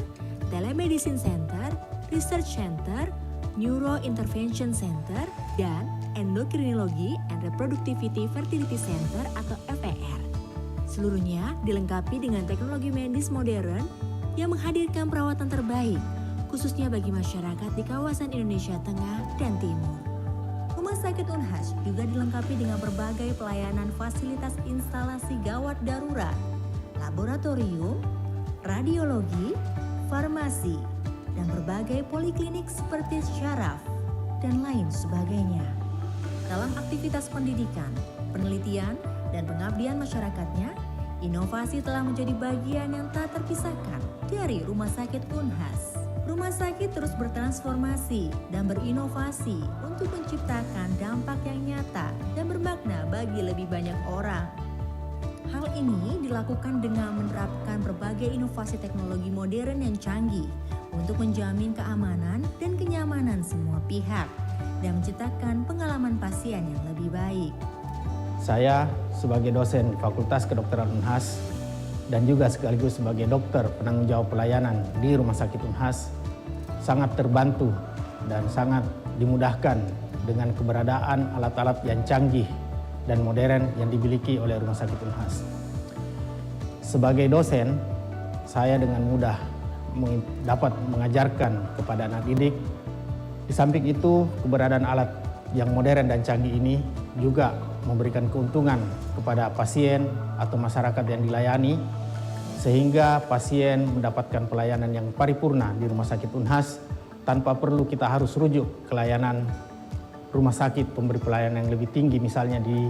Telemedicine Center, Research Center, Neuro Intervention Center, dan Endokrinologi and Reproductivity Fertility Center atau FER. Seluruhnya dilengkapi dengan teknologi medis modern yang menghadirkan perawatan terbaik, khususnya bagi masyarakat di kawasan Indonesia Tengah dan Timur. Rumah Sakit Unhas juga dilengkapi dengan berbagai pelayanan fasilitas instalasi gawat darurat, laboratorium, radiologi, farmasi, dan berbagai poliklinik seperti syaraf dan lain sebagainya. Dalam aktivitas pendidikan, penelitian, dan pengabdian masyarakatnya, inovasi telah menjadi bagian yang tak terpisahkan dari Rumah Sakit Unhas. Rumah sakit terus bertransformasi dan berinovasi untuk menciptakan dampak yang nyata dan bermakna bagi lebih banyak orang. Hal ini dilakukan dengan menerapkan berbagai inovasi teknologi modern yang canggih untuk menjamin keamanan dan kenyamanan semua pihak dan menciptakan pengalaman pasien yang lebih baik. Saya sebagai dosen Fakultas Kedokteran Unhas dan juga sekaligus sebagai dokter penanggung jawab pelayanan di Rumah Sakit Unhas sangat terbantu dan sangat dimudahkan dengan keberadaan alat-alat yang canggih dan modern yang dimiliki oleh Rumah Sakit Unhas. Sebagai dosen, saya dengan mudah dapat mengajarkan kepada anak didik. Di samping itu, keberadaan alat yang modern dan canggih ini juga memberikan keuntungan kepada pasien atau masyarakat yang dilayani, sehingga pasien mendapatkan pelayanan yang paripurna di Rumah Sakit Unhas tanpa perlu kita harus rujuk ke layanan rumah sakit pemberi pelayanan yang lebih tinggi, misalnya di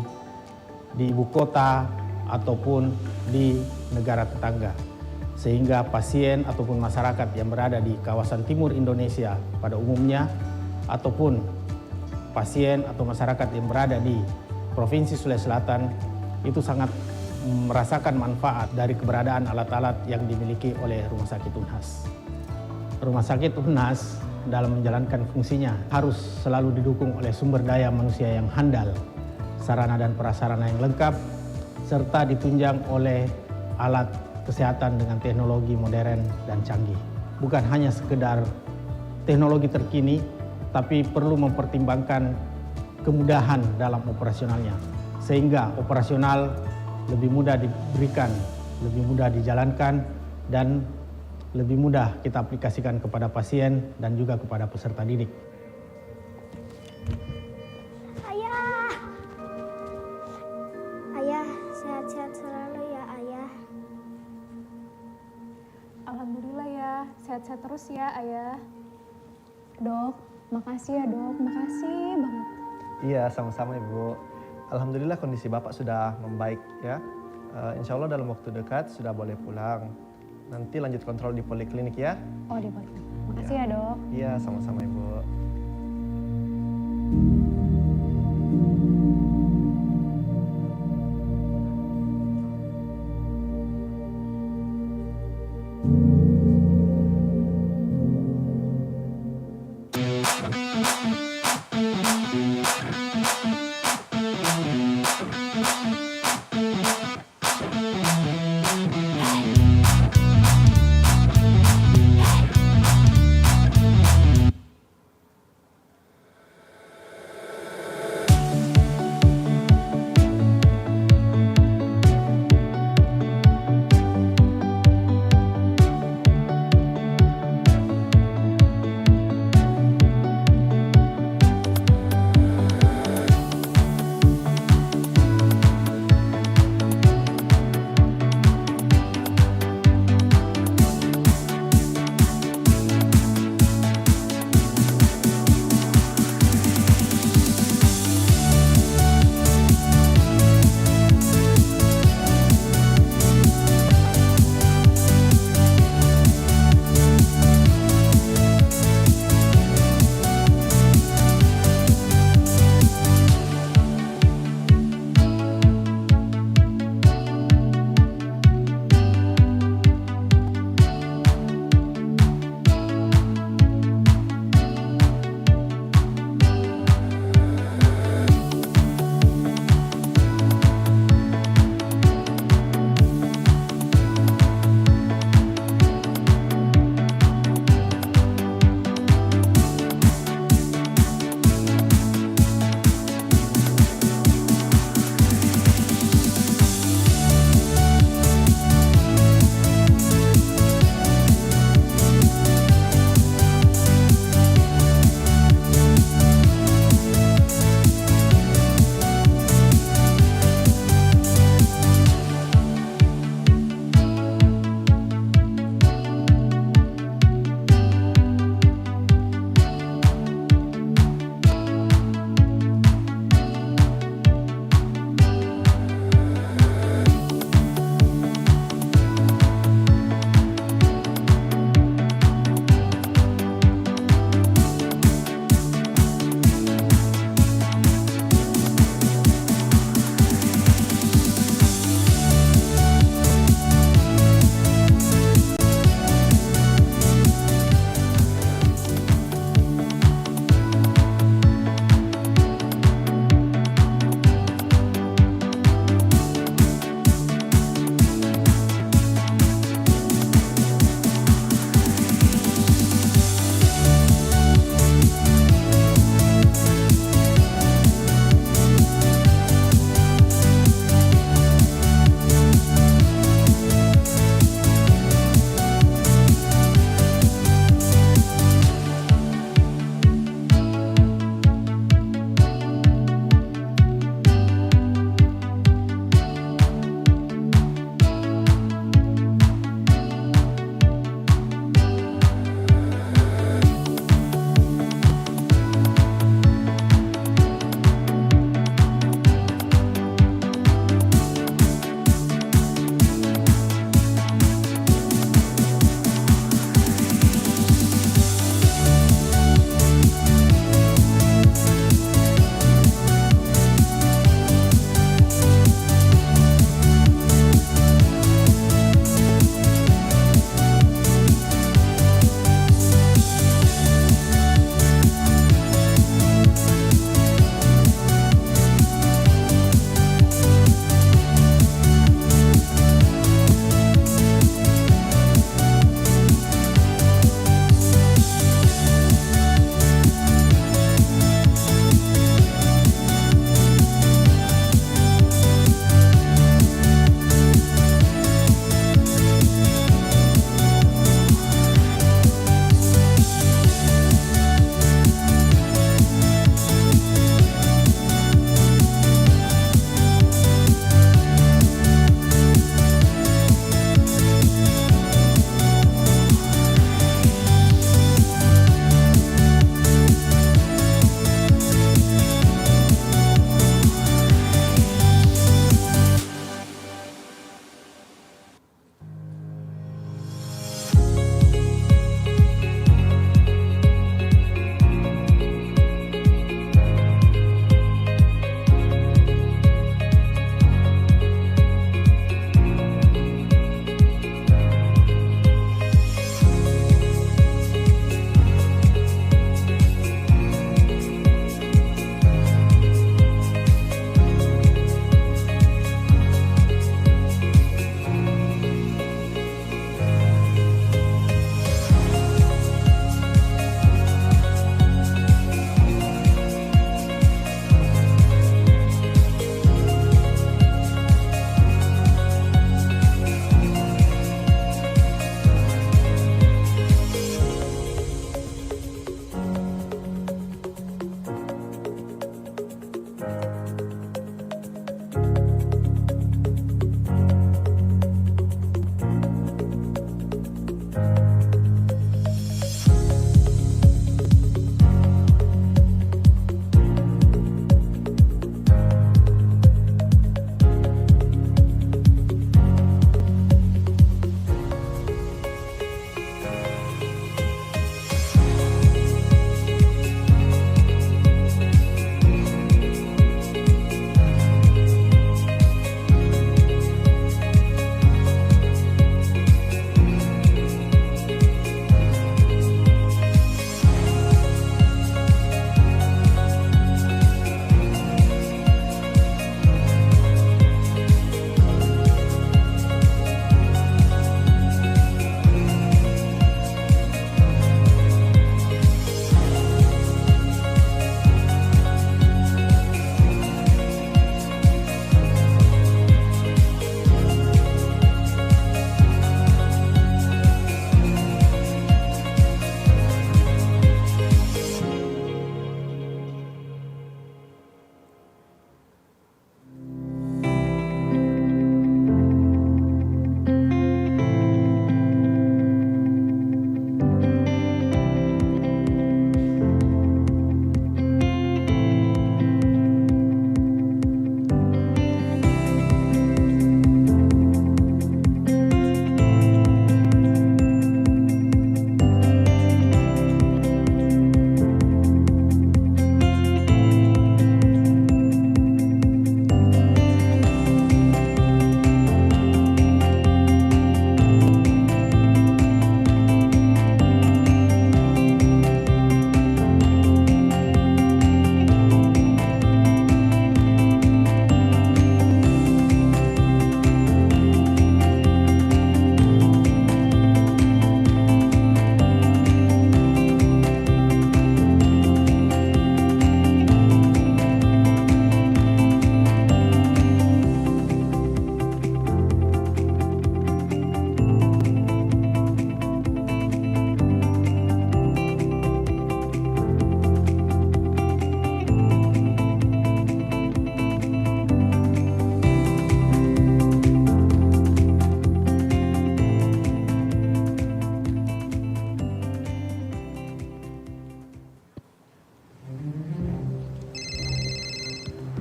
ibu kota ataupun di negara tetangga. Sehingga pasien ataupun masyarakat yang berada di kawasan timur Indonesia pada umumnya ataupun pasien atau masyarakat yang berada di Provinsi Sulawesi Selatan itu sangat merasakan manfaat dari keberadaan alat-alat yang dimiliki oleh Rumah Sakit Unhas. Rumah Sakit Unhas dalam menjalankan fungsinya harus selalu didukung oleh sumber daya manusia yang handal, sarana dan prasarana yang lengkap, serta ditunjang oleh alat kesehatan dengan teknologi modern dan canggih. Bukan hanya sekedar teknologi terkini, tapi perlu mempertimbangkan kemudahan dalam operasionalnya, sehingga operasional lebih mudah diberikan, lebih mudah dijalankan, dan lebih mudah kita aplikasikan kepada pasien dan juga kepada peserta didik. Ayah, sehat-sehat selalu ya ayah. Alhamdulillah ya, sehat-sehat terus ya ayah. Dok, makasih ya dok, makasih banget. Iya, sama-sama Ibu. Alhamdulillah kondisi Bapak sudah membaik ya. Insya Allah dalam waktu dekat sudah boleh pulang. Nanti lanjut kontrol di poliklinik ya. Oh di poliklinik. Makasih ya dok. Iya, sama-sama Ibu.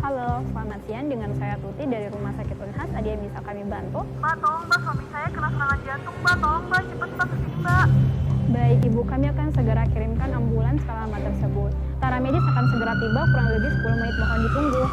Halo, selamat siang. Dengan saya Tuti dari Rumah Sakit Unhas. Ada yang bisa kami bantu? Mbak, tolong Mbak, suami saya kena serangan jantung Mbak. Tolong Mbak, cepat kesini Mbak. Baik, Ibu, kami akan segera kirimkan ambulans ke alamat tersebut. Para medis akan segera tiba, kurang lebih 10 menit, mohon ditunggu.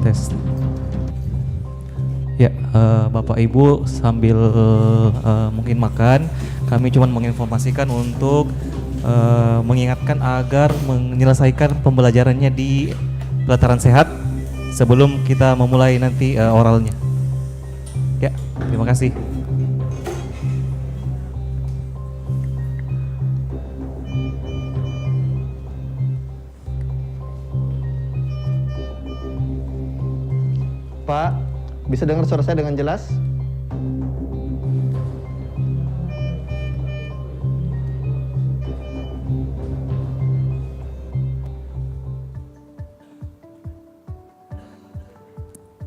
Tes. Ya, Bapak Ibu sambil mungkin makan, kami cuma menginformasikan untuk mengingatkan agar menyelesaikan pembelajarannya di pelataran sehat sebelum kita memulai nanti oralnya. Ya, terima kasih. Pak, bisa dengar suara saya dengan jelas?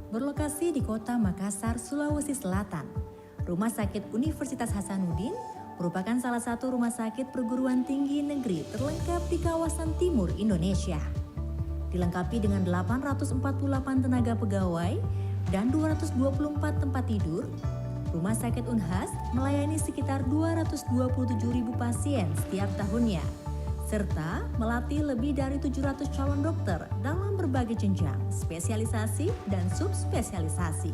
Berlokasi di kota Makassar, Sulawesi Selatan, Rumah Sakit Universitas Hasanuddin merupakan salah satu rumah sakit perguruan tinggi negeri terlengkap di kawasan timur Indonesia. Dilengkapi dengan 848 tenaga pegawai dan 224 tempat tidur, Rumah Sakit Unhas melayani sekitar 227.000 pasien setiap tahunnya, serta melatih lebih dari 700 calon dokter dalam berbagai jenjang, spesialisasi dan subspesialisasi.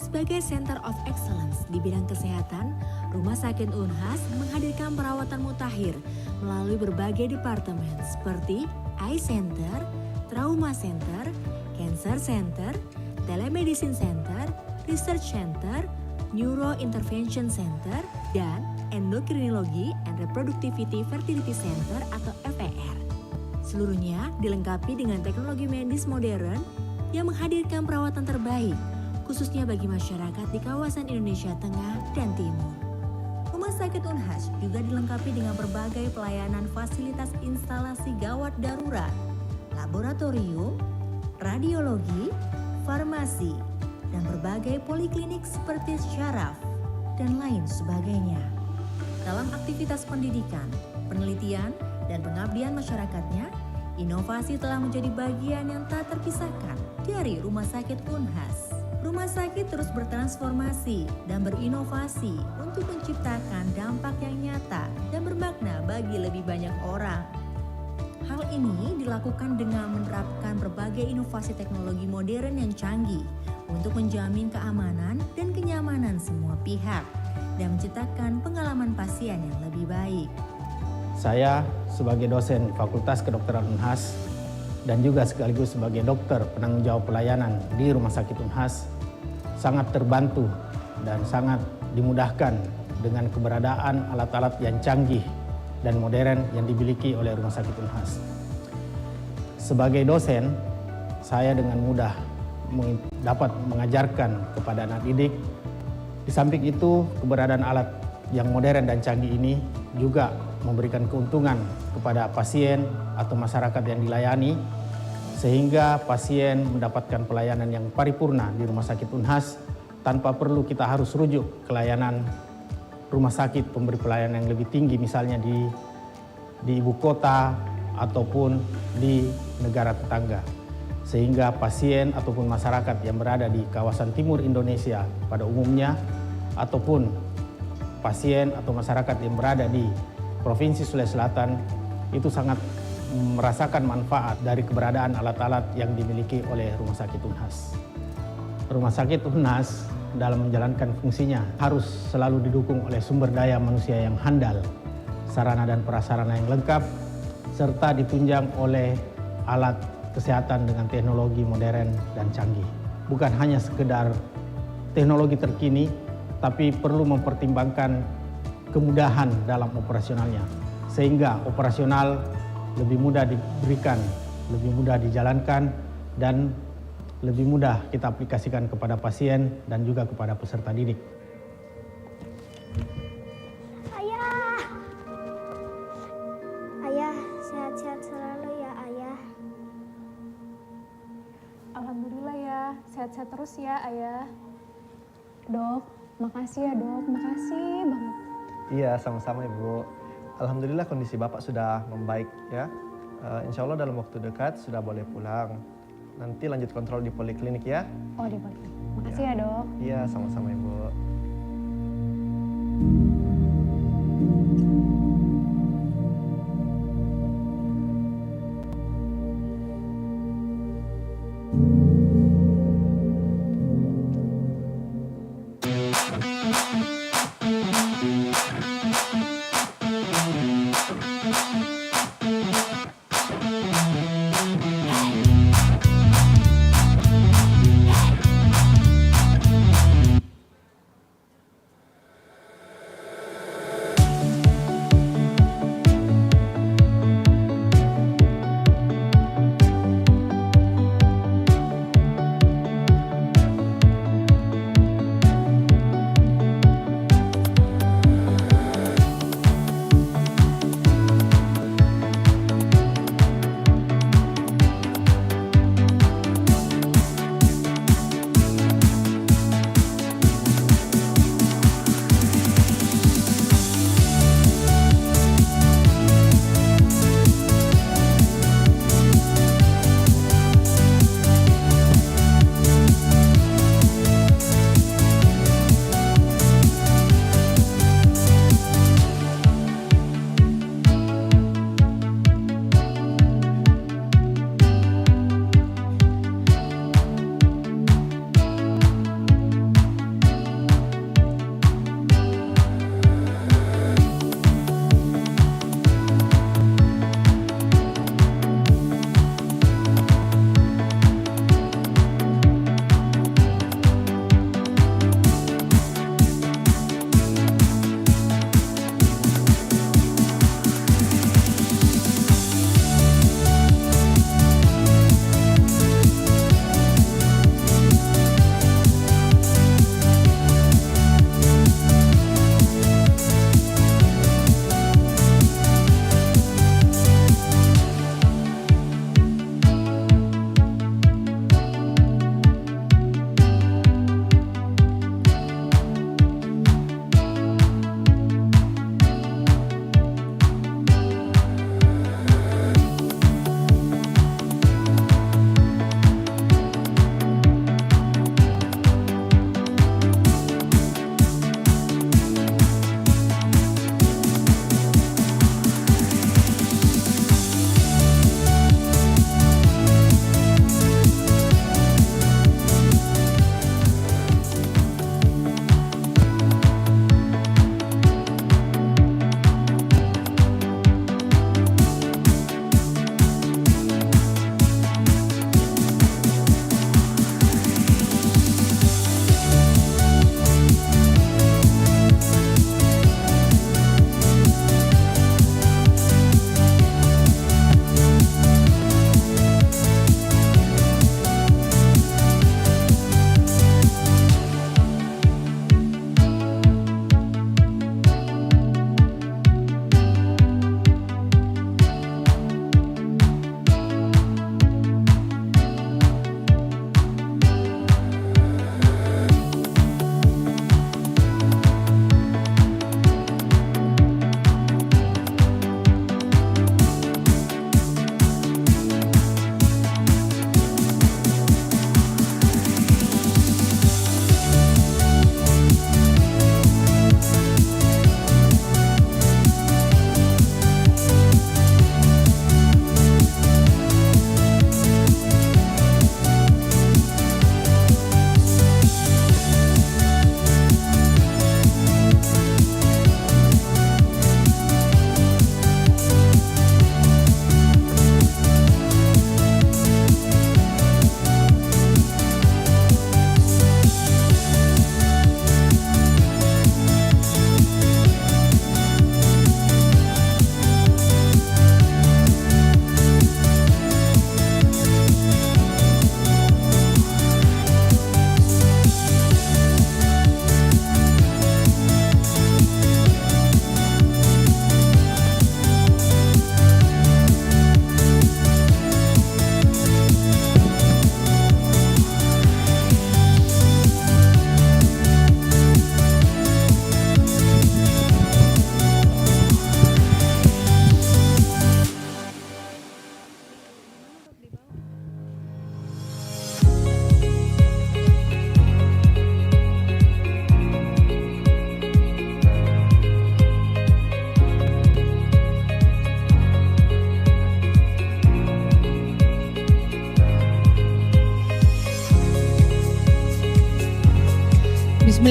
Sebagai Center of Excellence di bidang kesehatan, Rumah Sakit Unhas menghadirkan perawatan mutakhir melalui berbagai departemen seperti Eye Center, Trauma Center, Cancer Center, Telemedicine Center, Research Center, Neuro Intervention Center, dan Endokrinologi and Reproductivity Fertility Center atau FER. Seluruhnya dilengkapi dengan teknologi medis modern yang menghadirkan perawatan terbaik, khususnya bagi masyarakat di kawasan Indonesia Tengah dan Timur. Rumah Sakit Unhas juga dilengkapi dengan berbagai pelayanan fasilitas instalasi gawat darurat, laboratorium, radiologi, farmasi, dan berbagai poliklinik seperti syaraf, dan lain sebagainya. Dalam aktivitas pendidikan, penelitian, dan pengabdian masyarakatnya, inovasi telah menjadi bagian yang tak terpisahkan dari Rumah Sakit Unhas. Rumah sakit terus bertransformasi dan berinovasi untuk menciptakan dampak yang nyata dan bermakna bagi lebih banyak orang. Hal ini dilakukan dengan menerapkan berbagai inovasi teknologi modern yang canggih untuk menjamin keamanan dan kenyamanan semua pihak dan menciptakan pengalaman pasien yang lebih baik. Saya sebagai dosen Fakultas Kedokteran Unhas dan juga sekaligus sebagai dokter penanggung jawab pelayanan di Rumah Sakit Unhas sangat terbantu dan sangat dimudahkan dengan keberadaan alat-alat yang canggih dan modern yang dimiliki oleh Rumah Sakit Unhas. Sebagai dosen, saya dengan mudah dapat mengajarkan kepada anak didik. Di samping itu, keberadaan alat yang modern dan canggih ini juga memberikan keuntungan kepada pasien atau masyarakat yang dilayani, sehingga pasien mendapatkan pelayanan yang paripurna di Rumah Sakit Unhas tanpa perlu kita harus rujuk ke layanan rumah sakit pemberi pelayanan yang lebih tinggi, misalnya di ibu kota ataupun di negara tetangga. Sehingga pasien ataupun masyarakat yang berada di kawasan timur Indonesia pada umumnya ataupun pasien atau masyarakat yang berada di Provinsi Sulawesi Selatan itu sangat merasakan manfaat dari keberadaan alat-alat yang dimiliki oleh Rumah Sakit Unhas. Rumah Sakit Unhas dalam menjalankan fungsinya harus selalu didukung oleh sumber daya manusia yang handal, sarana dan prasarana yang lengkap, serta ditunjang oleh alat kesehatan dengan teknologi modern dan canggih. Bukan hanya sekedar teknologi terkini, tapi perlu mempertimbangkan kemudahan dalam operasionalnya, sehingga operasional lebih mudah diberikan, lebih mudah dijalankan, dan lebih mudah kita aplikasikan kepada pasien dan juga kepada peserta didik. Ayah! Ayah, sehat-sehat selalu ya ayah. Alhamdulillah ya, sehat-sehat terus ya ayah. Dok, makasih ya dok, makasih banget. Iya, sama-sama Ibu. Alhamdulillah kondisi Bapak sudah membaik ya. Insya Allah dalam waktu dekat sudah boleh pulang. Nanti lanjut kontrol di poliklinik ya. Oh di poliklinik. Makasih ya dok. Iya, sama-sama Ibu.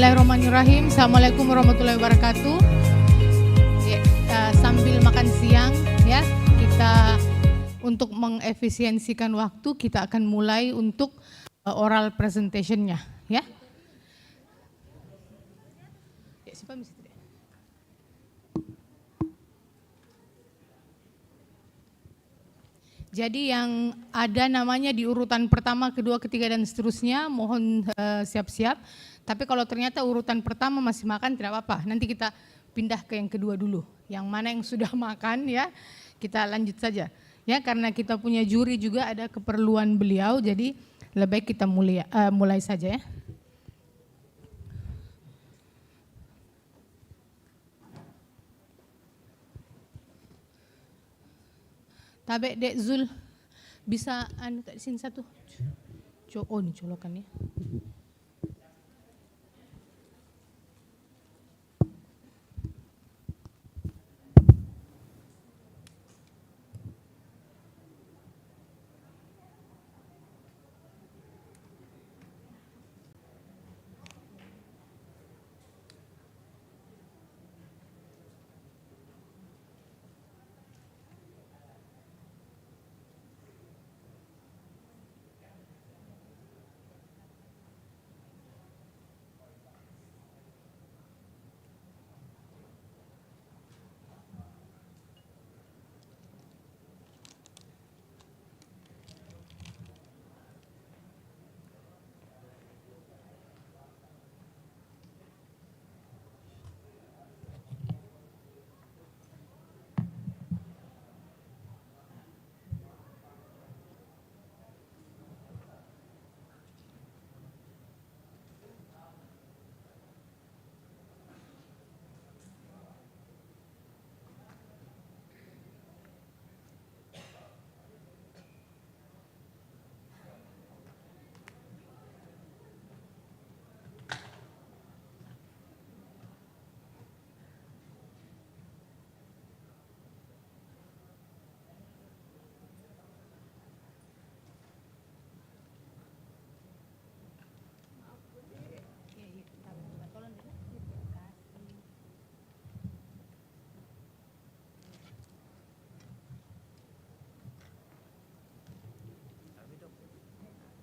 Bismillahirrahmanirrahim. Assalamualaikum warahmatullahi wabarakatuh. Ya, sambil makan siang ya, kita untuk mengefisiensikan waktu kita akan mulai untuk oral presentation-nya ya. Jadi yang ada namanya di urutan pertama, kedua, ketiga dan seterusnya mohon siap-siap. Tapi kalau ternyata urutan pertama masih makan tidak apa-apa. Nanti kita pindah ke yang kedua dulu. Yang mana yang sudah makan ya kita lanjut saja. Ya karena kita punya juri juga ada keperluan beliau, jadi lebih baik kita mulai saja ya. Tabe Dek Zul bisa tak sini satu. Oh ini colokannya.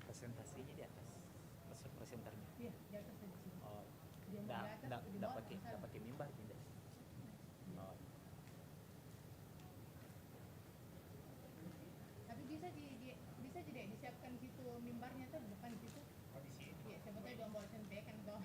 Presentasinya di atas, presenternya. Iya, di atas di sini. Oh, enggak pakai mimbar tidak. Oh. Tapi bisa tidak disiapkan situ mimbarnya tuh depan situ. Oh di sini. Iya, sebetulnya di ombol sentek kan toh.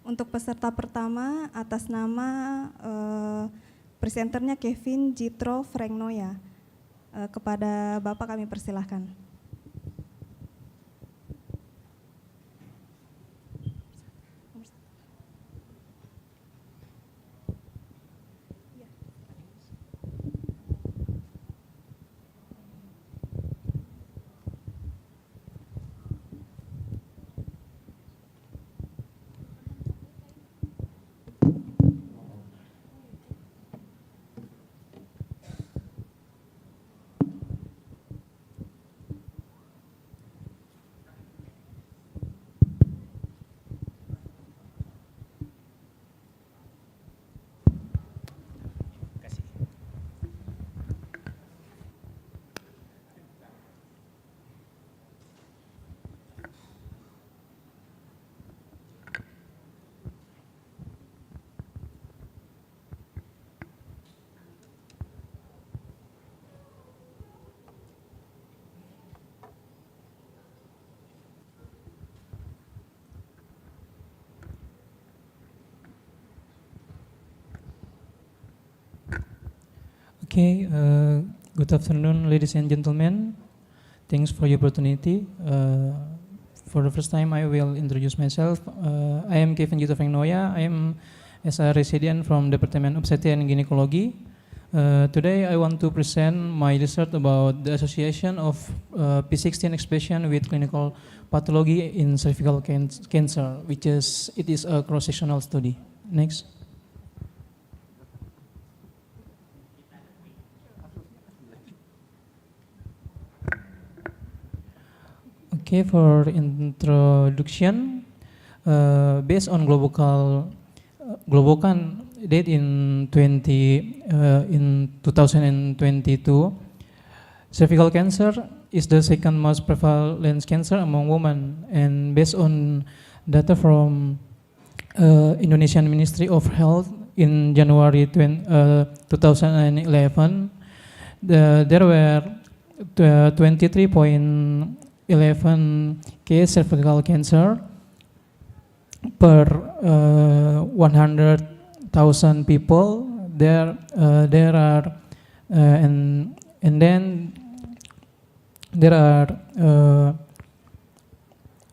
Untuk peserta pertama atas nama presenternya Kevin Jitro Frengnoya. Kepada Bapak kami persilahkan. Okay, good afternoon, ladies and gentlemen. Thanks for your opportunity. For the first time, I will introduce myself. I am Kevin Gito Fengnoya. I am as a resident from Department of Obstetrics and Gynecology. Today, I want to present my research about the association of P16 expression with clinical pathology in cervical cancer, which is a cross-sectional study. Next. Okay, for introduction, based on Globocan date in 2022, cervical cancer is the second most prevalent cancer among women, and based on data from Indonesian Ministry of Health in January 2011, there were 23.11 case cervical cancer per 100,000 people. There are and then there are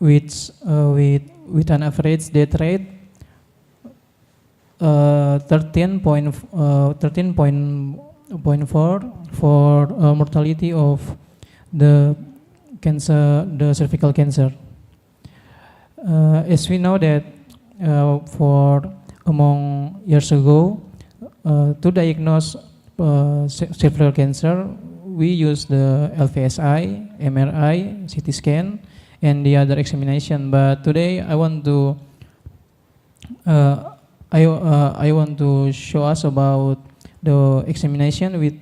with an average death rate 13.4 for mortality of the cervical cancer. As we know that for among years ago, to diagnose cervical cancer, we use the LVSI, MRI, CT scan, and the other examination. But today, I want to show us about the examination with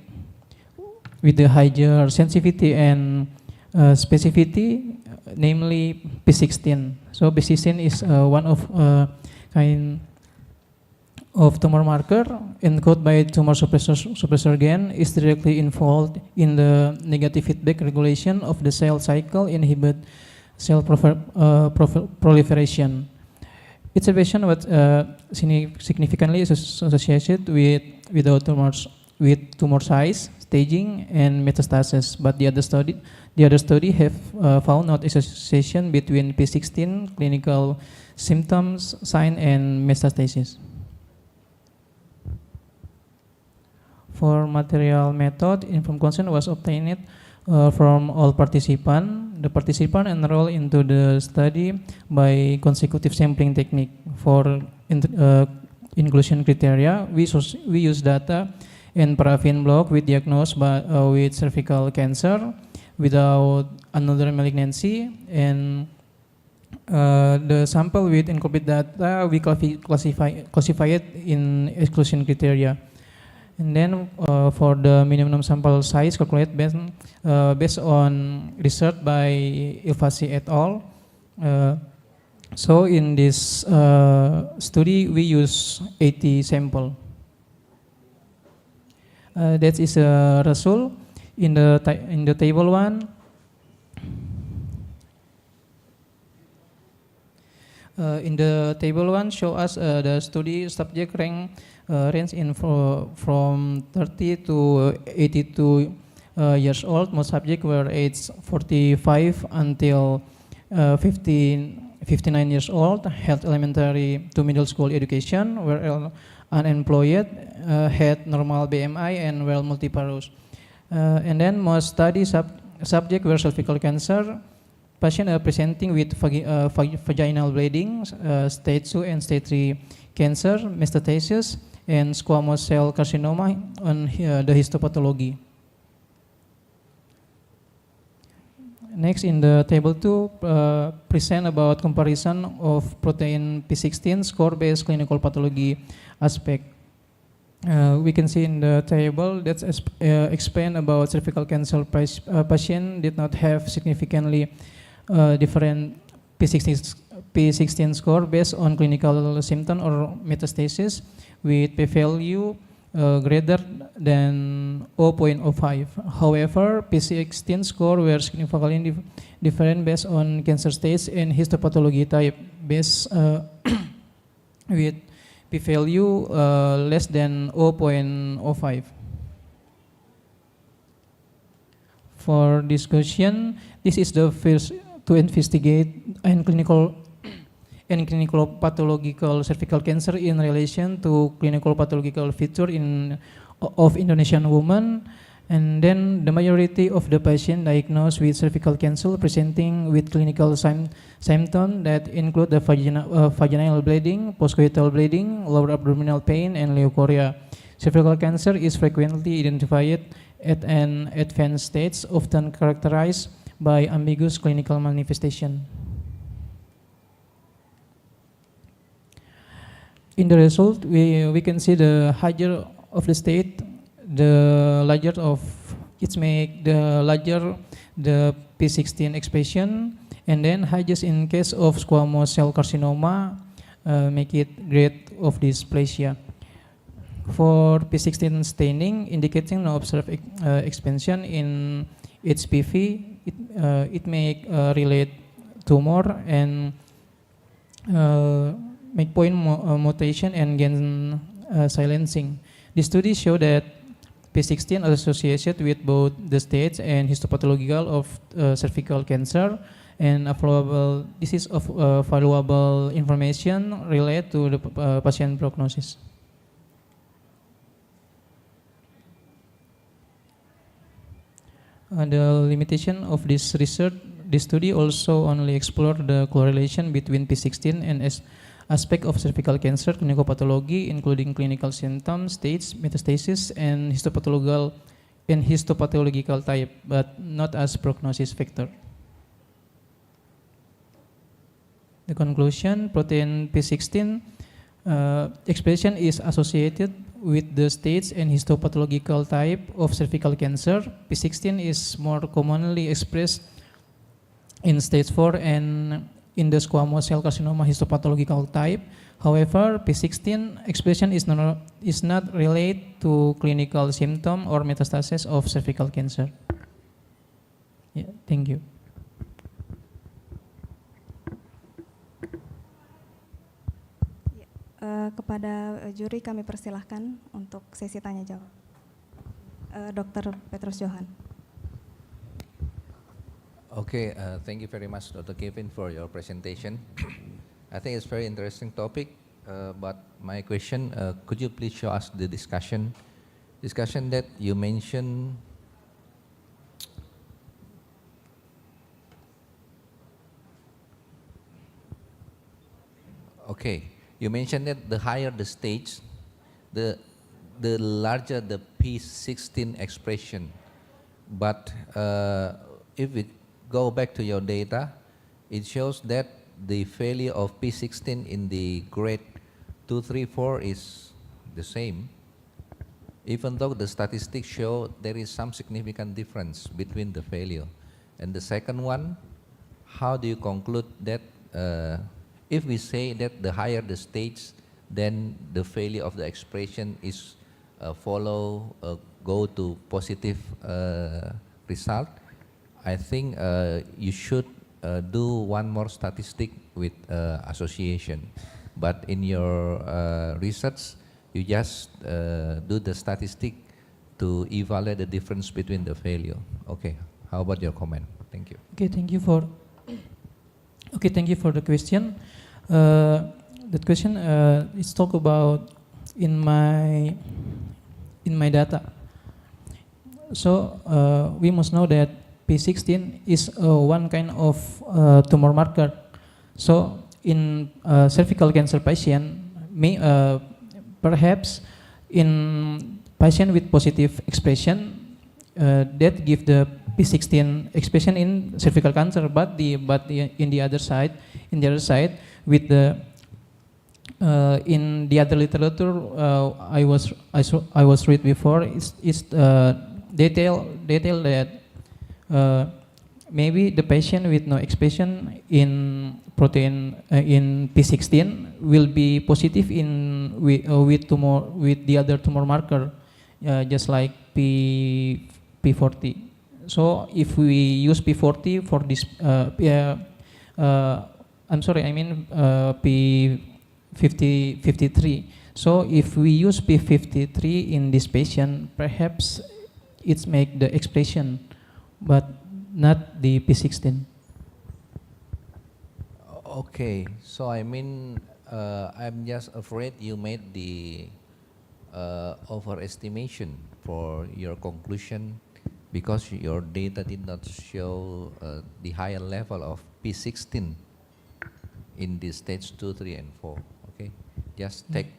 the higher sensitivity and specificity, namely P16. So P16 is one of kind of tumor marker encoded by tumor suppressor gen, is directly involved in the negative feedback regulation of the cell cycle, inhibit cell proliferation. Its observation was significantly associated with tumor size, staging, and metastasis. But the other study have found no association between P16 clinical symptoms, sign, and metastasis. For material method, informed consent was obtained from all participants. The participants enrolled into the study by consecutive sampling technique. For inclusion criteria, we use data and paraffin block with diagnosed with cervical cancer without another malignancy, and the sample with incomplete data we classify it in exclusion criteria. And then for the minimum sample size calculated based on research by Ilfasi et al. So in this study we use 80 sample. That is a result in the table 1. In the table 1 show us the study subject range in from 30 to 82 years old. Most subjects were aged 45 until 59 years old, had elementary to middle school education, were unemployed, had normal BMI, and were multiparous. And then most study subjects were cervical cancer. Patients are presenting with vaginal bleeding, stage 2 and stage 3 cancer, metastasis, and squamous cell carcinoma on the histopathology. Next, in the table 2, present about comparison of protein P16 score-based clinical pathology aspect. We can see in the table that explain about cervical cancer patient did not have significantly different P16 score based on clinical symptom or metastasis with p-value greater than 0.05. However, P16 score were significantly different based on cancer stage and histopathology type based with p-value less than 0.05. For this question, this is the first to investigate and clinical pathological cervical cancer in relation to clinical pathological feature of Indonesian women. And then the majority of the patient diagnosed with cervical cancer presenting with clinical symptoms that include the vaginal bleeding, postcoital bleeding, lower abdominal pain, and leukorrhea. Cervical cancer is frequently identified at an advanced stage, often characterized by ambiguous clinical manifestation. In the result, we can see the higher of the state, the larger of its make the larger the P16 expression, and then highest in case of squamous cell carcinoma make it grade of dysplasia. For P16 staining indicating no observed expansion in HPV, it may relate tumor and make point mutation and gain silencing. The study show that P16 are associated with both the stage and histopathological of cervical cancer, and this is of valuable information related to the patient prognosis. The limitation of this research, this study also only explored the correlation between P16 and aspect of cervical cancer clinical pathology, including clinical symptoms, stage, metastasis, and histopathological type, but not as prognosis factor. The conclusion: protein P16 expression is associated with the stage and histopathological type of cervical cancer. P16 is more commonly expressed in stage 4 and in the squamous cell carcinoma histopathological type. However, P16 expression is not related to clinical symptom or metastasis of cervical cancer. Yeah, thank you. Kepada juri kami persilahkan untuk sesi tanya jawab. Dr. Petrus Johan. Okay, thank you very much, Dr. Kevin, for your presentation. I think it's a very interesting topic, but my question, could you please show us the discussion that you mentioned. Okay, you mentioned that the higher the stage, the larger the P16 expression. But if we go back to your data, it shows that the failure of P16 in the grade 2, 3, 4 is the same, even though the statistics show there is some significant difference between the failure. And the second one, how do you conclude that if we say that the higher the stage, then the failure of the expression is go to positive result? I think you should do one more statistic with association. But in your research, you just do the statistic to evaluate the difference between the failure. Okay, how about your comment? Thank you. Okay, thank you for the question. That question is talk about in my data. So we must know that P16 is one kind of tumor marker. So in cervical cancer patient, perhaps in patient with positive expression that give the P16 expression in cervical cancer, but in the other side, with the in the other literature I was read before is detail that maybe the patient with no expression in protein in P16 will be positive in with the other tumor marker, just like P40. So if we use P40 for this, P53. So if we use P53 in this patient, perhaps it's make the expression but not the P16. Okay, so I mean, I'm just afraid you made the overestimation for your conclusion because your data did not show the higher level of P16 in the stage 2, 3, and 4. Okay, just take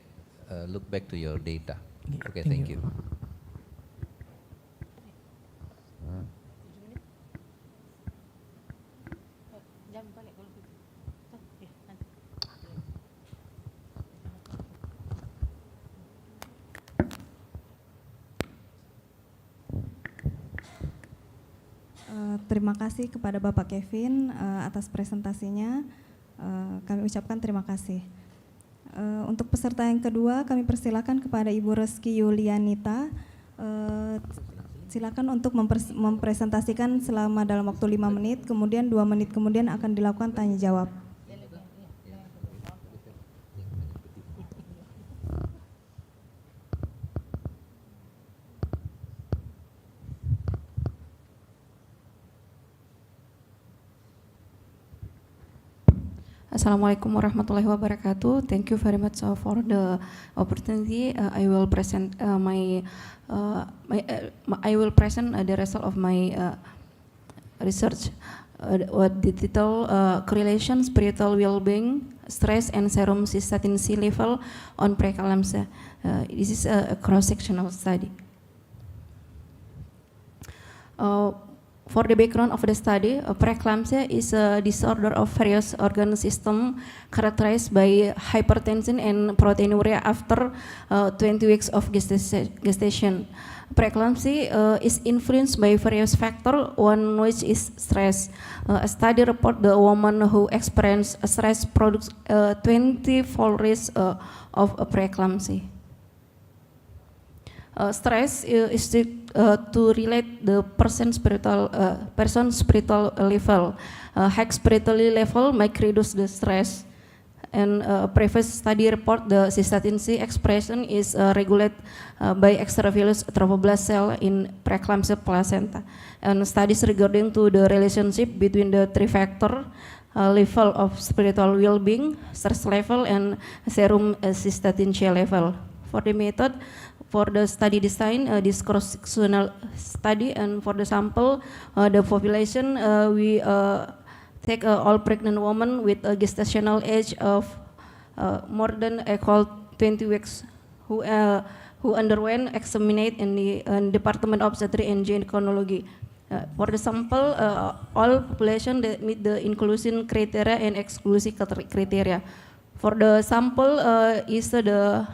look back to your data. Okay, thank you. Terima kasih kepada Bapak Kevin atas presentasinya. Kami ucapkan terima kasih. Untuk peserta yang kedua, kami persilakan kepada Ibu Reski Yulianita. Silakan untuk mempresentasikan selama dalam waktu 5 menit, kemudian 2 menit kemudian akan dilakukan tanya jawab. Assalamualaikum warahmatullahi wabarakatuh. Thank you very much for the opportunity. I will present I will present the result of my research. What the title correlation spiritual well-being, stress and serum cystatin C level on preeclampsia. This is a cross-sectional study. For the background of the study, preeclampsia is a disorder of various organ system characterized by hypertension and proteinuria after 20 weeks of gestation. Preeclampsia is influenced by various factors, one which is stress. A study report the woman who experienced stress products 20-fold risk of preeclampsia. Stress is to relate the person's spiritual level. High spiritual level might reduce the stress. And previous study report the cystatin C expression is regulated by extravillous trophoblast cell in preeclampsia placenta. And studies regarding to the relationship between the three factor level of spiritual well-being, stress level, and serum cystatin C level. For the method, for the study design, this cross-sectional study, and for the sample, the population, we take all pregnant women with a gestational age of more than equal 20 weeks who underwent examination in the Department of Obstetrics and Gynecology. For the sample, all population that meet the inclusion criteria and exclusion criteria. For the sample is the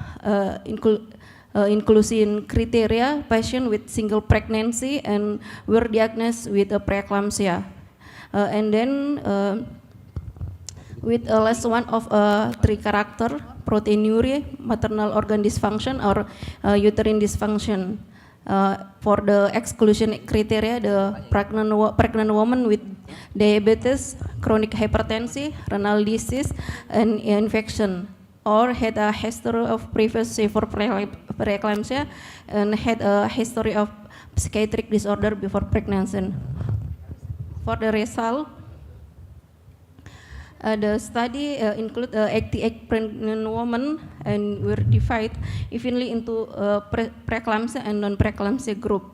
inclusion criteria patient with single pregnancy and were diagnosed with a preeclampsia. And then with a less one of 3 character, proteinuria, maternal organ dysfunction, or uterine dysfunction. For the exclusion criteria, the pregnant woman with diabetes, chronic hypertension, renal disease, and infection, or had a history of previous severe preeclampsia and had a history of psychiatric disorder before pregnancy. For the result, the study include 88 pregnant women and were divided evenly into preeclampsia and non-preeclampsia group.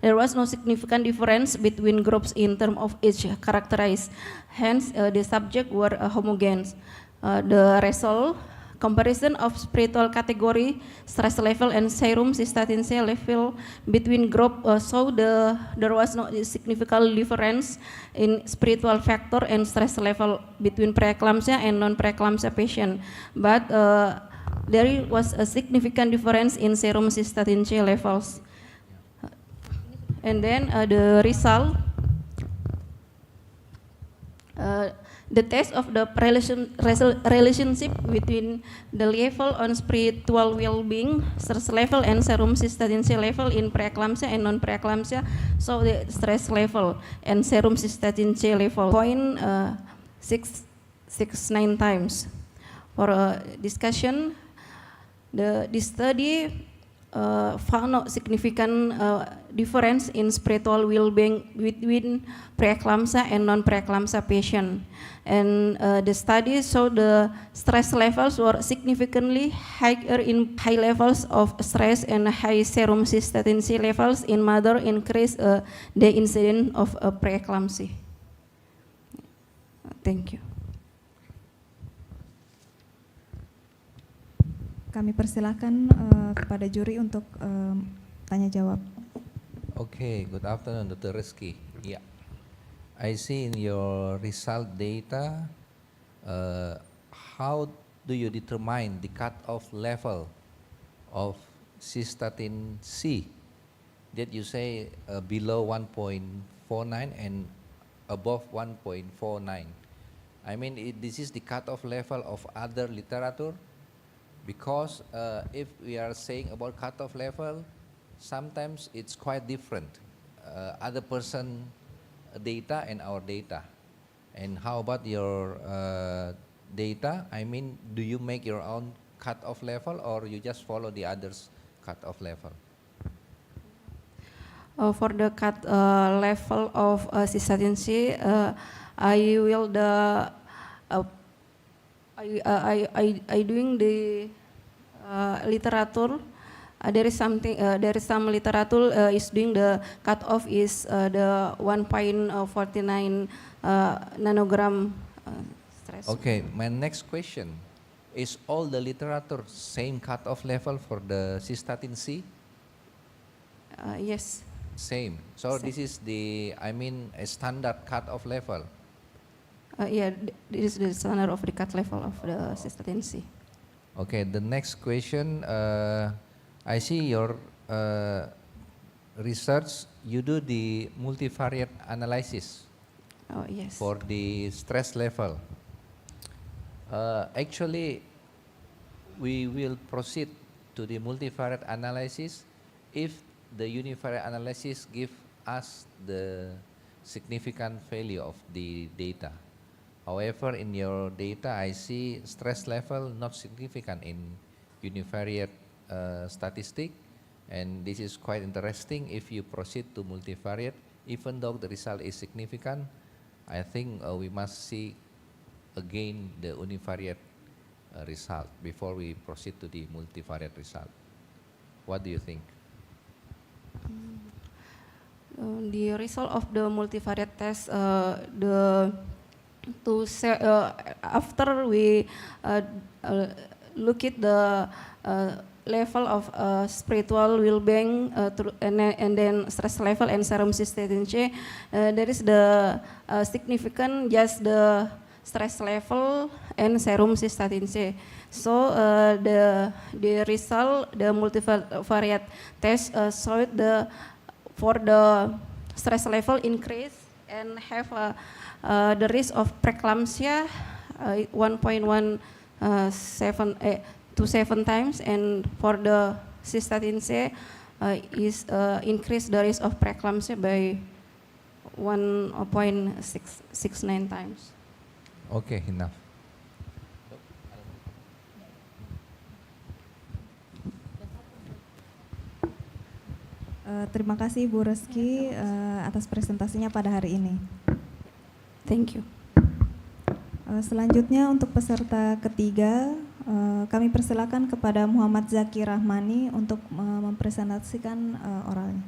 There was no significant difference between groups in terms of age characterized. Hence, the subjects were homogeneous. The result comparison of spiritual category, stress level, and serum cystatin C level between group show there was no significant difference in spiritual factor and stress level between preeclampsia and non-preeclampsia patient. But there was a significant difference in serum cystatin C levels. And then the result, the test of the relationship between the level on spiritual well-being, stress level, and serum cystatin C level in preeclampsia and non-preeclampsia, so the stress level and serum cystatin C level 0.669 times. For discussion, this study found no significant difference in spiritual well-being between preeclampsia and non-preeclampsia patient. And the study showed the stress levels were significantly higher in high levels of stress and high serum cystatin C levels in mother increase the incidence of preeclampsia. Thank you. Kami persilakan kepada juri untuk tanya jawab. Okay, good afternoon, Dr. Rizky. Yeah, I see in your result data, how do you determine the cutoff level of cystatin C? That you say below 1.49 and above 1.49. I mean, this is the cutoff level of other literature. Because if we are saying about cutoff level, sometimes it's quite different. Other person data and our data. And how about your data? I mean, do you make your own cutoff level or you just follow the others' cutoff level? For the cut level of cystatin C, I will I doing the literature. There is something. There is some literature is doing the cutoff is the 1.49 nanogram stress. Okay, my next question is: all the literature same cutoff level for the cystatin C? Yes. Same. So Same. this is the, I mean, a standard cutoff level. Yeah, this is the standard of the cut level of the cystatin C. Okay, the next question, I see your research, you do the multivariate analysis Yes. for the stress level. Actually, we will proceed to the multivariate analysis if the univariate analysis give us the significant value of the data. However, in your data, I see stress level not significant in univariate statistic, and this is quite interesting. If you proceed to multivariate, even though the result is significant, I think we must see again the univariate result before we proceed to the multivariate result. What do you think? The result of the multivariate test, after we look at the level of spiritual well-being and then stress level and serum cystatin C, there is the significant just the stress level and serum cystatin C. So the result, the multivariate test showed for the stress level increase and have the risk of preeclampsia 1.17 to 7 times, and for the cystatin C is increase the risk of preeclampsia by 1.69 times. Okay, enough. Terima kasih Bu Reski atas presentasinya pada hari ini. Thank you. Selanjutnya untuk peserta ketiga, kami persilakan kepada Muhammad Zaki Rahmani untuk mempresentasikan oralnya.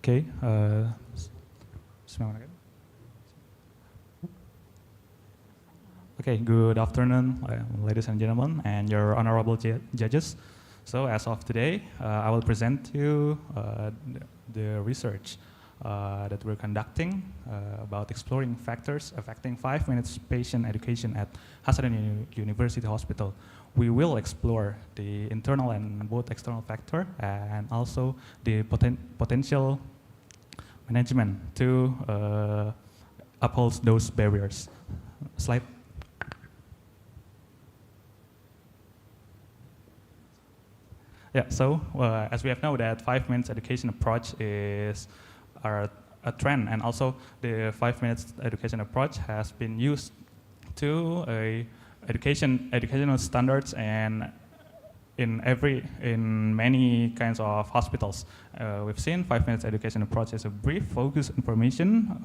Okay. Bismillahirrahmanirrahim. Okay, good afternoon, ladies and gentlemen, and your honorable judges. So as of today, I will present to you the research that we're conducting about exploring factors affecting 5 minutes patient education at Hasanuddin University Hospital. We will explore the internal and both external factor and also the potential management to uphold those barriers. Slide. Yeah, so as we have known that 5 minutes education approach is a trend, and also the 5 minutes education approach has been used to educational standards and in many kinds of hospitals. We've seen 5 minutes education approach as a brief, focused information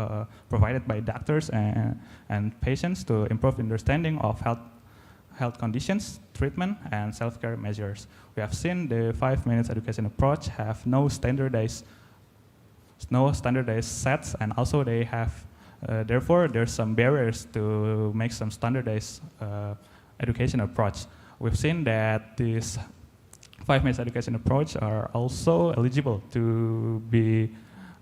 provided by doctors and patients to improve understanding of health conditions, treatment, and self-care measures. We have seen the 5 minutes education approach have no standardized sets, and also they have, therefore, there's some barriers to make some standardized education approach. We've seen that these 5 minutes education approach are also eligible to be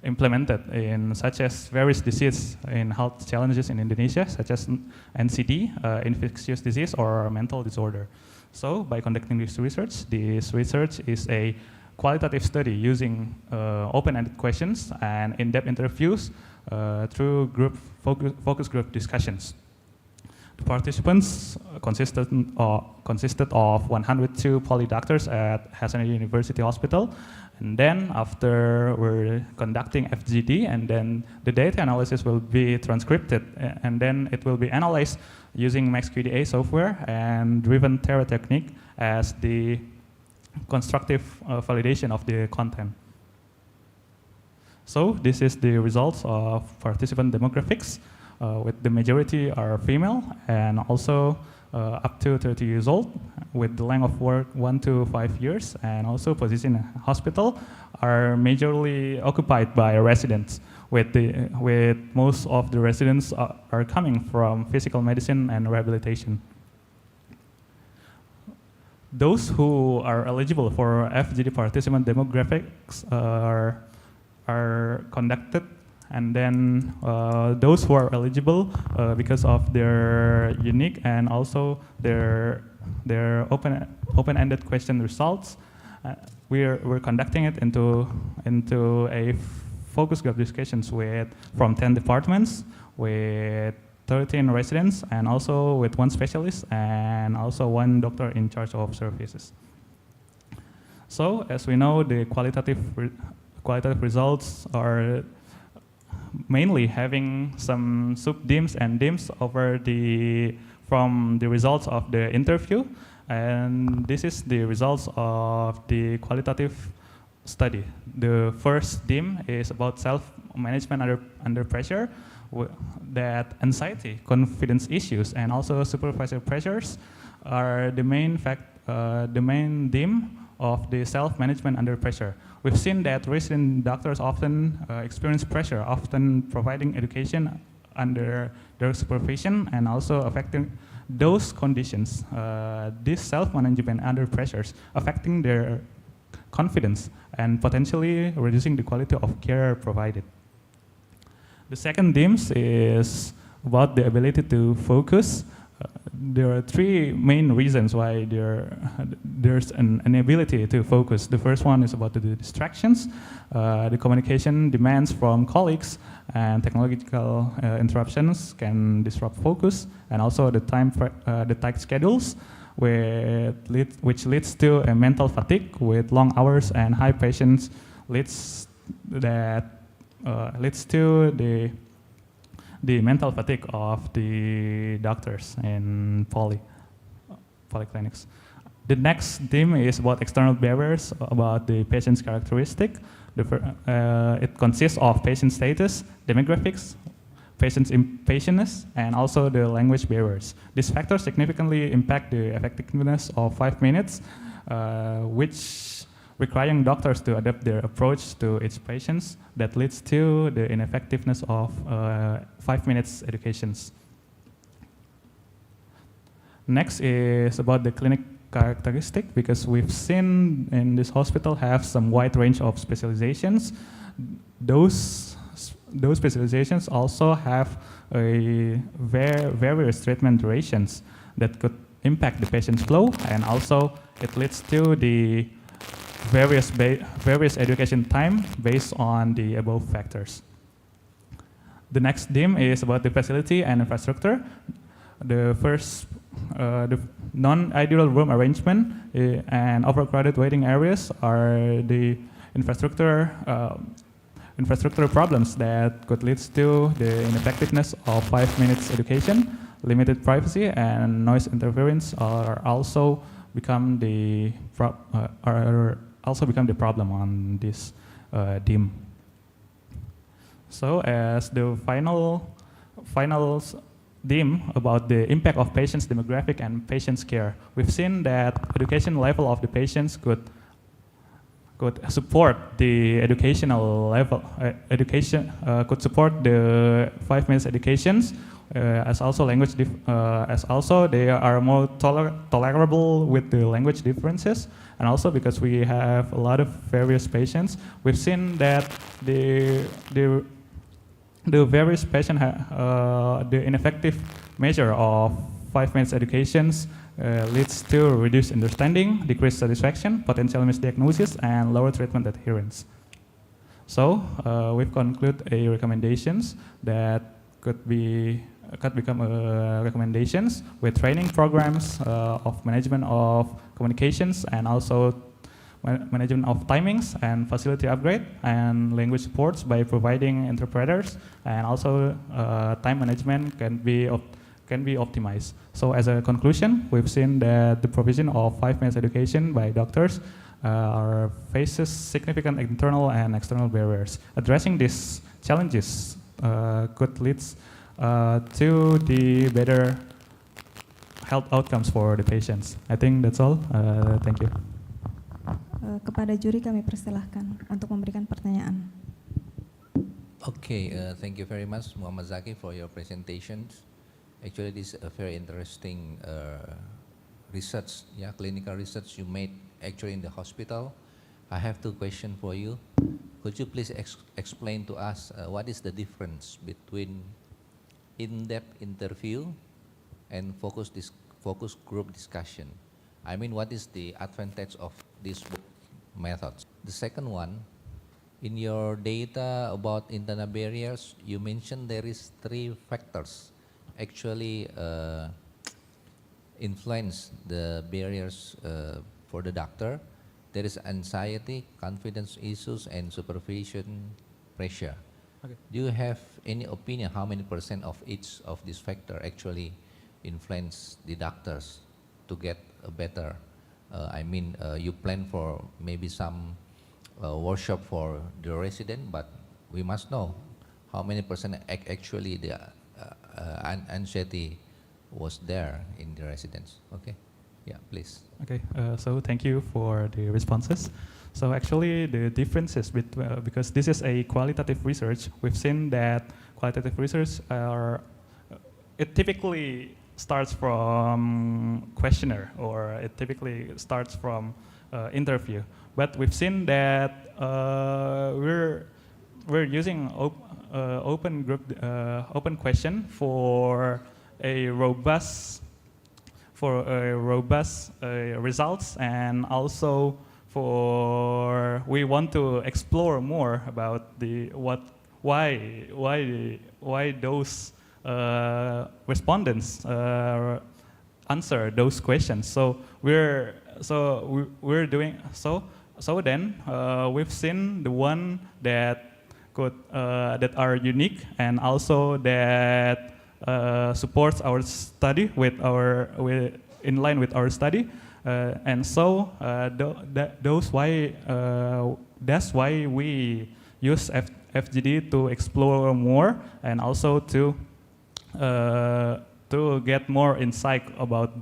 implemented in such as various diseases in health challenges in Indonesia, such as NCD, infectious disease, or mental disorder. So by conducting this research is a qualitative study using open-ended questions and in-depth interviews through focus group discussions. The participants consisted of 102 poly doctors at Hasanuddin University Hospital, and then after we're conducting FGD, and then the data analysis will be transcribed, and then it will be analyzed using MaxQDA software and driven Terra technique as the constructive validation of the content. So this is the results of participant demographics. With the majority are female and also up to 30 years old, with the length of work 1 to 5 years, and also position in hospital are majorly occupied by residents, with most of the residents are coming from physical medicine and rehabilitation. Those who are eligible for FGD participant demographics are conducted, and then those who are eligible because of their unique and also their open-ended question results, we're conducting it into a focus group discussions from 10 departments with 13 residents, and also with 1 specialist and also 1 doctor in charge of services. So as we know, the qualitative results are mainly having some sub-themes and themes from the results of the interview, and this is the results of the qualitative study. The first theme is about self-management under pressure, that anxiety, confidence issues, and also supervisor pressures are the main theme of the self-management under pressure. We've seen that resident doctors often experience pressure, often providing education under their supervision and also affecting those conditions. This self-management under pressures affecting their confidence and potentially reducing the quality of care provided. The second theme is about the ability to focus. There are 3 main reasons why there's an inability to focus. The first one is about the distractions, the communication demands from colleagues, and technological interruptions can disrupt focus, and also the tight schedules, which leads to a mental fatigue with long hours and high patience, leads to the mental fatigue of the doctors in polyclinics. The next theme is about external barriers, about the patient's characteristic. It consists of patient status, demographics, patient's impatientness, and also the language barriers. These factors significantly impact the effectiveness of 5 minutes, which requiring doctors to adapt their approach to each patient that leads to the ineffectiveness of 5 minutes educations. Next is about the clinic characteristic, because we've seen in this hospital have some wide range of specializations. Those specializations also have a various treatment durations that could impact the patient's flow, and also it leads to the various education time based on the above factors. The next theme is about the facility and infrastructure. The first, the non-ideal room arrangement and overcrowded waiting areas are the infrastructure problems that could lead to the ineffectiveness of 5 minutes education. Limited privacy and noise interference are also become the problem on this theme. So as the final theme about the impact of patients' demographic and patients' care, we've seen that education level of the patients could support the educational level, could support the 5 minutes educations, as also they are more tolerable with the language differences, and also because we have a lot of various patients, we've seen that the various patient the ineffective measure of 5 minutes educations leads to reduced understanding, decreased satisfaction, potential misdiagnosis, and lower treatment adherence. So we've concluded a recommendations that could become recommendations with training programs of management of communications, and also management of timings and facility upgrade and language supports by providing interpreters, and also time management can be optimized. So as a conclusion, we've seen that the provision of 5 minutes education by doctors faces significant internal and external barriers. Addressing these challenges could lead to the better health outcomes for the patients. I think that's all. Thank you. Kepada juri kami persilahkan untuk memberikan pertanyaan. Okay, thank you very much, Muhammad Zaki, for your presentations. Actually, this is a very interesting research, clinical research you made actually in the hospital. I have 2 questions for you. Could you please explain to us what is the difference between in-depth interview and focus group discussion? I mean, what is the advantage of these methods? The second one, in your data about internal barriers, you mentioned there is 3 factors actually influence the barriers for the doctor. There is anxiety, confidence issues, and supervision pressure. Okay. Do you have any opinion how many % of each of these factors actually influence the doctors to get a better, you plan for maybe some workshop for the resident, but we must know how many % actually the anxiety was there in the residents. Okay, yeah, please. Okay, so thank you for the responses. So actually the differences because this is a qualitative research, we've seen that qualitative research it typically starts from questionnaire, or it typically starts from interview. But we've seen that we're using open question for a robust results, and also we want to explore more about why those respondents answer those questions. So we're doing so. So then we've seen the one that that are unique, and also that supports our study in line with our study, and so that's why we use FGD to explore more, and also to get more insight about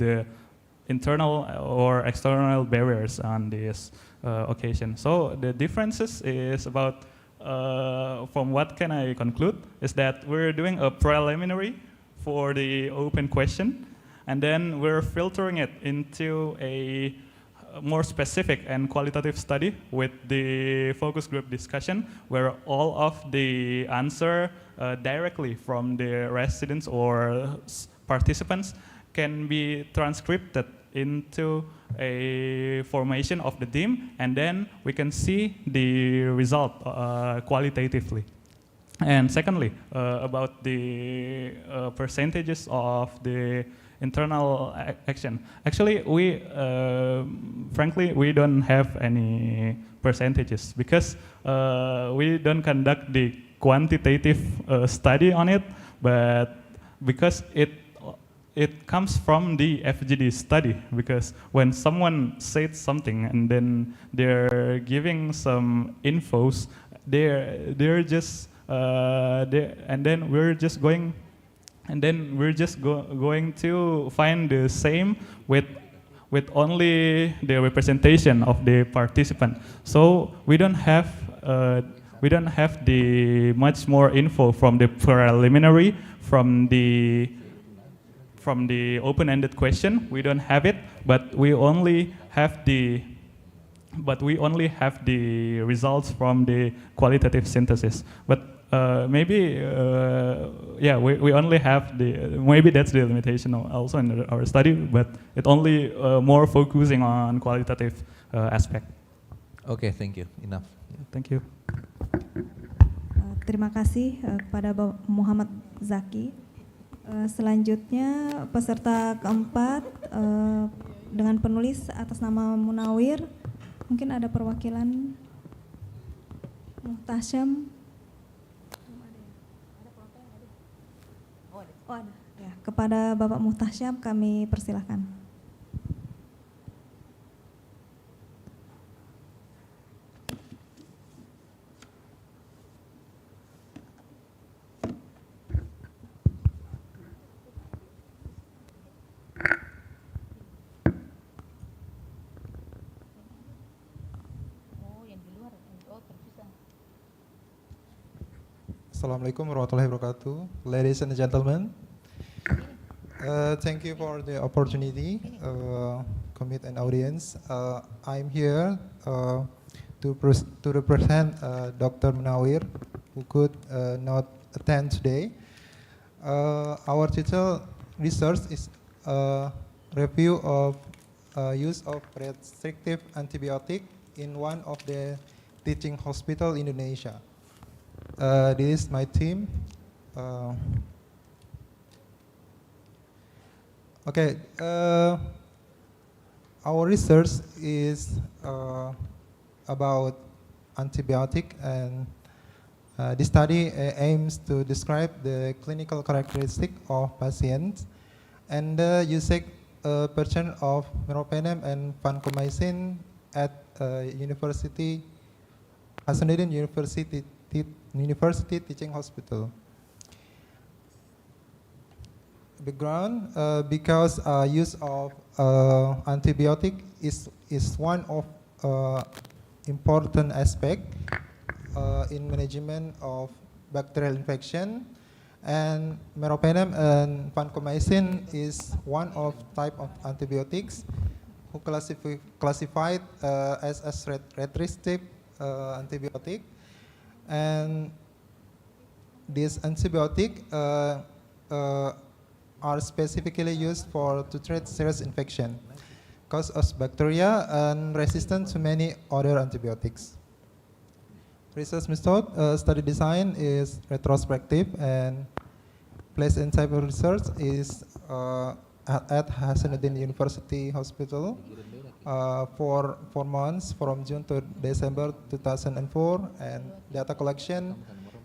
internal or external barriers on this occasion. So the differences is about, from what can I conclude, is that we're doing a preliminary for the open question, and then we're filtering it into a more specific and qualitative study with the focus group discussion, where all of the answer directly from the residents or participants can be transcribed into a formation of the team, and then we can see the result qualitatively. And secondly, about the percentages of the internal action. Actually, frankly, we don't have any percentages because we don't conduct the quantitative study on it, but because it comes from the FGD study, because when someone said something and then they're giving some infos, they're just and then we're just going to find the same with only the representation of the participant. So we don't have the much more info from the preliminary, from the open-ended question. We don't have it, but we only have the results from the qualitative synthesis. But maybe we only have maybe that's the limitation also in our study, but it only more focusing on qualitative aspect. Okay, thank you. Enough. Thank you. Terima kasih kepada Bapak Muhammad Zaki. Selanjutnya peserta keempat dengan penulis atas nama Munawir. Mungkin ada perwakilan Muhtasyam. Oh, ada. Ya, kepada Bapak Muhtasyam kami persilahkan. Assalamualaikum warahmatullahi wabarakatuh. Ladies and gentlemen, thank you for the opportunity, commit an audience. I'm here to represent Dr. Munawir, who could not attend today. Our title research is a review of use of restrictive antibiotic in one of the teaching hospital in Indonesia. This is my team. Our research is about antibiotic, and this study aims to describe the clinical characteristic of patients and the usage percent of meropenem and vancomycin at Hasanuddin University Teaching Hospital. Background, because use of antibiotic is one of important aspect in management of bacterial infection, and meropenem and vancomycin is one of type of antibiotics who classified as restrictive antibiotic. And these antibiotics are specifically used to treat serious infection caused of bacteria and resistant to many other antibiotics. Research method study design is retrospective, and place and type of research is at Hasanuddin University Hospital for 4 months from June to December 2004, and data collection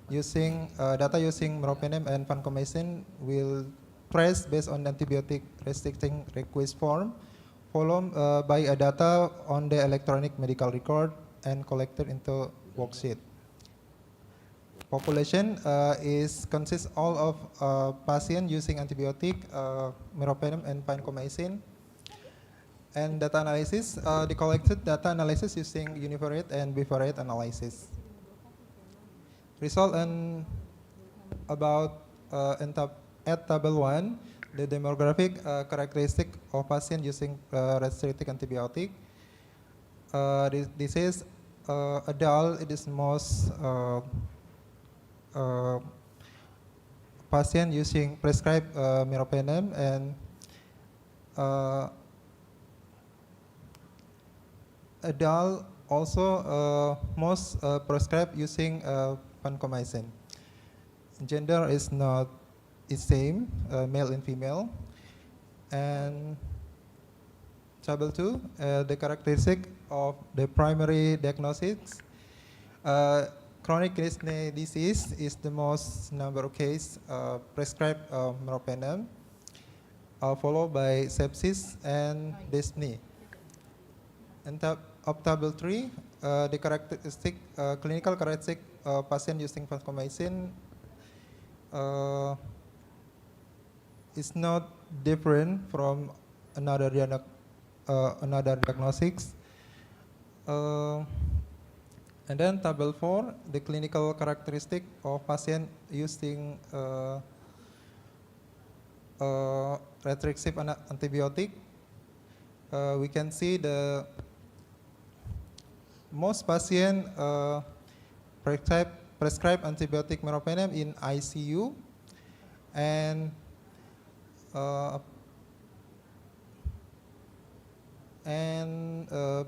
using meropenem and vancomycin will trace based on antibiotic restricting request form, followed by a data on the electronic medical record and collected into worksheet. Population consists all of patients using antibiotic, meropenem and vancomycin. And data analysis, they collected data analysis using univariate and bivariate analysis. Result and about at table 1, the demographic characteristic of patient using restricted antibiotic. This is adult, it is most patient using prescribed meropenem, and adult also most prescribed using vancomycin. Gender is not the same, male and female. And table 2, the characteristic of the primary diagnosis. Chronic kidney disease is the most number of cases prescribed meropenem, followed by sepsis and dyspnea. And of table 3, the characteristic, clinical characteristic patient using vancomycin is not different from another diagnostics. And then table 4, the clinical characteristic of patient using restrictive antibiotic. We can see the most patient prescribe antibiotic meropenem in ICU, and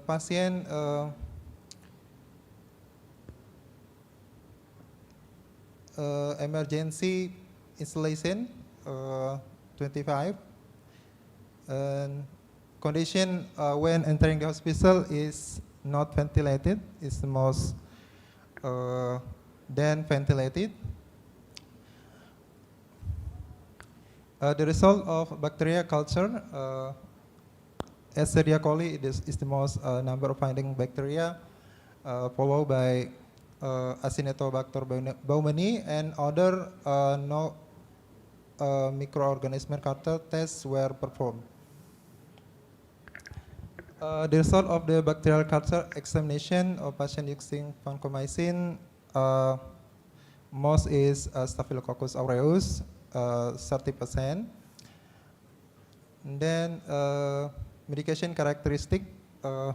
patient emergency installation 25, and condition when entering the hospital is not ventilated, is the most then ventilated. The result of bacteria culture, Escherichia coli is the most number of finding bacteria, followed by Acinetobacter baumannii, and other no microorganism culture tests were performed. The result of the bacterial culture examination of patient using vancomycin, most is Staphylococcus aureus, 30%. And then medication characteristic,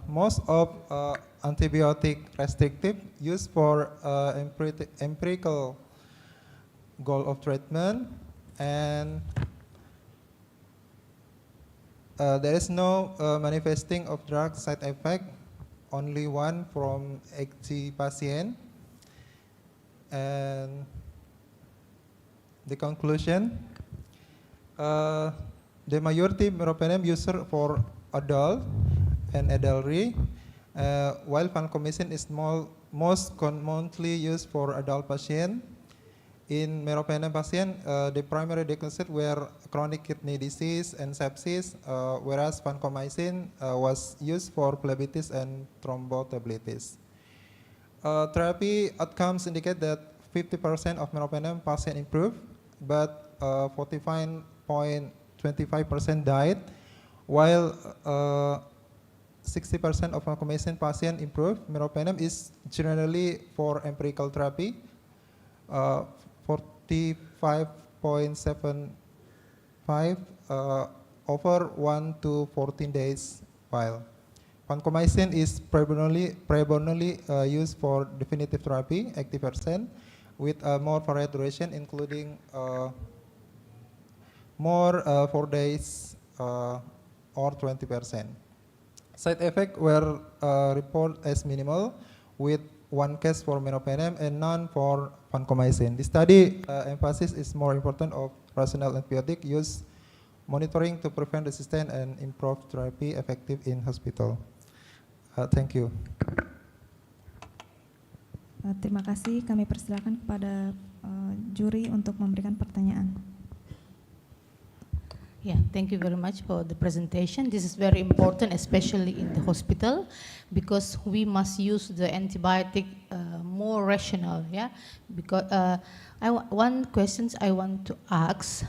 most of antibiotic restrictive used for empirical goal of treatment, and there is no manifesting of drug side effect, only one from 80 patient. And the conclusion, the majority meropenem user for adult and elderly, while vancomycin is most commonly used for adult patient. In meropenem patient, the primary diagnosis were chronic kidney disease and sepsis, whereas vancomycin was used for phlebitis and thrombophlebitis. Therapy outcomes indicate that 50% of meropenem patient improved, but 45.25% died, while 60% of vancomycin patient improved. Meropenem is generally for empirical therapy. 45.75 over 1 to 14 days, while vancomycin is predominantly used for definitive therapy, 80%, with a more varied duration, including more 4 days or 20%. Side effects were reported as minimal, with 1 case for meropenem and none for vancomycin. The study emphasis is more important of rational antibiotic use, monitoring to prevent resistance and improve therapy effective in hospital. Thank you. Terima kasih. Kami persilakan kepada juri untuk memberikan pertanyaan. Yeah, thank you very much for the presentation. This is very important, especially in the hospital, because we must use the antibiotic more rational. Yeah, because one questions I want to ask.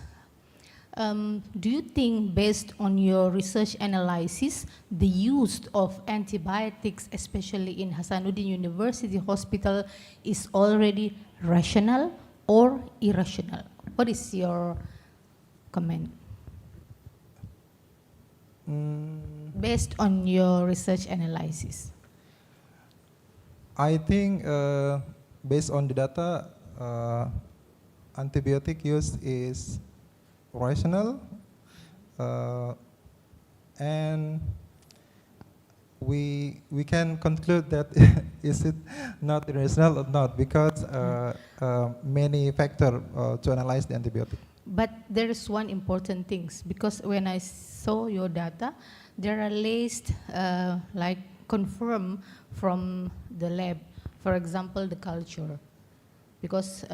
Do you think, based on your research analysis, the use of antibiotics, especially in Hasanuddin University Hospital, is already rational or irrational? What is your comment? Based on your research analysis. I think based on the data, antibiotic use is rational, and we can conclude that is it not irrational or not, because many factors to analyze the antibiotic. But there is one important thing, because when I saw your data, there are list like confirmed from the lab, for example, the culture, because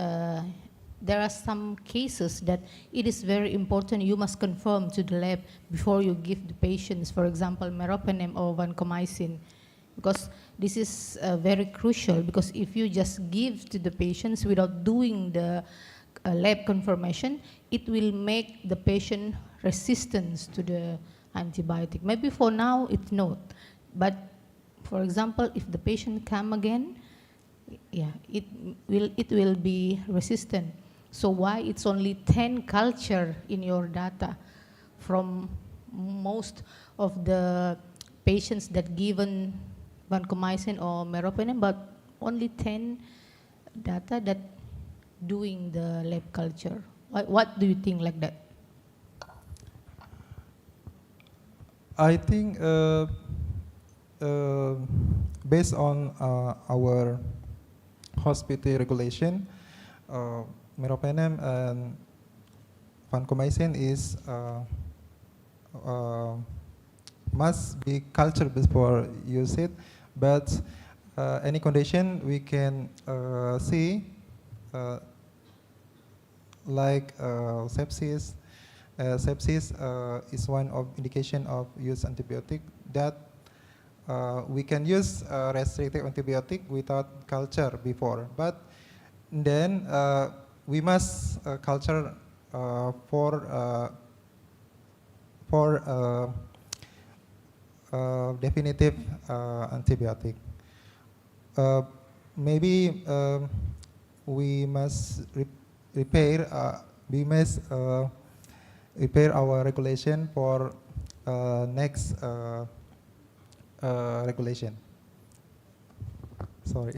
there are some cases that it is very important, you must confirm to the lab before you give the patients, for example, meropenem or vancomycin, because this is very crucial, because if you just give to the patients without doing the lab confirmation, it will make the patient resistant to the antibiotic. Maybe for now it's not, but for example, if the patient come again, yeah, it will be resistant. So why it's only 10 culture in your data from most of the patients that given vancomycin or meropenem, but only 10 data that doing the lab culture? What do you think like that? I think based on our hospital regulation, meropenem and vancomycin is must be cultured before use it, but any condition we can see like sepsis. Sepsis is one of indication of use antibiotic that we can use restrictive antibiotic without culture before, but then we must culture for definitive antibiotic. Maybe we must repair our regulation for next regulation. Sorry.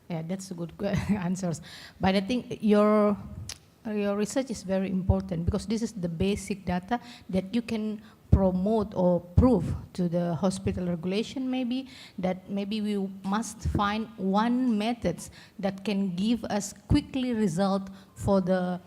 Yeah, that's a good answers. But I think your research is very important, because this is the basic data that you can promote or prove to the hospital regulation, maybe that maybe we must find one methods that can give us quickly result for the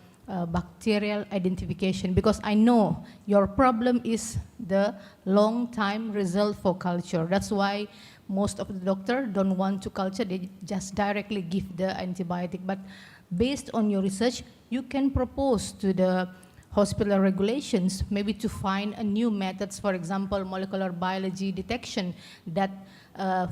bacterial identification, because I know your problem is the long time result for culture. That's why most of the doctor don't want to culture, they just directly give the antibiotic. But based on your research, you can propose to the hospital regulations maybe to find a new methods, for example, molecular biology detection that,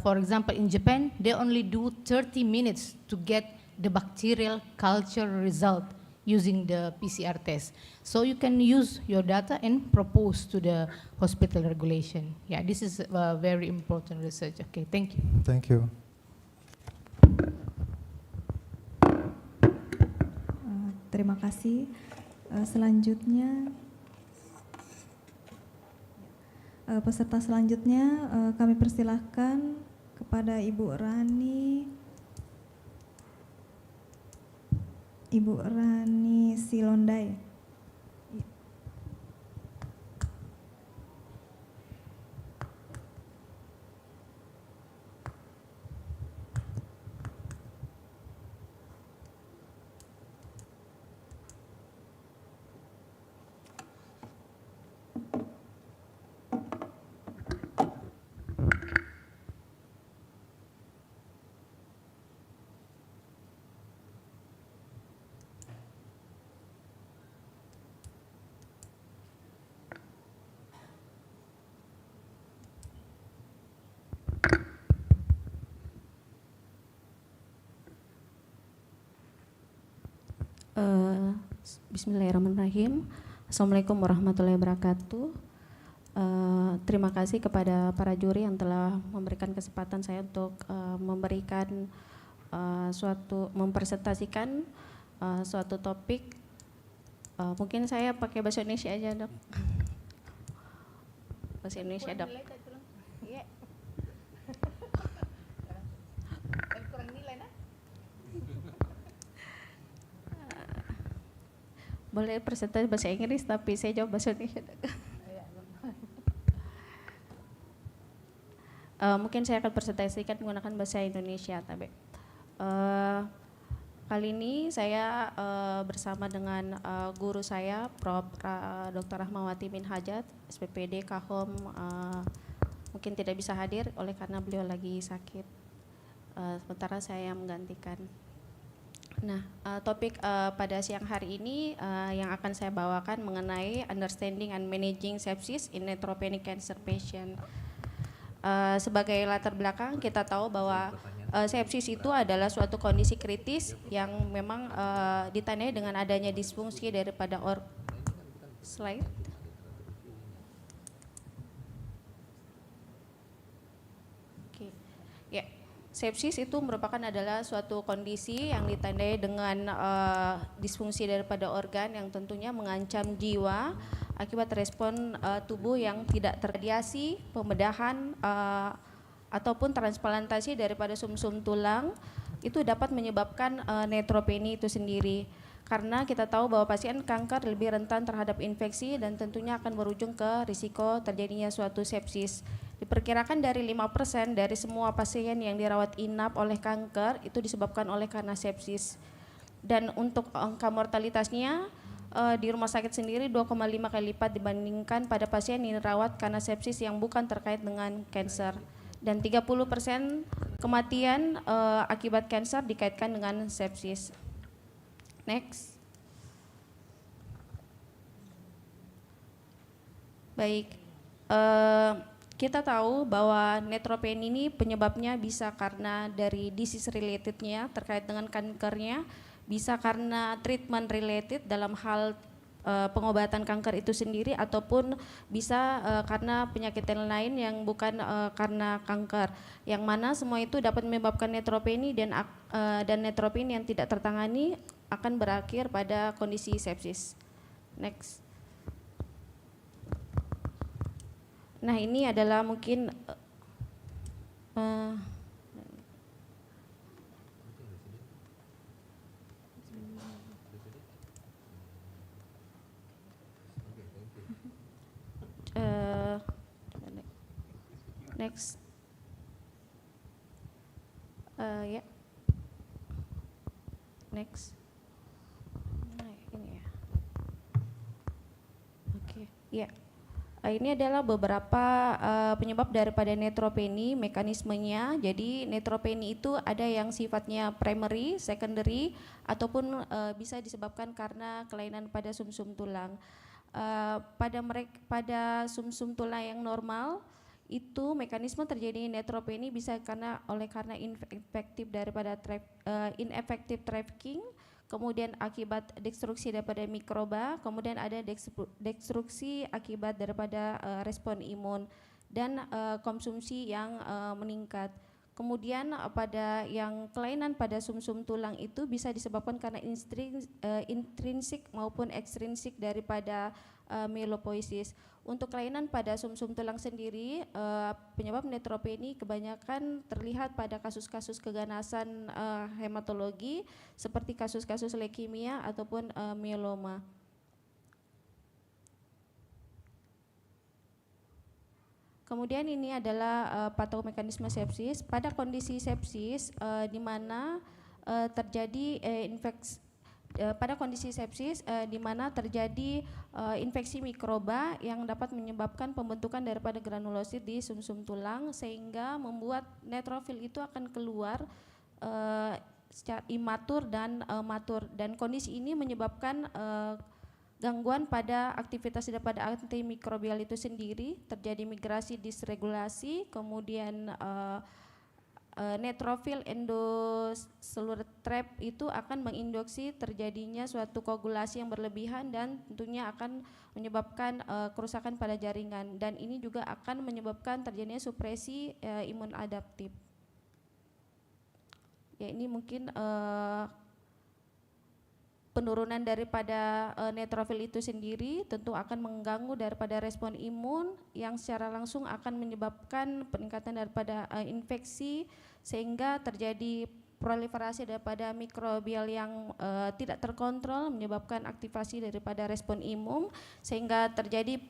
for example, in Japan, they only do 30 minutes to get the bacterial culture result using the PCR test. So you can use your data and propose to the hospital regulation. Yeah, this is a very important research. Okay, thank you. Thank you. Terima kasih. Selanjutnya, peserta selanjutnya kami persilahkan kepada Ibu Rani Silondai. Bismillahirrahmanirrahim. Assalamualaikum warahmatullahi wabarakatuh. Terima kasih kepada para juri yang telah memberikan kesempatan saya untuk memberikan mempresentasikan suatu topik. Mungkin saya pakai bahasa Indonesia aja, Dok. Bahasa Indonesia, Dok. Boleh presentasi bahasa Inggris, tapi saya jawab bahasa Indonesia. Mungkin saya akan presentasikan menggunakan bahasa Indonesia. Tapi kali ini saya bersama dengan guru saya, Prof. Dr. Rahmawati bin Hajat, SPPD Kahom, mungkin tidak bisa hadir oleh karena beliau lagi sakit. Sementara saya menggantikan. Nah, topik pada siang hari ini yang akan saya bawakan mengenai understanding and managing sepsis in neutropenic cancer patient. Sebagai latar belakang, kita tahu bahwa sepsis itu adalah suatu kondisi kritis yang memang ditandai dengan adanya disfungsi daripada slide. Oke. Ya. Sepsis itu merupakan adalah suatu kondisi yang ditandai dengan disfungsi daripada organ yang tentunya mengancam jiwa akibat respon tubuh yang tidak terradiasi, pembedahan ataupun transplantasi daripada sumsum tulang itu dapat menyebabkan neutropeni itu sendiri. Karena kita tahu bahwa pasien kanker lebih rentan terhadap infeksi dan tentunya akan berujung ke risiko terjadinya suatu sepsis. Diperkirakan dari 5% dari semua pasien yang dirawat inap oleh kanker itu disebabkan oleh karena sepsis. Dan untuk angka mortalitasnya di rumah sakit sendiri 2,5 kali lipat dibandingkan pada pasien yang dirawat karena sepsis yang bukan terkait dengan kanker. Dan 30% kematian akibat kanker dikaitkan dengan sepsis. Next. Baik. Kita tahu bahwa neutropenia ini penyebabnya bisa karena dari disease relatednya terkait dengan kankernya, bisa karena treatment related dalam hal pengobatan kanker itu sendiri, ataupun bisa karena penyakit lain yang bukan karena kanker, yang mana semua itu dapat menyebabkan neutropenia dan neutropenia yang tidak tertangani akan berakhir pada kondisi sepsis. Next. Nah, ini adalah mungkin next. Ya. Next. Nah, ini ya. Oke, ya. Ini adalah beberapa penyebab daripada neutropenia, mekanismenya. Jadi neutropenia itu ada yang sifatnya primary, secondary, ataupun bisa disebabkan karena kelainan pada sumsum tulang. Pada sumsum tulang yang normal itu mekanisme terjadi neutropenia bisa karena inefektif daripada ineffective trafficking, kemudian akibat destruksi daripada mikroba, kemudian ada destruksi akibat daripada respon imun dan konsumsi yang meningkat. Kemudian pada yang kelainan pada sumsum tulang itu bisa disebabkan karena intrinsik maupun ekstrinsik daripada mielopoiesis. Untuk kelainan pada sumsum tulang sendiri, penyebab neutropenia kebanyakan terlihat pada kasus-kasus keganasan hematologi seperti kasus-kasus leukemia ataupun mieloma. Kemudian ini adalah patogomekanisme sepsis. Pada kondisi sepsis di mana terjadi infeksi mikroba yang dapat menyebabkan pembentukan daripada granulosit di sumsum tulang sehingga membuat neutrofil itu akan keluar secara imatur dan matur, dan kondisi ini menyebabkan gangguan pada aktivitas daripada antimikrobial itu sendiri, terjadi migrasi disregulasi, kemudian neutrophil endocellular trap itu akan menginduksi terjadinya suatu koagulasi yang berlebihan dan tentunya akan menyebabkan kerusakan pada jaringan, dan ini juga akan menyebabkan terjadinya supresi imun adaptif. Ya, ini mungkin penurunan daripada neutrofil itu sendiri tentu akan mengganggu daripada respon imun yang secara langsung akan menyebabkan peningkatan daripada infeksi, sehingga terjadi proliferasi daripada mikrobial yang tidak terkontrol, menyebabkan aktivasi daripada respon imun, sehingga terjadi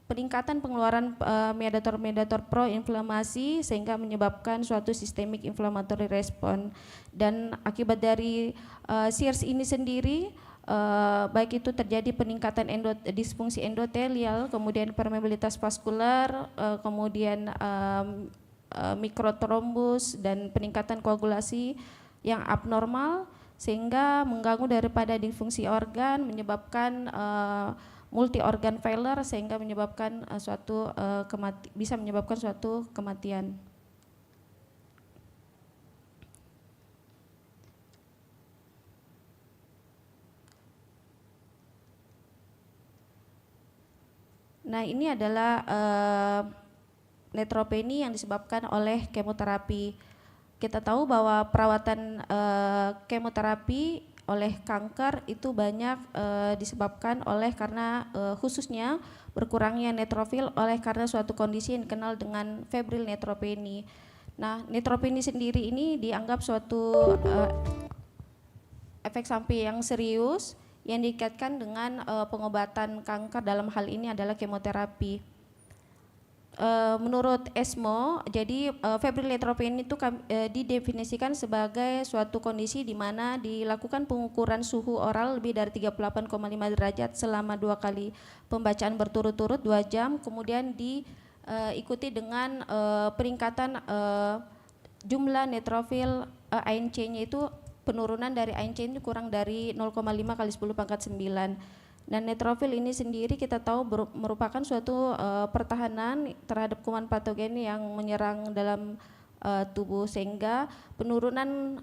peningkatan pengeluaran mediator-mediator pro-inflamasi, sehingga menyebabkan suatu systemic inflammatory response. Dan akibat dari SIRS ini sendiri, baik itu terjadi peningkatan disfungsi endotelial, kemudian permeabilitas vaskular, kemudian mikrotrombus, dan peningkatan koagulasi yang abnormal, sehingga mengganggu daripada disfungsi organ, menyebabkan multi organ failure, sehingga menyebabkan bisa menyebabkan suatu kematian. Nah, ini adalah neutropenia yang disebabkan oleh kemoterapi. Kita tahu bahwa perawatan kemoterapi oleh kanker itu banyak disebabkan oleh karena khususnya berkurangnya neutrofil oleh karena suatu kondisi yang dikenal dengan febrile neutropenia. Nah, neutropenia sendiri ini dianggap suatu efek samping yang serius yang dikaitkan dengan pengobatan kanker, dalam hal ini adalah kemoterapi. Menurut ESMO, jadi febrile neutropenia itu didefinisikan sebagai suatu kondisi di mana dilakukan pengukuran suhu oral lebih dari 38,5 derajat selama 2 kali pembacaan berturut-turut 2 jam, kemudian diikuti dengan peningkatan jumlah neutrofil ANC-nya itu penurunan dari ANC itu kurang dari 0,5 kali 10 pangkat 9. Dan neutrofil ini sendiri kita tahu merupakan suatu pertahanan terhadap kuman patogen yang menyerang dalam tubuh, sehingga penurunan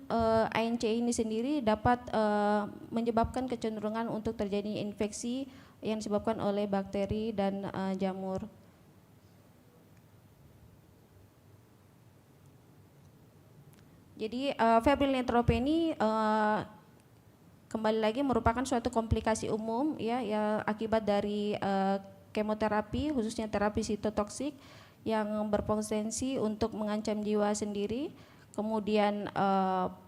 ANC ini sendiri dapat menyebabkan kecenderungan untuk terjadi infeksi yang disebabkan oleh bakteri dan jamur. Jadi febrile neutropenia kembali lagi merupakan suatu komplikasi umum ya akibat dari kemoterapi, khususnya terapi sitotoksik yang berpotensi untuk mengancam jiwa sendiri. Kemudian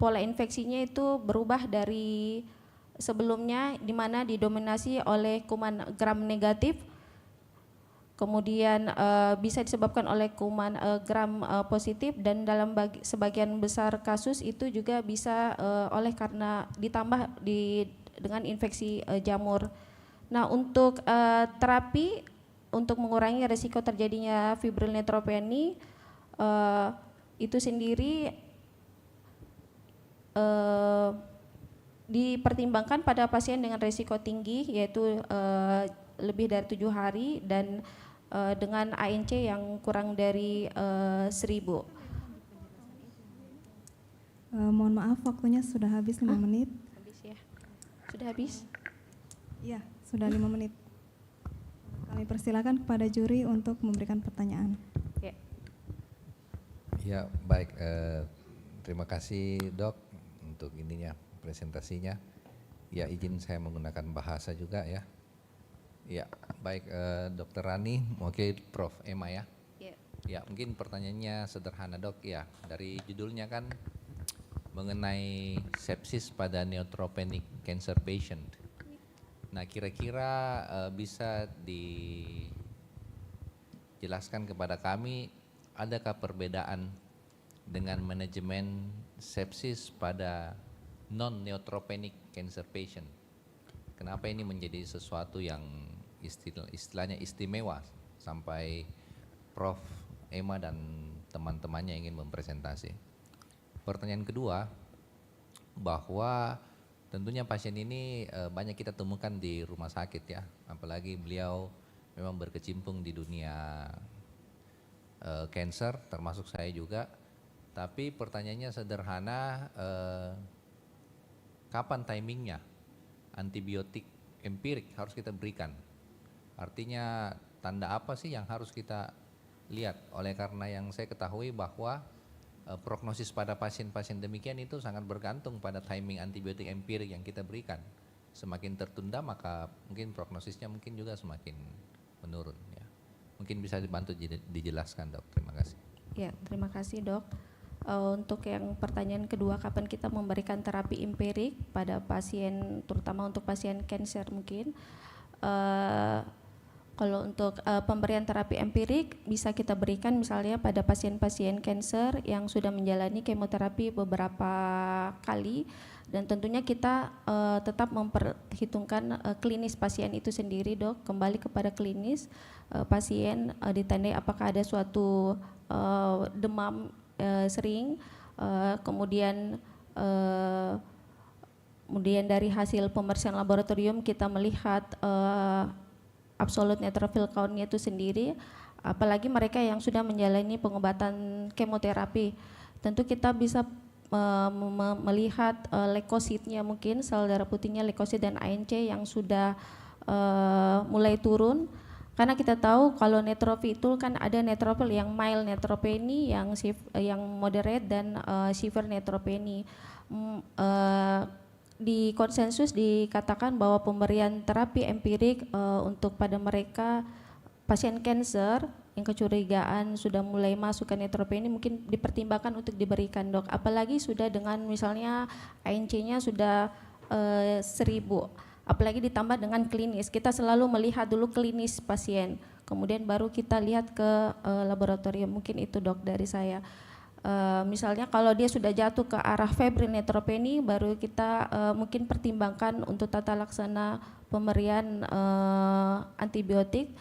pola infeksinya itu berubah dari sebelumnya di mana didominasi oleh kuman gram negatif, kemudian bisa disebabkan oleh kuman gram positif, dan dalam sebagian besar kasus itu juga bisa oleh karena ditambah dengan infeksi jamur. Nah, untuk terapi untuk mengurangi risiko terjadinya febrile neutropenia itu sendiri dipertimbangkan pada pasien dengan risiko tinggi, yaitu lebih dari 7 hari dan dengan ANC yang kurang dari 1000. Mohon maaf, waktunya sudah habis 5 menit. Habis ya? Sudah habis? Iya, sudah 5 menit. Kami persilakan kepada juri untuk memberikan pertanyaan. Ya, ya baik. Terima kasih Dok untuk presentasinya. Ya, izin saya menggunakan bahasa juga ya. Ya, baik Dr. Rani, mewakili Prof. Emma ya. Ya, mungkin pertanyaannya sederhana Dok ya. Dari judulnya kan mengenai sepsis pada neutropenic cancer patient. Nah, kira-kira bisa dijelaskan kepada kami, adakah perbedaan dengan manajemen sepsis pada non-neutropenic cancer patient? Kenapa ini menjadi sesuatu yang istilahnya istimewa sampai Prof. Emma dan teman-temannya ingin mempresentasi? Pertanyaan kedua, bahwa tentunya pasien ini banyak kita temukan di rumah sakit ya, apalagi beliau memang berkecimpung di dunia cancer, termasuk saya juga. Tapi pertanyaannya sederhana, kapan timingnya antibiotik empirik harus kita berikan? Artinya tanda apa sih yang harus kita lihat? Oleh karena yang saya ketahui bahwa prognosis pada pasien-pasien demikian itu sangat bergantung pada timing antibiotik empirik yang kita berikan. Semakin tertunda maka mungkin prognosisnya mungkin juga semakin menurun. Ya. Mungkin bisa dibantu dijelaskan, Dok. Terima kasih. Ya, terima kasih, Dok. Untuk yang pertanyaan kedua, kapan kita memberikan terapi empirik pada pasien, terutama untuk pasien kanker mungkin. Kalau untuk pemberian terapi empirik bisa kita berikan misalnya pada pasien-pasien kanker yang sudah menjalani kemoterapi beberapa kali, dan tentunya kita tetap memperhitungkan klinis pasien itu sendiri, Dok. Kembali kepada klinis pasien, ditandai apakah ada suatu demam sering, kemudian dari hasil pemeriksaan laboratorium kita melihat absolute neutrophil count-nya itu sendiri, apalagi mereka yang sudah menjalani pengobatan kemoterapi, tentu kita bisa melihat leukositnya, mungkin sel darah putihnya, leukosit dan ANC yang sudah mulai turun. Karena kita tahu kalau neutropil itu kan ada neutropil yang mild neutropenia, yang moderate dan severe neutropenia. Di konsensus dikatakan bahwa pemberian terapi empirik untuk pada mereka pasien kanker yang kecurigaan sudah mulai masuk ke neutropenia mungkin dipertimbangkan untuk diberikan, Dok. Apalagi sudah dengan misalnya ANC-nya sudah 1000. Apalagi ditambah dengan klinis, kita selalu melihat dulu klinis pasien, kemudian baru kita lihat ke laboratorium. Mungkin itu, Dok, dari saya. Misalnya kalau dia sudah jatuh ke arah febrile neutropenia, baru kita mungkin pertimbangkan untuk tata laksana pemberian antibiotik.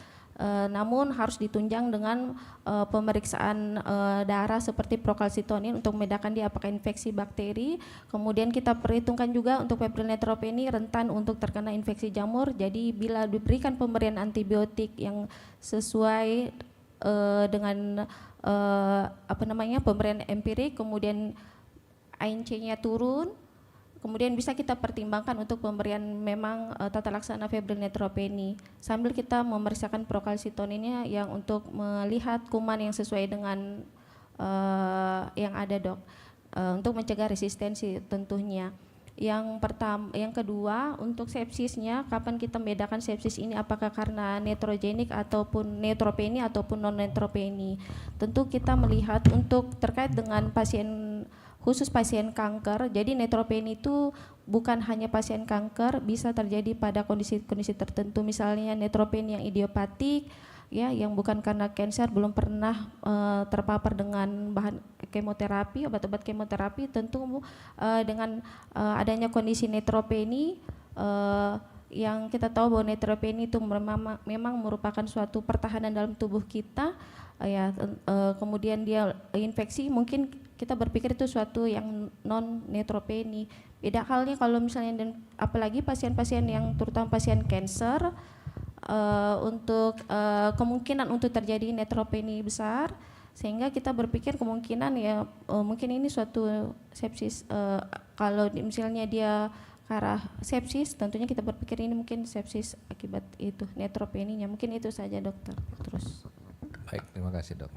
Namun harus ditunjang dengan pemeriksaan darah seperti prokalsitonin untuk membedakan dia apakah infeksi bakteri. Kemudian kita perhitungkan juga untuk febrile neutropenia rentan untuk terkena infeksi jamur. Jadi bila diberikan pemberian antibiotik yang sesuai dengan pemberian empirik, kemudian ANC-nya turun, kemudian bisa kita pertimbangkan untuk pemberian memang tata laksana febrile neutropenia sambil kita memeriksakan prokalsitoninnya yang untuk melihat kuman yang sesuai dengan yang ada, Dok, untuk mencegah resistensi tentunya. Yang kedua untuk sepsisnya, kapan kita membedakan sepsis ini apakah karena netrogenik ataupun neutropenia ataupun non neutropenia. Tentu kita melihat untuk terkait dengan pasien, khusus pasien kanker, jadi neutropenia itu bukan hanya pasien kanker, bisa terjadi pada kondisi-kondisi tertentu, misalnya neutropenia yang idiopatik, ya, yang bukan karena kanker, belum pernah terpapar dengan bahan kemoterapi, obat-obat kemoterapi, tentu dengan adanya kondisi neutropenia, yang kita tahu bahwa neutropenia itu memang merupakan suatu pertahanan dalam tubuh kita, ya, kemudian dia infeksi, mungkin kita berpikir itu suatu yang non neutropenia. Beda halnya kalau misalnya, dan apalagi pasien-pasien yang terutama pasien kanker, untuk kemungkinan untuk terjadi neutropenia besar, sehingga kita berpikir kemungkinan ya mungkin ini suatu sepsis. Kalau misalnya dia ke arah sepsis, tentunya kita berpikir ini mungkin sepsis akibat itu neutropenia. Mungkin itu saja, Dokter. Terus. Baik, terima kasih, Dok.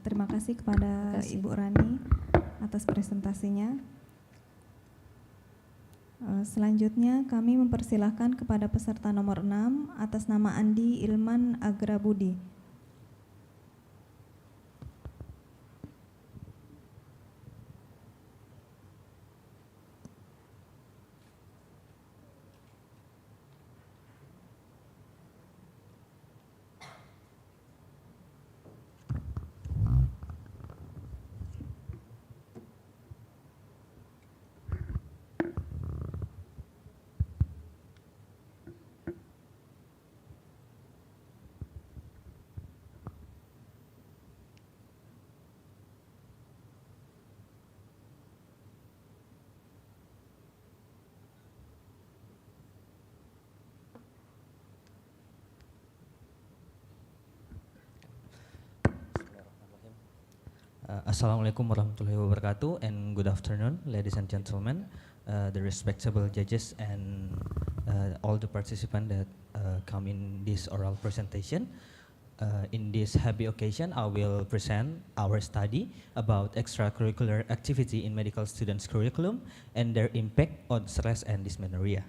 Terima kasih kepada Ibu Rani atas presentasinya. Selanjutnya kami mempersilahkan kepada peserta nomor 6 atas nama Andi Ilman Agrabudi. Assalamualaikum warahmatullahi wabarakatuh, and good afternoon, ladies and gentlemen, the respectable judges and all the participants that come in this oral presentation. In this happy occasion, I will present our study about extracurricular activity in medical students' curriculum and their impact on stress and dysmenorrhea.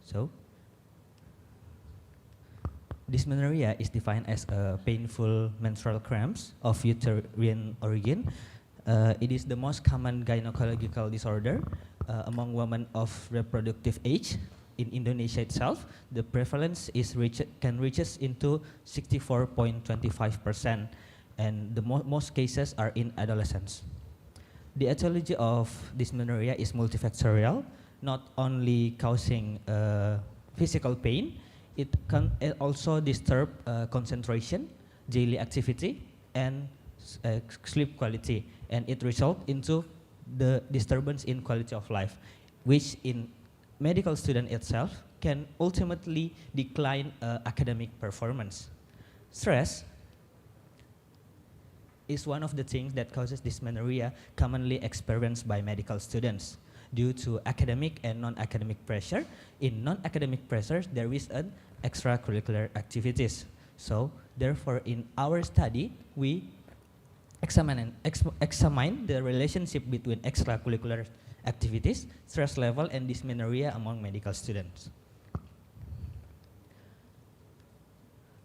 So, dysmenorrhea is defined as a painful menstrual cramps of uterine origin. It is the most common gynecological disorder among women of reproductive age. In Indonesia itself, the prevalence can reaches into 64.25%, and the most cases are in adolescents. The etiology of dysmenorrhea is multifactorial, not only causing physical pain, it can also disturb concentration, daily activity, and sleep quality, and it results into the disturbance in quality of life, which in medical student itself can ultimately decline academic performance. Stress is one of the things that causes dysmenorrhea commonly experienced by medical students due to academic and non-academic pressure. In non-academic pressures, there is an extracurricular activities. So therefore, in our study, we examine the relationship between extracurricular activities, stress level, and dysmenorrhea among medical students.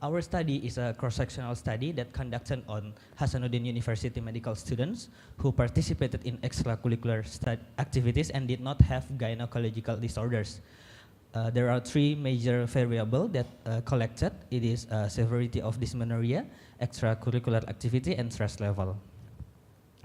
Our study is a cross-sectional study that conducted on Hasanuddin University medical students who participated in extracurricular activities and did not have gynecological disorders. There are three major variables that collected. It is severity of dysmenorrhea, extracurricular activity, and stress level.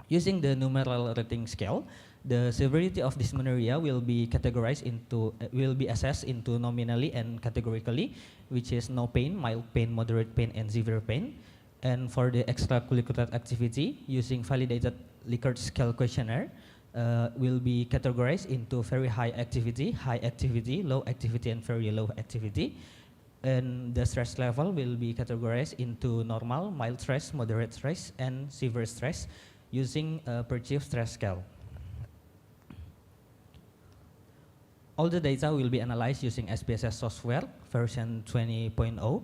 Using the numeral rating scale, the severity of dysmenorrhea will be categorized into, will be assessed into nominally and categorically, which is no pain, mild pain, moderate pain, and severe pain. And for the extracurricular activity, using validated Likert scale questionnaire, will be categorized into very high activity, low activity, and very low activity. And the stress level will be categorized into normal, mild stress, moderate stress, and severe stress using a perceived stress scale. All the data will be analyzed using SPSS software version 20.0.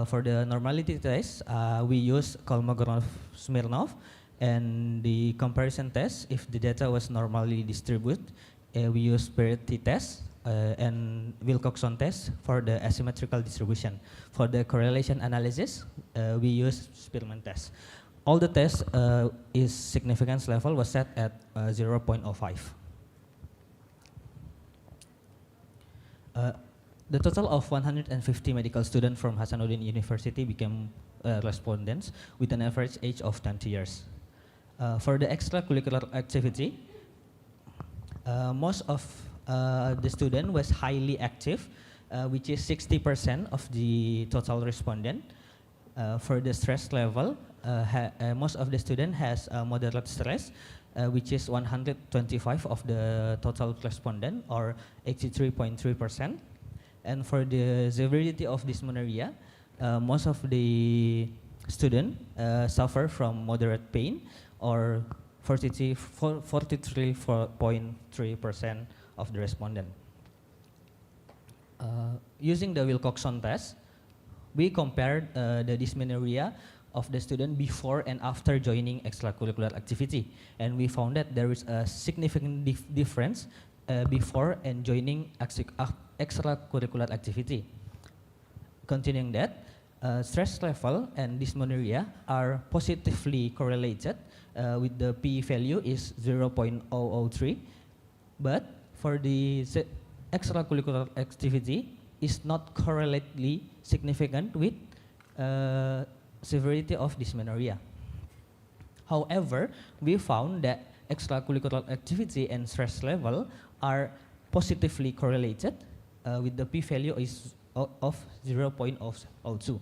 For the normality test, we use Kolmogorov-Smirnov, and the comparison test, if the data was normally distributed, we use parity test and Wilcoxon test for the asymmetrical distribution. For the correlation analysis, we use Spearman test. All the tests is significance level was set at 0.05. The total of 150 medical students from Hasanuddin University became respondents with an average age of 20 years. For the extracurricular activity, most of the student was highly active, which is 60% of the total respondent. For the stress level, most of the student has moderate stress, which is 125 of the total respondent, or 83.3%. And for the severity of dysmenorrhea, most of the students suffer from moderate pain, or 43.3% of the respondent. Using the Wilcoxon test, we compared the dysmenorrhea of the student before and after joining extracurricular activity, and we found that there is a significant difference before and joining extracurricular activity. Continuing that, stress level and dysmenorrhea are positively correlated with the p-value is 0.003, but for the extracurricular activity is not correlately significant with severity of dysmenorrhea. However, we found that extracurricular activity and stress level are positively correlated with the p-value is of 0.02.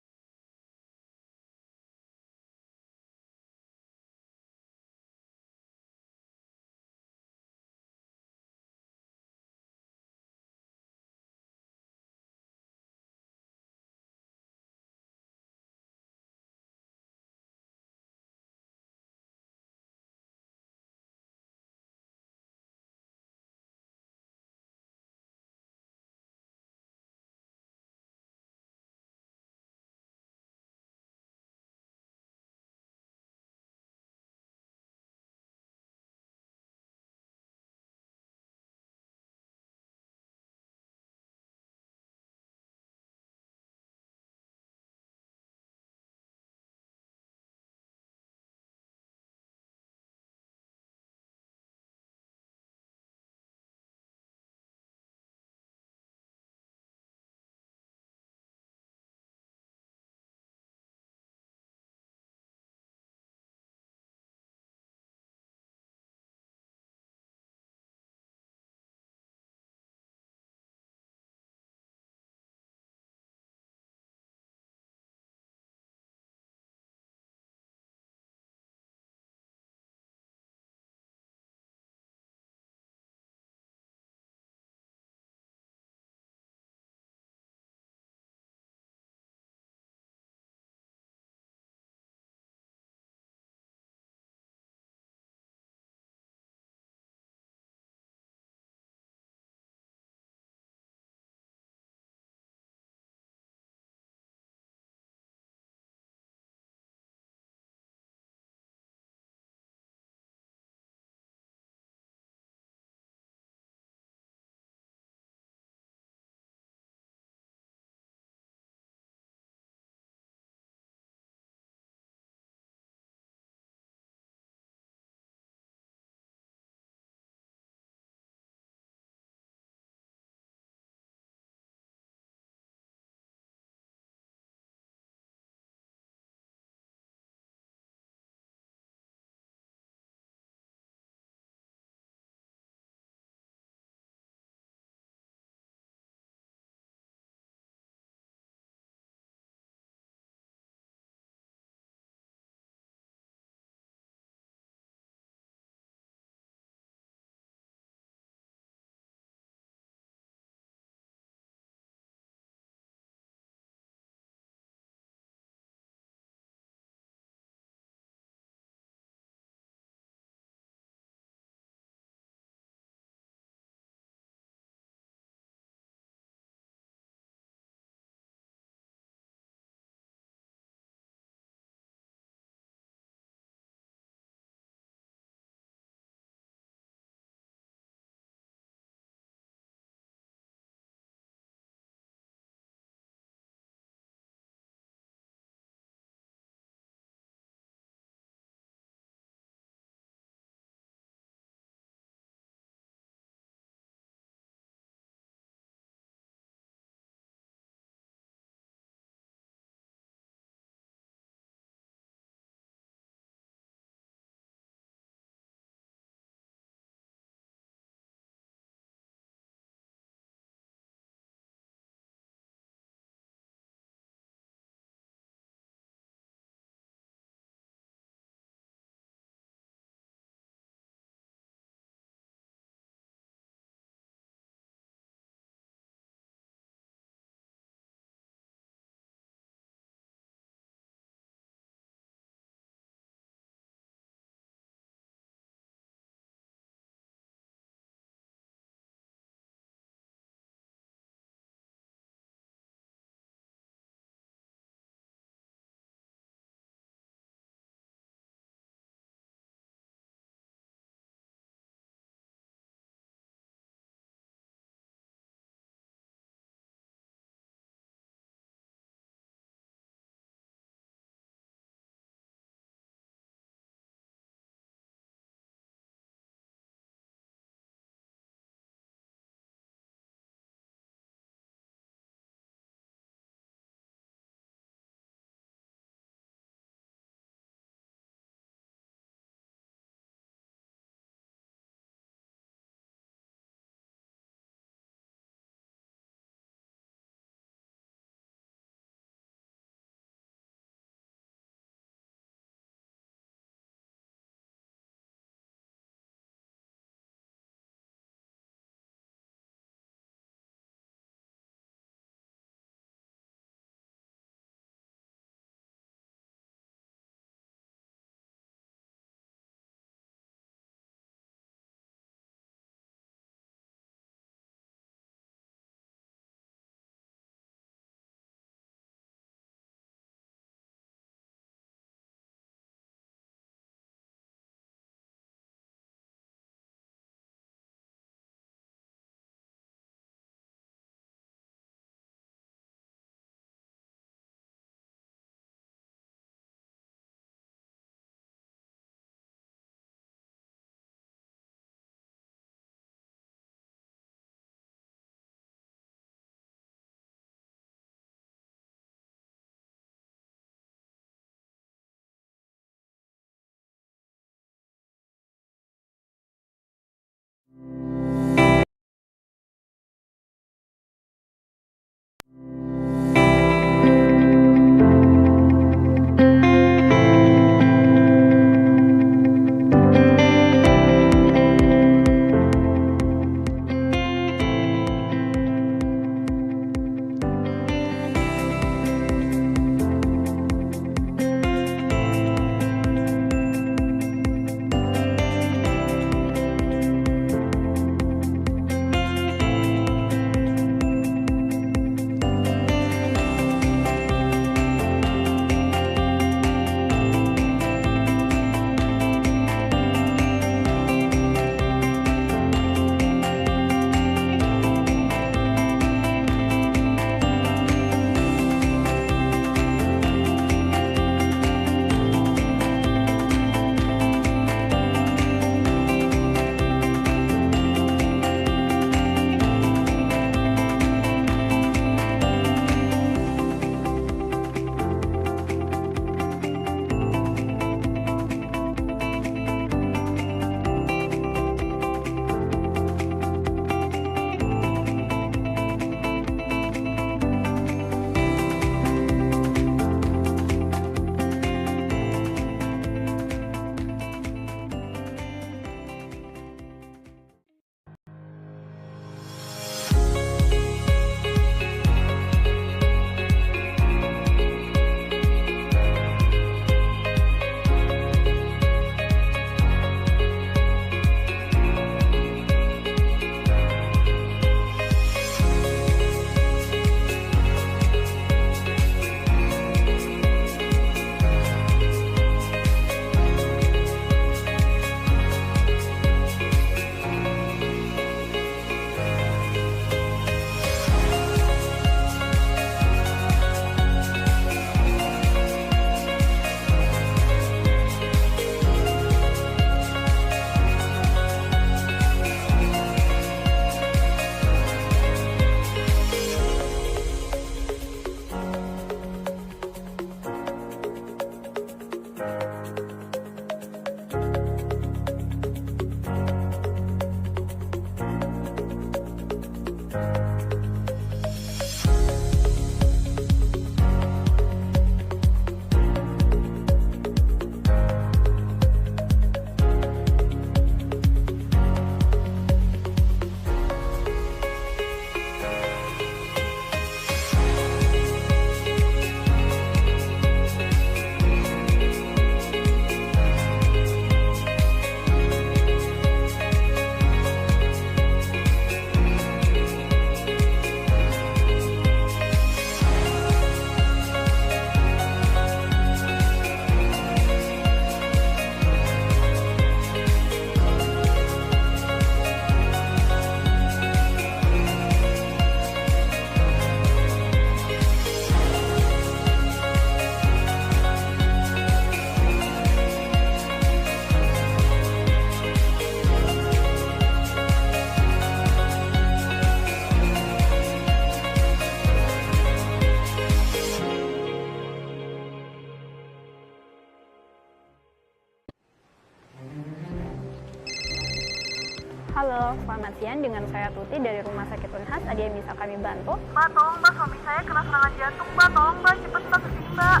Halo, selamat siang. Dengan saya Tuti dari Rumah Sakit Unhas. Ada yang bisa kami bantu? Mbak, tolong Mbak, suami saya kena serangan jantung Mbak. Tolong Mbak, cepet Mbak kesini Mbak.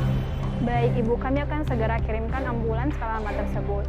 Baik, Ibu, kami akan segera kirimkan ambulans ke alamat tersebut.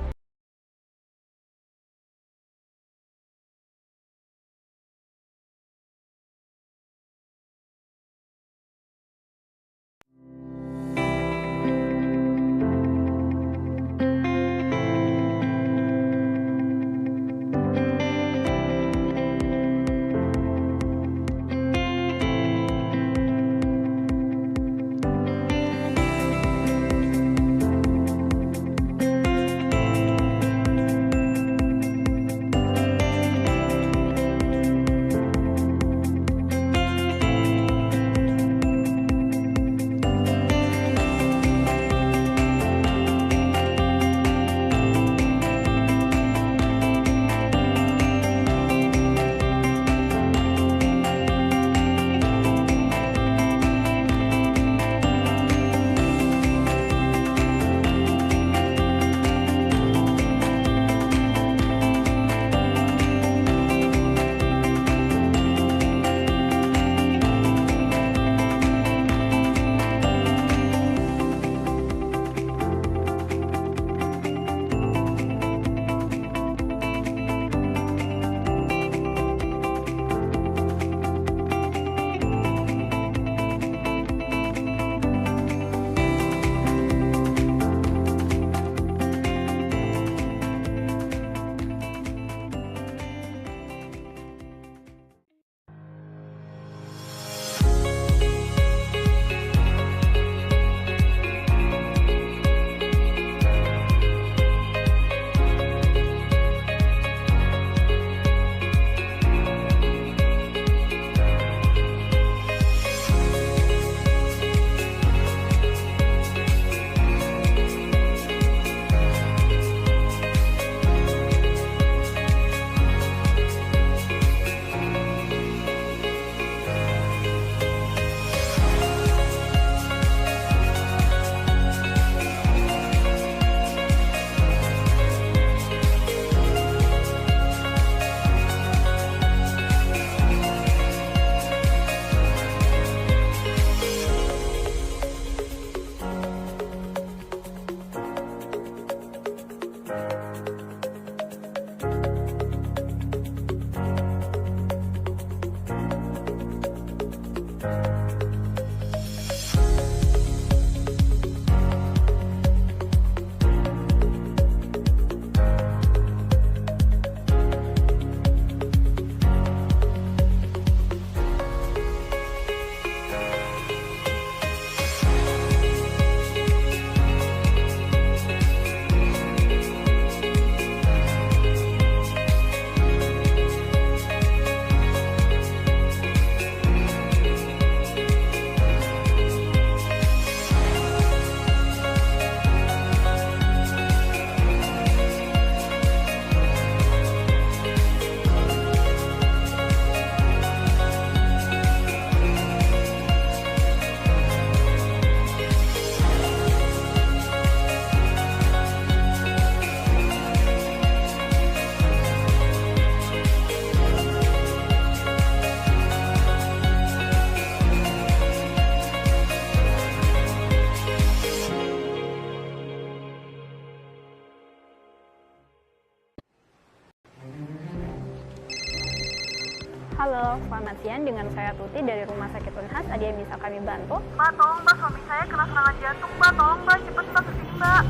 Halo, selamat siang. Dengan saya Tuti dari Rumah Sakit Unhas. Ada yang bisa kami bantu? Mbak, tolong Mbak, suami saya kena serangan jantung Mbak. Tolong Mbak, cepet Mbak kesini Mbak.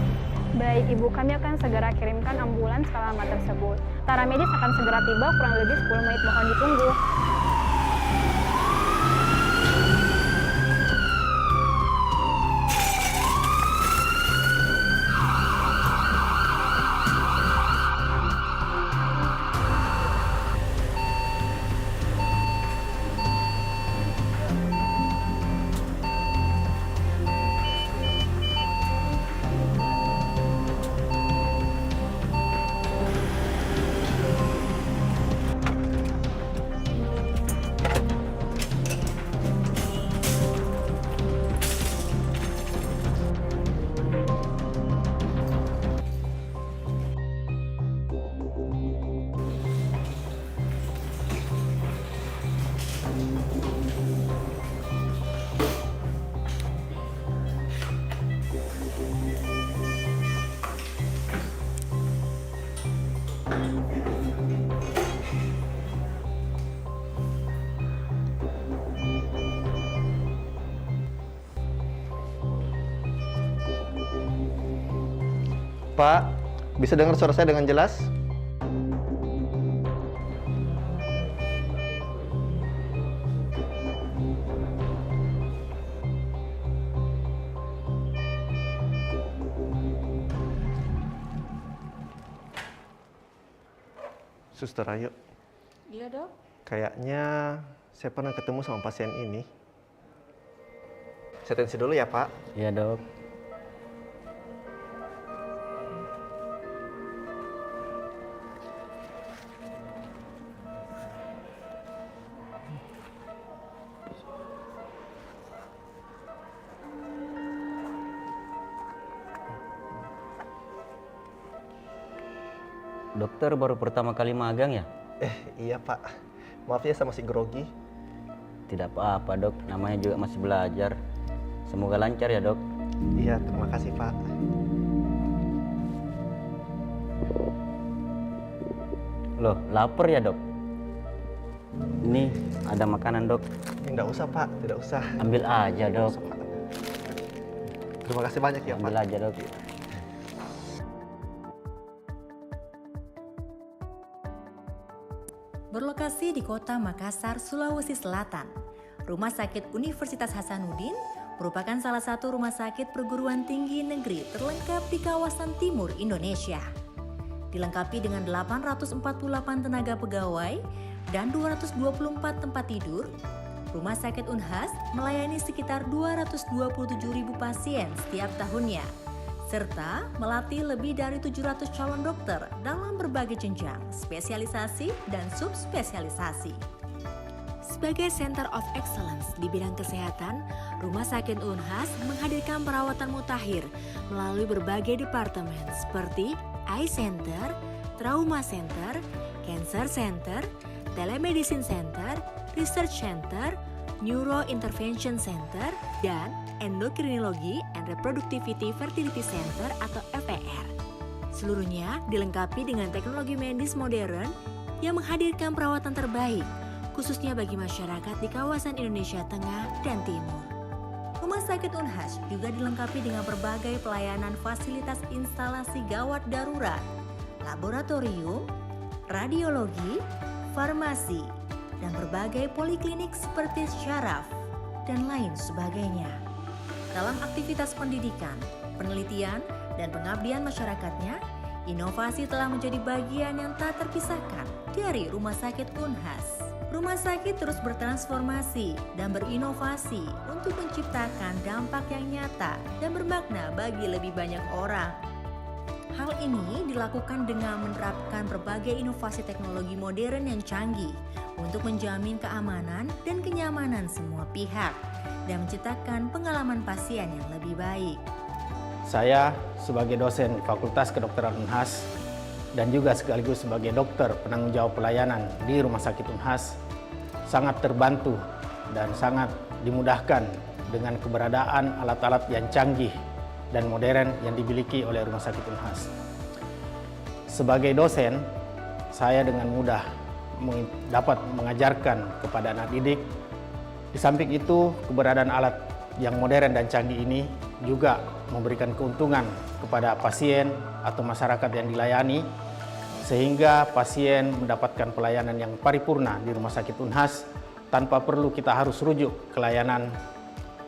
Baik, Ibu, kami akan segera kirimkan ambulans ke alamat tersebut. Para medis akan segera tiba, kurang lebih 10 menit, mohon ditunggu. Pak, bisa dengar suara saya dengan jelas? Suster Ayu. Iya dok. Kayaknya saya pernah ketemu sama pasien ini. Saya tensi dulu ya Pak. Iya dok. Dokter baru pertama kali magang ya? Iya Pak. Maaf ya saya masih grogi. Tidak apa-apa dok, namanya juga masih belajar. Semoga lancar ya dok. Iya, terima kasih Pak. Loh, lapar ya dok? Ini ada makanan dok. Tidak usah Pak, tidak usah. Ambil aja dok. Terima kasih banyak ya Pak. Ambil aja dok. Berlokasi di kota Makassar, Sulawesi Selatan, Rumah Sakit Universitas Hasanuddin merupakan salah satu rumah sakit perguruan tinggi negeri terlengkap di kawasan timur Indonesia. Dilengkapi dengan 848 tenaga pegawai dan 224 tempat tidur, Rumah Sakit Unhas melayani sekitar 227.000 pasien setiap tahunnya, serta melatih lebih dari 700 calon dokter dalam berbagai jenjang, spesialisasi, dan subspesialisasi. Sebagai Center of Excellence di bidang kesehatan, Rumah Sakit Unhas menghadirkan perawatan mutakhir melalui berbagai departemen seperti Eye Center, Trauma Center, Cancer Center, Telemedicine Center, Research Center, Neuro Intervention Center, dan Endokrinologi and Reproductivity Fertility Center atau FER. Seluruhnya dilengkapi dengan teknologi medis modern yang menghadirkan perawatan terbaik, khususnya bagi masyarakat di kawasan Indonesia Tengah dan Timur. Rumah Sakit Unhas juga dilengkapi dengan berbagai pelayanan fasilitas instalasi gawat darurat, laboratorium, radiologi, farmasi, dan berbagai poliklinik seperti syaraf, dan lain sebagainya. Dalam aktivitas pendidikan, penelitian, dan pengabdian masyarakatnya, inovasi telah menjadi bagian yang tak terpisahkan dari Rumah Sakit Unhas. Rumah sakit terus bertransformasi dan berinovasi untuk menciptakan dampak yang nyata dan bermakna bagi lebih banyak orang. Hal ini dilakukan dengan menerapkan berbagai inovasi teknologi modern yang canggih untuk menjamin keamanan dan kenyamanan semua pihak dan menciptakan pengalaman pasien yang lebih baik. Saya sebagai dosen Fakultas Kedokteran Unhas dan juga sekaligus sebagai dokter penanggung jawab pelayanan di Rumah Sakit Unhas sangat terbantu dan sangat dimudahkan dengan keberadaan alat-alat yang canggih dan modern yang dimiliki oleh Rumah Sakit Unhas. Sebagai dosen, saya dengan mudah dapat mengajarkan kepada anak didik. Di samping itu, keberadaan alat yang modern dan canggih ini juga memberikan keuntungan kepada pasien atau masyarakat yang dilayani, sehingga pasien mendapatkan pelayanan yang paripurna di Rumah Sakit Unhas tanpa perlu kita harus rujuk ke layanan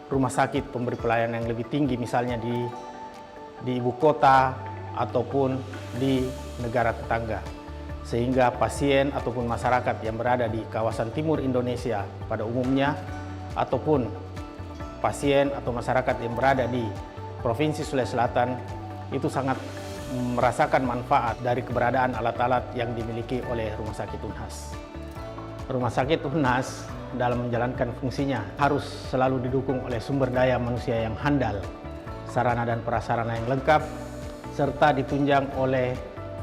rumah sakit pemberi pelayanan yang lebih tinggi, misalnya di ibu kota ataupun di negara tetangga. Sehingga pasien ataupun masyarakat yang berada di kawasan timur Indonesia pada umumnya ataupun pasien atau masyarakat yang berada di Provinsi Sulawesi Selatan itu sangat merasakan manfaat dari keberadaan alat-alat yang dimiliki oleh Rumah Sakit Unhas. Rumah Sakit Unhas dalam menjalankan fungsinya harus selalu didukung oleh sumber daya manusia yang handal, sarana dan prasarana yang lengkap, serta ditunjang oleh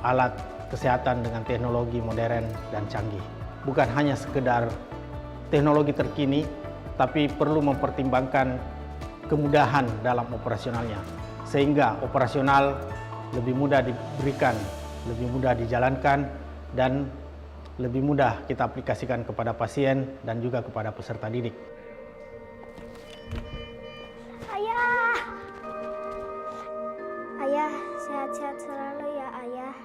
alat kesehatan dengan teknologi modern dan canggih. Bukan hanya sekedar teknologi terkini, tapi perlu mempertimbangkan kemudahan dalam operasionalnya, sehingga operasional lebih mudah diberikan, lebih mudah dijalankan, dan lebih mudah kita aplikasikan kepada pasien dan juga kepada peserta didik. Ayah! Ayah, sehat Sehat-sehat selalu ya ayah.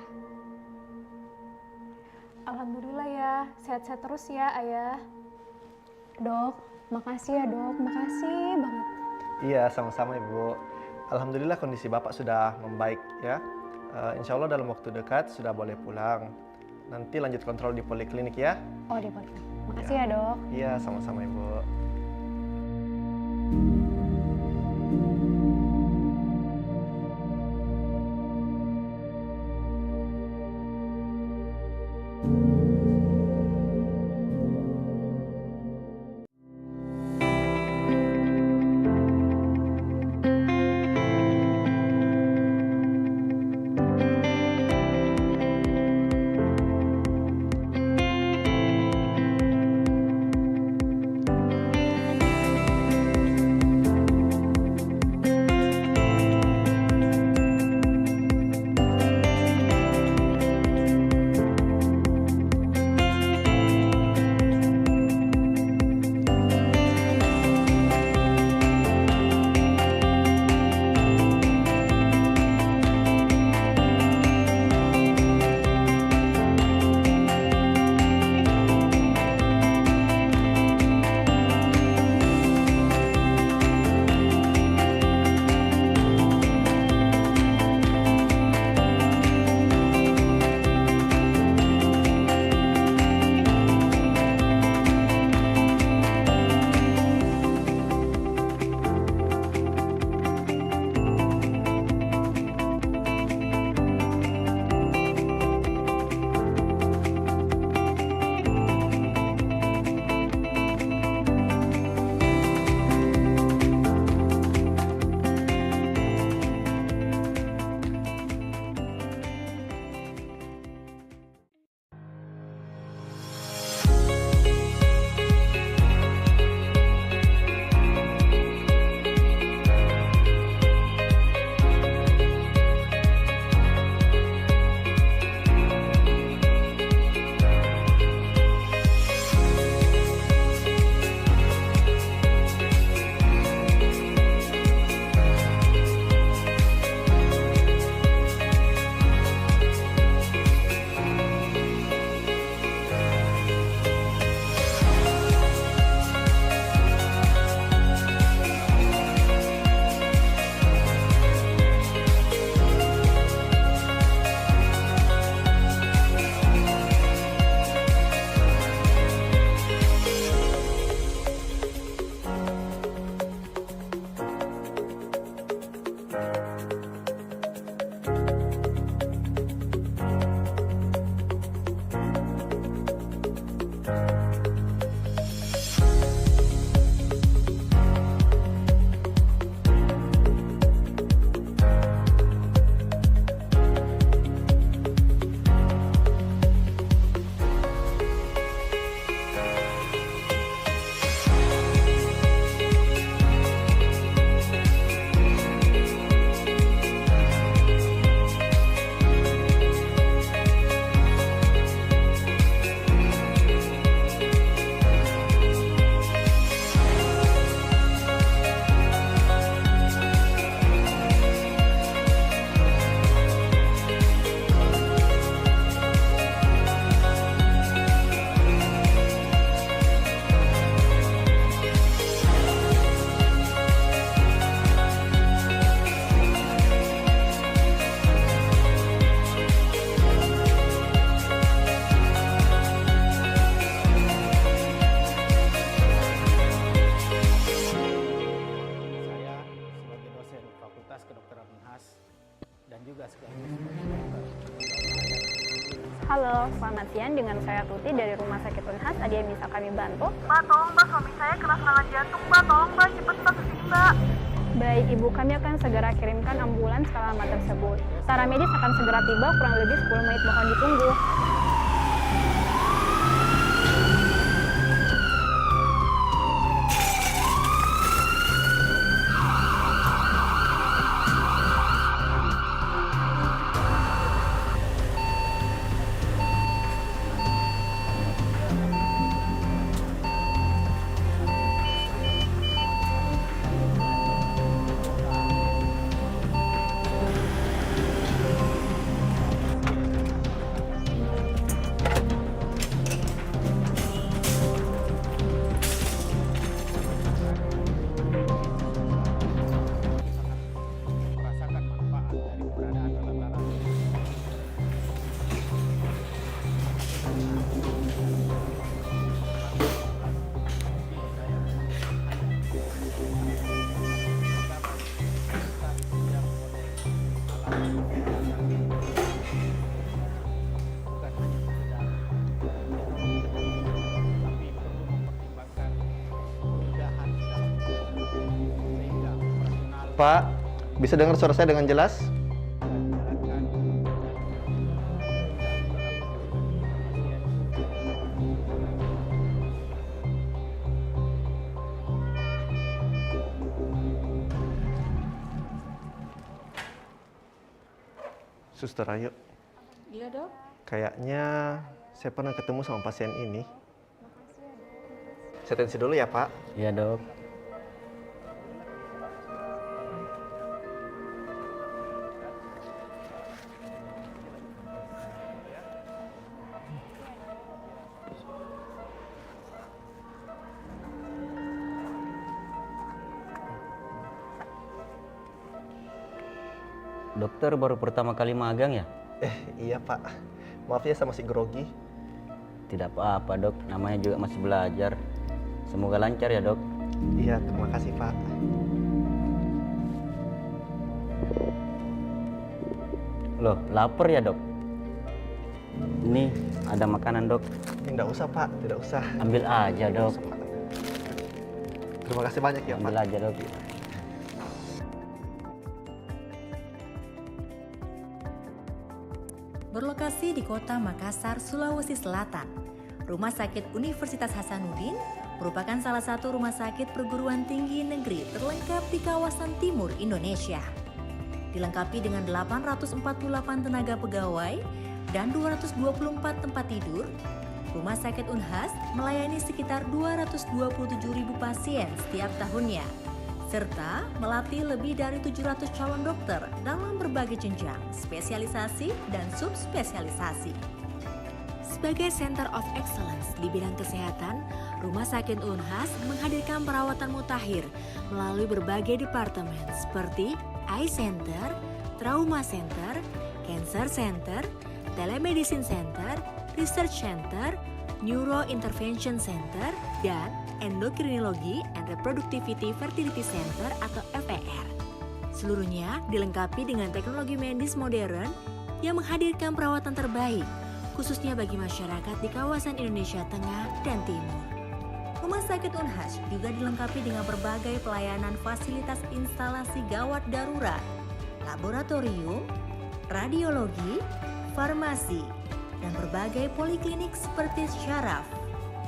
Alhamdulillah ya, sehat-sehat terus ya ayah. Dok, makasih ya dok, makasih banget. Iya, sama-sama Ibu. Alhamdulillah kondisi Bapak sudah membaik ya. Insya Allah dalam waktu dekat sudah boleh pulang. Nanti lanjut kontrol di poliklinik ya. Oh di poliklinik. Makasih ya dok. Iya, sama-sama Ibu. Halo, selamat siang. Dengan saya Tuti dari Rumah Sakit Unhas. Ada yang bisa kami bantu? Mbak, tolong Mbak, suami saya kena serangan jantung Mbak. Tolong Mbak, cepet Mbak kesini Mbak. Baik, Ibu, kami akan segera kirimkan ambulans ke alamat tersebut. Para medis akan segera tiba, kurang lebih 10 menit, mohon ditunggu. Pak. Bisa dengar suara saya dengan jelas? Suster Ayu. Iya dok. Kayaknya saya pernah ketemu sama pasien ini. Saya tensi dulu ya Pak. Iya dok. Dokter baru pertama kali magang ya? Iya Pak. Maaf ya saya masih grogi. Tidak apa-apa dok, namanya juga masih belajar. Semoga lancar ya dok. Iya, terima kasih Pak. Loh, lapar ya dok? Ini ada makanan dok. Tidak usah Pak, tidak usah. Ambil aja dok. Terima kasih banyak ya Pak. Ambil aja dok. Berlokasi di kota Makassar, Sulawesi Selatan, Rumah Sakit Universitas Hasanuddin merupakan salah satu rumah sakit perguruan tinggi negeri terlengkap di kawasan timur Indonesia. Dilengkapi dengan 848 tenaga pegawai dan 224 tempat tidur, Rumah Sakit Unhas melayani sekitar 227.000 pasien setiap tahunnya, serta melatih lebih dari 700 calon dokter dalam berbagai jenjang, spesialisasi, dan subspesialisasi. Sebagai Center of Excellence di bidang kesehatan, Rumah Sakit Unhas menghadirkan perawatan mutakhir melalui berbagai departemen seperti Eye Center, Trauma Center, Cancer Center, Telemedicine Center, Research Center, Neuro Intervention Center, dan Endokrinologi and Reproductivity Fertility Center atau FER. Seluruhnya dilengkapi dengan teknologi medis modern yang menghadirkan perawatan terbaik, khususnya bagi masyarakat di kawasan Indonesia Tengah dan Timur. Rumah Sakit Unhas juga dilengkapi dengan berbagai pelayanan fasilitas instalasi gawat darurat, laboratorium, radiologi, farmasi, dan berbagai poliklinik seperti syaraf,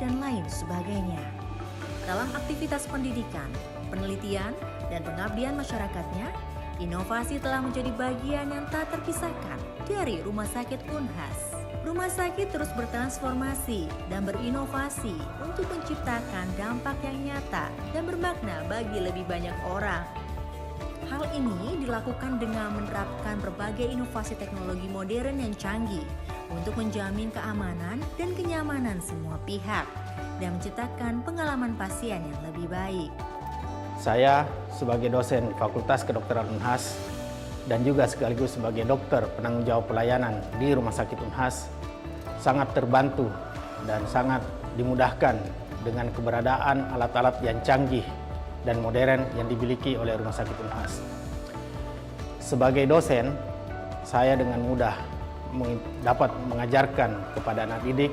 dan lain sebagainya. Dalam aktivitas pendidikan, penelitian, dan pengabdian masyarakatnya, inovasi telah menjadi bagian yang tak terpisahkan dari Rumah Sakit Unhas. Rumah sakit terus bertransformasi dan berinovasi untuk menciptakan dampak yang nyata dan bermakna bagi lebih banyak orang. Hal ini dilakukan dengan menerapkan berbagai inovasi teknologi modern yang canggih untuk menjamin keamanan dan kenyamanan semua pihak dan menciptakan pengalaman pasien yang lebih baik. Saya sebagai dosen Fakultas Kedokteran Unhas dan juga sekaligus sebagai dokter penanggung jawab pelayanan di Rumah Sakit Unhas sangat terbantu dan sangat dimudahkan dengan keberadaan alat-alat yang canggih dan modern yang dimiliki oleh Rumah Sakit Unhas. Sebagai dosen, saya dengan mudah dapat mengajarkan kepada anak didik.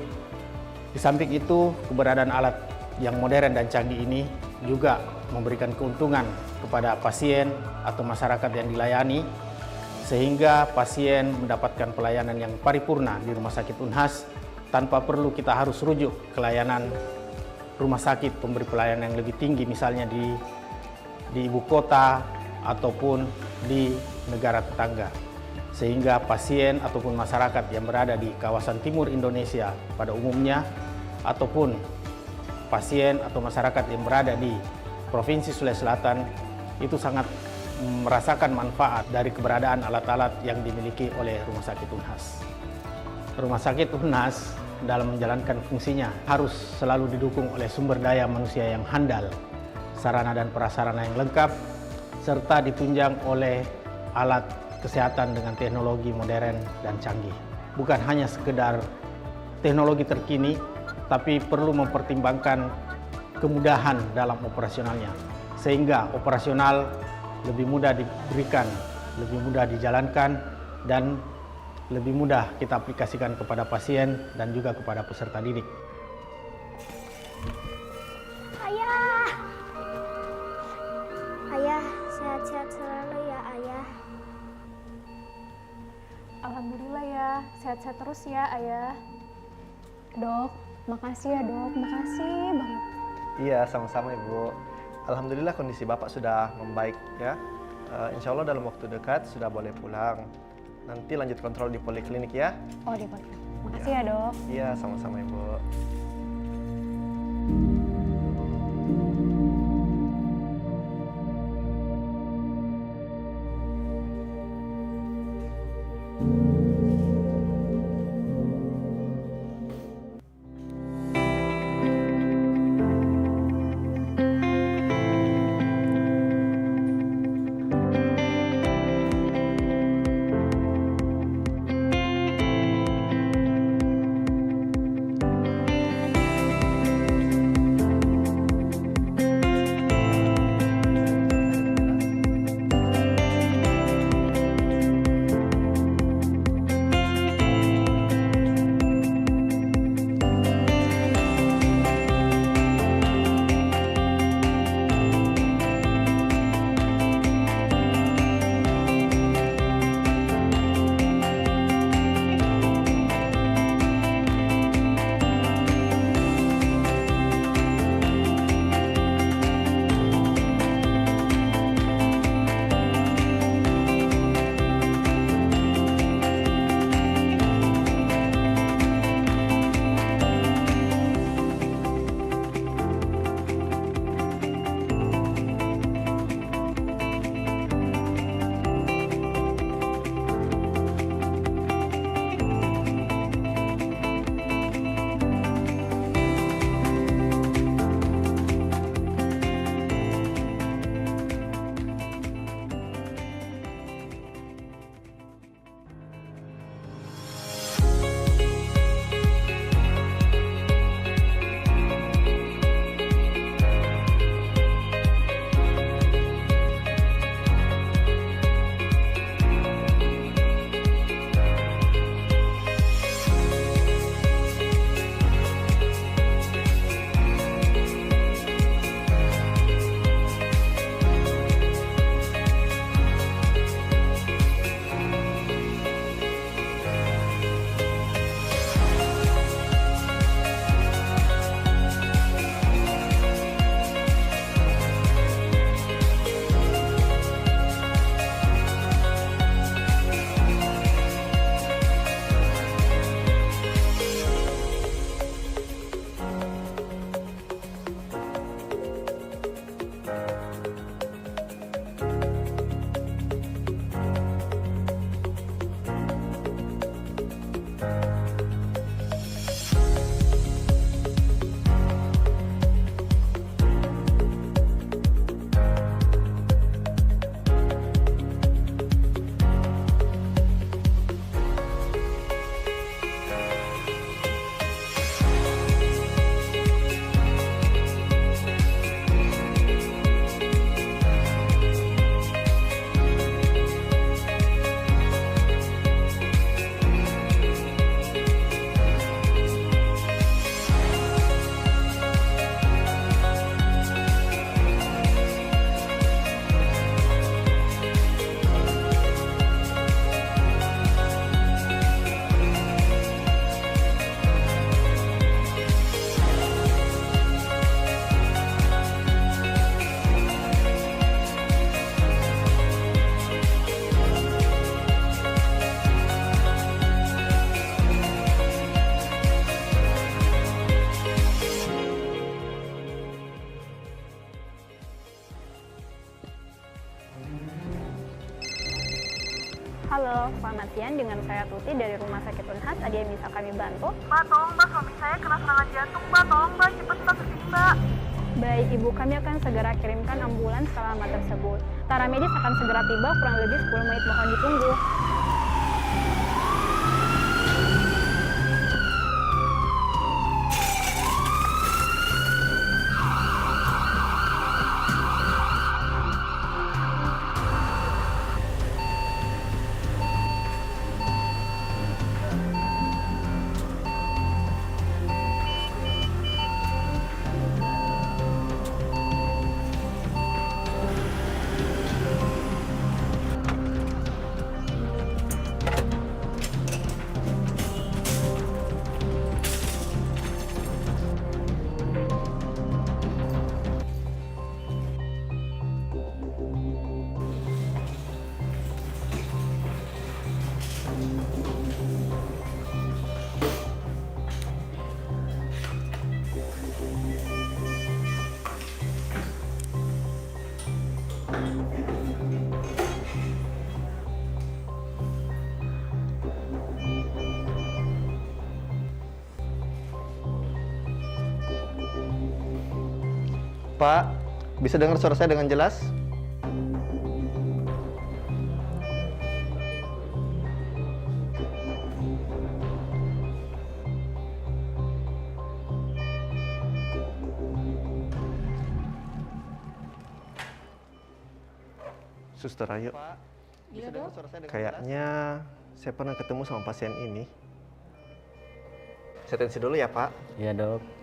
Di samping itu, keberadaan alat yang modern dan canggih ini juga memberikan keuntungan kepada pasien atau masyarakat yang dilayani, sehingga pasien mendapatkan pelayanan yang paripurna di Rumah Sakit Unhas tanpa perlu kita harus rujuk ke layanan rumah sakit pemberi pelayanan yang lebih tinggi, misalnya di ibu kota ataupun di negara tetangga. Sehingga pasien ataupun masyarakat yang berada di kawasan timur Indonesia pada umumnya ataupun pasien atau masyarakat yang berada di Provinsi Sulawesi Selatan itu sangat merasakan manfaat dari keberadaan alat-alat yang dimiliki oleh Rumah Sakit Unhas. Rumah Sakit Unhas dalam menjalankan fungsinya harus selalu didukung oleh sumber daya manusia yang handal, sarana dan prasarana yang lengkap, serta ditunjang oleh alat kesehatan dengan teknologi modern dan canggih. Bukan hanya sekedar teknologi terkini, tapi perlu mempertimbangkan kemudahan dalam operasionalnya, sehingga operasional lebih mudah diberikan, lebih mudah dijalankan, dan lebih mudah kita aplikasikan kepada pasien dan juga kepada peserta didik. Ayah, Sehat-sehat selalu ya Ayah. Alhamdulillah ya, sehat-sehat terus ya Ayah. Dok, makasih ya dok, makasih banget. Iya, sama-sama Ibu. Alhamdulillah kondisi Bapak sudah membaik ya. Insya Allah dalam waktu dekat sudah boleh pulang. Nanti lanjut kontrol di poliklinik ya. Oh di poliklinik. Makasih ya dok. Iya, sama-sama Ibu. Halo, selamat siang. Dengan saya Tuti dari Rumah Sakit Unhas. Ada yang bisa kami bantu? Mbak, tolong Mbak, suami saya kena serangan jantung Mbak. Tolong Mbak, cepat kesini Mbak. Baik, Ibu, kami akan segera kirimkan ambulans ke alamat tersebut. Para medis akan segera tiba, kurang lebih 10 menit, mohon ditunggu. Pak, bisa dengar suara saya dengan jelas? Suster, ayo. Iya, Dok. Kayaknya saya pernah ketemu sama pasien ini. Saya tensi dulu ya, Pak. Iya, Dok.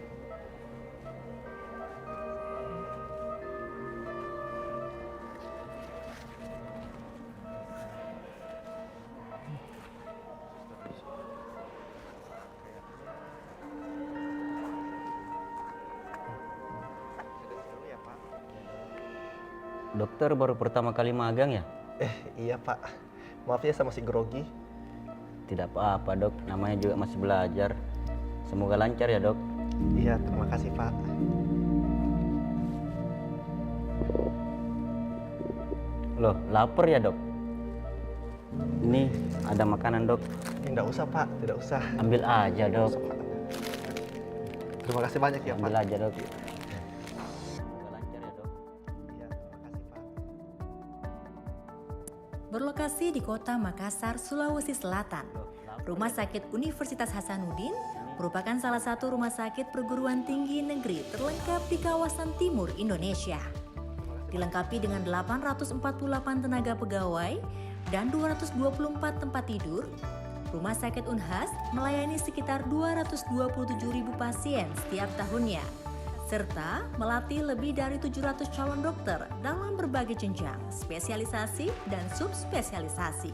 Dokter baru pertama kali magang ya? Iya, Pak. Maaf ya, saya masih grogi. Tidak apa-apa, Dok. Namanya juga masih belajar. Semoga lancar ya, Dok. Iya, terima kasih, Pak. Loh, lapar ya, Dok? Ini ada makanan, Dok. Tidak usah, Pak. Tidak usah. Ambil aja, Dok. Terima kasih banyak ya, Pak. Ambil aja, Dok. Berlokasi di kota Makassar, Sulawesi Selatan, Rumah Sakit Universitas Hasanuddin merupakan salah satu rumah sakit perguruan tinggi negeri terlengkap di kawasan timur Indonesia. Dilengkapi dengan 848 tenaga pegawai dan 224 tempat tidur, Rumah Sakit Unhas melayani sekitar 227.000 pasien setiap tahunnya, serta melatih lebih dari 700 calon dokter dalam berbagai jenjang, spesialisasi, dan subspesialisasi.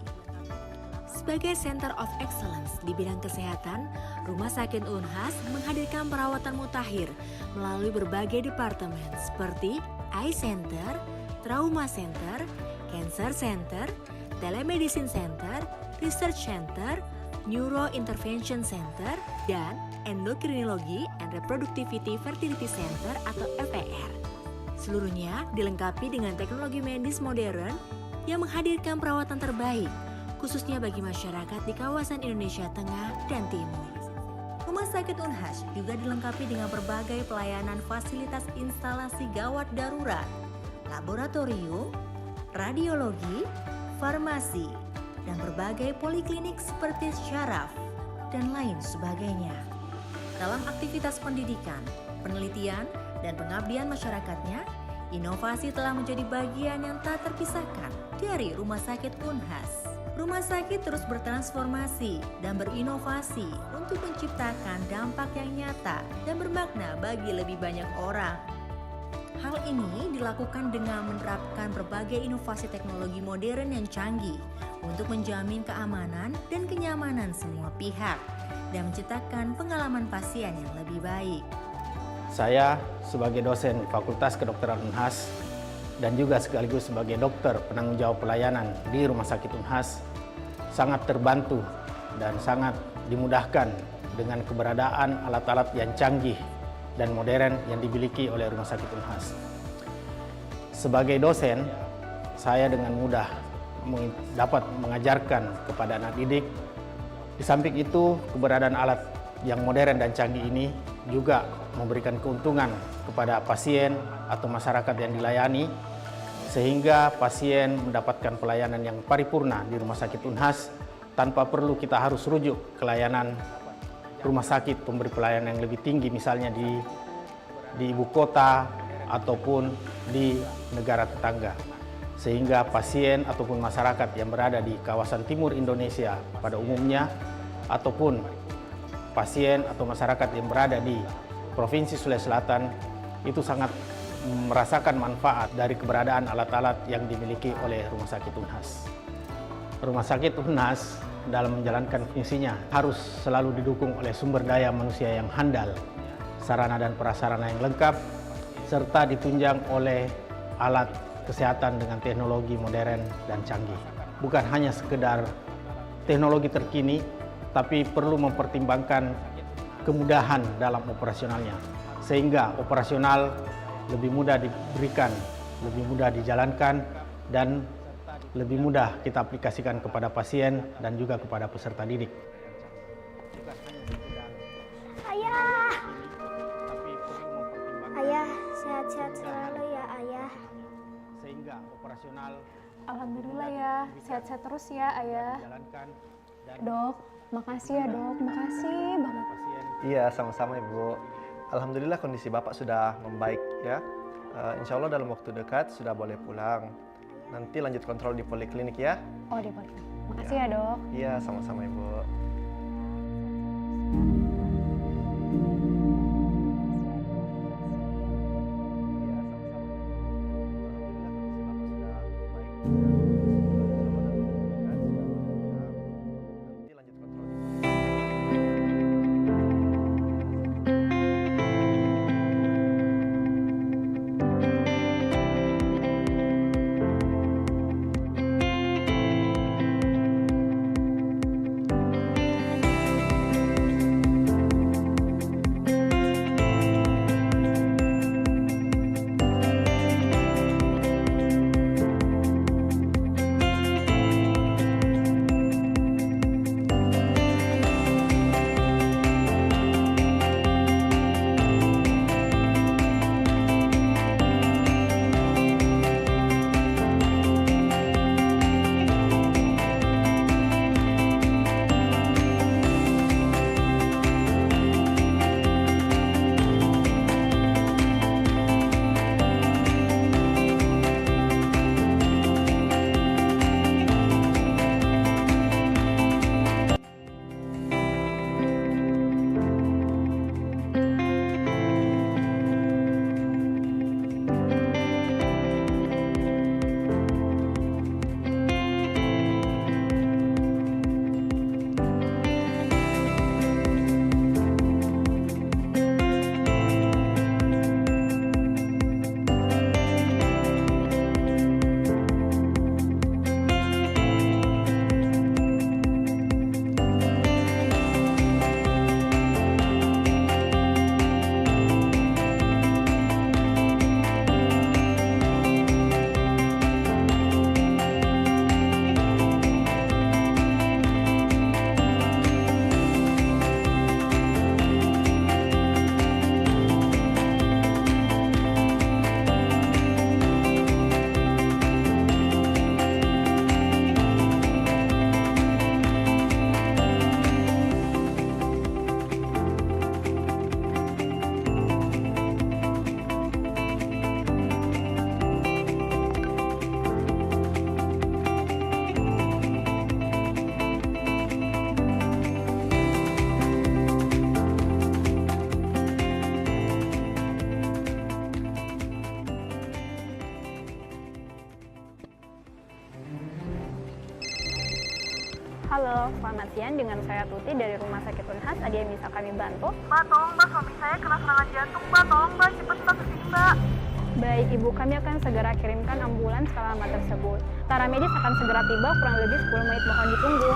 Sebagai Center of Excellence di bidang kesehatan, Rumah Sakit Unhas menghadirkan perawatan mutakhir melalui berbagai departemen seperti Eye Center, Trauma Center, Cancer Center, Telemedicine Center, Research Center, Neuro Intervention Center, dan Endokrinologi and Reproductivity Fertility Center atau FER. Seluruhnya dilengkapi dengan teknologi medis modern yang menghadirkan perawatan terbaik, khususnya bagi masyarakat di kawasan Indonesia Tengah dan Timur. Rumah Sakit Unhas juga dilengkapi dengan berbagai pelayanan fasilitas instalasi gawat darurat, laboratorium, radiologi, farmasi, dan berbagai poliklinik seperti syaraf, dan lain sebagainya. Dalam aktivitas pendidikan, penelitian, dan pengabdian masyarakatnya, inovasi telah menjadi bagian yang tak terpisahkan dari Rumah Sakit Unhas. Rumah sakit terus bertransformasi dan berinovasi untuk menciptakan dampak yang nyata dan bermakna bagi lebih banyak orang. Hal ini dilakukan dengan menerapkan berbagai inovasi teknologi modern yang canggih untuk menjamin keamanan dan kenyamanan semua pihak dan menciptakan pengalaman pasien yang lebih baik. Saya sebagai dosen Fakultas Kedokteran Unhas dan juga sekaligus sebagai dokter penanggung jawab pelayanan di Rumah Sakit Unhas sangat terbantu dan sangat dimudahkan dengan keberadaan alat-alat yang canggih dan modern yang dimiliki oleh Rumah Sakit Unhas. Sebagai dosen, saya dengan mudah dapat mengajarkan kepada anak didik. Di samping itu, keberadaan alat yang modern dan canggih ini juga memberikan keuntungan kepada pasien atau masyarakat yang dilayani, sehingga pasien mendapatkan pelayanan yang paripurna di Rumah Sakit Unhas tanpa perlu kita harus rujuk ke layanan rumah sakit pemberi pelayanan yang lebih tinggi, misalnya di ibu kota ataupun di negara tetangga. Sehingga pasien ataupun masyarakat yang berada di kawasan timur Indonesia pada umumnya ataupun pasien atau masyarakat yang berada di Provinsi Sulawesi Selatan itu sangat merasakan manfaat dari keberadaan alat-alat yang dimiliki oleh Rumah Sakit Unhas. Rumah Sakit Unhas dalam menjalankan fungsinya harus selalu didukung oleh sumber daya manusia yang handal, sarana dan prasarana yang lengkap, serta ditunjang oleh alat kesehatan dengan teknologi modern dan canggih. Bukan hanya sekedar teknologi terkini, tapi perlu mempertimbangkan kemudahan dalam operasionalnya, sehingga operasional lebih mudah diberikan, lebih mudah dijalankan, dan lebih mudah kita aplikasikan kepada pasien dan juga kepada peserta didik. Ayah! Ayah, sehat-sehat selalu. Alhamdulillah ya, sehat-sehat terus ya ayah. Jalankan dan Dok, makasih ya dok, makasih banget. Iya, sama-sama Ibu. Alhamdulillah kondisi Bapak sudah membaik ya. Insya Allah dalam waktu dekat sudah boleh pulang. Nanti lanjut kontrol di poliklinik ya. Oh di poliklinik. Makasih ya dok. Iya, sama-sama Ibu. Halo, selamat siang. Dengan saya Tuti dari Rumah Sakit Unhas. Ada yang bisa kami bantu? Mbak, tolong Mbak, suami saya kena serangan jantung Mbak. Tolong Mbak, cepet Mbak kesini Mbak. Baik, Ibu, kami akan segera kirimkan ambulans ke alamat tersebut. Para medis akan segera tiba, kurang lebih 10 menit, mohon ditunggu.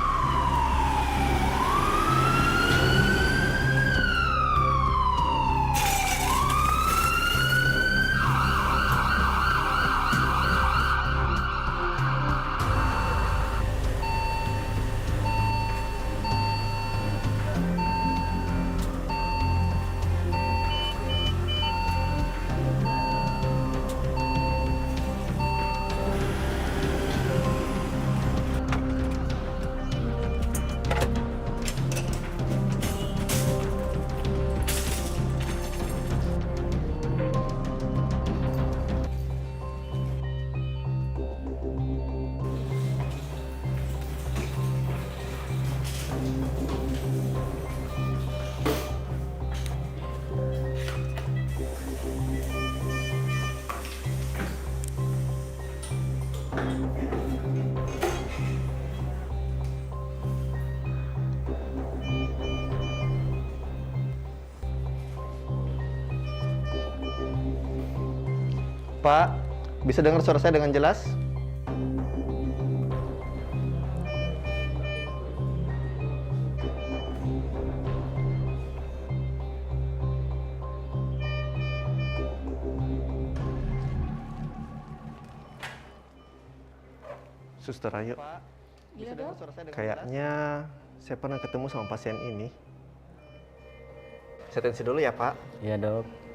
Pak, bisa dengar suara saya dengan jelas? Suster Ayu, Iya, Dok. kayaknya saya pernah ketemu sama pasien ini. Saya tensi dulu ya, Pak. Iya, Dok.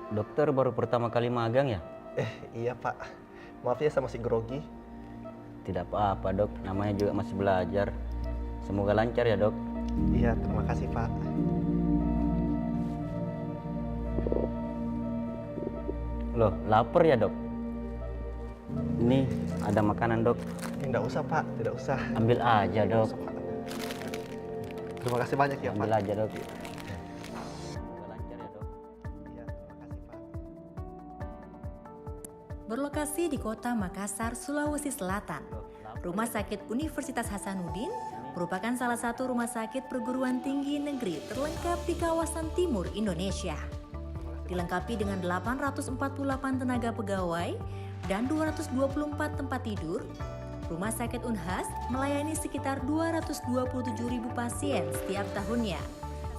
Dokter baru pertama kali magang ya? Iya Pak, maaf ya saya masih grogi. Tidak apa-apa dok, namanya juga masih belajar. Semoga lancar ya dok. Iya, terima kasih Pak. Loh, lapar ya dok? Ini ada makanan dok. Tidak usah Pak, tidak usah. Ambil aja dok. Terima kasih banyak ya Pak. Ambil aja dok. Berlokasi di kota Makassar, Sulawesi Selatan, Rumah Sakit Universitas Hasanuddin merupakan salah satu rumah sakit perguruan tinggi negeri terlengkap di kawasan timur Indonesia. Dilengkapi dengan 848 tenaga pegawai dan 224 tempat tidur, Rumah Sakit Unhas melayani sekitar 227.000 pasien setiap tahunnya,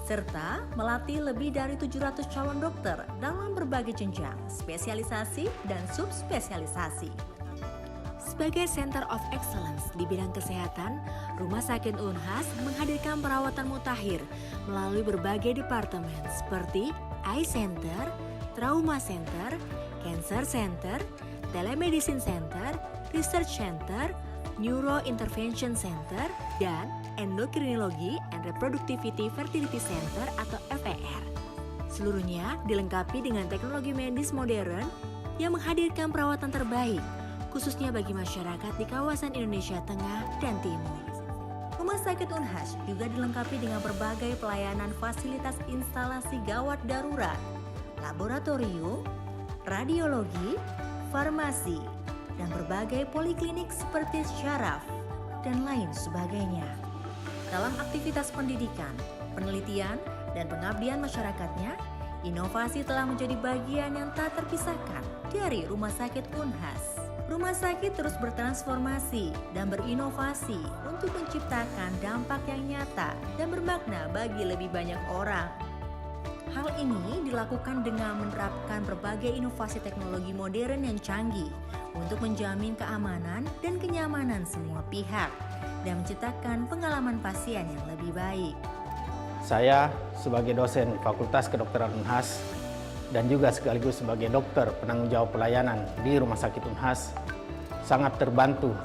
serta melatih lebih dari 700 calon dokter dalam berbagai jenjang, spesialisasi, dan subspesialisasi. Sebagai Center of Excellence di bidang kesehatan, Rumah Sakit Unhas menghadirkan perawatan mutakhir melalui berbagai departemen seperti Eye Center, Trauma Center, Cancer Center, Telemedicine Center, Research Center, Neuro Intervention Center, dan Endokrinologi and Reproductivity Fertility Center atau FER. Seluruhnya dilengkapi dengan teknologi medis modern yang menghadirkan perawatan terbaik, khususnya bagi masyarakat di kawasan Indonesia Tengah dan Timur. Rumah Sakit Unhas juga dilengkapi dengan berbagai pelayanan fasilitas instalasi gawat darurat, laboratorium, radiologi, farmasi, dan berbagai poliklinik seperti syaraf dan lain sebagainya. Dalam aktivitas pendidikan, penelitian, dan pengabdian masyarakatnya, inovasi telah menjadi bagian yang tak terpisahkan dari Rumah Sakit Unhas. Rumah sakit terus bertransformasi dan berinovasi untuk menciptakan dampak yang nyata dan bermakna bagi lebih banyak orang. Hal ini dilakukan dengan menerapkan berbagai inovasi teknologi modern yang canggih untuk menjamin keamanan dan kenyamanan semua pihak dan menciptakan pengalaman pasien yang lebih baik. Saya sebagai dosen Fakultas Kedokteran Unhas dan juga sekaligus sebagai dokter penanggung jawab pelayanan di Rumah Sakit Unhas sangat terbantu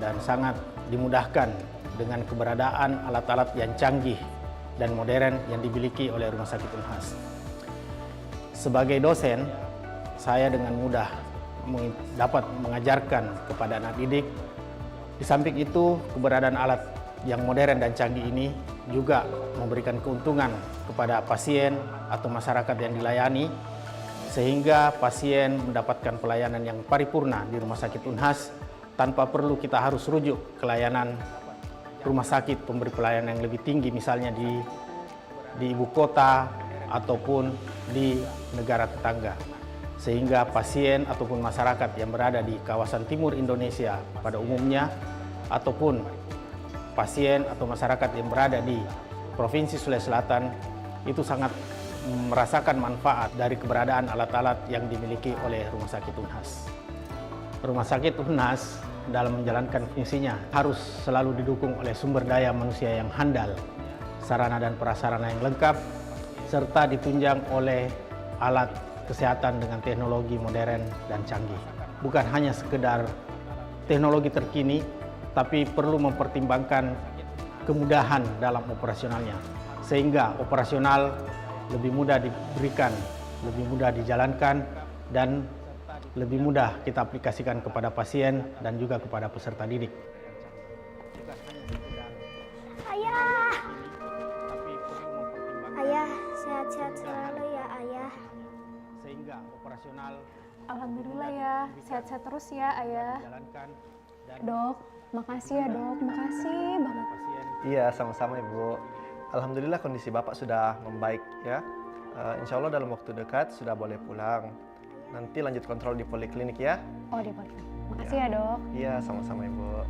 dan sangat dimudahkan dengan keberadaan alat-alat yang canggih dan modern yang dimiliki oleh Rumah Sakit Unhas. Sebagai dosen, saya dengan mudah dapat mengajarkan kepada anak didik. Di samping itu, keberadaan alat yang modern dan canggih ini juga memberikan keuntungan kepada pasien atau masyarakat yang dilayani, sehingga pasien mendapatkan pelayanan yang paripurna di Rumah Sakit Unhas tanpa perlu kita harus rujuk ke layanan rumah sakit pemberi pelayanan yang lebih tinggi, misalnya di ibu kota ataupun di negara tetangga. Sehingga pasien ataupun masyarakat yang berada di kawasan timur Indonesia pada umumnya ataupun pasien atau masyarakat yang berada di Provinsi Sulawesi Selatan itu sangat merasakan manfaat dari keberadaan alat-alat yang dimiliki oleh Rumah Sakit Unhas. Rumah Sakit Unhas dalam menjalankan fungsinya harus selalu didukung oleh sumber daya manusia yang handal, sarana dan prasarana yang lengkap, serta ditunjang oleh alat kesehatan dengan teknologi modern dan canggih. Bukan hanya sekedar teknologi terkini, tapi perlu mempertimbangkan kemudahan dalam operasionalnya, sehingga operasional lebih mudah diberikan, lebih mudah dijalankan, dan lebih mudah kita aplikasikan kepada pasien dan juga kepada peserta didik. Ayah! Ayah, sehat-sehat selalu ya ayah. Sehingga operasional Alhamdulillah ya, sehat-sehat terus ya ayah. Dok, makasih ya dok, makasih banget. Iya, sama-sama Ibu. Alhamdulillah kondisi Bapak sudah membaik ya. Insya Allah dalam waktu dekat sudah boleh pulang. Nanti lanjut kontrol di poliklinik ya. Oh di poliklinik. Makasih ya dok. Iya, sama-sama Ibu.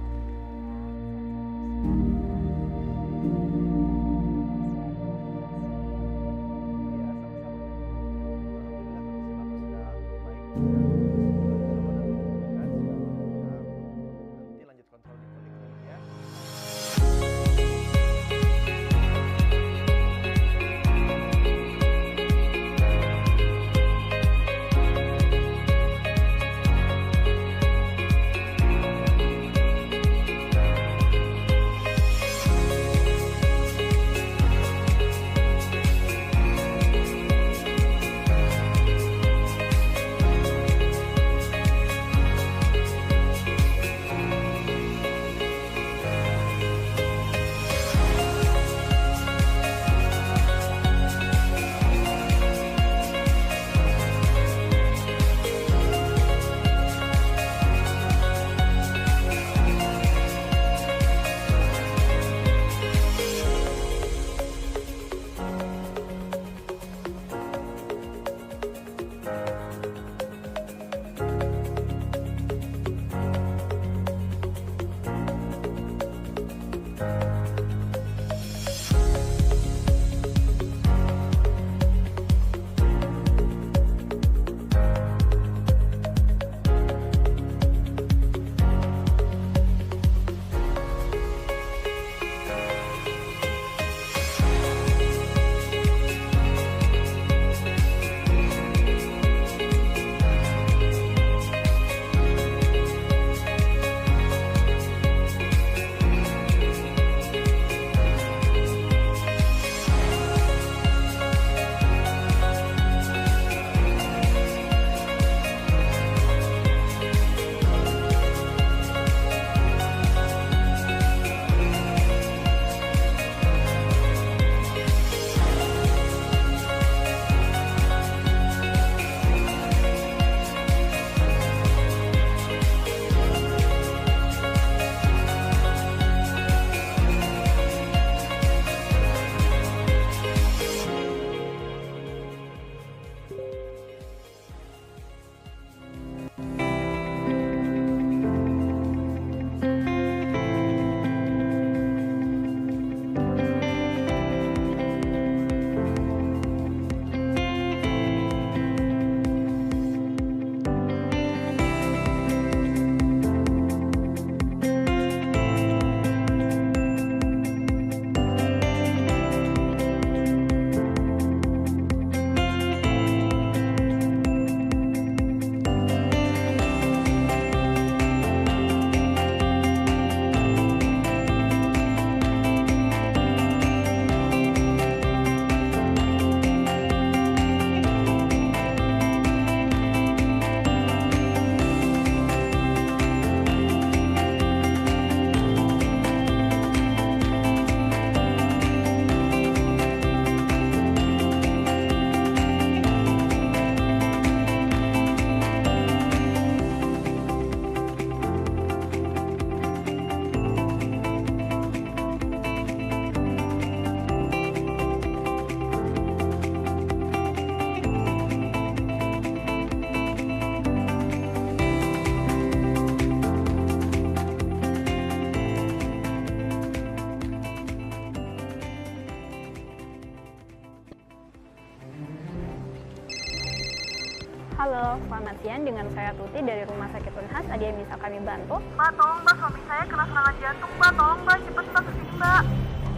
Halo, selamat siang. Dengan saya Tuti dari Rumah Sakit Unhas. Ada yang bisa kami bantu? Mbak, tolong Mbak, suami saya kena serangan jantung Mbak. Tolong Mbak, cepat kesini Mbak.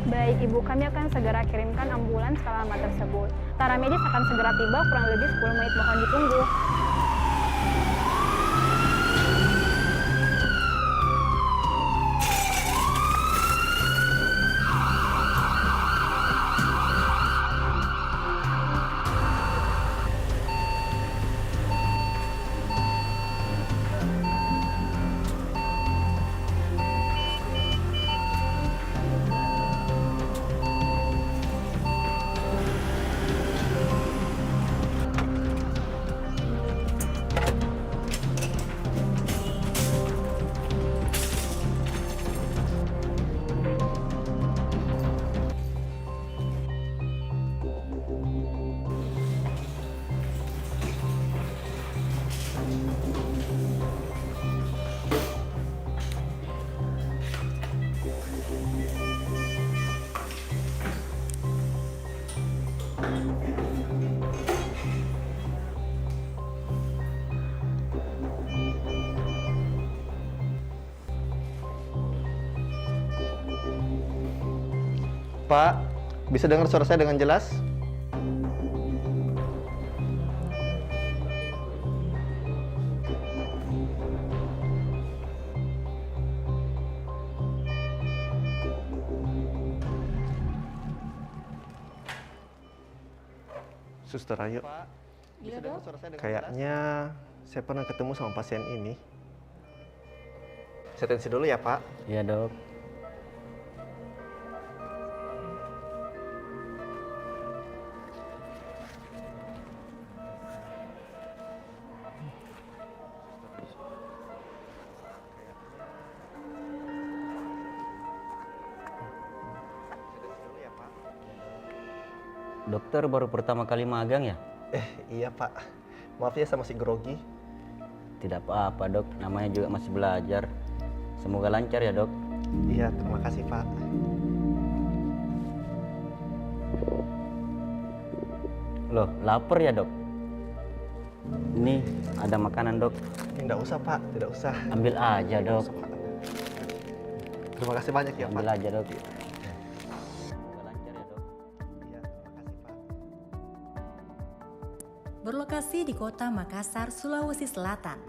Baik, Ibu, kami akan segera kirimkan ambulans ke alamat tersebut. Para medis akan segera tiba, kurang lebih 10 menit, mohon ditunggu. Pak, bisa dengar suara saya dengan jelas? Suster, ayo. Iya, Dok. Kayaknya saya pernah ketemu sama pasien ini. Saya tensi dulu ya, Pak. Iya, Dok. Dokter baru pertama kali magang ya? Iya Pak, maaf ya saya masih grogi. Tidak apa-apa Dok, namanya juga masih belajar. Semoga lancar ya Dok. Iya, terima kasih Pak. Loh, lapar ya Dok? Ini ada makanan Dok. Tidak usah Pak, tidak usah. Ambil aja Dok. Terima kasih banyak ya Pak. Ambil aja Dok. Berlokasi di kota Makassar, Sulawesi Selatan,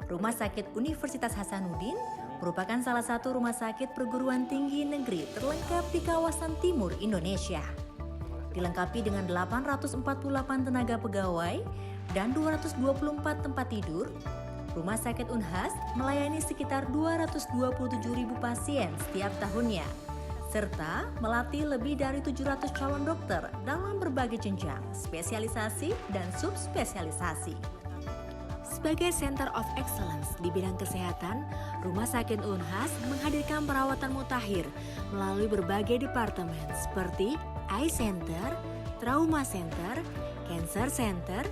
Rumah Sakit Universitas Hasanuddin merupakan salah satu rumah sakit perguruan tinggi negeri terlengkap di kawasan timur Indonesia. Dilengkapi dengan 848 tenaga pegawai dan 224 tempat tidur, Rumah Sakit Unhas melayani sekitar 227.000 pasien setiap tahunnya, serta melatih lebih dari 700 calon dokter dalam berbagai jenjang, spesialisasi, dan subspesialisasi. Sebagai Center of Excellence di bidang kesehatan, Rumah Sakit Unhas menghadirkan perawatan mutakhir melalui berbagai departemen seperti Eye Center, Trauma Center, Cancer Center,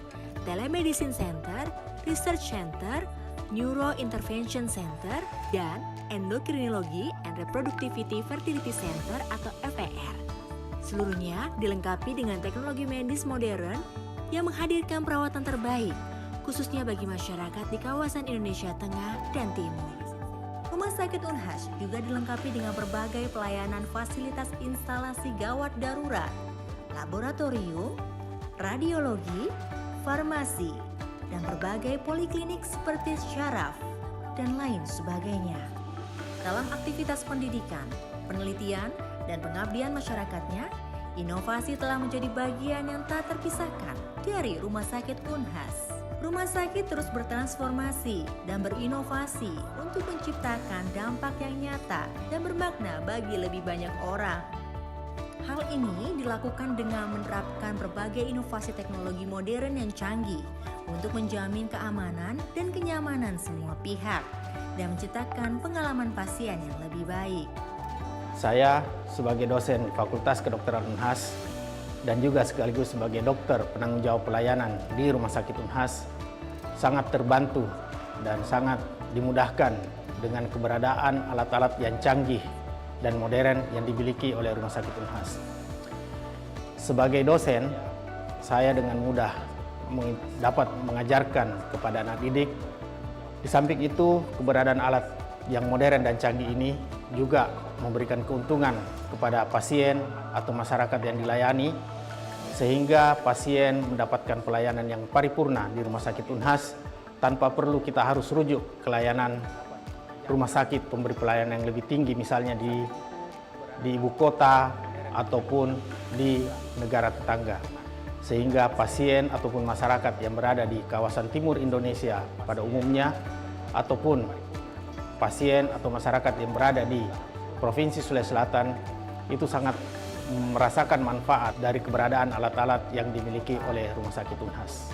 Telemedicine Center, Research Center, Neuro Intervention Center, dan Endokrinologi and Reproductivity Fertility Center atau FER. Seluruhnya dilengkapi dengan teknologi medis modern yang menghadirkan perawatan terbaik, khususnya bagi masyarakat di kawasan Indonesia Tengah dan Timur. Rumah Sakit Unhas juga dilengkapi dengan berbagai pelayanan fasilitas instalasi gawat darurat, laboratorium, radiologi, farmasi, dan berbagai poliklinik seperti syaraf dan lain sebagainya. Dalam aktivitas pendidikan, penelitian, dan pengabdian masyarakatnya, inovasi telah menjadi bagian yang tak terpisahkan dari Rumah Sakit Unhas. Rumah sakit terus bertransformasi dan berinovasi untuk menciptakan dampak yang nyata dan bermakna bagi lebih banyak orang. Hal ini dilakukan dengan menerapkan berbagai inovasi teknologi modern yang canggih untuk menjamin keamanan dan kenyamanan semua pihak dan menciptakan pengalaman pasien yang lebih baik. Saya sebagai dosen Fakultas Kedokteran Unhas dan juga sekaligus sebagai dokter penanggung jawab pelayanan di Rumah Sakit Unhas sangat terbantu dan sangat dimudahkan dengan keberadaan alat-alat yang canggih dan modern yang dimiliki oleh Rumah Sakit Unhas. Sebagai dosen, saya dengan mudah dapat mengajarkan kepada anak didik. Di samping itu, keberadaan alat yang modern dan canggih ini juga memberikan keuntungan kepada pasien atau masyarakat yang dilayani, sehingga pasien mendapatkan pelayanan yang paripurna di Rumah Sakit Unhas tanpa perlu kita harus rujuk ke layanan rumah sakit pemberi pelayanan yang lebih tinggi, misalnya di ibu kota ataupun di negara tetangga. Sehingga pasien ataupun masyarakat yang berada di kawasan timur Indonesia pada umumnya, ataupun pasien atau masyarakat yang berada di Provinsi Sulawesi Selatan itu sangat merasakan manfaat dari keberadaan alat-alat yang dimiliki oleh Rumah Sakit Unhas.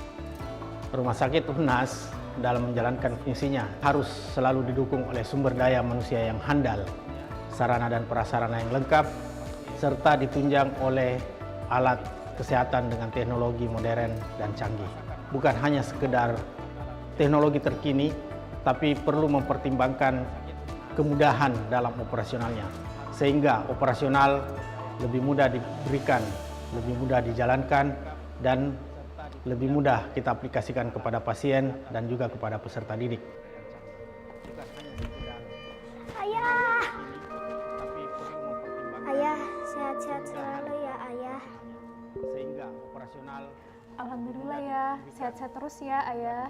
Rumah Sakit Unhas dalam menjalankan fungsinya harus selalu didukung oleh sumber daya manusia yang handal, sarana dan prasarana yang lengkap, serta ditunjang oleh alat kesehatan dengan teknologi modern dan canggih. Bukan hanya sekedar teknologi terkini, tapi perlu mempertimbangkan kemudahan dalam operasionalnya, sehingga operasional lebih mudah diberikan, lebih mudah dijalankan, dan lebih mudah kita aplikasikan kepada pasien dan juga kepada peserta didik. Ayah! Ayah, sehat-sehat selalu ya ayah. Sehingga operasional. Alhamdulillah ya, sehat-sehat terus ya ayah.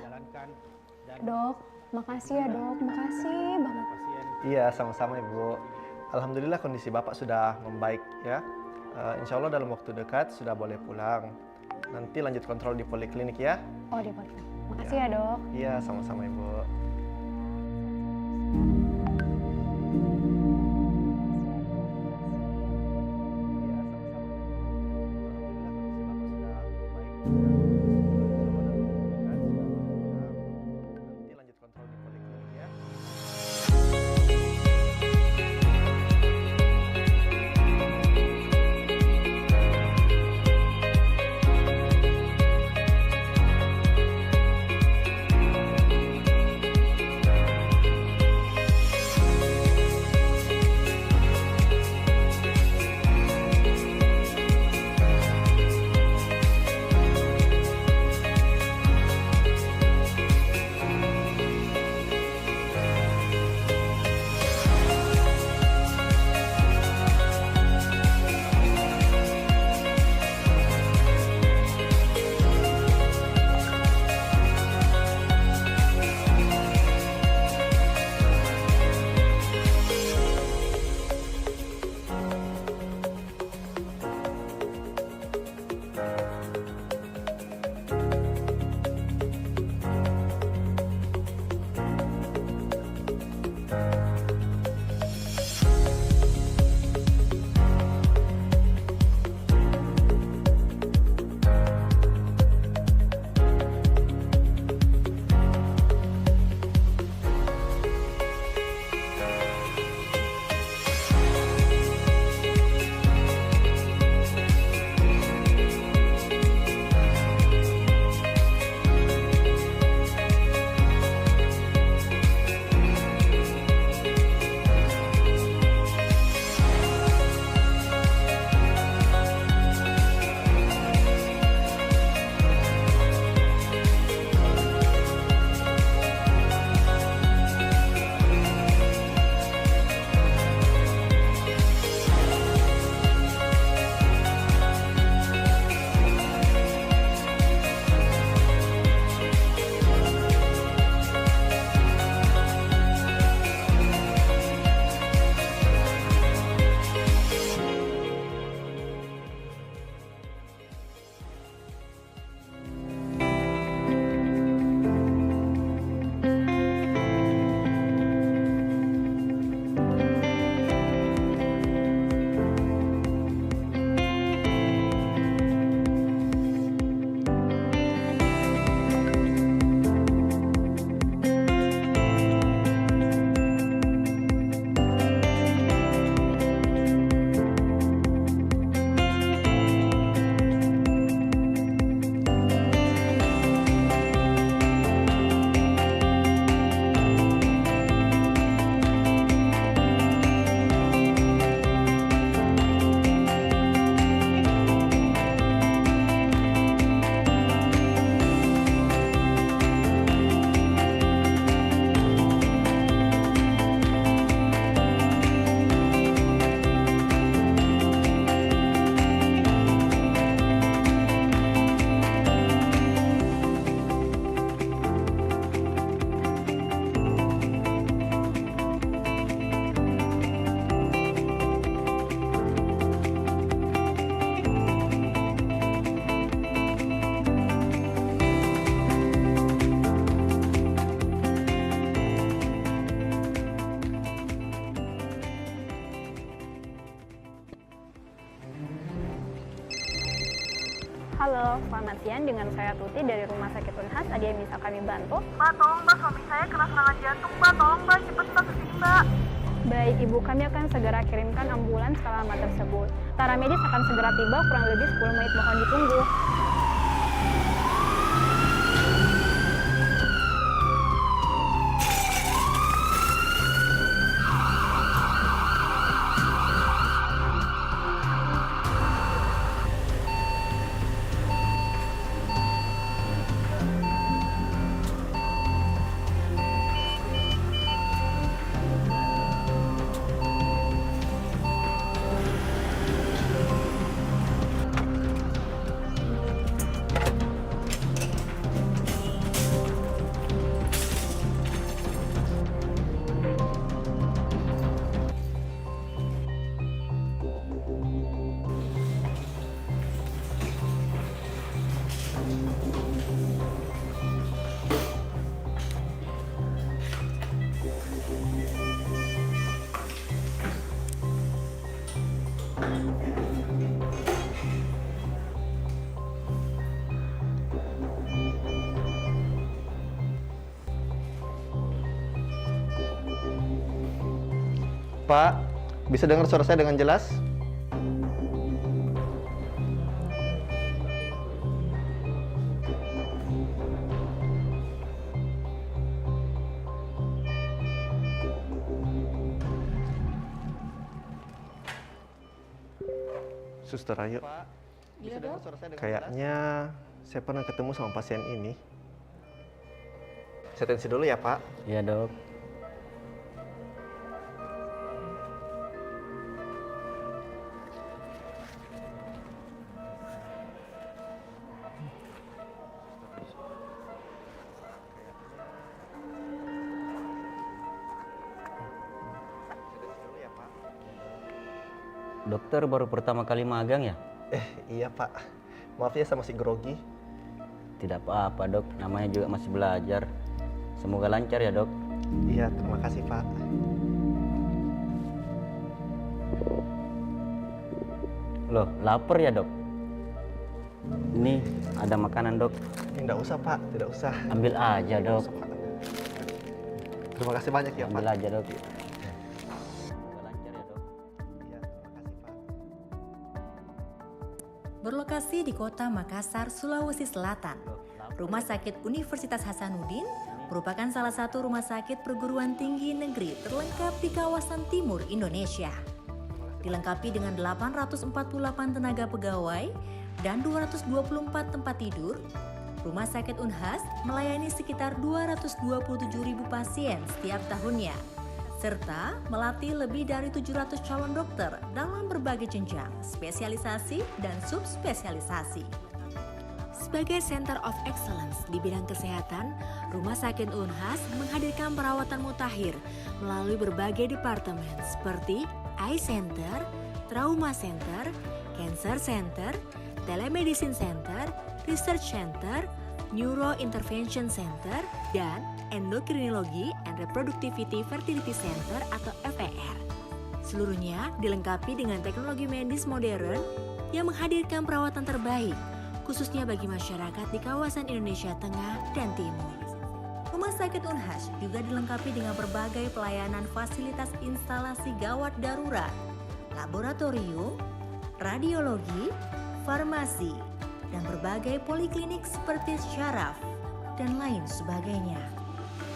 Dok, makasih ya dok, makasih banget. Iya, sama-sama Ibu. Alhamdulillah kondisi Bapak sudah membaik ya. Insya Allah dalam waktu dekat sudah boleh pulang. Nanti lanjut kontrol di poliklinik ya. Oh di poliklinik. Makasih ya dok. Iya, sama-sama Ibu. Halo, selamat siang. Dengan saya Tuti dari Rumah Sakit Unhas. Ada yang bisa kami bantu? Mbak, tolong Mbak, suami saya kena serangan jantung Mbak. Tolong Mbak, cepet Mbak kesini Mbak. Baik, Ibu, kami akan segera kirimkan ambulans ke alamat tersebut. Para medis akan segera tiba, kurang lebih 10 menit, mohon ditunggu. Pak, bisa dengar suara saya dengan jelas? Suster Ayu, Iya, Dok. kayaknya saya pernah ketemu sama pasien ini. Saya tensi dulu ya, Pak. Iya, Dok. Dokter baru pertama kali magang ya? Iya Pak, maaf ya saya masih grogi. Tidak apa-apa Dok, namanya juga masih belajar. Semoga lancar ya Dok. Iya, terima kasih Pak. Loh, lapar ya Dok? Ini ada makanan Dok. Tidak usah Pak, tidak usah. Ambil aja Dok. Terima kasih banyak ya Pak. Ambil aja Dok. Berlokasi di kota Makassar, Sulawesi Selatan, Rumah Sakit Universitas Hasanuddin merupakan salah satu rumah sakit perguruan tinggi negeri terlengkap di kawasan timur Indonesia. Dilengkapi dengan 848 tenaga pegawai dan 224 tempat tidur, Rumah Sakit Unhas melayani sekitar 227.000 pasien setiap tahunnya, serta melatih lebih dari 700 calon dokter dalam berbagai jenjang, spesialisasi, dan subspesialisasi. Sebagai Center of Excellence di bidang kesehatan, Rumah Sakit Unhas menghadirkan perawatan mutakhir melalui berbagai departemen seperti Eye Center, Trauma Center, Cancer Center, Telemedicine Center, Research Center, Neuro Intervention Center, dan Endokrinologi and Reproductivity Fertility Center atau FER. Seluruhnya dilengkapi dengan teknologi medis modern yang menghadirkan perawatan terbaik, khususnya bagi masyarakat di kawasan Indonesia Tengah dan Timur. Rumah Sakit Unhas juga dilengkapi dengan berbagai pelayanan fasilitas instalasi gawat darurat, laboratorium, radiologi, farmasi, dan berbagai poliklinik seperti syaraf, dan lain sebagainya.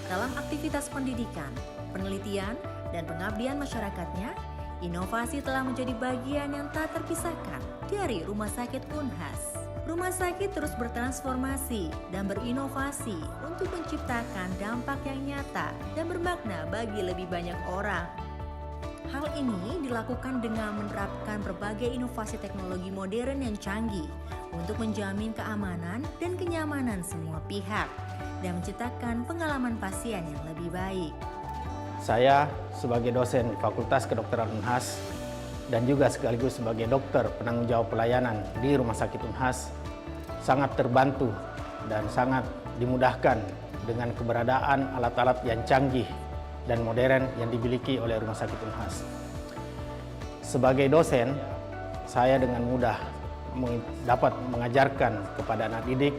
Dalam aktivitas pendidikan, penelitian, dan pengabdian masyarakatnya, inovasi telah menjadi bagian yang tak terpisahkan dari Rumah Sakit Unhas. Rumah sakit terus bertransformasi dan berinovasi untuk menciptakan dampak yang nyata dan bermakna bagi lebih banyak orang. Hal ini dilakukan dengan menerapkan berbagai inovasi teknologi modern yang canggih untuk menjamin keamanan dan kenyamanan semua pihak dan menciptakan pengalaman pasien yang lebih baik. Saya sebagai dosen Fakultas Kedokteran Unhas dan juga sekaligus sebagai dokter penanggung jawab pelayanan di Rumah Sakit Unhas sangat terbantu dan sangat dimudahkan dengan keberadaan alat-alat yang canggih dan modern yang dimiliki oleh Rumah Sakit Unhas. Sebagai dosen, saya dengan mudah dapat mengajarkan kepada anak didik.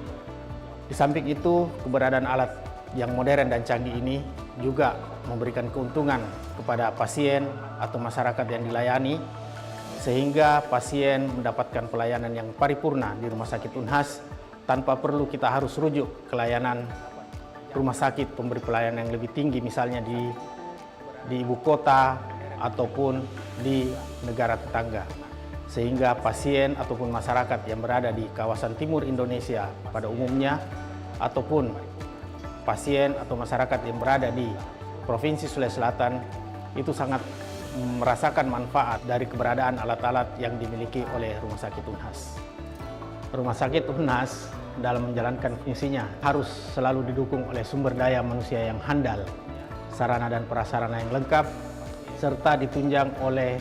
Di samping itu, keberadaan alat yang modern dan canggih ini juga memberikan keuntungan kepada pasien atau masyarakat yang dilayani, sehingga pasien mendapatkan pelayanan yang paripurna di Rumah Sakit Unhas tanpa perlu kita harus rujuk ke layanan rumah sakit pemberi pelayanan yang lebih tinggi, misalnya di ibu kota ataupun di negara tetangga. Sehingga pasien ataupun masyarakat yang berada di kawasan timur Indonesia pada umumnya, ataupun pasien atau masyarakat yang berada di Provinsi Sulawesi Selatan itu sangat merasakan manfaat dari keberadaan alat-alat yang dimiliki oleh Rumah Sakit Unhas. Rumah Sakit Unhas dalam menjalankan fungsinya harus selalu didukung oleh sumber daya manusia yang handal, sarana dan prasarana yang lengkap, serta ditunjang oleh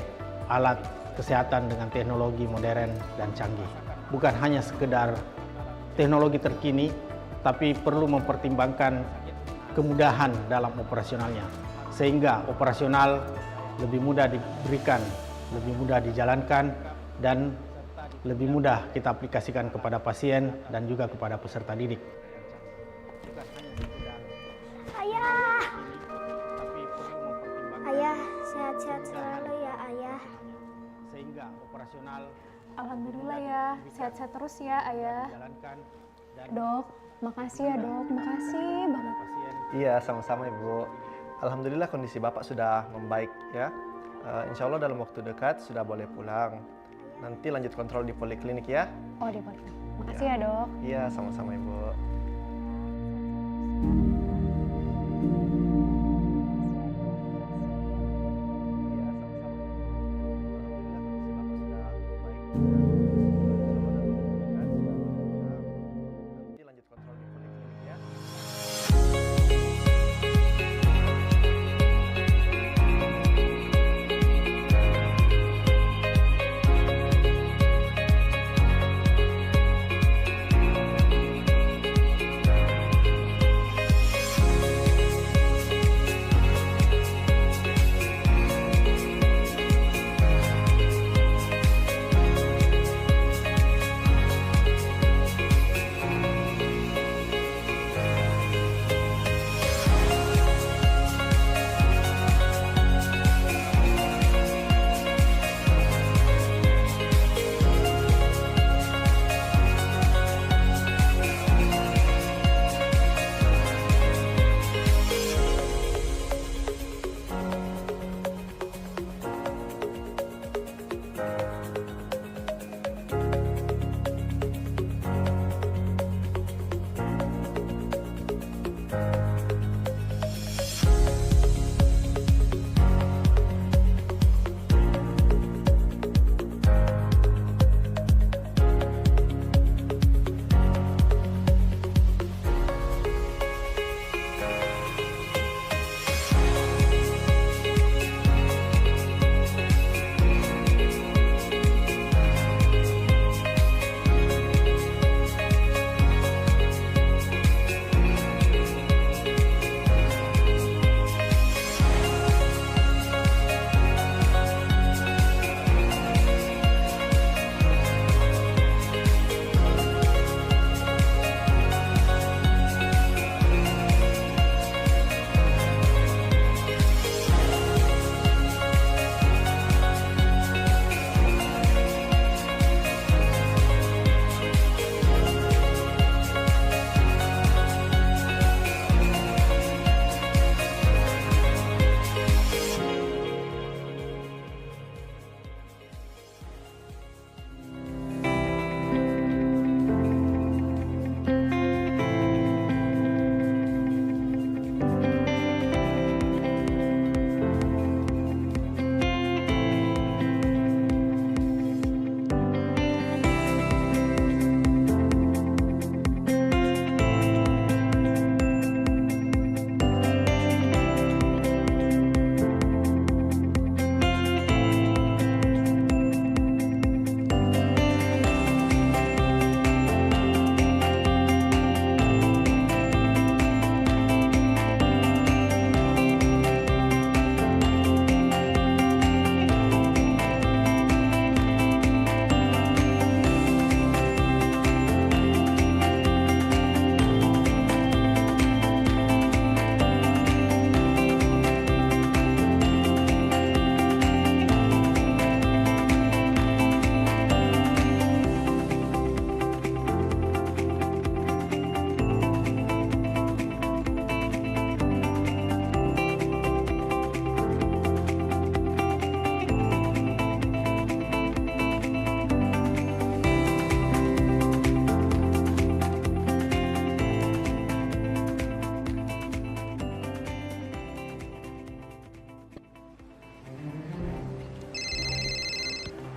alat kesehatan dengan teknologi modern dan canggih. Bukan hanya sekedar teknologi terkini, tapi perlu mempertimbangkan kemudahan dalam operasionalnya, sehingga operasional lebih mudah diberikan, lebih mudah dijalankan, dan lebih mudah kita aplikasikan kepada pasien dan juga kepada peserta didik. Ayah. Ayah, sehat-sehat selalu ya ayah. Sehingga operasional. Alhamdulillah ya, sehat-sehat terus ya ayah. Dok, makasih ya dok, makasih banget. Iya, sama-sama Ibu. Alhamdulillah kondisi Bapak sudah membaik ya. Insya Allah dalam waktu dekat sudah boleh pulang. Nanti lanjut kontrol di poliklinik ya. Oh di poliklinik. Makasih ya dok. Iya, sama-sama Ibu.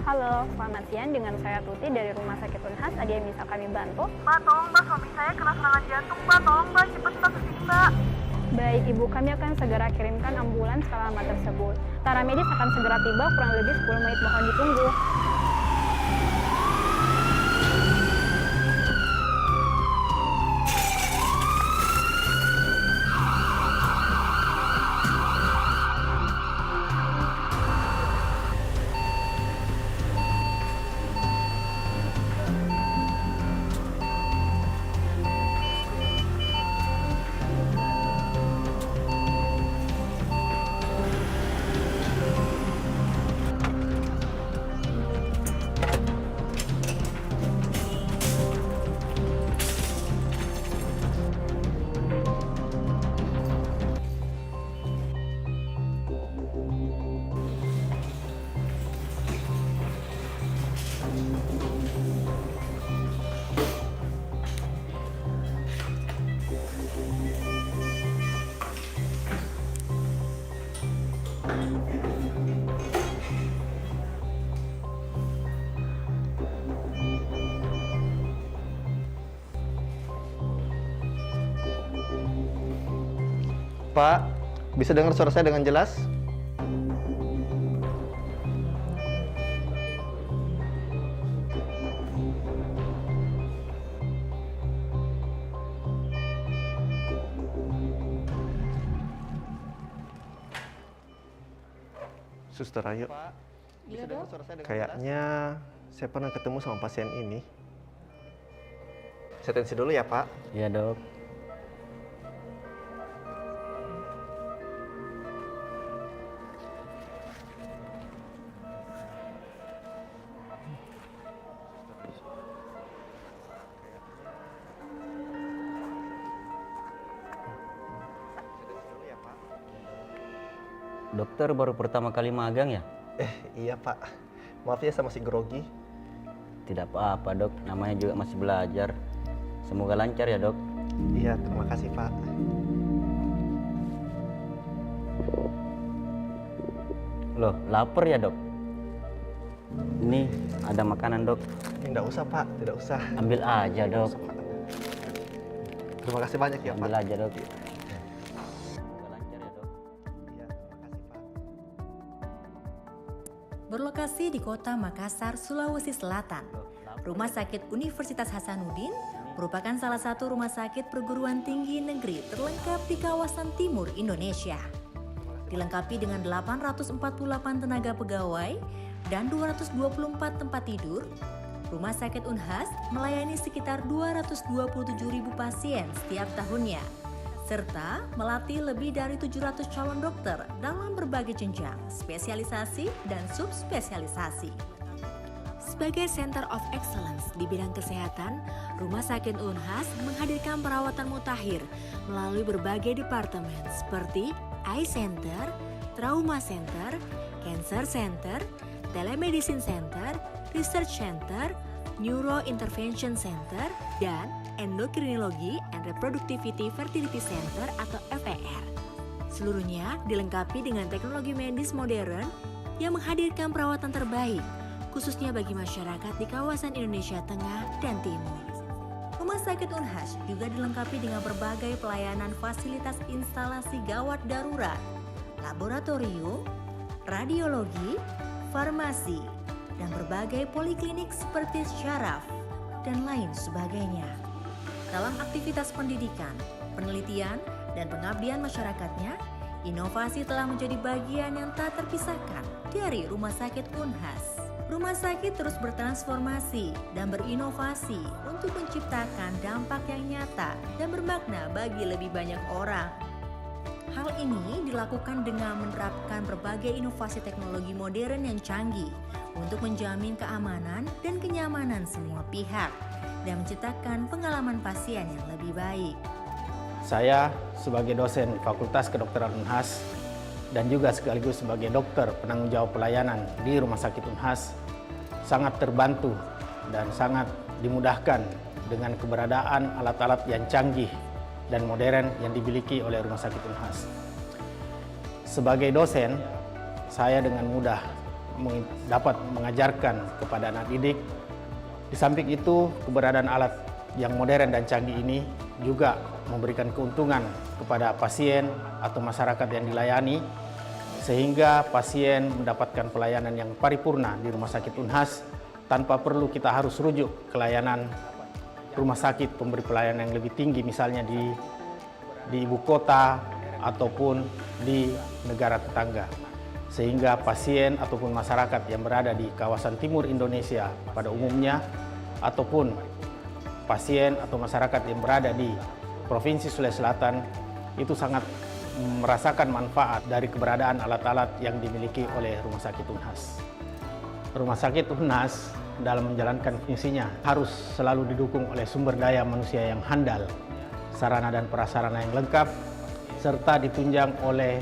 Halo, selamat siang. Dengan saya Tuti dari Rumah Sakit Unhas. Ada yang bisa kami bantu? Mbak, tolong Mbak, suami saya kena serangan jantung Mbak. Tolong Mbak, cepet Mbak kesini Mbak. Baik, Ibu, kami akan segera kirimkan ambulans ke alamat tersebut. Para medis akan segera tiba, kurang lebih 10 menit, mohon ditunggu. Pak, bisa dengar suara saya dengan jelas? Suster, ayo. Pak, bisa dengar suara saya dengan kayaknya saya pernah ketemu sama pasien ini. Saya tensi dulu ya, Pak. Iya, Dok. Dokter baru pertama kali magang ya? Iya Pak, maaf ya saya masih grogi. Tidak apa-apa Dok, namanya juga masih belajar. Semoga lancar ya Dok. Iya, terima kasih Pak. Loh, lapar ya Dok? Ini ada makanan Dok. Tidak usah Pak, tidak usah. Ambil aja Dok. Terima kasih banyak ya Pak. Ambil aja Dok. Berlokasi di kota Makassar, Sulawesi Selatan, Rumah Sakit Universitas Hasanuddin merupakan salah satu rumah sakit perguruan tinggi negeri terlengkap di kawasan timur Indonesia. Dilengkapi dengan 848 tenaga pegawai dan 224 tempat tidur, Rumah Sakit Unhas melayani sekitar 227.000 pasien setiap tahunnya, serta melatih lebih dari 700 calon dokter dalam berbagai jenjang, spesialisasi, dan subspesialisasi. Sebagai Center of Excellence di bidang kesehatan, Rumah Sakit Unhas menghadirkan perawatan mutakhir melalui berbagai departemen seperti Eye Center, Trauma Center, Cancer Center, Telemedicine Center, Research Center, Neuro Intervention Center, dan Endokrinologi and Reproductivity Fertility Center atau FER. Seluruhnya dilengkapi dengan teknologi medis modern yang menghadirkan perawatan terbaik, khususnya bagi masyarakat di kawasan Indonesia Tengah dan Timur. Rumah Sakit Unhas juga dilengkapi dengan berbagai pelayanan fasilitas instalasi gawat darurat, laboratorium, radiologi, farmasi, dan berbagai poliklinik seperti syaraf dan lain sebagainya. Dalam aktivitas pendidikan, penelitian, dan pengabdian masyarakatnya, inovasi telah menjadi bagian yang tak terpisahkan dari Rumah Sakit Unhas. Rumah sakit terus bertransformasi dan berinovasi untuk menciptakan dampak yang nyata dan bermakna bagi lebih banyak orang. Hal ini dilakukan dengan menerapkan berbagai inovasi teknologi modern yang canggih untuk menjamin keamanan dan kenyamanan semua pihak dan menciptakan pengalaman pasien yang lebih baik. Saya sebagai dosen Fakultas Kedokteran Unhas dan juga sekaligus sebagai dokter penanggung jawab pelayanan di Rumah Sakit Unhas sangat terbantu dan sangat dimudahkan dengan keberadaan alat-alat yang canggih dan modern yang dimiliki oleh Rumah Sakit Unhas. Sebagai dosen, saya dengan mudah dapat mengajarkan kepada anak didik. Di samping itu, keberadaan alat yang modern dan canggih ini juga memberikan keuntungan kepada pasien atau masyarakat yang dilayani, sehingga pasien mendapatkan pelayanan yang paripurna di Rumah Sakit Unhas tanpa perlu kita harus rujuk ke layanan rumah sakit pemberi pelayanan yang lebih tinggi, misalnya di ibu kota ataupun di negara tetangga. Sehingga pasien ataupun masyarakat yang berada di kawasan timur Indonesia pada umumnya, ataupun pasien atau masyarakat yang berada di Provinsi Sulawesi Selatan itu sangat merasakan manfaat dari keberadaan alat-alat yang dimiliki oleh Rumah Sakit Unhas. Rumah Sakit Unhas dalam menjalankan fungsinya harus selalu didukung oleh sumber daya manusia yang handal, sarana dan prasarana yang lengkap, serta ditunjang oleh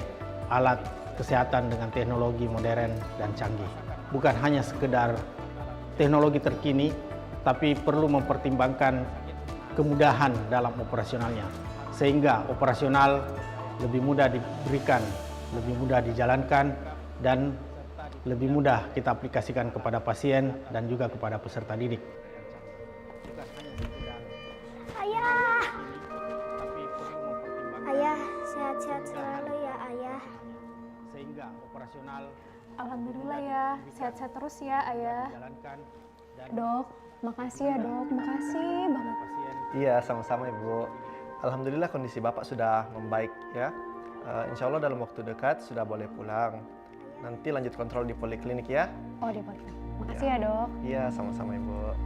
alat kesehatan dengan teknologi modern dan canggih. Bukan hanya sekedar teknologi terkini, tapi perlu mempertimbangkan kemudahan dalam operasionalnya, sehingga operasional lebih mudah diberikan, lebih mudah dijalankan, dan lebih mudah kita aplikasikan kepada pasien dan juga kepada peserta didik. Ayah! Ayah, sehat-sehat selalu ya ayah. Sehingga operasional Alhamdulillah ya, sehat-sehat terus ya ayah. Dok, makasih ya dok, makasih banget. Iya, sama-sama Ibu. Alhamdulillah kondisi Bapak sudah membaik ya. Insya Allah dalam waktu dekat sudah boleh pulang. Nanti lanjut kontrol di poliklinik ya. Oh di poliklinik. Makasih ya dok. Iya, sama-sama Ibu.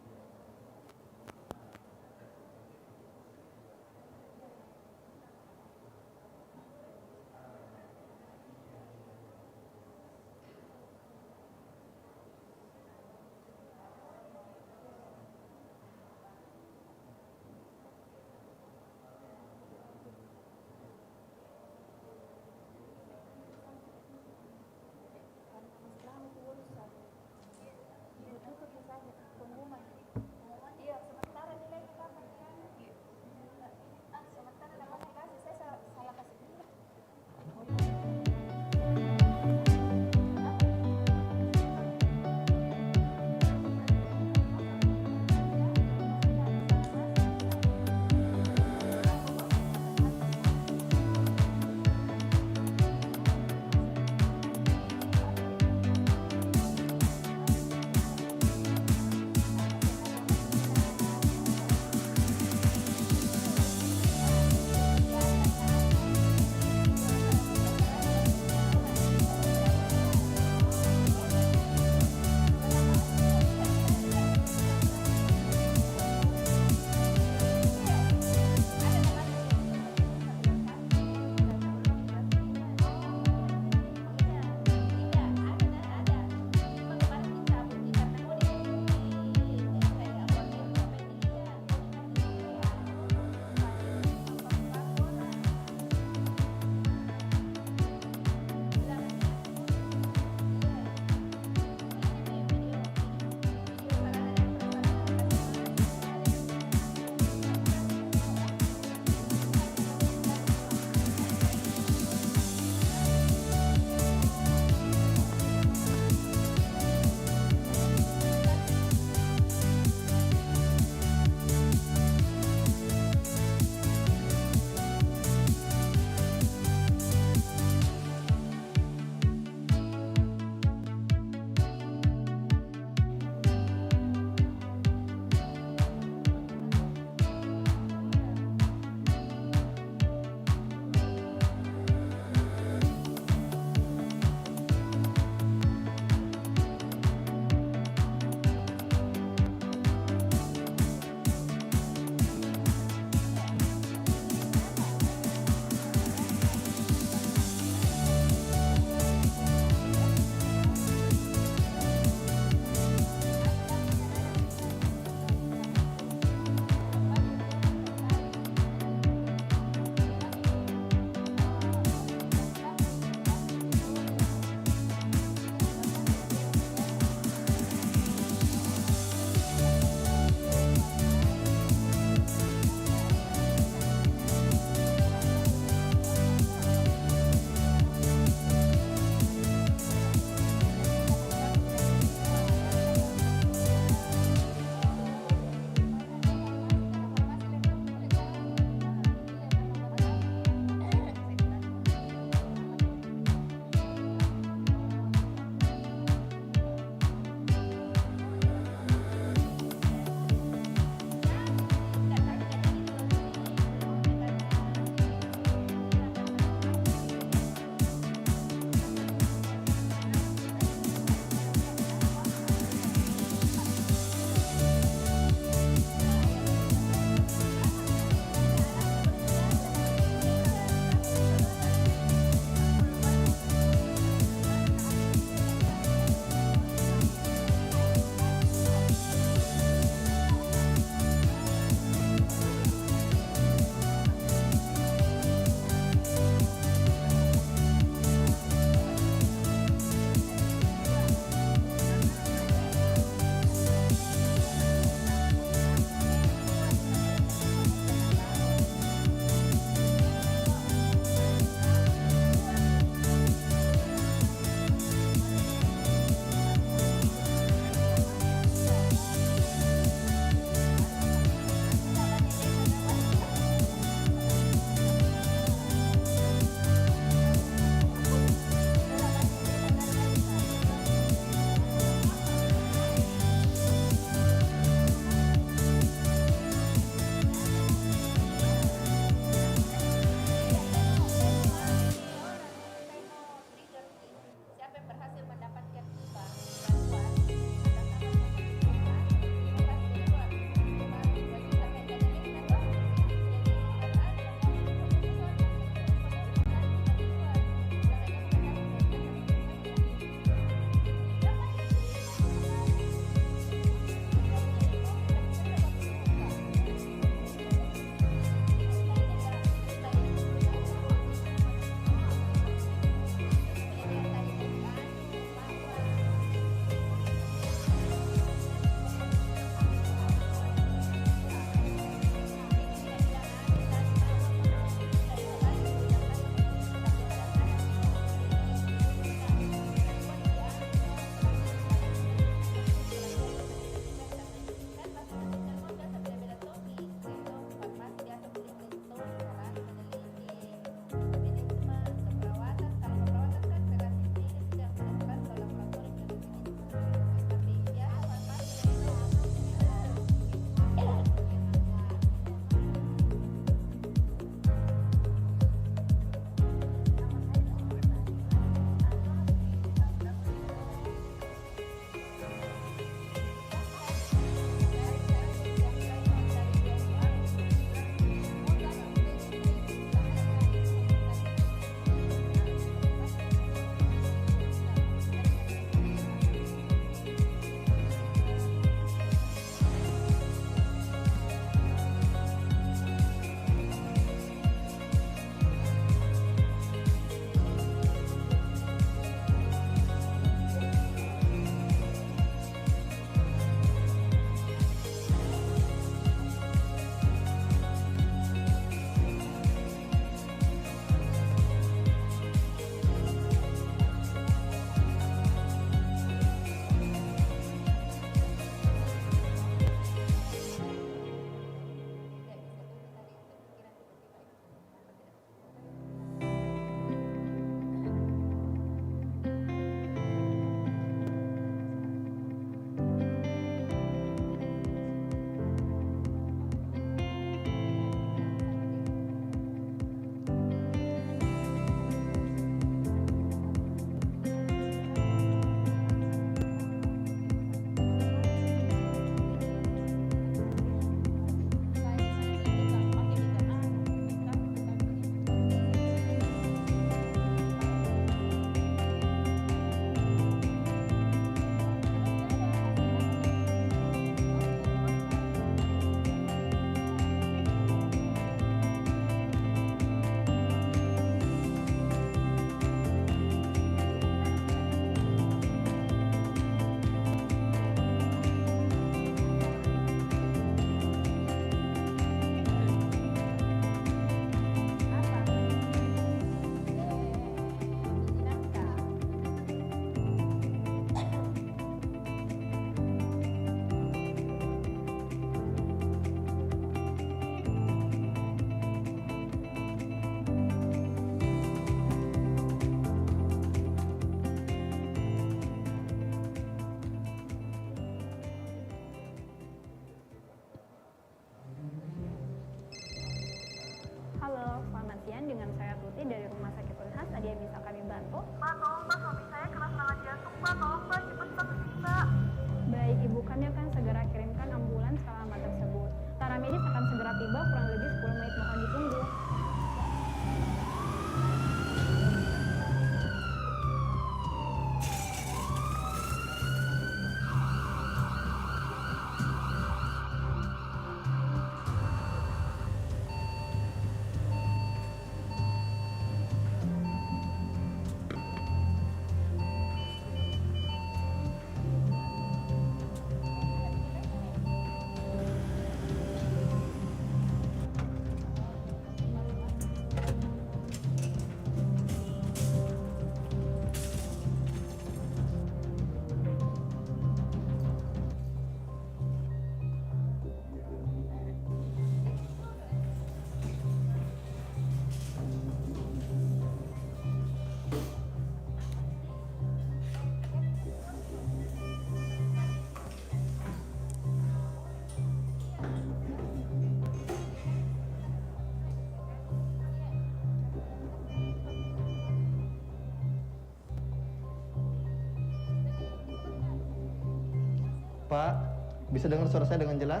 Pak, bisa dengar suara saya dengan jelas?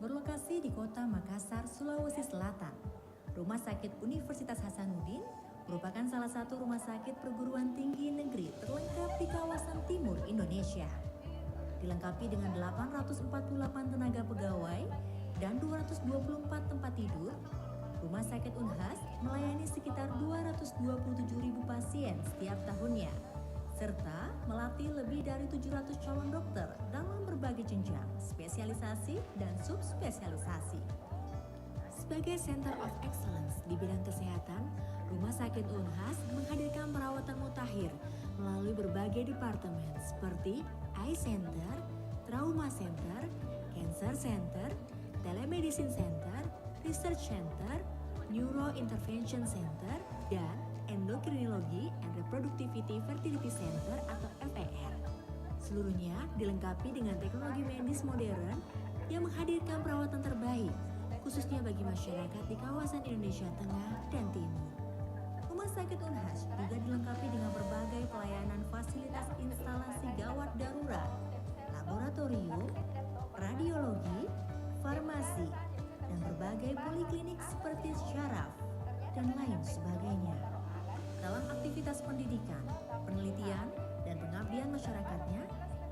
Berlokasi di kota Makassar, Sulawesi Selatan, Rumah Sakit Universitas Hasanuddin merupakan salah satu rumah sakit perguruan tinggi negeri terlengkap di kawasan timur Indonesia. Dilengkapi dengan 848 tenaga pegawai dan 224 tempat tidur, Rumah Sakit Unhas melayani sekitar 227.000 pasien setiap tahunnya, serta melatih lebih dari 700 calon dokter dalam berbagai jenjang, spesialisasi, dan subspesialisasi. Sebagai Center of Excellence di bidang kesehatan, Rumah Sakit Unhas menghadirkan perawatan mutakhir melalui berbagai departemen seperti Eye Center, Trauma Center, Cancer Center, Telemedicine Center, Research Center, Neuro Intervention Center, dan Endokrinologi and Reproductivity Fertility Center atau FER. Seluruhnya dilengkapi dengan teknologi medis modern yang menghadirkan perawatan terbaik, khususnya bagi masyarakat di kawasan Indonesia Tengah dan Timur. Rumah Sakit Unhas juga dilengkapi dengan berbagai pelayanan fasilitas instalasi gawat darurat, laboratorium, radiologi, farmasi, dan berbagai poliklinik seperti syaraf, dan lain sebagainya. Dalam aktivitas pendidikan, penelitian, dan pengabdian masyarakatnya,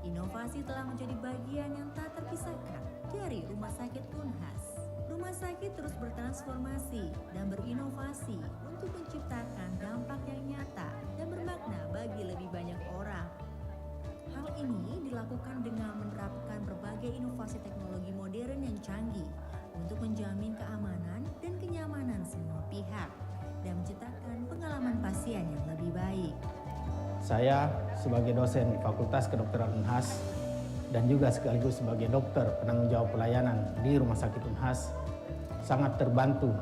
inovasi telah menjadi bagian yang tak terpisahkan dari Rumah Sakit Unhas. Rumah sakit terus bertransformasi dan berinovasi untuk menciptakan dampak yang nyata dan bermakna bagi lebih banyak orang. Hal ini dilakukan dengan menerapkan berbagai inovasi teknologi modern yang canggih untuk menjamin keamanan dan kenyamanan semua pihak dan menciptakan pengalaman pasien yang lebih baik. Saya sebagai dosen Fakultas Kedokteran Unhas dan juga sekaligus sebagai dokter penanggung jawab pelayanan di Rumah Sakit Unhas sangat terbantu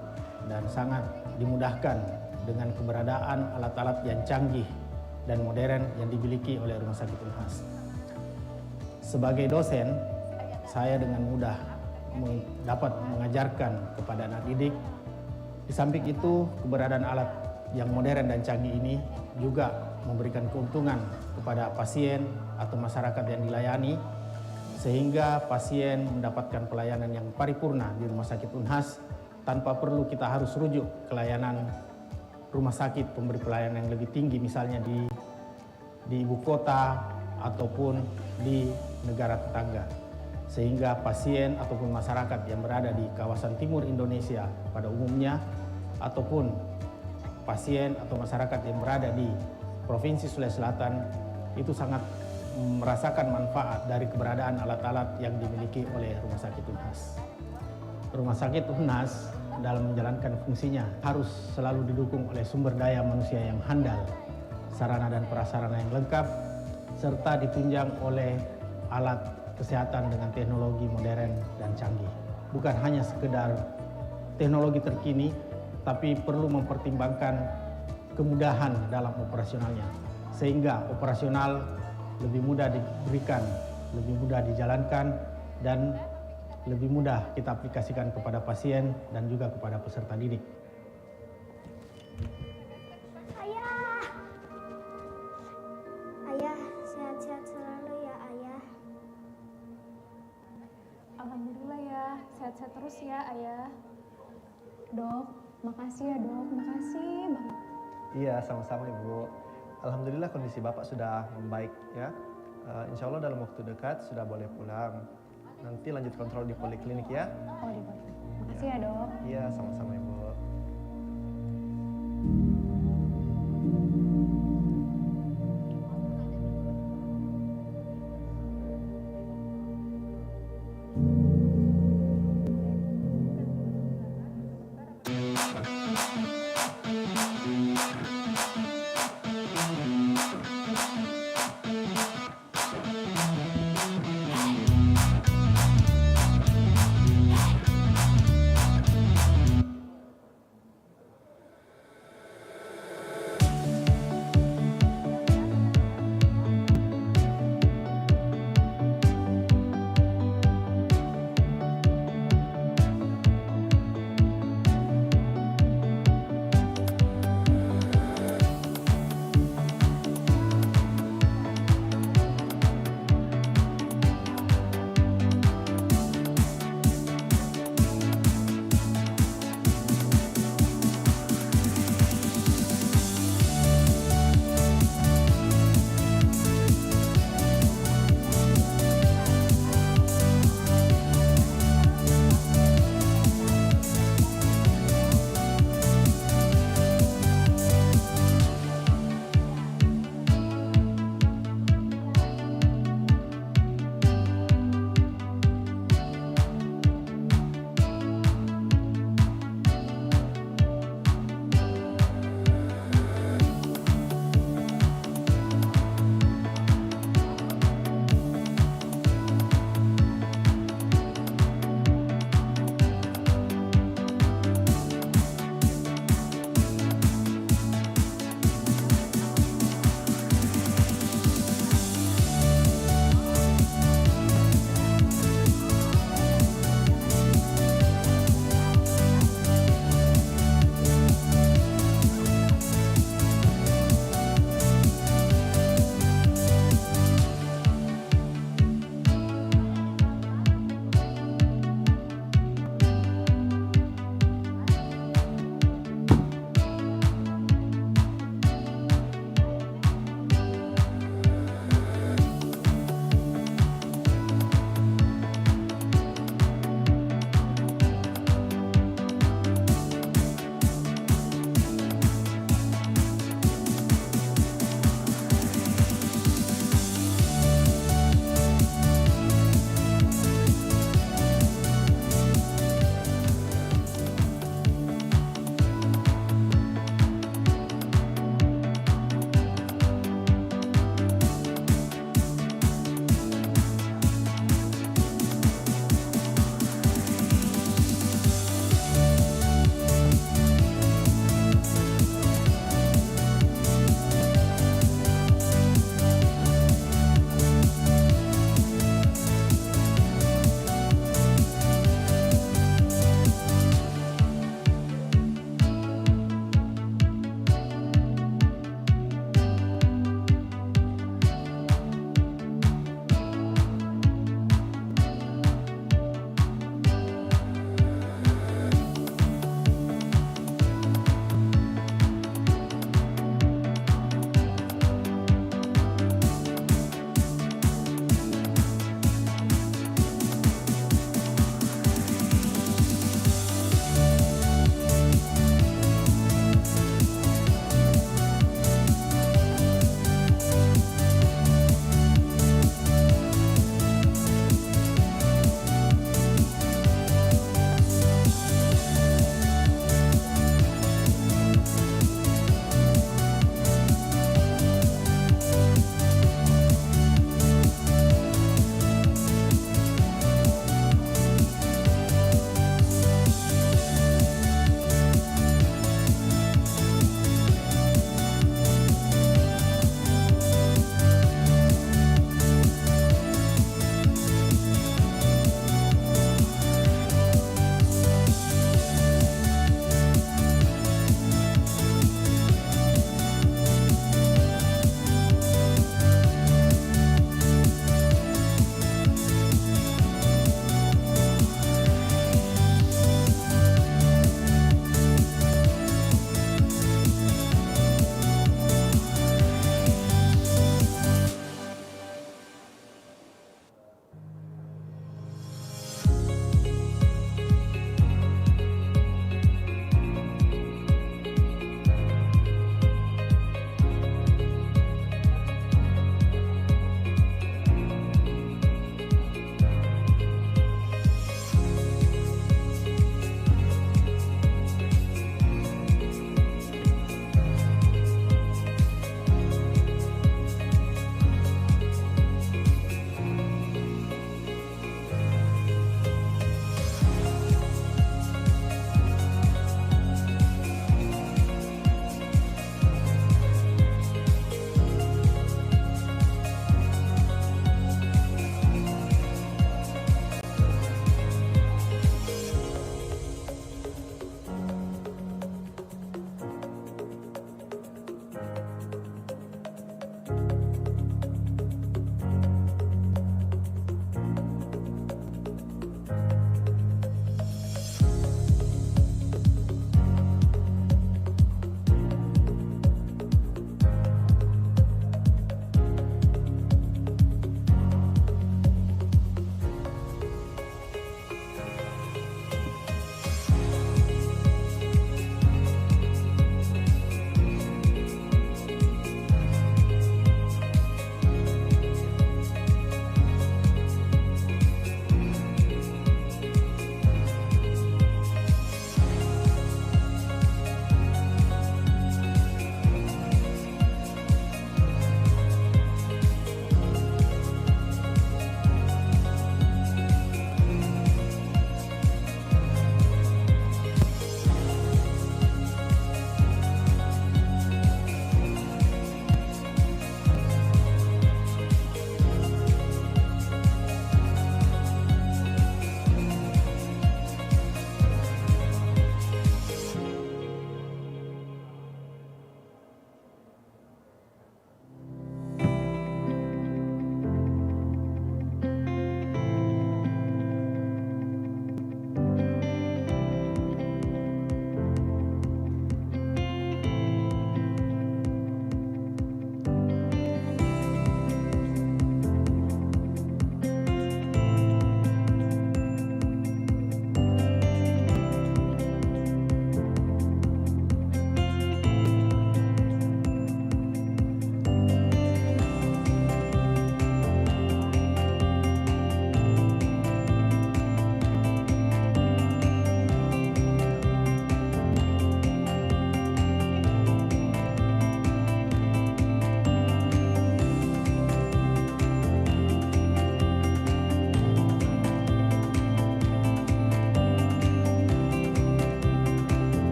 dan sangat dimudahkan dengan keberadaan alat-alat yang canggih dan modern yang dimiliki oleh Rumah Sakit Unhas. Sebagai dosen, saya dengan mudah dapat mengajarkan kepada anak didik. Di samping itu, keberadaan alat yang modern dan canggih ini juga memberikan keuntungan kepada pasien atau masyarakat yang dilayani, sehingga pasien mendapatkan pelayanan yang paripurna di Rumah Sakit Unhas tanpa perlu kita harus rujuk ke layanan rumah sakit pemberi pelayanan yang lebih tinggi, misalnya di ibu kota ataupun di negara tetangga. Sehingga pasien ataupun masyarakat yang berada di kawasan timur Indonesia pada umumnya ataupun pasien atau masyarakat yang berada di Provinsi Sulawesi Selatan itu sangat merasakan manfaat dari keberadaan alat-alat yang dimiliki oleh Rumah Sakit Unhas. Rumah Sakit Unhas dalam menjalankan fungsinya harus selalu didukung oleh sumber daya manusia yang handal, sarana dan prasarana yang lengkap, serta ditunjang oleh alat kesehatan dengan teknologi modern dan canggih. Bukan hanya sekedar teknologi terkini, tapi perlu mempertimbangkan kemudahan dalam operasionalnya, sehingga operasional lebih mudah diberikan, lebih mudah dijalankan, dan lebih mudah kita aplikasikan kepada pasien dan juga kepada peserta didik. Ayah! Ayah, sehat-sehat selalu ya ayah. Alhamdulillah ya, sehat-sehat terus ya ayah. Dok, makasih ya dok, makasih banget. Iya, sama-sama Ibu. Alhamdulillah kondisi Bapak sudah membaik ya. Insya Allah dalam waktu dekat sudah boleh pulang. Nanti lanjut kontrol di poliklinik ya. Oh, di poliklinik. Makasih ya dok. Iya, sama-sama Ibu.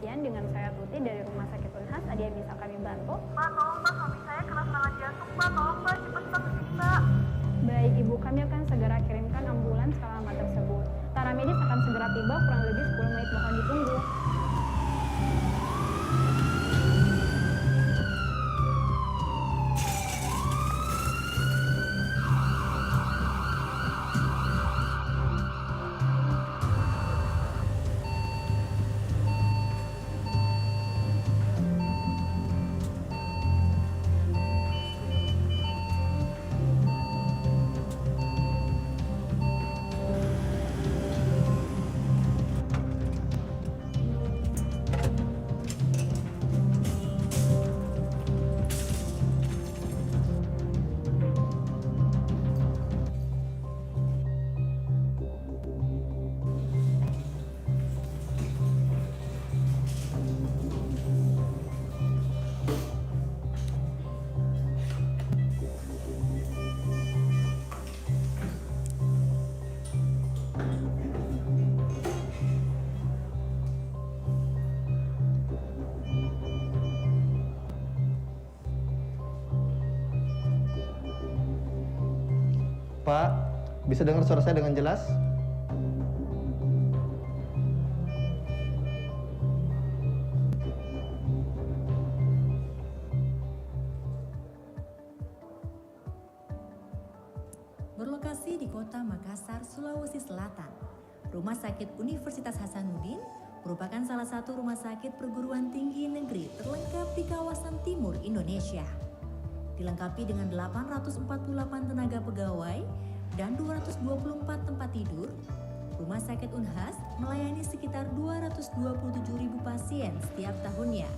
pasien dengan saya Tuti dari Rumah Sakit Unhas. Ada yang bisa kami bantu? Mbak, tolong Mbak, suami saya kena serangan jantung Mbak, tolong Mbak, cepat kesini Mbak. Baik, Ibu, kami akan segera kirimkan ambulans ke alamat tersebut. Para medis akan segera tiba, kurang lebih 10 menit, mohon ditunggu. Pak, bisa dengar suara saya dengan jelas? Berlokasi di kota Makassar, Sulawesi Selatan, Rumah Sakit Universitas Hasanuddin merupakan salah satu rumah sakit perguruan tinggi negeri terlengkap di kawasan timur Indonesia. Dilengkapi dengan 848 tenaga pegawai dan 224 tempat tidur, Rumah Sakit Unhas melayani sekitar 227.000 pasien setiap tahunnya,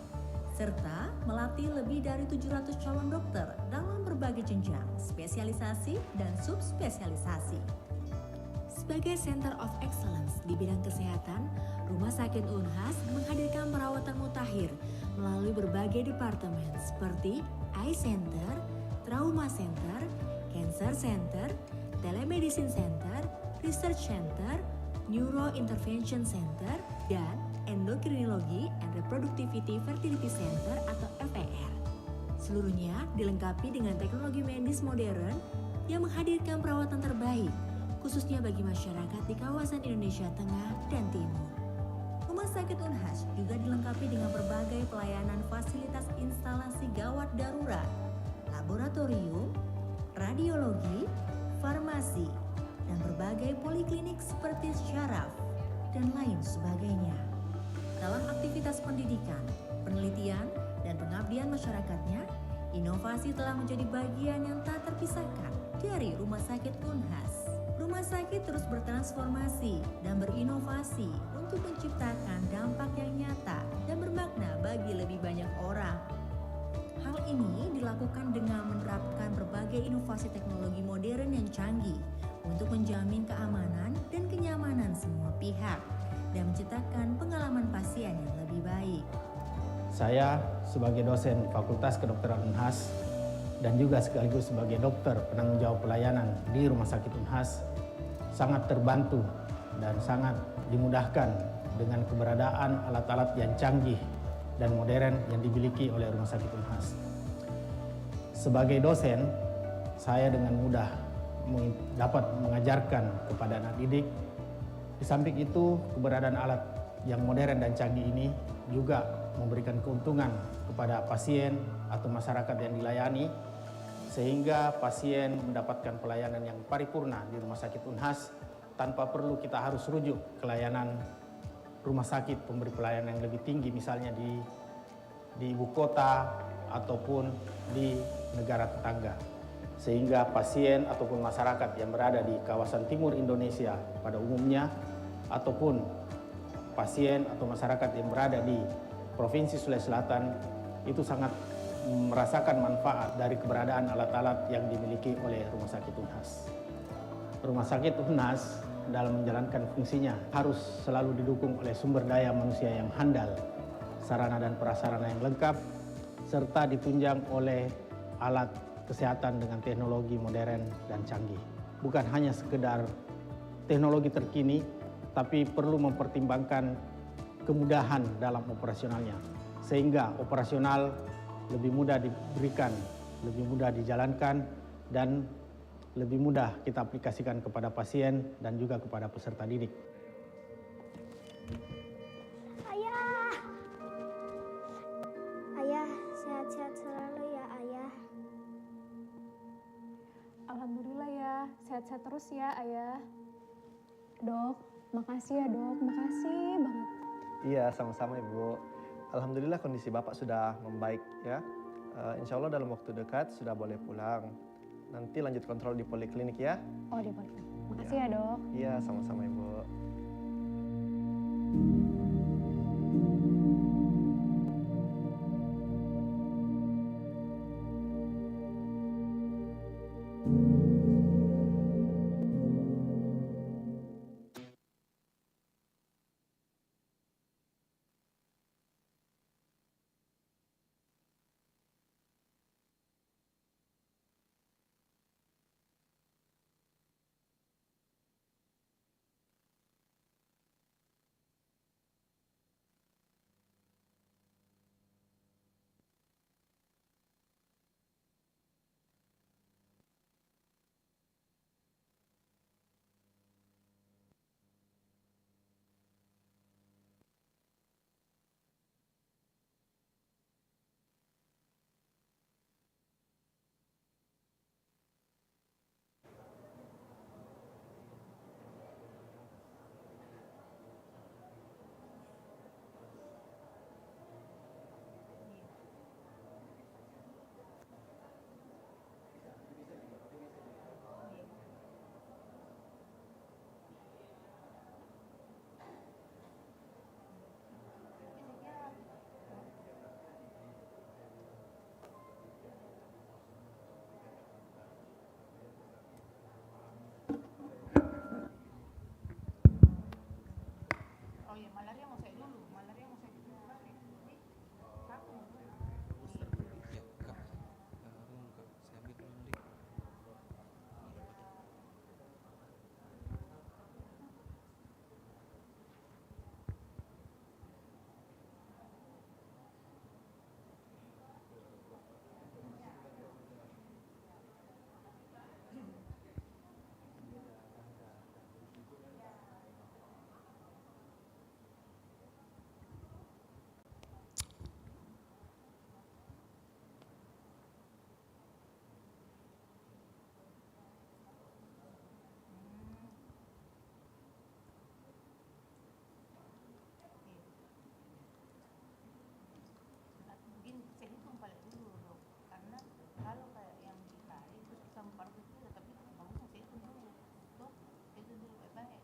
serta melatih lebih dari 700 calon dokter dalam berbagai jenjang, spesialisasi, dan subspesialisasi. Sebagai Center of Excellence di bidang kesehatan, Rumah Sakit Unhas menghadirkan perawatan mutakhir melalui berbagai departemen seperti Eye Center, Trauma Center, Cancer Center, Telemedicine Center, Research Center, Neuro Intervention Center, dan Endokrinologi and Reproductivity Fertility Center atau FER. Seluruhnya dilengkapi dengan teknologi medis modern yang menghadirkan perawatan terbaik, khususnya bagi masyarakat di kawasan Indonesia Tengah dan Timur. Rumah Sakit Unhas juga dilengkapi dengan berbagai pelayanan fasilitas instalasi gawat darurat, laboratorium, radiologi, farmasi, dan berbagai poliklinik seperti syaraf dan lain sebagainya. Dalam aktivitas pendidikan, penelitian, dan pengabdian masyarakatnya, inovasi telah menjadi bagian yang tak terpisahkan dari Rumah Sakit Unhas. Rumah sakit terus bertransformasi dan berinovasi untuk menciptakan dampak yang nyata dan bermakna bagi lebih banyak orang. Hal ini dilakukan dengan menerapkan berbagai inovasi teknologi modern yang canggih untuk menjamin keamanan dan kenyamanan semua pihak dan menciptakan pengalaman pasien yang lebih baik. Saya sebagai dosen Fakultas Kedokteran Unhas dan juga sekaligus sebagai dokter penanggung jawab pelayanan di Rumah Sakit Unhas sangat terbantu dan sangat dimudahkan dengan keberadaan alat-alat yang canggih dan modern yang dimiliki oleh Rumah Sakit Unhas. Sebagai dosen, saya dengan mudah dapat mengajarkan kepada anak didik. Di samping itu, keberadaan alat yang modern dan canggih ini juga memberikan keuntungan kepada pasien atau masyarakat yang dilayani, sehingga pasien mendapatkan pelayanan yang paripurna di Rumah Sakit Unhas tanpa perlu kita harus rujuk ke layanan rumah sakit pemberi pelayanan yang lebih tinggi, misalnya di ibu kota ataupun di negara tetangga. Sehingga pasien ataupun masyarakat yang berada di kawasan timur Indonesia pada umumnya ataupun pasien atau masyarakat yang berada di Provinsi Sulawesi Selatan itu sangat merasakan manfaat dari keberadaan alat-alat yang dimiliki oleh Rumah Sakit Unhas. Rumah Sakit Unhas dalam menjalankan fungsinya harus selalu didukung oleh sumber daya manusia yang handal, sarana dan prasarana yang lengkap, serta ditunjang oleh alat kesehatan dengan teknologi modern dan canggih. Bukan hanya sekedar teknologi terkini, tapi perlu mempertimbangkan kemudahan dalam operasionalnya, sehingga operasional lebih mudah diberikan, lebih mudah dijalankan, dan lebih mudah kita aplikasikan kepada pasien dan juga kepada peserta didik. Ayah. Ayah, sehat-sehat selalu ya, Ayah. Alhamdulillah ya, sehat-sehat terus ya Ayah. Dok, makasih ya dok, makasih banget. Iya, sama-sama Ibu. Alhamdulillah kondisi Bapak sudah membaik ya. Insya Allah dalam waktu dekat sudah boleh pulang. Nanti lanjut kontrol di poliklinik ya. Oh di poliklinik. Makasih ya dok. Iya, sama-sama Ibu. Oh iya, malaria mau saya dulu, malaria mau saya dulu. Mungkin saya hitung paling dulu dok, karena kalau kayak yang ditarik terus kita memparut itu, tapi kamu saya hitung dulu, dok, itu dulu baik-baik.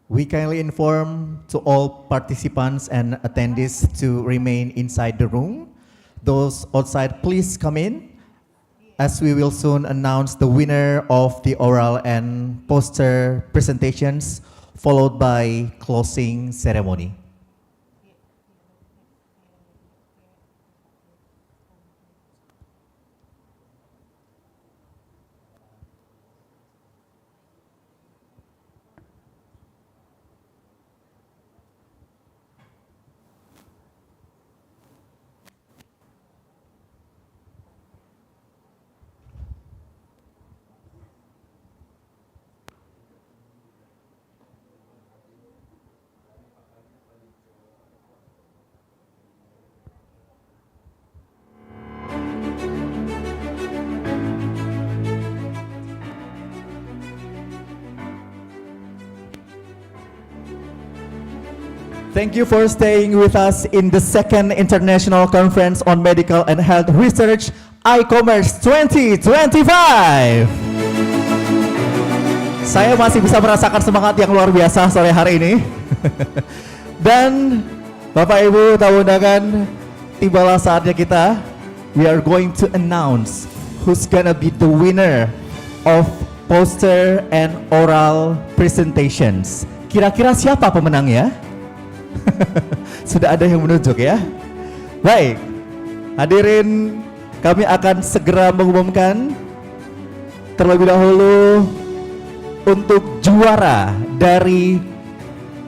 We kindly inform to all participants and attendees to remain inside the room. Those outside, please come in, as we will soon announce the winner of the oral and poster presentations, followed by closing ceremony. Thank you for staying with us in the second International Conference on Medical and Health Research, ICOMERS 2025. Saya masih bisa merasakan semangat yang luar biasa sore hari ini. Dan Bapak Ibu tamu undangan, tibalah saatnya kita, we are going to announce who's gonna be the winner of poster and oral presentations. Kira-kira siapa pemenangnya? Sudah ada yang menunjuk ya? Baik, hadirin, kami akan segera mengumumkan terlebih dahulu untuk juara dari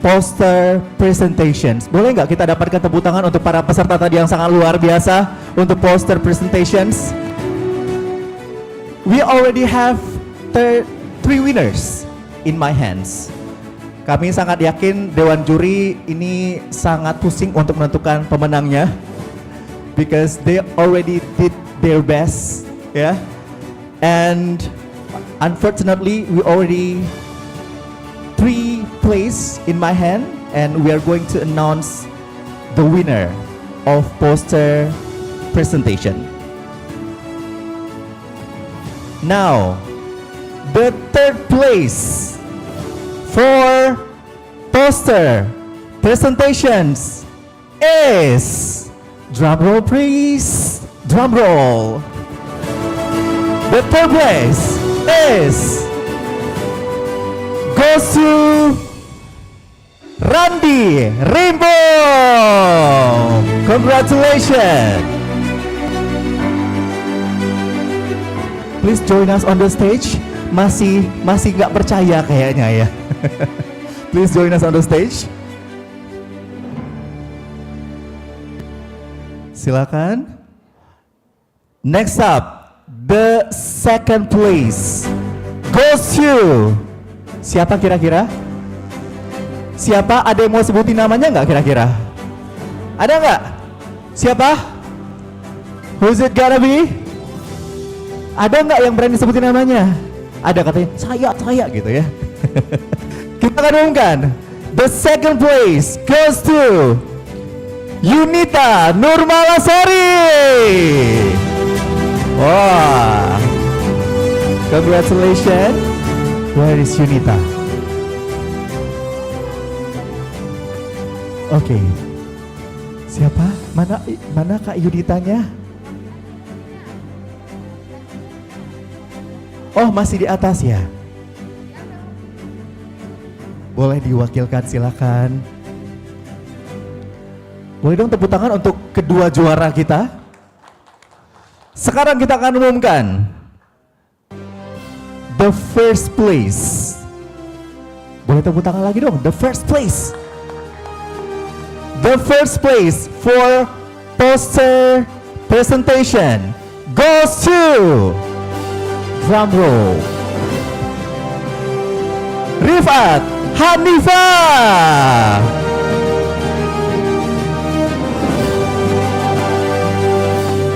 poster presentations. Boleh nggak kita dapatkan tepuk tangan untuk para peserta tadi yang sangat luar biasa untuk poster presentations? We already have three winners in my hands. Kami sangat yakin Dewan Juri ini sangat pusing untuk menentukan pemenangnya, because they already did their best, ya. And unfortunately, we already 3 place in my hand, and we are going to announce the winner of poster presentation. Now, the third place for poster presentations is, drum roll please, drum roll. The third place is goes to Randy Rainbow. Congratulations. Please join us on the stage. Masih nggak percaya kayaknya ya. Please join us on the stage. Silakan. Next up, the second place goes to, siapa kira-kira? Siapa? Ada yang mau sebutin namanya nggak kira-kira? Ada nggak? Siapa? Who's it gonna be? Ada nggak yang berani sebutin namanya? Ada katanya, saya gitu ya. Kita akan umumkan. The second place goes to Yunita Nurmalasari. Wah, congratulations. Where is Yunita? Oke. Siapa? Mana Kak Yunitanya? Oh, masih di atas ya? Boleh diwakilkan, silakan. Boleh dong tepuk tangan untuk kedua juara kita. Sekarang kita akan umumkan the first place. Boleh tepuk tangan lagi dong, the first place. The first place for poster presentation goes to, drum roll, Rifat Hanifah.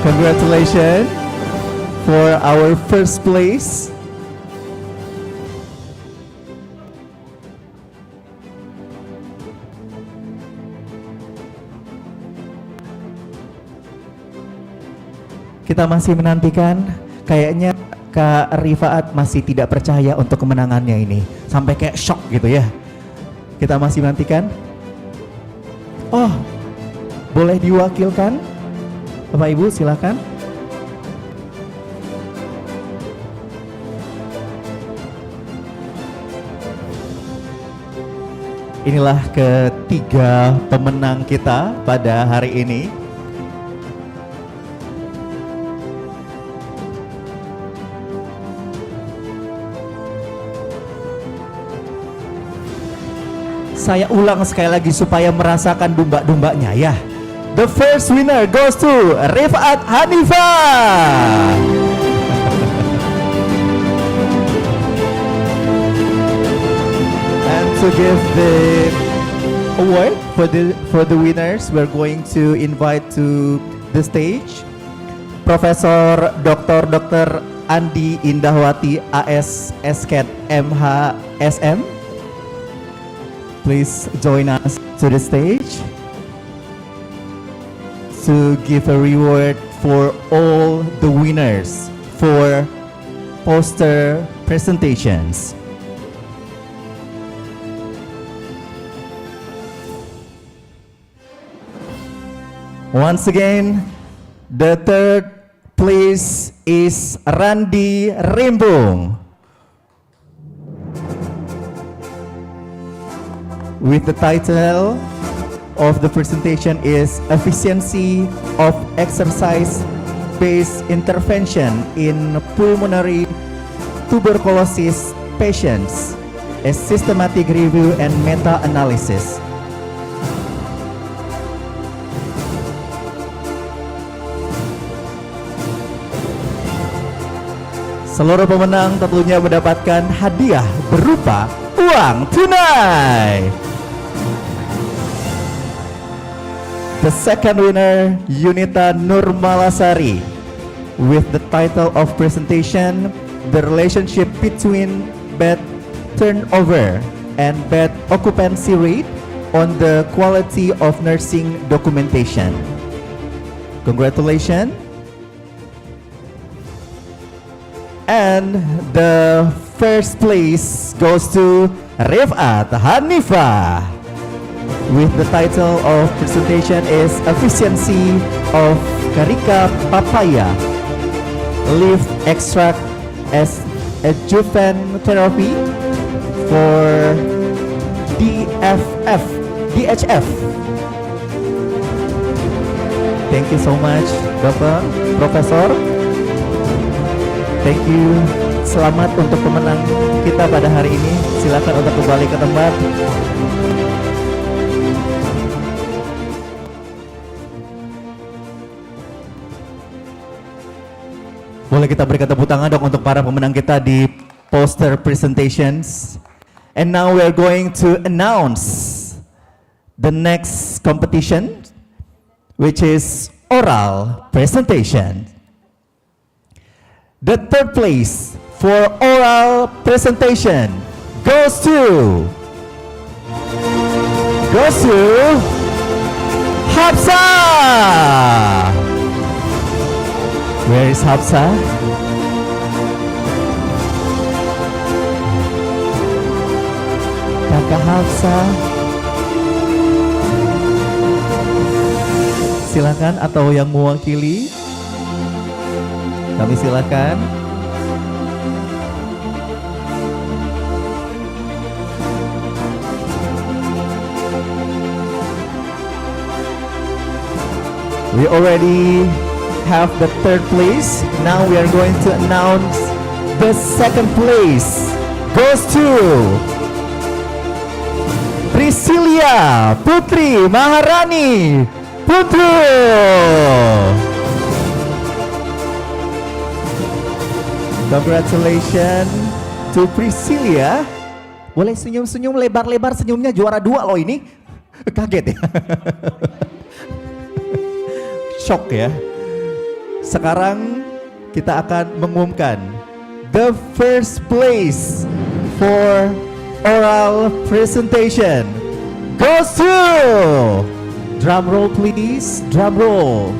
Congratulations for our first place. Kita masih menantikan, kayaknya Kak Rifaat masih tidak percaya untuk kemenangannya ini. Sampai kayak shock gitu ya. Kita masih menantikan. Oh, boleh diwakilkan? Bapak Ibu silakan. Inilah ketiga pemenang kita pada hari ini. Saya ulang sekali lagi supaya merasakan domba-dombanya ya. The first winner goes to Rifat Hanifah. And to give the award for the winners, we're going to invite to the stage Profesor Dr. Andi Indahwati AS Esket MHSM. Please join us to the stage to give a reward for all the winners for poster presentations. Once again, the third place is Randi Rembong with the title of the presentation is Efficiency of Exercise-Based Intervention in Pulmonary Tuberculosis Patients, a Systematic Review and Meta-Analysis. Seluruh pemenang tentunya mendapatkan hadiah berupa uang tunai. The second winner, Yunita Nurmalasari, with the title of presentation, The Relationship Between Bed Turnover and Bed Occupancy Rate on the Quality of Nursing Documentation. Congratulations. And the first place goes to Rifat Hanifah with the title of presentation is Efficiency of Carica Papaya Leaf Extract as Adjuvant Therapy for DHF. Thank you so much, Bapak, Profesor. Thank you. Selamat untuk pemenang kita pada hari ini. Silakan untuk kembali ke tempat. Boleh kita berikan tepuk tangan dong untuk para pemenang kita di poster presentations. And now we are going to announce the next competition, which is oral presentation. The third place for oral presentation goes to Hafsa. Where is Hafsa? Kakak Hafsa. Silakan, atau yang mewakili kami silakan. We already have the third place. Now we are going to announce the second place goes to Priscilia Putri Maharani Putru. Congratulations to Priscilia. Boleh senyum-senyum lebar-lebar, senyumnya juara 2 loh ini. Kaget ya. Shock ya. Sekarang kita akan mengumumkan the first place for oral presentation goes to, drum roll please, drum roll.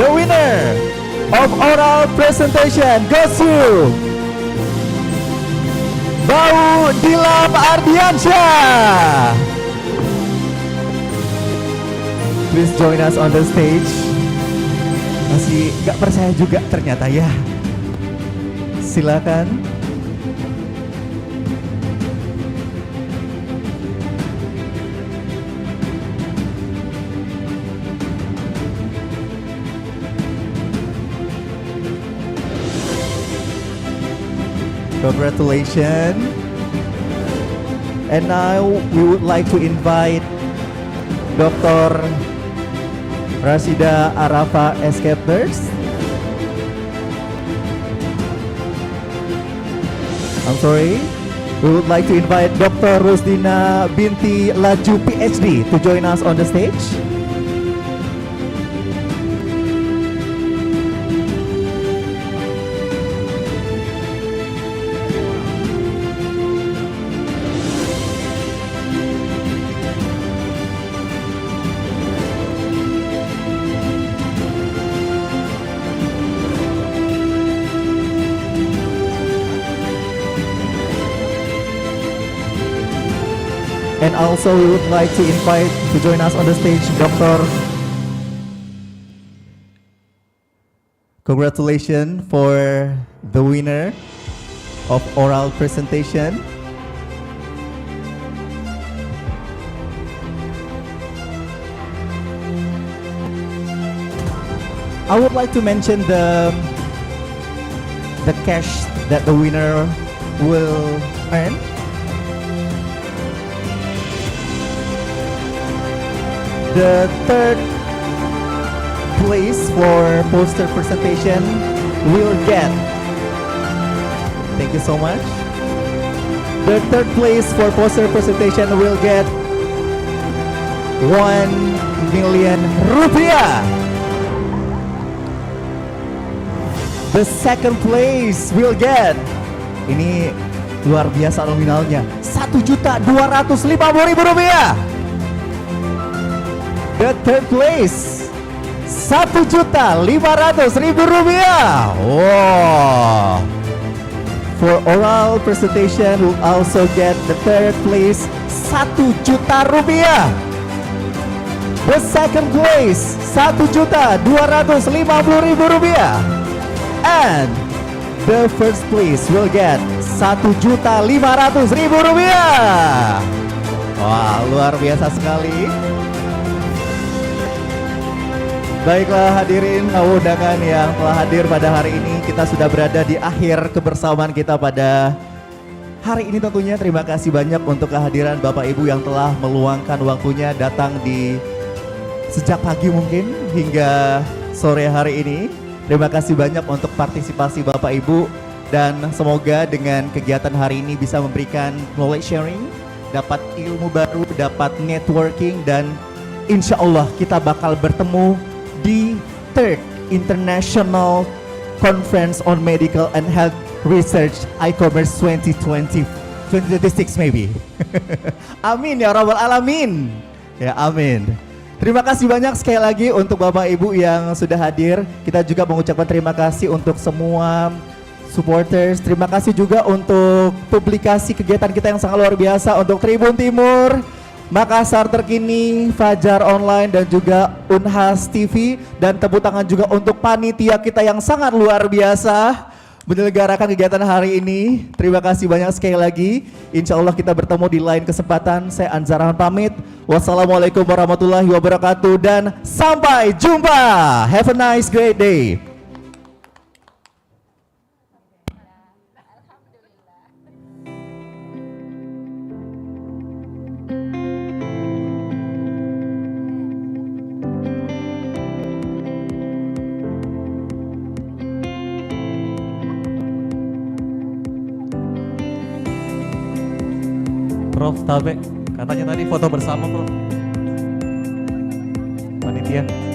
The winner of oral presentation goes to Bau Dilam Ardiansyah. Please join us on the stage. Masih gak percaya juga ternyata ya. Silakan. Congratulations. And now we would like to invite Dr. Rasida Arafa Escapers. I'm sorry. We would like to invite Dr. Rusdina Binti Laju PhD to join us on the stage. And also we would like to invite to join us on the stage Dr. Congratulations for the winner of oral presentation. I would like to mention the cash that the winner will earn. The third place for poster presentation will get, thank you so much. The third place for poster presentation will get 1 million rupiah. The second place will get, ini luar biasa nominalnya, 1.250.000 rupiah. The third place, 1.500.000 rupiah. Wow. For oral presentation will also get the third place, 1 juta rupiah. The second place, 1.250.000 rupiah. And the first place will get 1.500.000 rupiah. Wah, luar biasa sekali. Baiklah hadirin undangan yang telah hadir pada hari ini, kita sudah berada di akhir kebersamaan kita pada hari ini tentunya. Terima kasih banyak untuk kehadiran Bapak Ibu yang telah meluangkan waktunya datang di sejak pagi mungkin hingga sore hari ini. Terima kasih banyak untuk partisipasi Bapak Ibu, dan semoga dengan kegiatan hari ini bisa memberikan knowledge sharing, dapat ilmu baru, dapat networking, dan insya Allah kita bakal bertemu di Third International Conference on Medical and Health Research ICOMERS 2026 maybe. Amin ya Rabbal Alamin. Ya amin. Terima kasih banyak sekali lagi untuk Bapak Ibu yang sudah hadir. Kita juga mengucapkan terima kasih untuk semua supporters. Terima kasih juga untuk publikasi kegiatan kita yang sangat luar biasa, untuk Tribun Timur, Makassar Terkini, Fajar Online, dan juga Unhas TV. Dan tepuk tangan juga untuk panitia kita yang sangat luar biasa menyelenggarakan kegiatan hari ini. Terima kasih banyak sekali lagi. Insya Allah kita bertemu di lain kesempatan. Saya Anzar Rahman pamit. Wassalamualaikum warahmatullahi wabarakatuh dan sampai jumpa. Have a nice great day. Prof, Tabe, katanya tadi foto bersama Prof. Panitia.